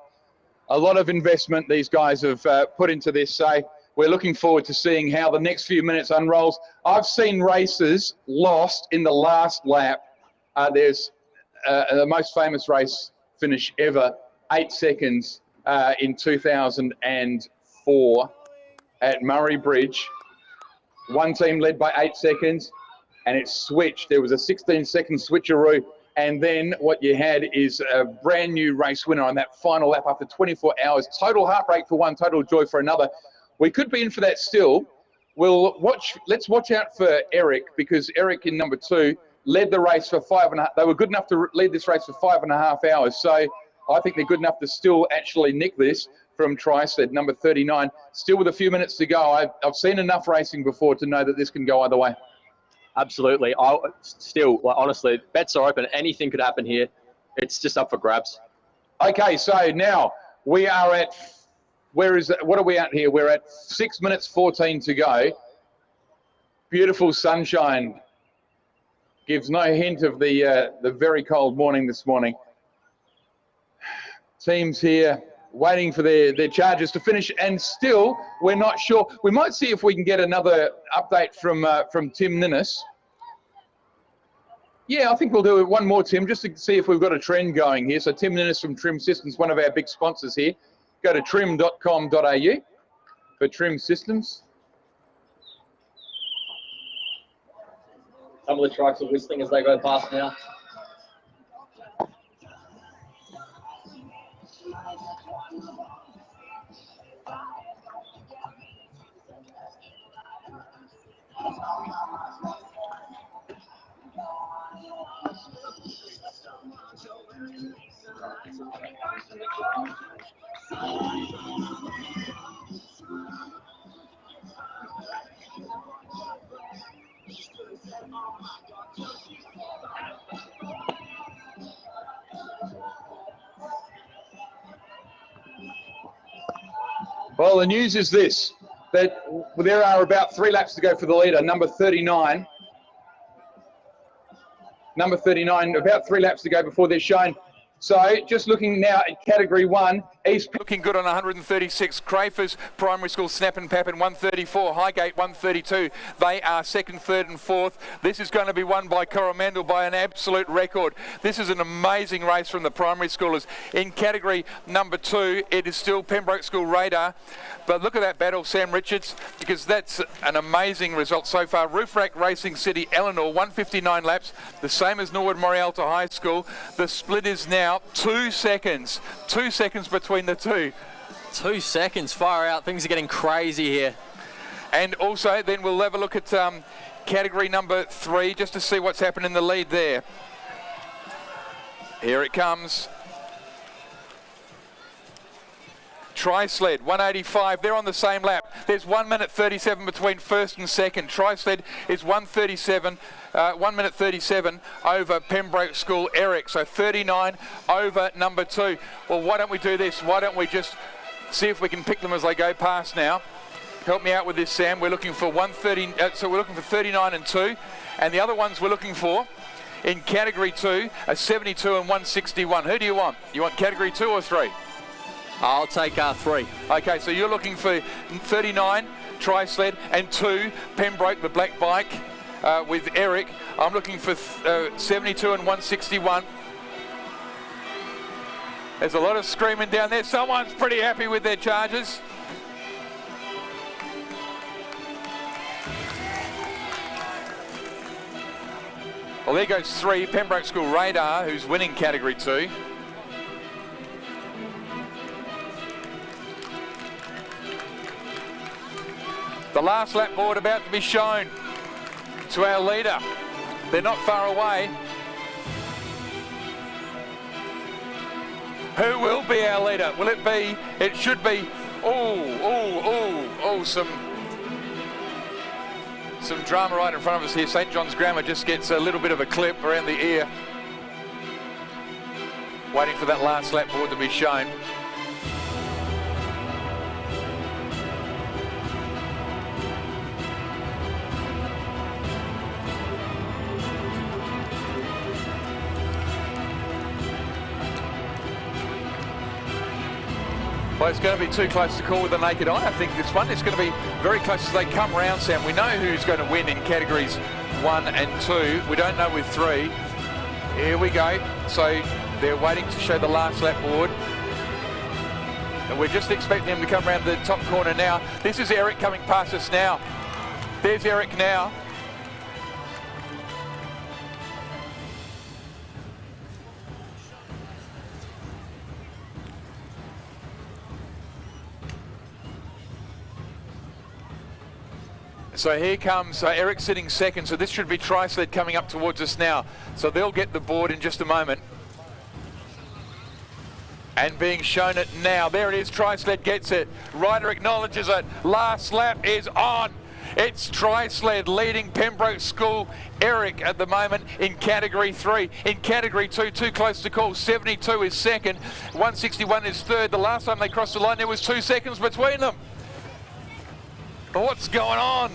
a lot of investment these guys have put into this. So we're looking forward to seeing how the next few minutes unrolls. I've seen races lost in the last lap. There's the most famous race finish ever, 8 seconds in 2004 at Murray Bridge. One team led by 8 seconds, and it switched. There was a 16-second switcheroo, and then what you had is a brand new race winner on that final lap after 24 hours. Total heartbreak for one, total joy for another. We could be in for that still. Let's watch out for Eric, because Eric in number 2 led the race for 5.5. They were good enough to lead this race for 5.5 hours. So I think they're good enough to still actually nick this from Tri-Sled, number 39. Still with a few minutes to go. I've seen enough racing before to know that this can go either way. Absolutely. Honestly, bets are open. Anything could happen here. It's just up for grabs. Okay, so now we are at, what are we at here? We're at 6 minutes 14 to go. Beautiful sunshine. Gives no hint of the very cold morning this morning. Teams here waiting for their charges to finish, and still we're not sure. We might see if we can get another update from Tim Ninnis. Yeah, I think we'll do one more, Tim, just to see if we've got a trend going here. So Tim Ninnis from Trim Systems, one of our big sponsors here. Go to trim.com.au for Trim Systems. Some of the trikes are whistling as they go past now. Well, the news is this, that there are about 3 laps to go for the leader, number 39. Number 39, about 3 laps to go before they're shown. So just looking now at category 1, East. Looking good on 136. Crafers Primary School, Snap and Pappin 134. Highgate 132. They are second, third and fourth. This is going to be won by Coromandel by an absolute record. This is an amazing race from the primary schoolers. In category number 2, it is still Pembroke School Radar. But look at that battle, Sam Richards, because that's an amazing result so far. Roof Rack Racing City, Eleanor, 159 laps, the same as Norwood Morialta High School. The split is now 2 seconds. 2 seconds between the two. 2 seconds, far out. Things are getting crazy here. And also, then we'll have a look at category number 3, just to see what's happened in the lead there. Here it comes. Tri-sled, 185, they're on the same lap. There's 1 minute 37 between first and second. Tri-sled is 1:37, 1 minute 37 over Pembroke School Eric. So 39 over number 2. Well, why don't we do this? Why don't we just see if we can pick them as they go past now? Help me out with this, Sam. We're looking for 130, so we're looking for 39 and 2. And the other ones we're looking for in category 2 are 72 and 161. Who do you want? You want category 2 or 3? I'll take 3. Okay, so you're looking for 39, Tri-sled, and 2, Pembroke, the black bike, with Eric. I'm looking for 72 and 161. There's a lot of screaming down there. Someone's pretty happy with their charges. Well, there goes 3, Pembroke School Radar, who's winning category 2. The last lap board about to be shown to our leader. They're not far away. Who will be our leader? Will it be, it should be, some drama right in front of us here. St. John's Grammar just gets a little bit of a clip around the ear. Waiting for that last lap board to be shown. Well, it's going to be too close to call with the naked eye. I think this one is going to be very close as they come round, Sam. We know who's going to win in categories 1 and 2. We don't know with 3. Here we go. So they're waiting to show the last lap board. And we're just expecting them to come around the top corner now. This is Eric coming past us now. There's Eric now. So here comes Eric sitting second. So this should be Tri-sled coming up towards us now. So they'll get the board in just a moment. And being shown it now. There it is. Tri-sled gets it. Ryder acknowledges it. Last lap is on. It's Tri-Sled leading Pembroke School. Eric at the moment in Category 3. In Category 2, too close to call. 72 is second. 161 is third. The last time they crossed the line, there was 2 seconds between them. What's going on?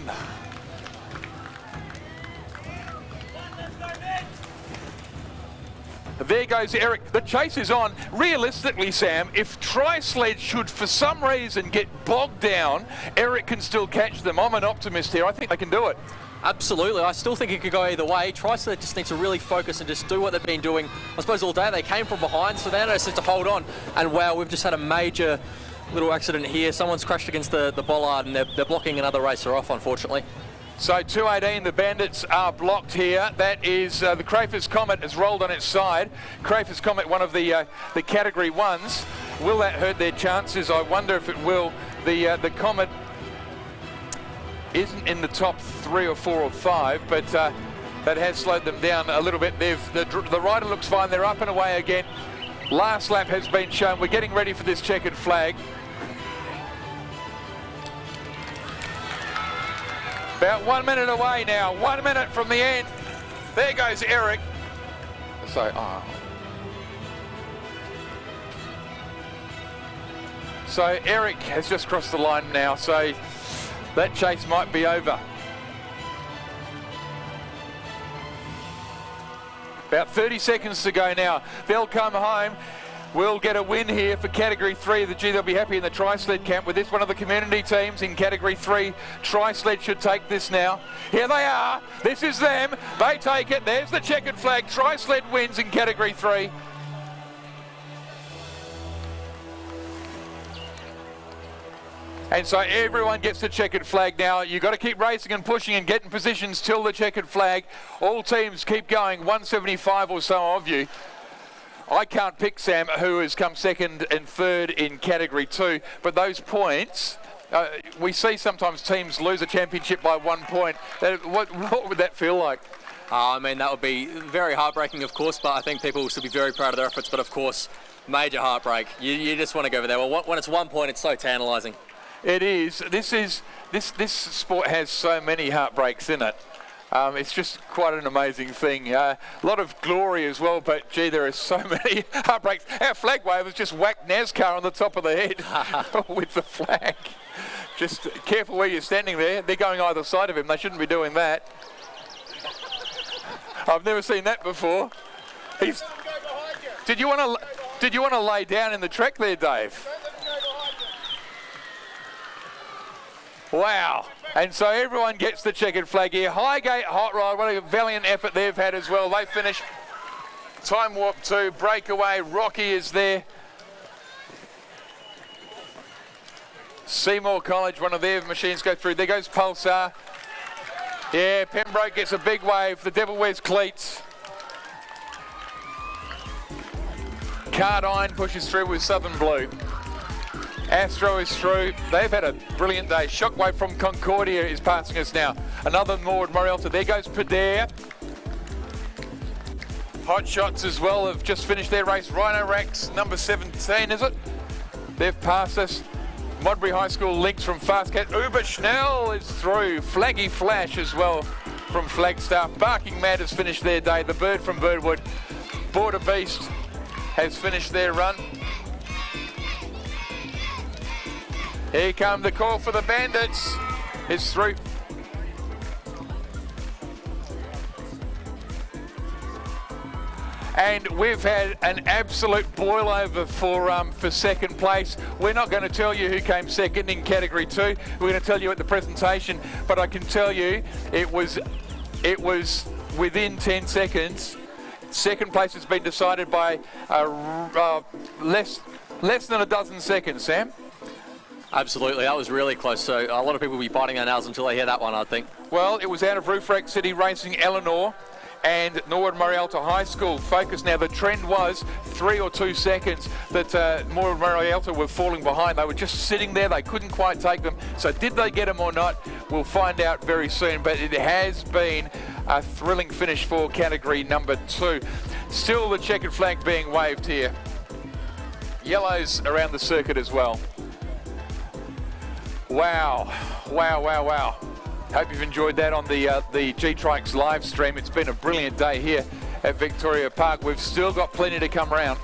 There goes Eric. The chase is on. Realistically, Sam, if Tri-Sled should for some reason get bogged down, Eric can still catch them. I'm an optimist here. I think they can do it. Absolutely. I still think it could go either way. Tri-Sled just need to really focus and just do what they've been doing, I suppose, all day. They came from behind, so they just need to hold on. And wow, we've just had a major little accident here. Someone's crashed against the bollard and they're blocking another racer off, unfortunately. So 218, the Bandits are blocked here. That is the Crafers Comet has rolled on its side. Crafers Comet, one of the Category 1s. Will that hurt their chances? I wonder if it will. The Comet isn't in the top 3 or 4 or 5, but that has slowed them down a little bit. The rider looks fine. They're up and away again. Last lap has been shown. We're getting ready for this checkered flag. About 1 minute away now, 1 minute from the end. There goes Eric. So Eric has just crossed the line now, so that chase might be over. About 30 seconds to go now. They'll come home. We'll get a win here for Category 3. They'll be happy in the Tri-Sled camp with this. One of the community teams in Category 3. Tri-Sled should take this now. Here they are. This is them. They take it. There's the checkered flag. Tri-Sled wins in Category 3. And so everyone gets the checkered flag now. You've got to keep racing and pushing and getting positions till the checkered flag. All teams keep going. 175 or so of you. I can't pick, Sam, who has come second and third in Category 2, but those points, we see sometimes teams lose a championship by 1 point. What would that feel like? I mean, that would be very heartbreaking, of course, but I think people should be very proud of their efforts, but of course, major heartbreak. You just want to go over there. Well, when it's 1 point, it's so tantalising. It is. This sport has so many heartbreaks in it. It's just quite an amazing thing. A lot of glory as well, but gee, there are so many heartbreaks. Our flag wavers just whacked NASCAR on the top of the head with the flag. Just careful where you're standing there. They're going either side of him. They shouldn't be doing that. I've never seen that before. Did you want to lay down in the track there, Dave? Wow. And so everyone gets the checkered flag here. Highgate Hot Rod, what a valiant effort they've had as well. They finish Time Warp 2, breakaway. Rocky is there. Seymour College, one of their machines go through. There goes Pulsar. Yeah, Pembroke gets a big wave. The Devil wears cleats. Cardine pushes through with Southern Blue. Astro is through. They've had a brilliant day. Shockwave from Concordia is passing us now. Another Maud Morielta. There goes Padere. Hot Shots as well have just finished their race. Rhino Rex, number 17, is it? They've passed us. Modbury High School Links from Fastcat. Uber Schnell is through. Flaggy Flash as well from Flagstaff. Barking Mad has finished their day. The Bird from Birdwood. Border Beast has finished their run. Here come the call for the Bandits. It's through. And we've had an absolute boil over for second place. We're not going to tell you who came second in Category 2. We're going to tell you at the presentation, but I can tell you it was within 10 seconds. Second place has been decided by less than a dozen seconds, Sam. Absolutely, that was really close. So a lot of people will be biting their nails until they hear that one, I think. Well, it was out of Roof Rack City Racing, Eleanor and Norwood Morielta High School. Focus now. The trend was 3 or 2 seconds that Norwood Morielta were falling behind. They were just sitting there. They couldn't quite take them. So did they get them or not? We'll find out very soon. But it has been a thrilling finish for Category number 2. Still the checkered flag being waved here. Yellows around the circuit as well. Wow, wow, wow, wow. Hope you've enjoyed that on the GTrikes live stream. It's been a brilliant day here at Victoria Park. We've still got plenty to come around.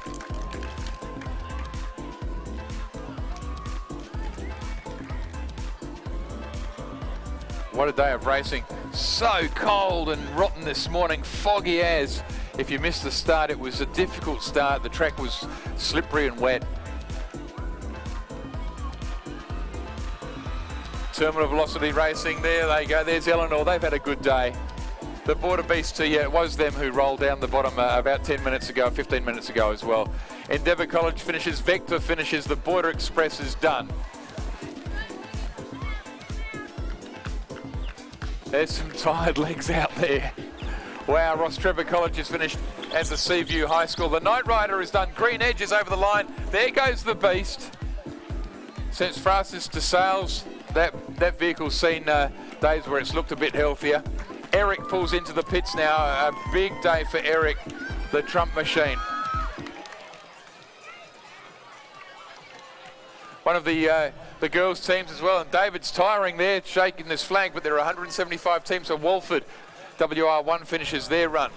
What a day of racing. So cold and rotten this morning, foggy as. If you missed the start, it was a difficult start. The track was slippery and wet. Terminal Velocity Racing, there they go. There's Eleanor, they've had a good day. The Border Beasts, yeah, it was them who rolled down the bottom about 10 minutes ago, 15 minutes ago as well. Endeavour College finishes, Vector finishes, the Border Express is done. There's some tired legs out there. Wow, Ross Trevor College has finished at the Seaview High School. The Night Rider is done. Green Edge is over the line. There goes the Beast. Since Francis de Sales, that vehicle's seen days where it's looked a bit healthier. Eric pulls into the pits now. A big day for Eric, the Trump machine. One of the girls' teams as well, and David's tiring there, shaking his flag, but there are 175 teams. So Walford, WR1 finishes their run.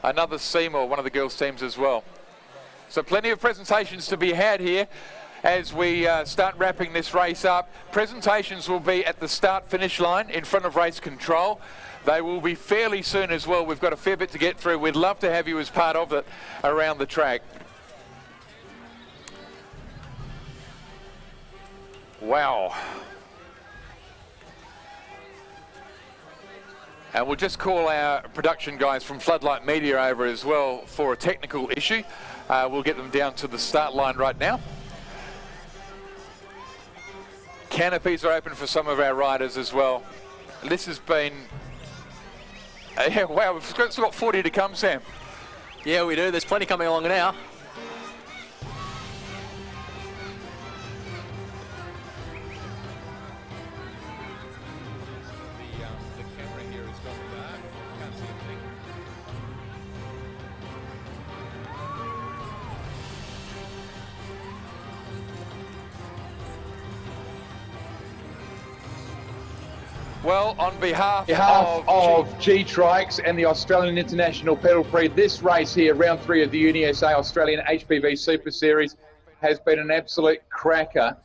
Another Seymour, one of the girls' teams as well. So plenty of presentations to be had here as we start wrapping this race up. Presentations will be at the start-finish line in front of race control. They will be fairly soon as well. We've got a fair bit to get through. We'd love to have you as part of it around the track. Wow. And we'll just call our production guys from Floodlight Media over as well for a technical issue. We'll get them down to the start line right now. Canopies are open for some of our riders as well. This has been... yeah, wow, we've still got 40 to come, Sam. Yeah, we do. There's plenty coming along now. Well, on behalf of GTrikes and the Australian International Pedal Prix, this race here, round 3 of the UniSA Australian HPV Super Series, has been an absolute cracker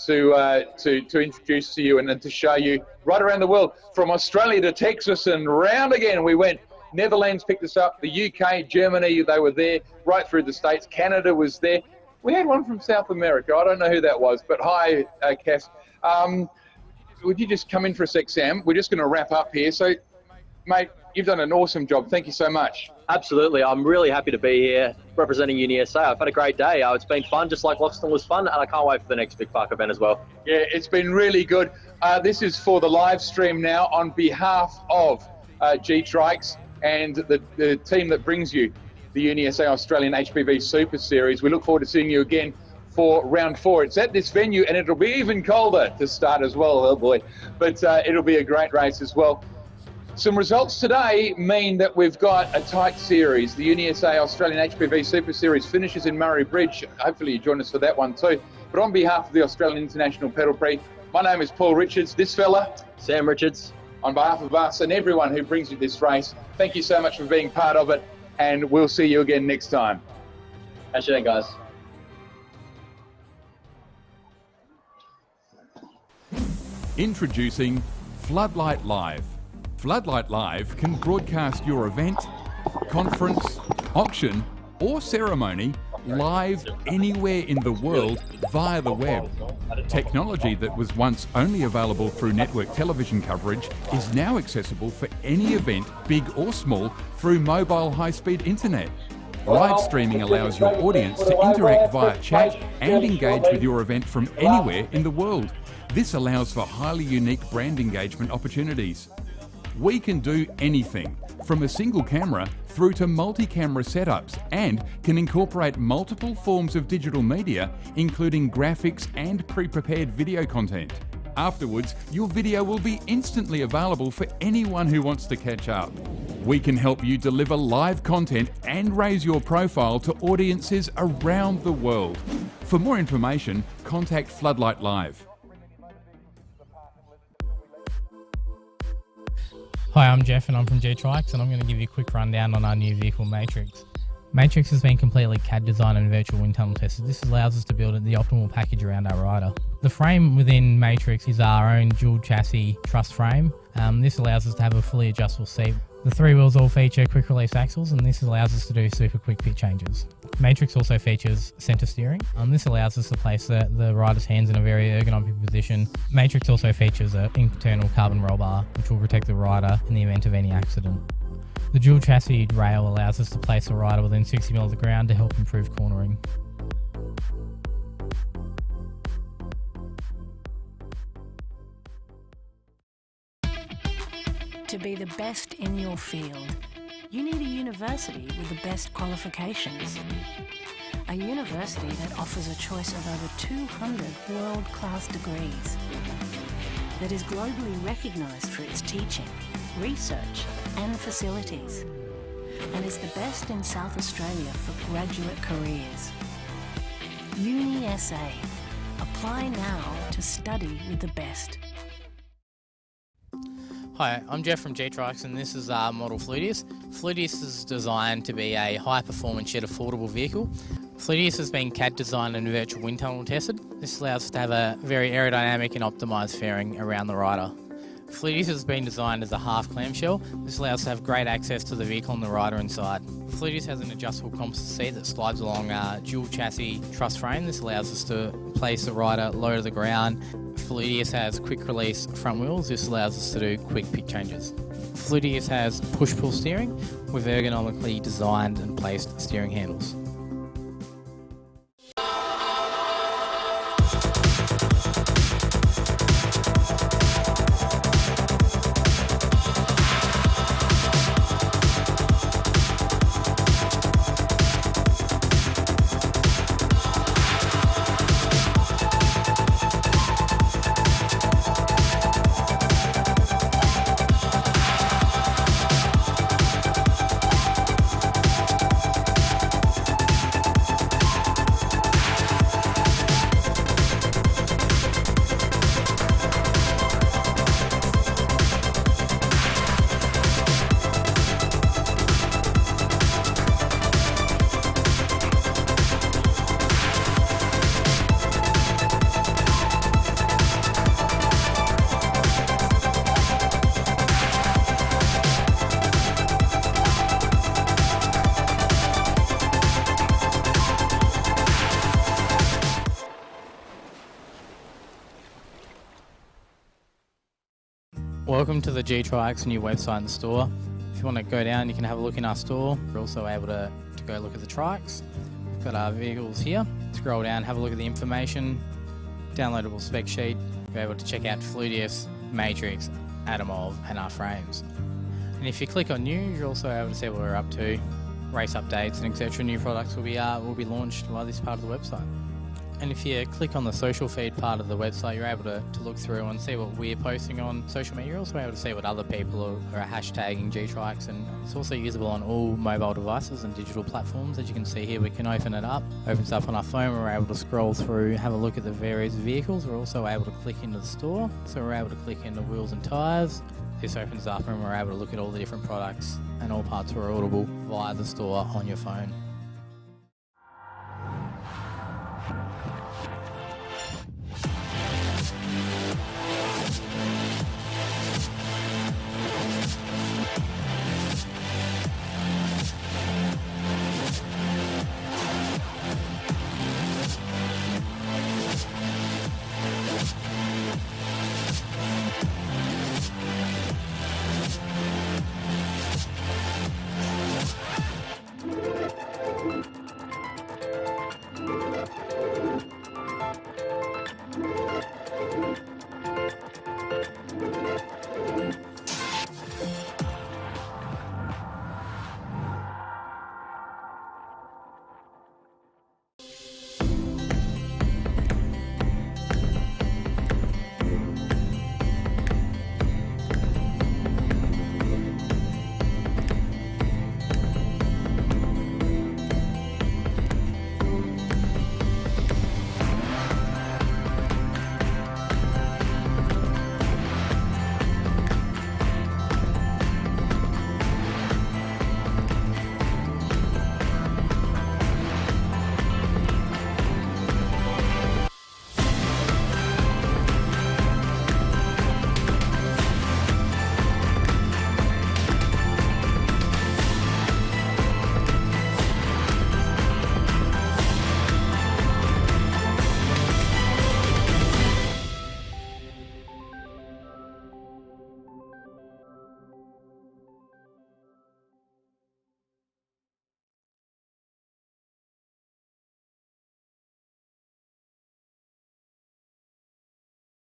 to introduce to you and to show you right around the world, from Australia to Texas and round again we went. Netherlands picked us up, the UK, Germany, they were there, right through the States. Canada was there. We had one from South America. I don't know who that was, but hi, Cass. Would you just come in for a sec, Sam? We're just going to wrap up here. So, mate, you've done an awesome job. Thank you so much. Absolutely. I'm really happy to be here representing UniSA. I've had a great day. It's been fun, just like Loxton was fun, and I can't wait for the next Big Park event as well. Yeah, it's been really good. This is for the live stream now on behalf of GTrikes and the team that brings you the UniSA Australian HPV Super Series. We look forward to seeing you again for round 4. It's at this venue and it'll be even colder to start as well, oh boy. But it'll be a great race as well. Some results today mean that we've got a tight series. The UniSA Australian HPV Super Series finishes in Murray Bridge. Hopefully you join us for that one too. But on behalf of the Australian International Pedal Prix, my name is Paul Richards. This fella, Sam Richards. On behalf of us and everyone who brings you this race, thank you so much for being part of it, and we'll see you again next time. Catch you then, guys. Introducing Floodlight Live. Floodlight Live can broadcast your event, conference, auction or ceremony live anywhere in the world via the web. Technology that was once only available through network television coverage is now accessible for any event, big or small, through mobile high-speed internet. Live streaming allows your audience to interact via chat and engage with your event from anywhere in the world. This allows for highly unique brand engagement opportunities. We can do anything, from a single camera through to multi-camera setups, and can incorporate multiple forms of digital media, including graphics and pre-prepared video content. Afterwards, your video will be instantly available for anyone who wants to catch up. We can help you deliver live content and raise your profile to audiences around the world. For more information, contact Floodlight Live. Hi, I'm Jeff and I'm from GTrikes, and I'm going to give you a quick rundown on our new vehicle Matrix. Matrix has been completely CAD designed and virtual wind tunnel tested. This allows us to build the optimal package around our rider. The frame within Matrix is our own dual chassis truss frame. This allows us to have a fully adjustable seat. The three wheels all feature quick release axles, and this allows us to do super quick pitch changes. Matrix also features center steering. This allows us to place the rider's hands in a very ergonomic position. Matrix also features an internal carbon roll bar, which will protect the rider in the event of any accident. The dual chassis rail allows us to place the rider within 60 mil of the ground to help improve cornering. To be the best in your field, you need a university with the best qualifications. A university that offers a choice of over 200 world-class degrees. That is globally recognised for its teaching, research and facilities. And is the best in South Australia for graduate careers. UniSA. Apply now to study with the best. Hi, I'm Jeff from GTrikes, and this is our model Fluidius. Fluidius is designed to be a high-performance yet affordable vehicle. Fluidius has been CAD designed and virtual wind tunnel tested. This allows us to have a very aerodynamic and optimised fairing around the rider. Fluidius has been designed as a half clamshell. This allows us to have great access to the vehicle and the rider inside. Fluidius has an adjustable composite seat that slides along a dual chassis truss frame. This allows us to place the rider low to the ground. Fluidius has quick release front wheels. This allows us to do quick pitch changes. Fluidius has push-pull steering with ergonomically designed and placed steering handles. Welcome to the GTrikes new website and store. If you want to go down, you can have a look in our store. We're also able to go look at the trikes. We've got our vehicles here. Scroll down, have a look at the information, downloadable spec sheet. You're able to check out Fluidius, Matrix, Adamov and our frames. And if you click on news, you're also able to see what we're up to, race updates and etc. New products will be launched via this part of the website. And if you click on the social feed part of the website, you're able to look through and see what we're posting on social media. You're also able to see what other people are hashtagging GTrikes, and it's also usable on all mobile devices and digital platforms. As you can see here, we can open it up. Opens up on our phone, we're able to scroll through, have a look at the various vehicles. We're also able to click into the store, so we're able to click into wheels and tyres. This opens up and we're able to look at all the different products, and all parts are orderable via the store on your phone.